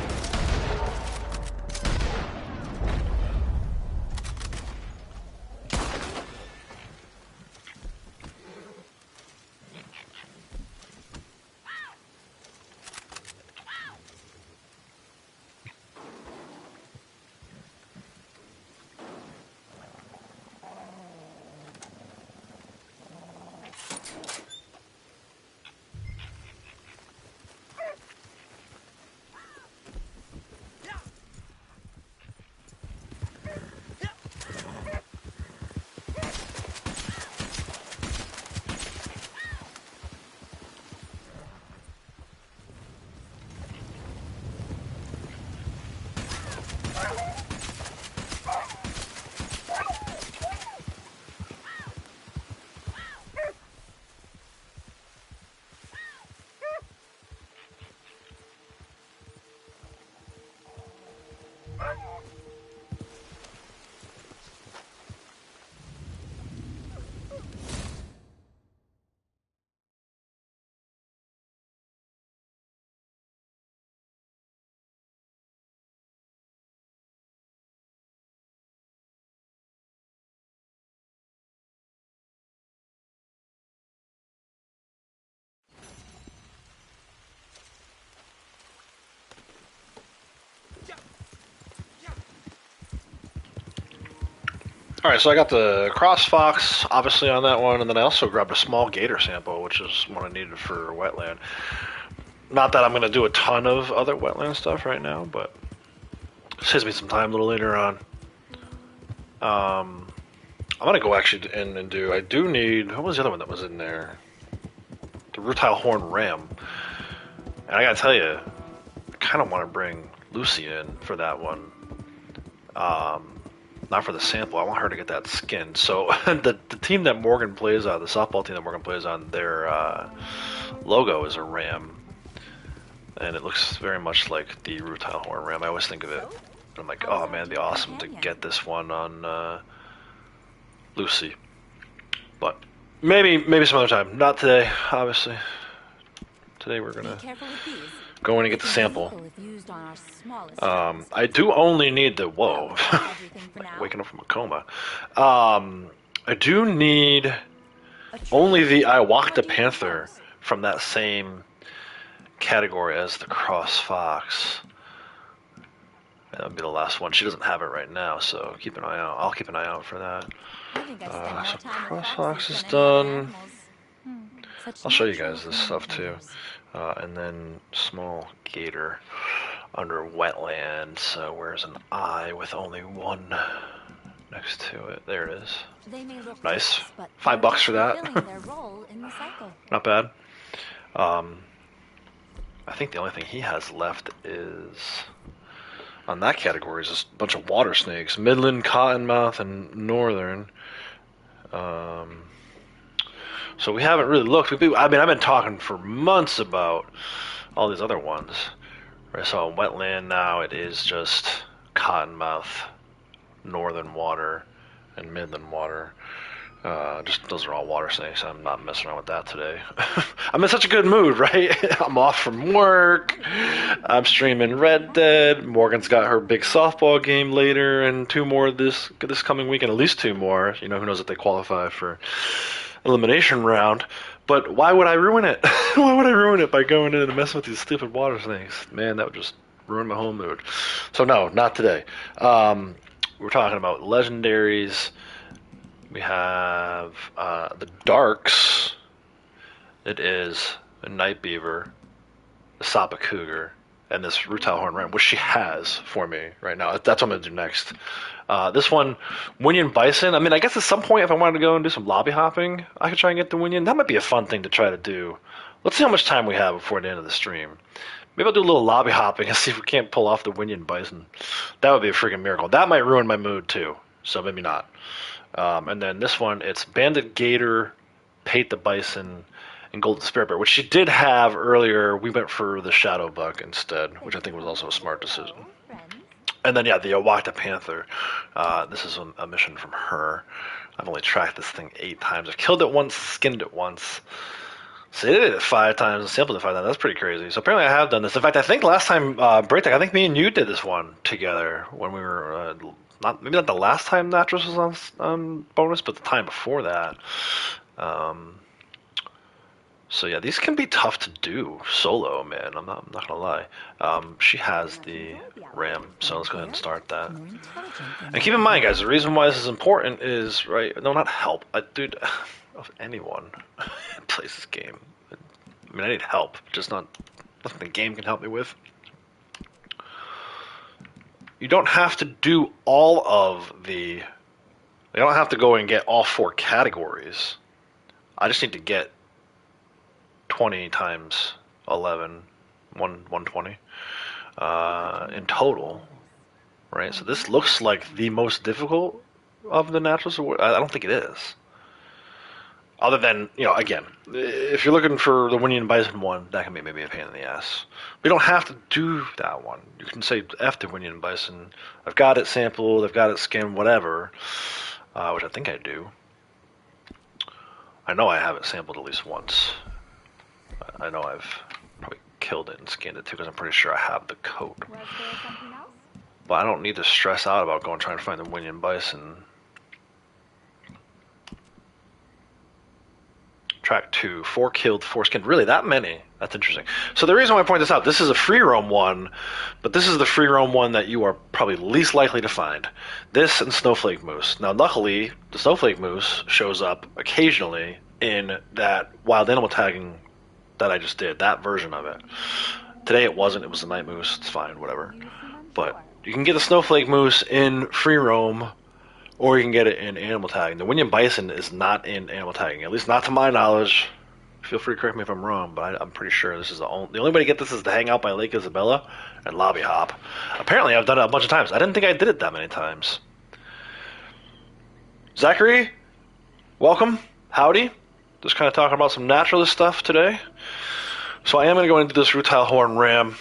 All right, so I got the crossfox, obviously, on that one, and then I also grabbed a small gator sample, which is what I needed for wetland. Not that I'm going to do a ton of other wetland stuff right now, but Saves me some time a little later on. I'm gonna go actually in and do. I do need. What was the other one that was in there? The Rutile Horn Ram. And I gotta tell you, I kind of want to bring Lucy in for that one. Not for the sample. I want her to get that skin. So the team that Morgan plays on, the softball team that Morgan plays on, their logo is a ram, and it looks very much like the Rutile Horn Ram. I always think of it. I'm like, oh man, it'd be awesome to get this one on Lucy. But maybe some other time. Not today, obviously. Today we're gonna go in and get the sample. I do only need the whoa. Like waking up from a coma. I do need only the Iwakta Panther from that same category as the Cross Fox. That would be the last one. She doesn't have it right now, so keep an eye out. I'll keep an eye out for that. So Cross Fox is done. I'll show you guys this stuff too. And then small gator under wetland. So where's an eye with only one next to it? There it is. Nice. $5 for that. Not bad. I think the only thing he has left is on that category is just a bunch of water snakes. Midland, Cottonmouth, and Northern. So we haven't really looked. I mean, I've been talking for months about all these other ones. Right, so in wetland now it is just Cottonmouth, Northern water, and Midland water. Just those are all water snakes. I'm not messing around with that today. I'm in such a good mood, right? I'm off from work. I'm streaming Red Dead. Morgan's got her big softball game later, and 2 more this coming weekend. At least 2 more. You know, who knows if they qualify for elimination round. But why would I ruin it? Why would I ruin it by going in and messing with these stupid water snakes? Man, that would just ruin my whole mood. So no, not today. We're talking about legendaries. We have the Darks. It is a Night Beaver, the Sapa Cougar, and this Rutile Horn Ram, which she has for me right now. That's what I'm going to do next. This one, Winyan Bison. I mean, I guess at some point, if I wanted to go and do some lobby hopping, I could try and get the Winyan. That might be a fun thing to try to do. Let's see how much time we have before the end of the stream. Maybe I'll do a little lobby hopping and see if we can't pull off the Winyan Bison. That would be a freaking miracle. That might ruin my mood, too. So maybe not. And then this one, it's Bandit Gator, Pate the Bison, and Golden Spirit Bear, which she did have earlier. We went for the Shadow Buck instead, which I think was also a smart decision. And then, yeah, the Iwakta Panther. This is a mission from her. I've only tracked this thing 8 times. I've killed it once, skinned it once. So they did it 5 times and sampled it 5 times. That's pretty crazy. So apparently I have done this. In fact, I think last time, Braytech, I think me and you did this one together when we were... maybe not the last time Naturalist was on bonus, but the time before that. So yeah, these can be tough to do solo, man. I'm not gonna lie. She has the ram, so let's go ahead and start that. And keep in mind, guys, the reason why this is important is not help. Dude, if anyone plays this game, I mean, I need help, just nothing the game can help me with. You don't have to do all of the... You don't have to go and get all 4 categories. I just need to get 20 times 11, 120 in total, right? So this looks like the most difficult of the Naturalist Award. I don't think it is. Other than, again, if you're looking for the Winyan Bison one, that can be maybe a pain in the ass. We don't have to do that one. You can say F to Winyan Bison. I've got it sampled, I've got it skinned, whatever, which I think I do. I know I have it sampled at least once. I know I've probably killed it and skinned it too, because I'm pretty sure I have the coat. Was there something else? But I don't need to stress out about going trying to find the Winyan Bison. Track 2, 4 killed, 4 skinned. Really, that many? That's interesting. So the reason why I point this out, this is a free roam one, but this is the free roam one that you are probably least likely to find. This and Snowflake Moose. Now, luckily, the Snowflake Moose shows up occasionally in that wild animal tagging that I just did, that version of it. Today it wasn't. It was the Night Moose. It's fine, whatever. But You can get the snowflake moose in free roam, or you can get it in animal tagging. The Winyan bison is not in animal tagging, at least not to my knowledge. Feel free to correct me if I'm wrong, but I'm pretty sure this is the only way to get this is to hang out by Lake Isabella and lobby hop. Apparently, I've done it a bunch of times. I didn't think I did it that many times. Zachary, welcome. Howdy. Just kind of talking about some naturalist stuff today. So I am going to go into this rutile horn ram.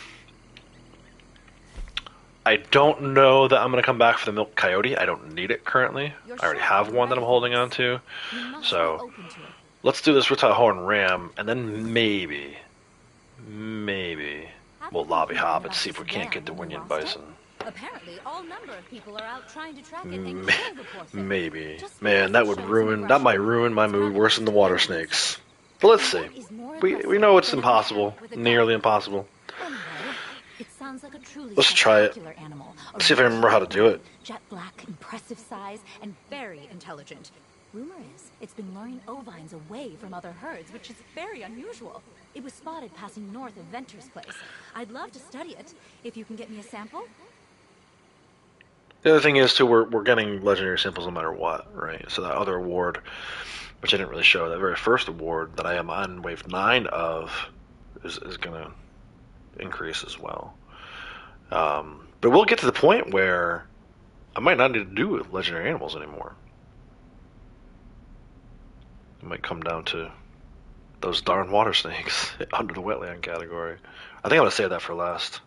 I don't know that I'm going to come back for the milk coyote. I don't need it currently. I already have one that I'm holding on to. So let's do this rutile horn ram, and then maybe we'll lobby hop and see if we can't get the Winyan bison. Apparently, all number of people are out trying to track it and kill the poor thing. Maybe. Man, that might ruin my mood worse than the water snakes. But let's see. We know it's impossible. Nearly impossible. Anyway, it sounds like a truly Let's try it. spectacular animal. See if I remember how to do it. Jet black, impressive size, and very intelligent. Rumor is it's been luring ovines away from other herds, which is very unusual. It was spotted passing north of Venter's place. I'd love to study it. If you can get me a sample. The other thing is, too, we're getting legendary samples no matter what, right? So that other award, which I didn't really show, that very first award that I am on wave 9 of, is going to increase as well. But we'll get to the point where I might not need to do legendary animals anymore. It might come down to those darn water snakes under the wetland category. I think I'm going to save that for last.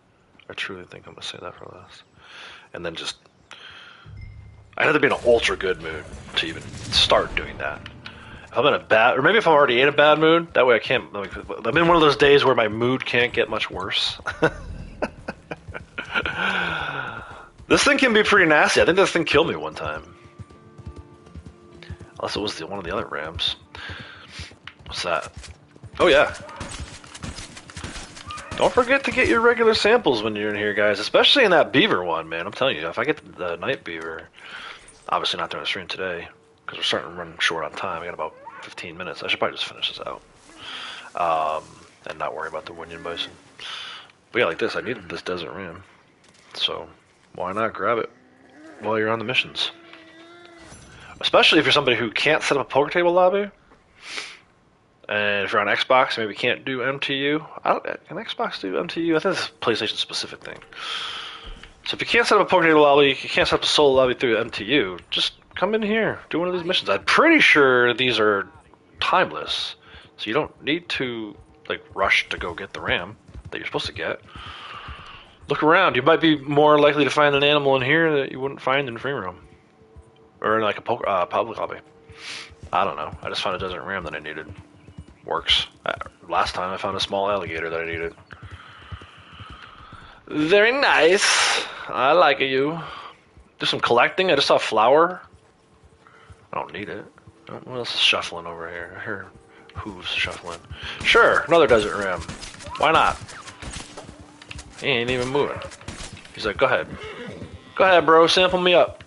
I truly think I'm going to save that for last. And then just... I have to be in an ultra good mood to even start doing that. If I'm in a bad... Or maybe if I'm already in a bad mood, that way I can't... Like, I'm in one of those days where my mood can't get much worse. This thing can be pretty nasty. I think this thing killed me one time. Unless it was one of the other rams. What's that? Oh, yeah. Don't forget to get your regular samples when you're in here, guys. Especially in that beaver one, man. I'm telling you, if I get the night beaver... Obviously not during the stream today, because we're starting to run short on time. I got about 15 minutes. I should probably just finish this out. And not worry about the Winyan bison. But yeah, like this, I needed this desert ram. So, why not grab it while you're on the missions? Especially if you're somebody who can't set up a poker table lobby. And if you're on Xbox, maybe can't do MTU. Can Xbox do MTU? I think it's a PlayStation specific thing. So if you can't set up a poker table lobby, you can't set up a solo lobby through MTU, just come in here, do one of these missions. I'm pretty sure these are timeless, so you don't need to like rush to go get the ram that you're supposed to get. Look around. You might be more likely to find an animal in here that you wouldn't find in free roam. Or in like a public lobby. I don't know. I just found a desert ram that I needed. Works. Last time I found a small alligator that I needed. Very nice. I like you. Do some collecting. I just saw a flower. I don't need it. What else is shuffling over here? I hear hooves shuffling. Sure, another desert ram. Why not? He ain't even moving. He's like, go ahead. Go ahead, bro. Sample me up.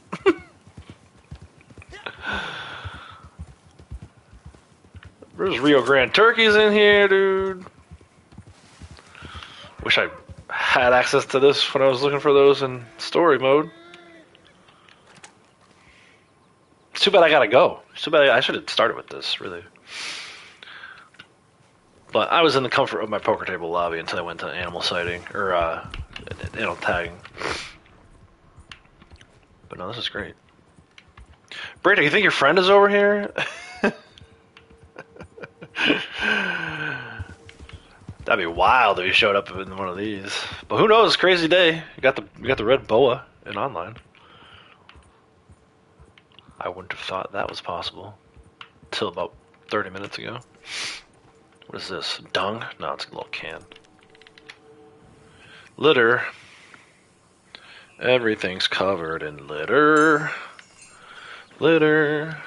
There's Rio Grande turkeys in here, dude. Wish I had access to this when I was looking for those in story mode. It's too bad I gotta go. It's too bad I should have started with this, really. But I was in the comfort of my poker table lobby until I went to animal sighting, or animal tagging. But no, this is great. Brady, you think your friend is over here? That'd be wild if he showed up in one of these. But who knows? Crazy day. You got the red boa in online. I wouldn't have thought that was possible until about 30 minutes ago. What is this? Dung? No, it's a little can. Litter. Everything's covered in litter. Litter.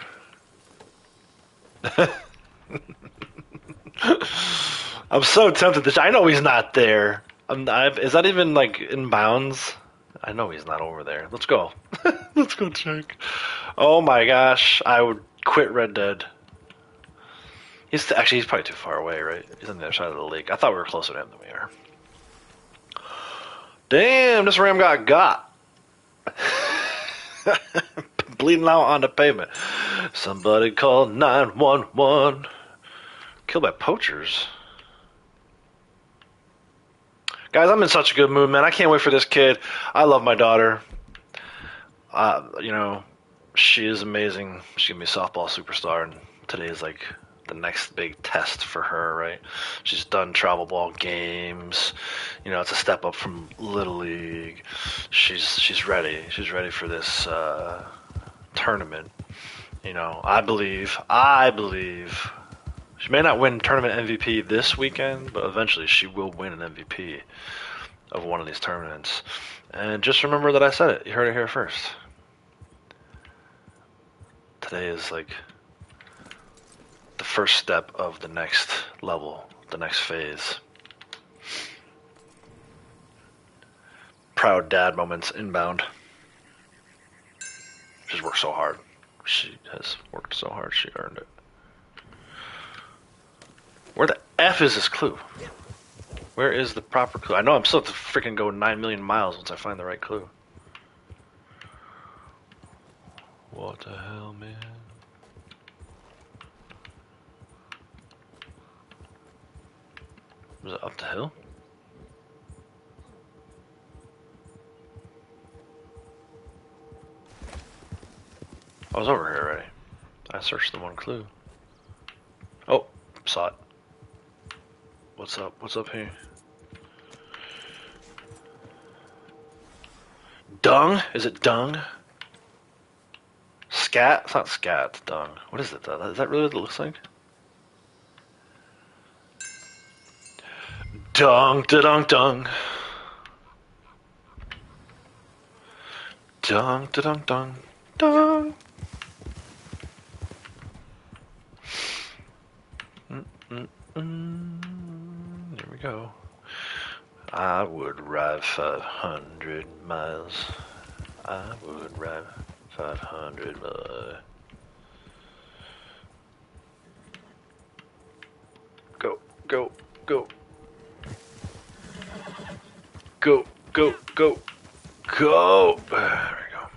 I'm so tempted to... I know he's not there. Is that even, like, in bounds? I know he's not over there. Let's go. Let's go check. Oh my gosh. I would quit Red Dead. He's probably too far away, right? He's on the other side of the lake. I thought we were closer to him than we are. Damn, this ram got. Bleeding out on the pavement. Somebody call 911. Killed by poachers. Guys, I'm in such a good mood, man. I can't wait for this kid. I love my daughter. You know, she is amazing. She's gonna be a softball superstar, and today is like the next big test for her, right? She's done travel ball games. You know, it's a step up from Little League. She's ready. She's ready for this tournament. You know, I believe she may not win tournament MVP this weekend, but eventually she will win an MVP of one of these tournaments. And just remember that I said it. You heard it here first. Today is like the first step of the next level, the next phase. Proud dad moments inbound. She's worked so hard. She has worked so hard, she earned it. Where the F is this clue? Where is the proper clue? I know I'm still have to freaking go 9 million miles once I find the right clue. What the hell, man? Was it up the hill? I was over here already. I searched the one clue. Oh, saw it. What's up? What's up here? Dung? Is it dung? Scat? It's not scat, it's dung. What is it though? Is that really what it looks like? Dung, da-dung, dung. Dung, da-dung, dung, dung. There we go. I would ride 500 miles. I would ride 500 miles. Go, go, go. Go, go, go, go. There we go.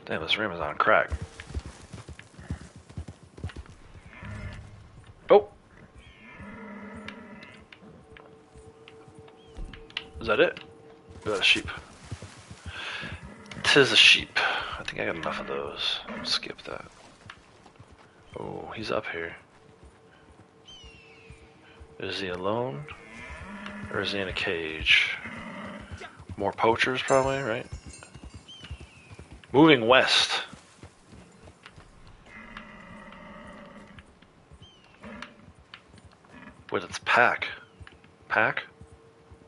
Damn, this rim is on crack. Oh. Is that it? Is that a sheep? Tis a sheep. I think I got enough of those. Skip that. Oh, he's up here. Is he alone? Or is he in a cage? More poachers probably, right? Moving west. Wait, it's pack. Pack?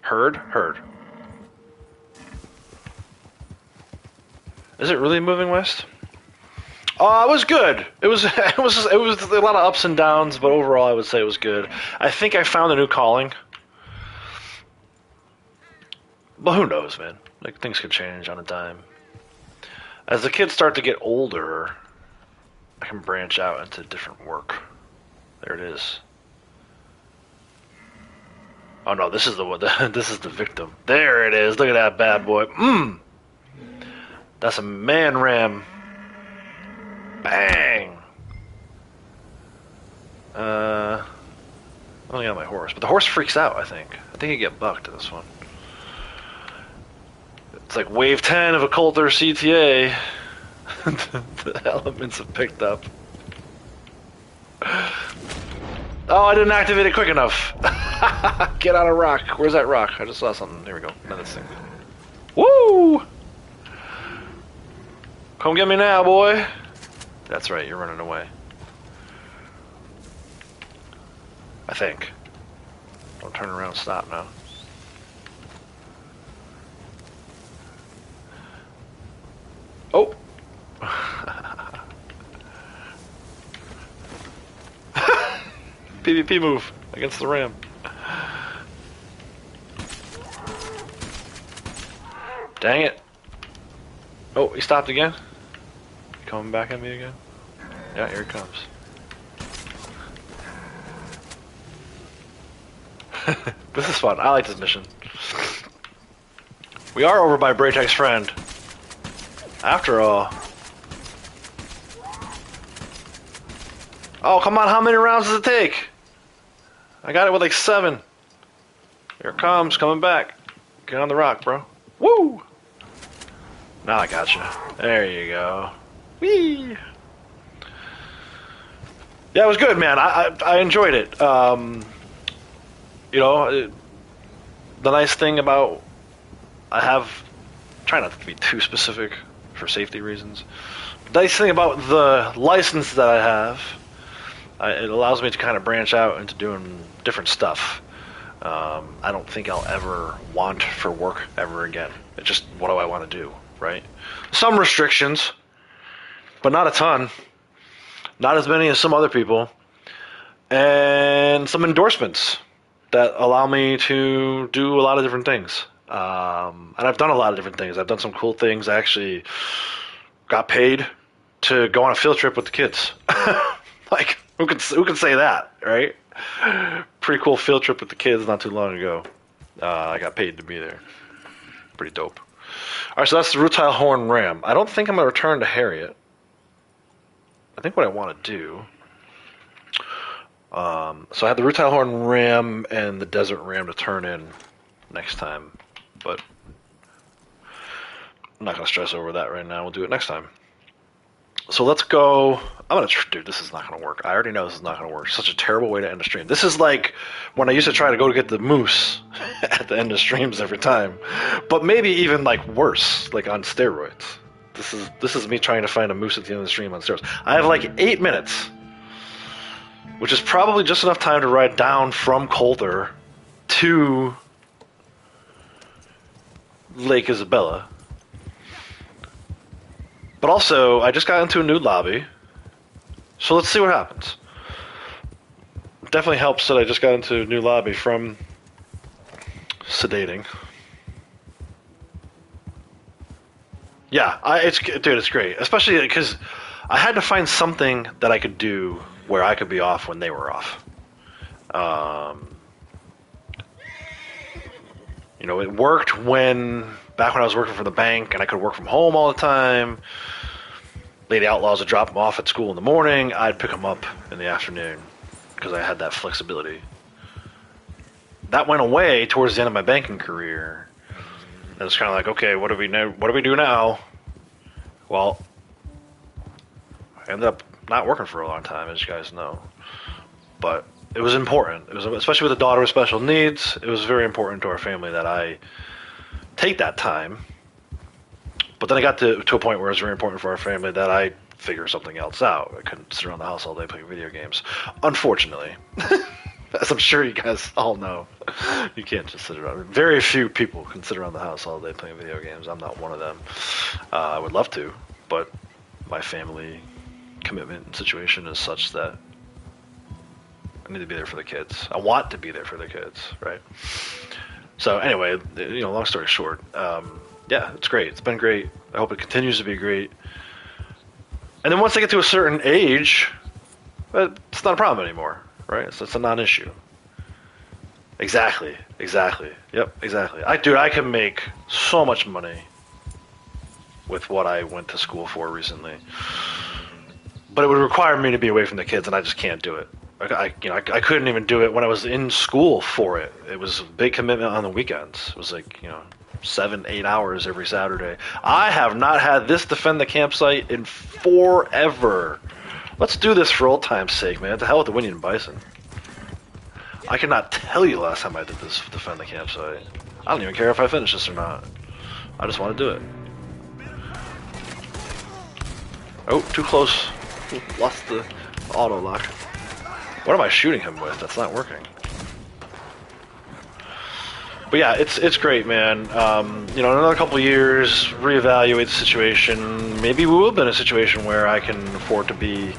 Herd? Herd. Is it really moving west? It was good. It was it was a lot of ups and downs, but overall I would say it was good. I think I found a new calling. But who knows, man? Like things could change on a dime. As the kids start to get older, I can branch out into different work. There it is. Oh no, this is the one. This is the victim. There it is. Look at that bad boy. That's a man ram. Bang. I only got my horse, but the horse freaks out. I think you get bucked in this one. It's like wave 10 of a Coulter CTA. The elements have picked up. Oh, I didn't activate it quick enough. Get on a rock. Where's that rock? I just saw something. There we go. Another thing. Woo! Come get me now, boy. That's right, you're running away. I think. Don't turn around and stop now. Oh! PvP move against the ram. Dang it. Oh, he stopped again? Coming back at me again? Yeah, here he comes. This is fun. I like this mission. We are over by Braytek's friend. After all. Oh, come on. How many rounds does it take? I got it with like 7. Here it comes. Coming back. Get on the rock, bro. Woo! Now I got you. There you go. Whee! Yeah, it was good, man. I enjoyed it. You know, the nice thing about try not to be too specific for safety reasons. The nice thing about the license that I have, it allows me to kind of branch out into doing different stuff. I don't think I'll ever want for work ever again. It's just, what do I want to do, right? Some restrictions, but not a ton. Not as many as some other people. And some endorsements that allow me to do a lot of different things. And I've done a lot of different things. I've done some cool things. I actually got paid to go on a field trip with the kids. Like, who can say that, right? Pretty cool field trip with the kids not too long ago. I got paid to be there. Pretty dope. Alright, so that's the Rutile Horn Ram. I don't think I'm going to return to Harriet. I think what I want to do... so I have the Rutile Horn Ram and the Desert Ram to turn in next time. But I'm not going to stress over that right now. We'll do it next time. So let's go... Dude, this is not going to work. I already know this is not going to work. Such a terrible way to end a stream. This is like when I used to try to go to get the moose at the end of streams every time. But maybe even like worse, like on steroids. This is me trying to find a moose at the end of the stream on steroids. I have like 8 minutes, which is probably just enough time to ride down from Coulter to Lake Isabella. But also, I just got into a new lobby, so let's see what happens. It definitely helps that I just got into a new lobby from sedating. Yeah, it's great, especially because I had to find something that I could do where I could be off when they were off. You know, it worked back when I was working for the bank and I could work from home all the time. Lady Outlaws would drop them off at school in the morning. I'd pick them up in the afternoon because I had that flexibility. That went away towards the end of my banking career. And it's kind of like, okay, what do we do now? Well, I ended up not working for a long time, as you guys know. But it was important. It was, especially with a daughter with special needs, it was very important to our family that I take that time. But then I got to a point where it was very important for our family that I figure something else out. I couldn't sit around the house all day playing video games. Unfortunately. As I'm sure you guys all know, you can't just sit around. Very few people can sit around the house all day playing video games. I'm not one of them. I would love to, but my family commitment and situation is such that I need to be there for the kids. I want to be there for the kids, right? So anyway, you know, long story short, yeah, it's great. It's been great. I hope it continues to be great. And then once they get to a certain age, it's not a problem anymore, right? So it's a non-issue. Exactly. Yep, exactly. I can make so much money with what I went to school for recently. But it would require me to be away from the kids, and I just can't do it. I couldn't even do it when I was in school for it. It was a big commitment on the weekends. It was like, 7-8 hours every Saturday. I have not had this defend the campsite in forever. Let's do this for old time's sake, man. To hell with the Winnie and Bison. I cannot tell you the last time I did this defend the campsite. I don't even care if I finish this or not. I just want to do it. Oh, too close. Lost the auto lock. What am I shooting him with? That's not working. But yeah, it's great, man. In another couple of years, reevaluate the situation. Maybe we will be in a situation where I can afford to be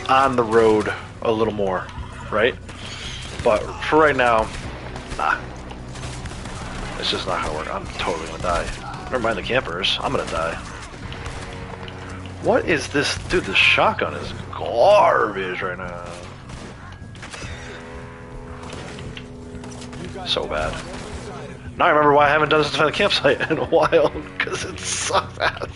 on the road a little more, right? But for right now, nah. It's just not gonna work. I'm totally gonna die. Never mind the campers. I'm gonna die. What is this? Dude, this shotgun is garbage right now. So bad. Now I remember why I haven't done this to find the campsite in a while, because it sucks ass.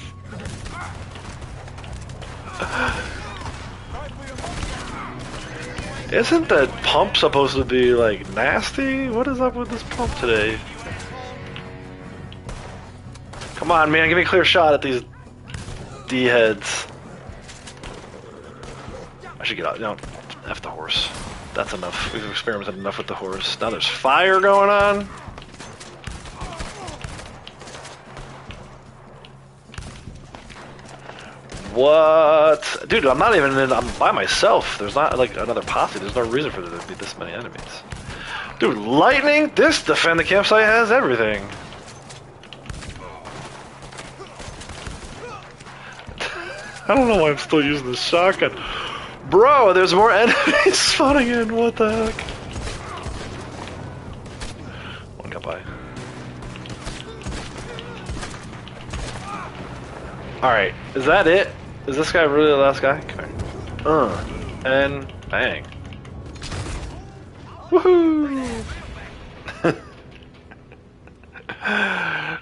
Isn't that pump supposed to be, like, nasty? What is up with this pump today? Come on, man, give me a clear shot at these D-heads. I should get out. No, F the horse. That's enough. We've experimented enough with the horse. Now there's fire going on. What? Dude, I'm not even in. I'm by myself. There's not like another posse. There's no reason for there to be this many enemies. Dude, lightning? This defend the campsite has everything. I don't know why I'm still using this shotgun. Bro, there's more enemies spawning in. What the heck? One got by. Alright, is that it? Is this guy really the last guy? Come here. And bang. Woohoo!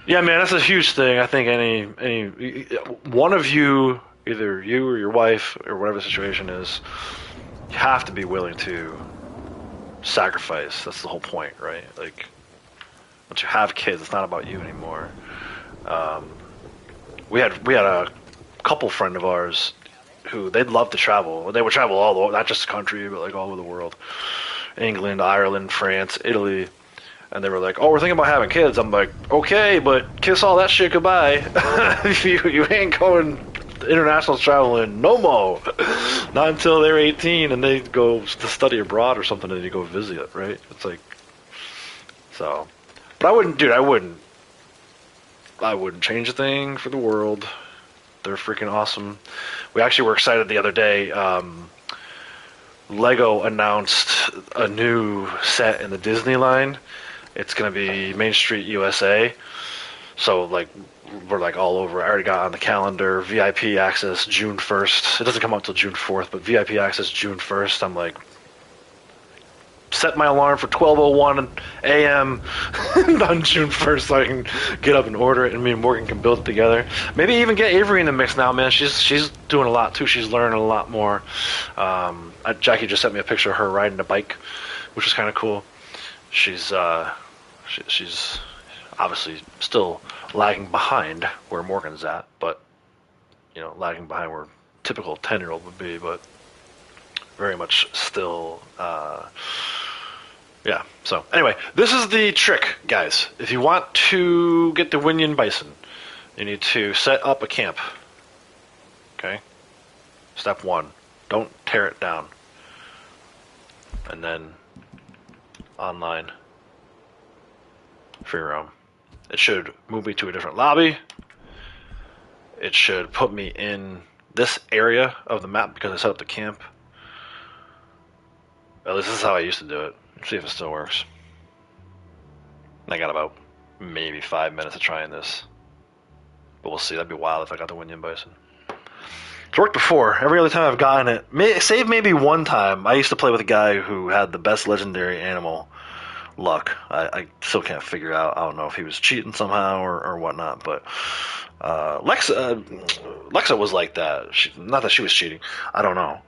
Yeah, man, that's a huge thing. I think any one of you, either you or your wife or whatever the situation is, you have to be willing to sacrifice. That's the whole point, right? Like, once you have kids, it's not about you anymore. We had a couple friend of ours who they'd love to travel. They would travel all over, not just the country, but like all over the world. England, Ireland, France, Italy. And they were like, "Oh, we're thinking about having kids." I'm like, "Okay, but kiss all that shit goodbye. you ain't going international traveling no more. Not until they're 18 and they go to study abroad or something and you go visit, right?" It's like, so. But I wouldn't, dude. I wouldn't change a thing for the world. They're freaking awesome. We actually were excited the other day. Lego announced a new set in the Disney line. It's going to be Main Street USA. So, like, we're like all over. I already got on the calendar. VIP access June 1st. It doesn't come out until June 4th, but VIP access June 1st. I'm like, set my alarm for 12:01 a.m. on June 1st so I can get up and order it, and me and Morgan can build it together. Maybe even get Avery in the mix now, man. She's doing a lot too. She's learning a lot more. Jackie just sent me a picture of her riding a bike, which was kind of cool. She's obviously still lagging behind where Morgan's at, but lagging behind where a typical 10-year-old would be, but very much still. Yeah, so anyway, this is the trick, guys. If you want to get the Winyan Bison, you need to set up a camp. Okay? Step 1, don't tear it down. And then online for your own. It should move me to a different lobby. It should put me in this area of the map because I set up the camp. At least this is how I used to do it. See if it still works. I got about maybe 5 minutes of trying this. But we'll see. That'd be wild if I got the Winyan Bison. It's worked before. Every other time I've gotten it. Save maybe one time. I used to play with a guy who had the best legendary animal luck. I still can't figure out. I don't know if he was cheating somehow or whatnot. But Lexa was like that. Not that she was cheating. I don't know.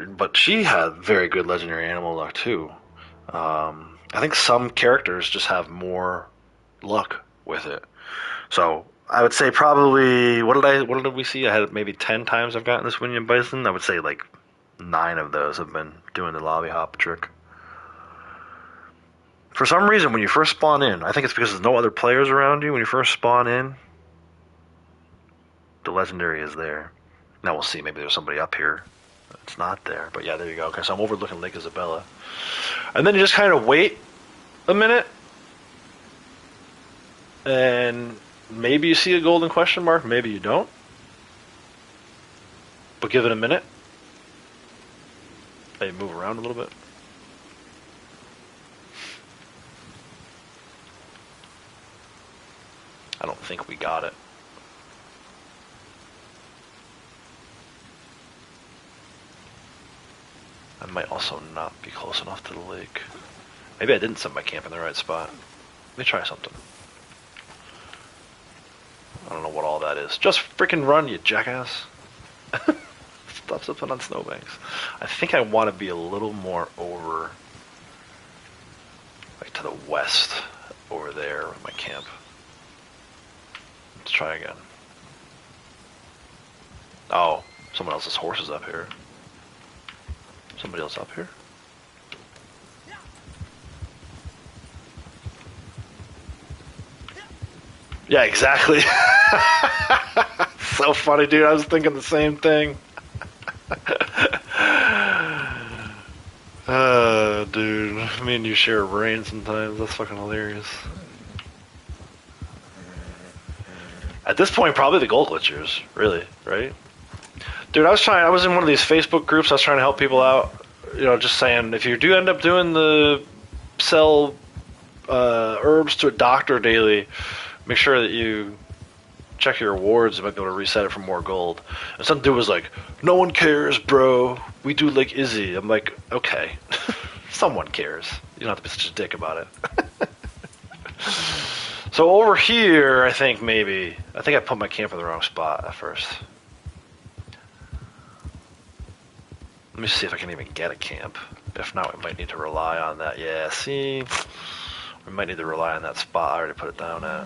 But she had very good legendary animal luck too. I think some characters just have more luck with it. So I would say probably what did we see? I had maybe 10 times I've gotten this Winyan Bison. I would say like 9 of those have been doing the lobby hop trick. For some reason, when you first spawn in, I think it's because there's no other players around you. When you first spawn in, the legendary is there. Now we'll see. Maybe there's somebody up here. It's not there, but yeah, there you go. Okay, so I'm overlooking Lake Isabella. And then you just kind of wait a minute, and maybe you see a golden question mark, maybe you don't. But give it a minute. Maybe move around a little bit. I don't think we got it. I might also not be close enough to the lake. Maybe I didn't set my camp in the right spot. Let me try something. I don't know what all that is. Just freaking run, you jackass. Stop slipping on snowbanks. I think I want to be a little more over, like to the west, over there with my camp. Let's try again. Oh, someone else's horse is up here. Somebody else up here? Yeah, exactly. So funny, dude. I was thinking the same thing. Dude. Me and you share a brain sometimes. That's fucking hilarious. At this point, probably the gold glitchers. Really, right? Dude, I was in one of these Facebook groups. I was trying to help people out. You know, just saying, if you do end up doing the sell herbs to a doctor daily, make sure that you check your rewards. You might be able to reset it for more gold. And some dude was like, no one cares, bro. We do like Izzy. I'm like, okay. Someone cares. You don't have to be such a dick about it. So over here, I think I put my camp in the wrong spot at first. Let me see if I can even get a camp. If not, we might need to rely on that. Yeah, see? We might need to rely on that spot I already put it down at.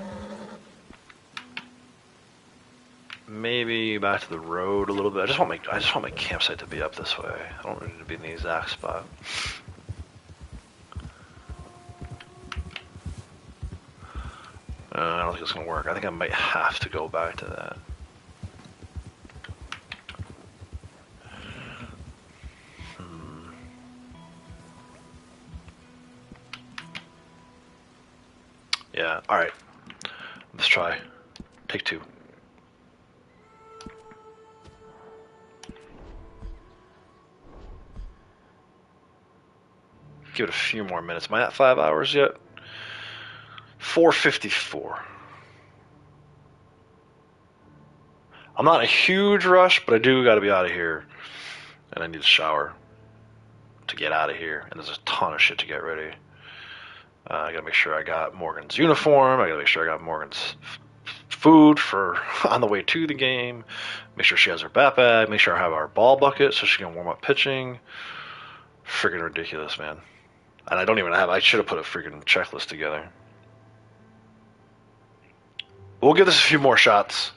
Maybe back to the road a little bit. I just want my campsite to be up this way. I don't need to be in the exact spot. I don't think it's gonna work. I think I might have to go back to that. Yeah, alright. Let's try. Take two. Give it a few more minutes. Am I at 5 hours yet? 4:54. I'm not in a huge rush, but I do gotta be out of here. And I need a shower to get out of here. And there's a ton of shit to get ready. I gotta make sure I got Morgan's uniform. I gotta make sure I got Morgan's food for on the way to the game. Make sure she has her backpack. Make sure I have our ball bucket so she can warm up pitching. Friggin' ridiculous, man. And I don't even have. I should have put a freaking checklist together. We'll give this a few more shots.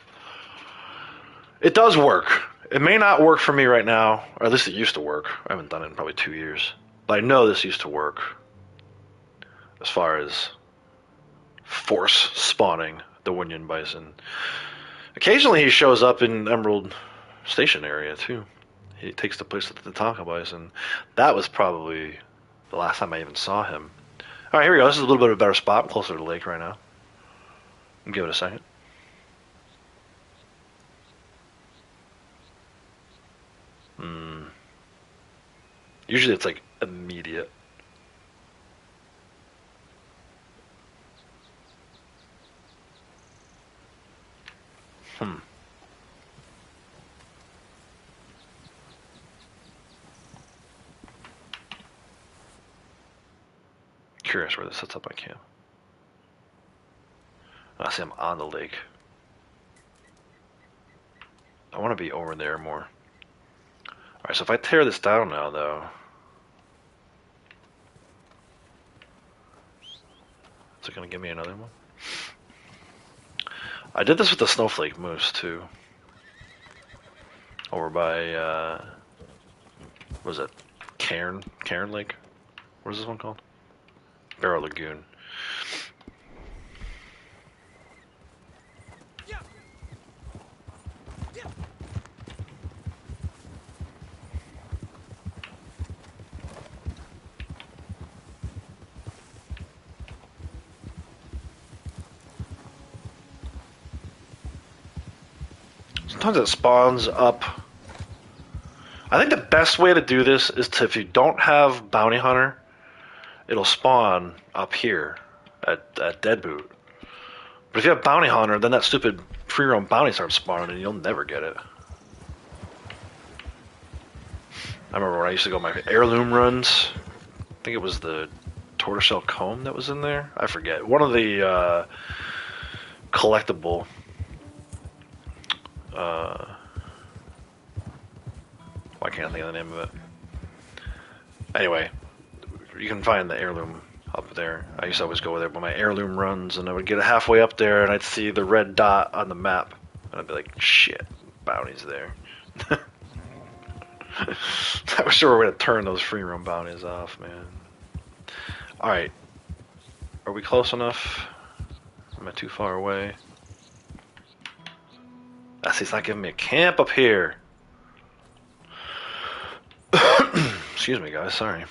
It does work. It may not work for me right now, or at least it used to work. I haven't done it in probably 2 years. But I know this used to work. As far as force spawning the Winyan Bison. Occasionally he shows up in Emerald Station area too. He takes the place of the Tatanka Bison. That was probably the last time I even saw him. Alright, here we go. This is a little bit of a better spot. I'm closer to the lake right now. Give it a second. Usually it's like immediate. Curious where this sets up my camp. I see I'm on the lake. I want to be over there more. Alright, so if I tear this down now, though... Is it going to give me another one? I did this with the snowflake moose, too. Over by, what was it? Cairn Lake? What is this one called? Barrow Lagoon. Sometimes it spawns up. I think the best way to do this is to, if you don't have Bounty Hunter, it'll spawn up here at Deadboot. But if you have Bounty Hunter, then that stupid free roam bounty starts spawning and you'll never get it. I remember when I used to go my heirloom runs. I think it was the tortoiseshell comb that was in there? I forget. One of the collectible. I can't think of the name of it. Anyway, you can find the heirloom up there. I used to always go there with my heirloom runs, and I would get halfway up there, and I'd see the red dot on the map, and I'd be like, "Shit, bounty's there." I wish there were a way to turn those free roam bounties off, man. All right, are we close enough? Am I too far away? I see, it's not giving me a camp up here. Excuse me, guys. Sorry.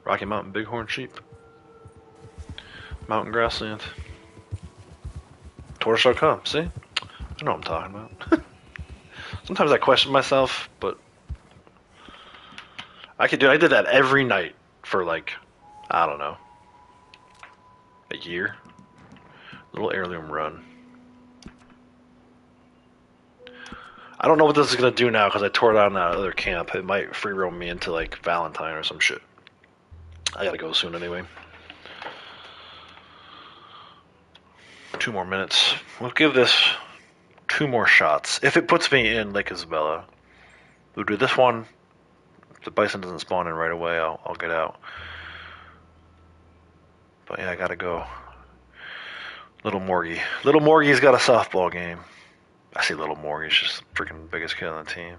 Rocky Mountain Bighorn sheep. Mountain grassland. Tortoiseshell comb. See? I know what I'm talking about. Sometimes I question myself, but I did that every night for like, I don't know, a year. Little heirloom run. I don't know what this is gonna do now because I tore down that other camp. It might free roam me into like Valentine or some shit. I gotta go soon anyway. 2 more minutes. We'll give this 2 more shots. If it puts me in Lake Isabella, we'll do this one. If the bison doesn't spawn in right away, I'll get out. But yeah, I gotta go. Little Morgie. Little Morgie's got a softball game. I see Little Morgie's just the freaking biggest kid on the team.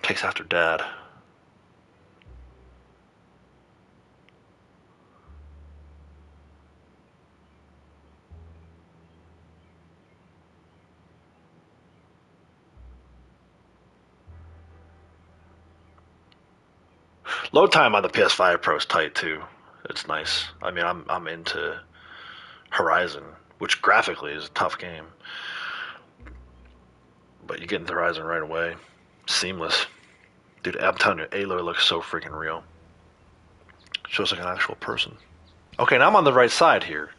Takes after Dad. Load time on the PS5 Pro is tight too. It's nice. I mean, I'm into Horizon, which graphically is a tough game, but you get into Horizon right away, seamless. Dude, I'm telling you, Aloy looks so freaking real. Shows like an actual person. Okay, now I'm on the right side here.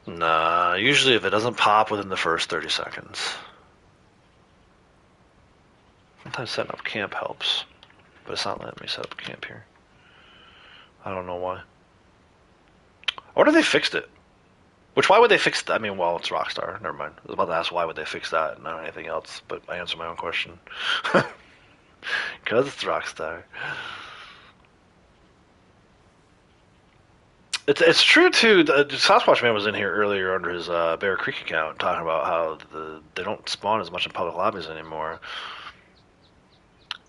Nah, usually if it doesn't pop within the first 30 seconds. Sometimes setting up camp helps, but it's not letting me set up camp here. I don't know why. I wonder if they fixed it. Why would they fix that? I mean, well, it's Rockstar. Never mind. I was about to ask why would they fix that and not anything else, but I answered my own question. Because it's Rockstar. It's true too. Sasquatch Man was in here earlier under his Bear Creek account talking about how they don't spawn as much in public lobbies anymore,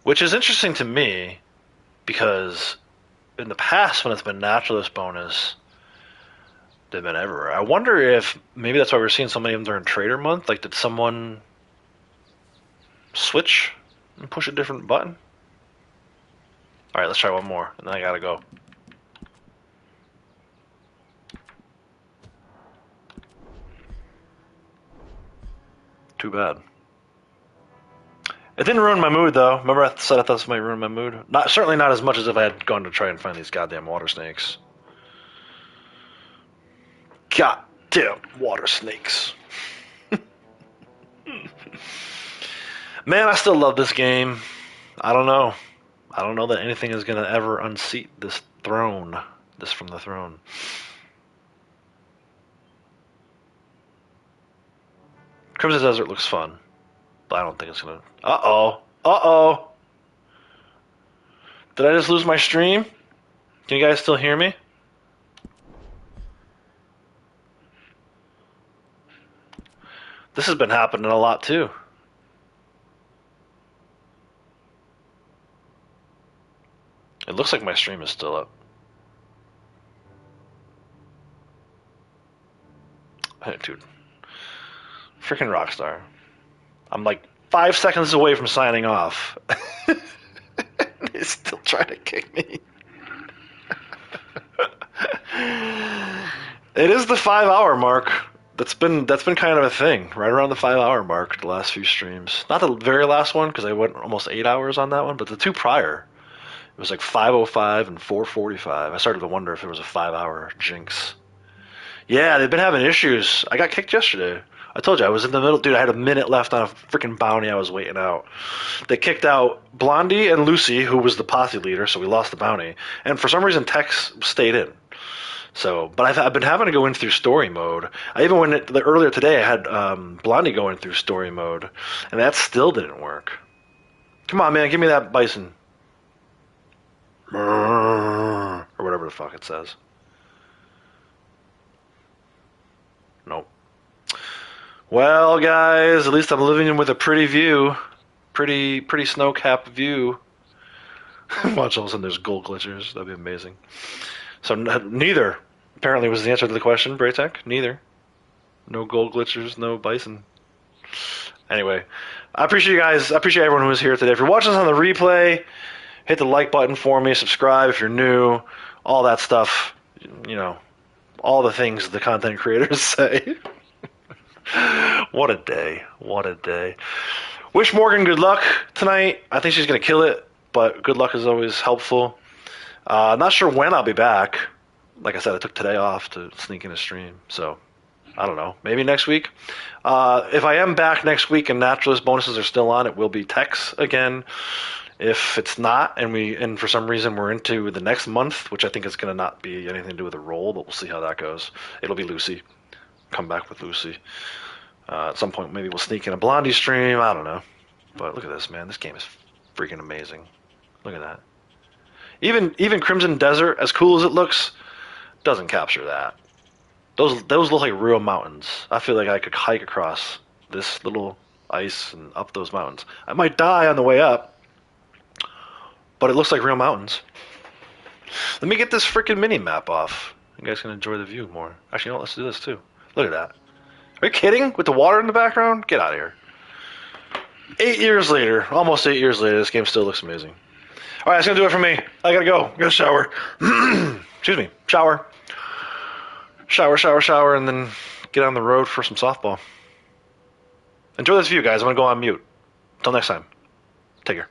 which is interesting to me because in the past when it's been Naturalist bonus, they've been everywhere. I wonder if maybe that's why we're seeing so many of them during Trader Month. Like, did someone switch and push a different button? All right, let's try one more, and then I gotta go. Too bad. It didn't ruin my mood, though. Remember I said I thought this might ruin my mood? Certainly not as much as if I had gone to try and find these goddamn water snakes. Goddamn water snakes. Man, I still love this game. I don't know. I don't know that anything is going to ever unseat this throne. This from the throne. Crimson Desert looks fun, but I don't think it's gonna. Uh-oh. Did I just lose my stream? Can you guys still hear me? This has been happening a lot too. It looks like my stream is still up. Hey, dude. Freaking Rockstar. I'm like 5 seconds away from signing off. They still trying to kick me. It is the 5-hour mark. That's been kind of a thing, right around the 5-hour mark. The last few streams, not the very last one because I went almost 8 hours on that one, but the 2 prior, it was like 5:05 and 4:45. I started to wonder if it was a 5-hour jinx. Yeah, they've been having issues. I got kicked yesterday. I told you I was in the middle, dude. I had a minute left on a freaking bounty I was waiting out. They kicked out Blondie and Lucy, who was the posse leader, so we lost the bounty. And for some reason, Tex stayed in. So, but I've been having to go in through story mode. I even went earlier today. I had Blondie going through story mode, and that still didn't work. Come on, man, give me that bison, or whatever the fuck it says. Nope. Well, guys, at least I'm living with a pretty view, pretty snow-capped view. Watch all of a sudden there's gold glitchers. That'd be amazing. So neither apparently was the answer to the question, Braytech. Neither. No gold glitchers, no bison. Anyway, I appreciate you guys. I appreciate everyone who was here today. If you're watching this on the replay, hit the like button for me. Subscribe if you're new. All that stuff. You know, all the things the content creators say. What a day. What a day. Wish Morgan good luck tonight. I think she's going to kill it, but good luck is always helpful. Not sure when I'll be back. Like I said, I took today off to sneak in a stream, so I don't know. Maybe next week. If I am back next week and Naturalist bonuses are still on, it will be Tex again. If it's not, and for some reason we're into the next month, which I think is going to not be anything to do with the role, but we'll see how that goes. It'll be Lucy. Come back with Lucy. At some point, maybe we'll sneak in a Blondie stream. I don't know. But look at this, man. This game is freaking amazing. Look at that. Even Crimson Desert, as cool as it looks, doesn't capture that. Those look like real mountains. I feel like I could hike across this little ice and up those mountains. I might die on the way up, but it looks like real mountains. Let me get this freaking mini map off. You guys can enjoy the view more. Actually, you know what? Let's do this too. Look at that. Are you kidding? With the water in the background? Get out of here. 8 years later, almost 8 years later, this game still looks amazing. All right, that's going to do it for me. I got to go. Got to shower. Excuse me. Shower, and then get on the road for some softball. Enjoy this view, guys. I'm going to go on mute. Until next time. Take care.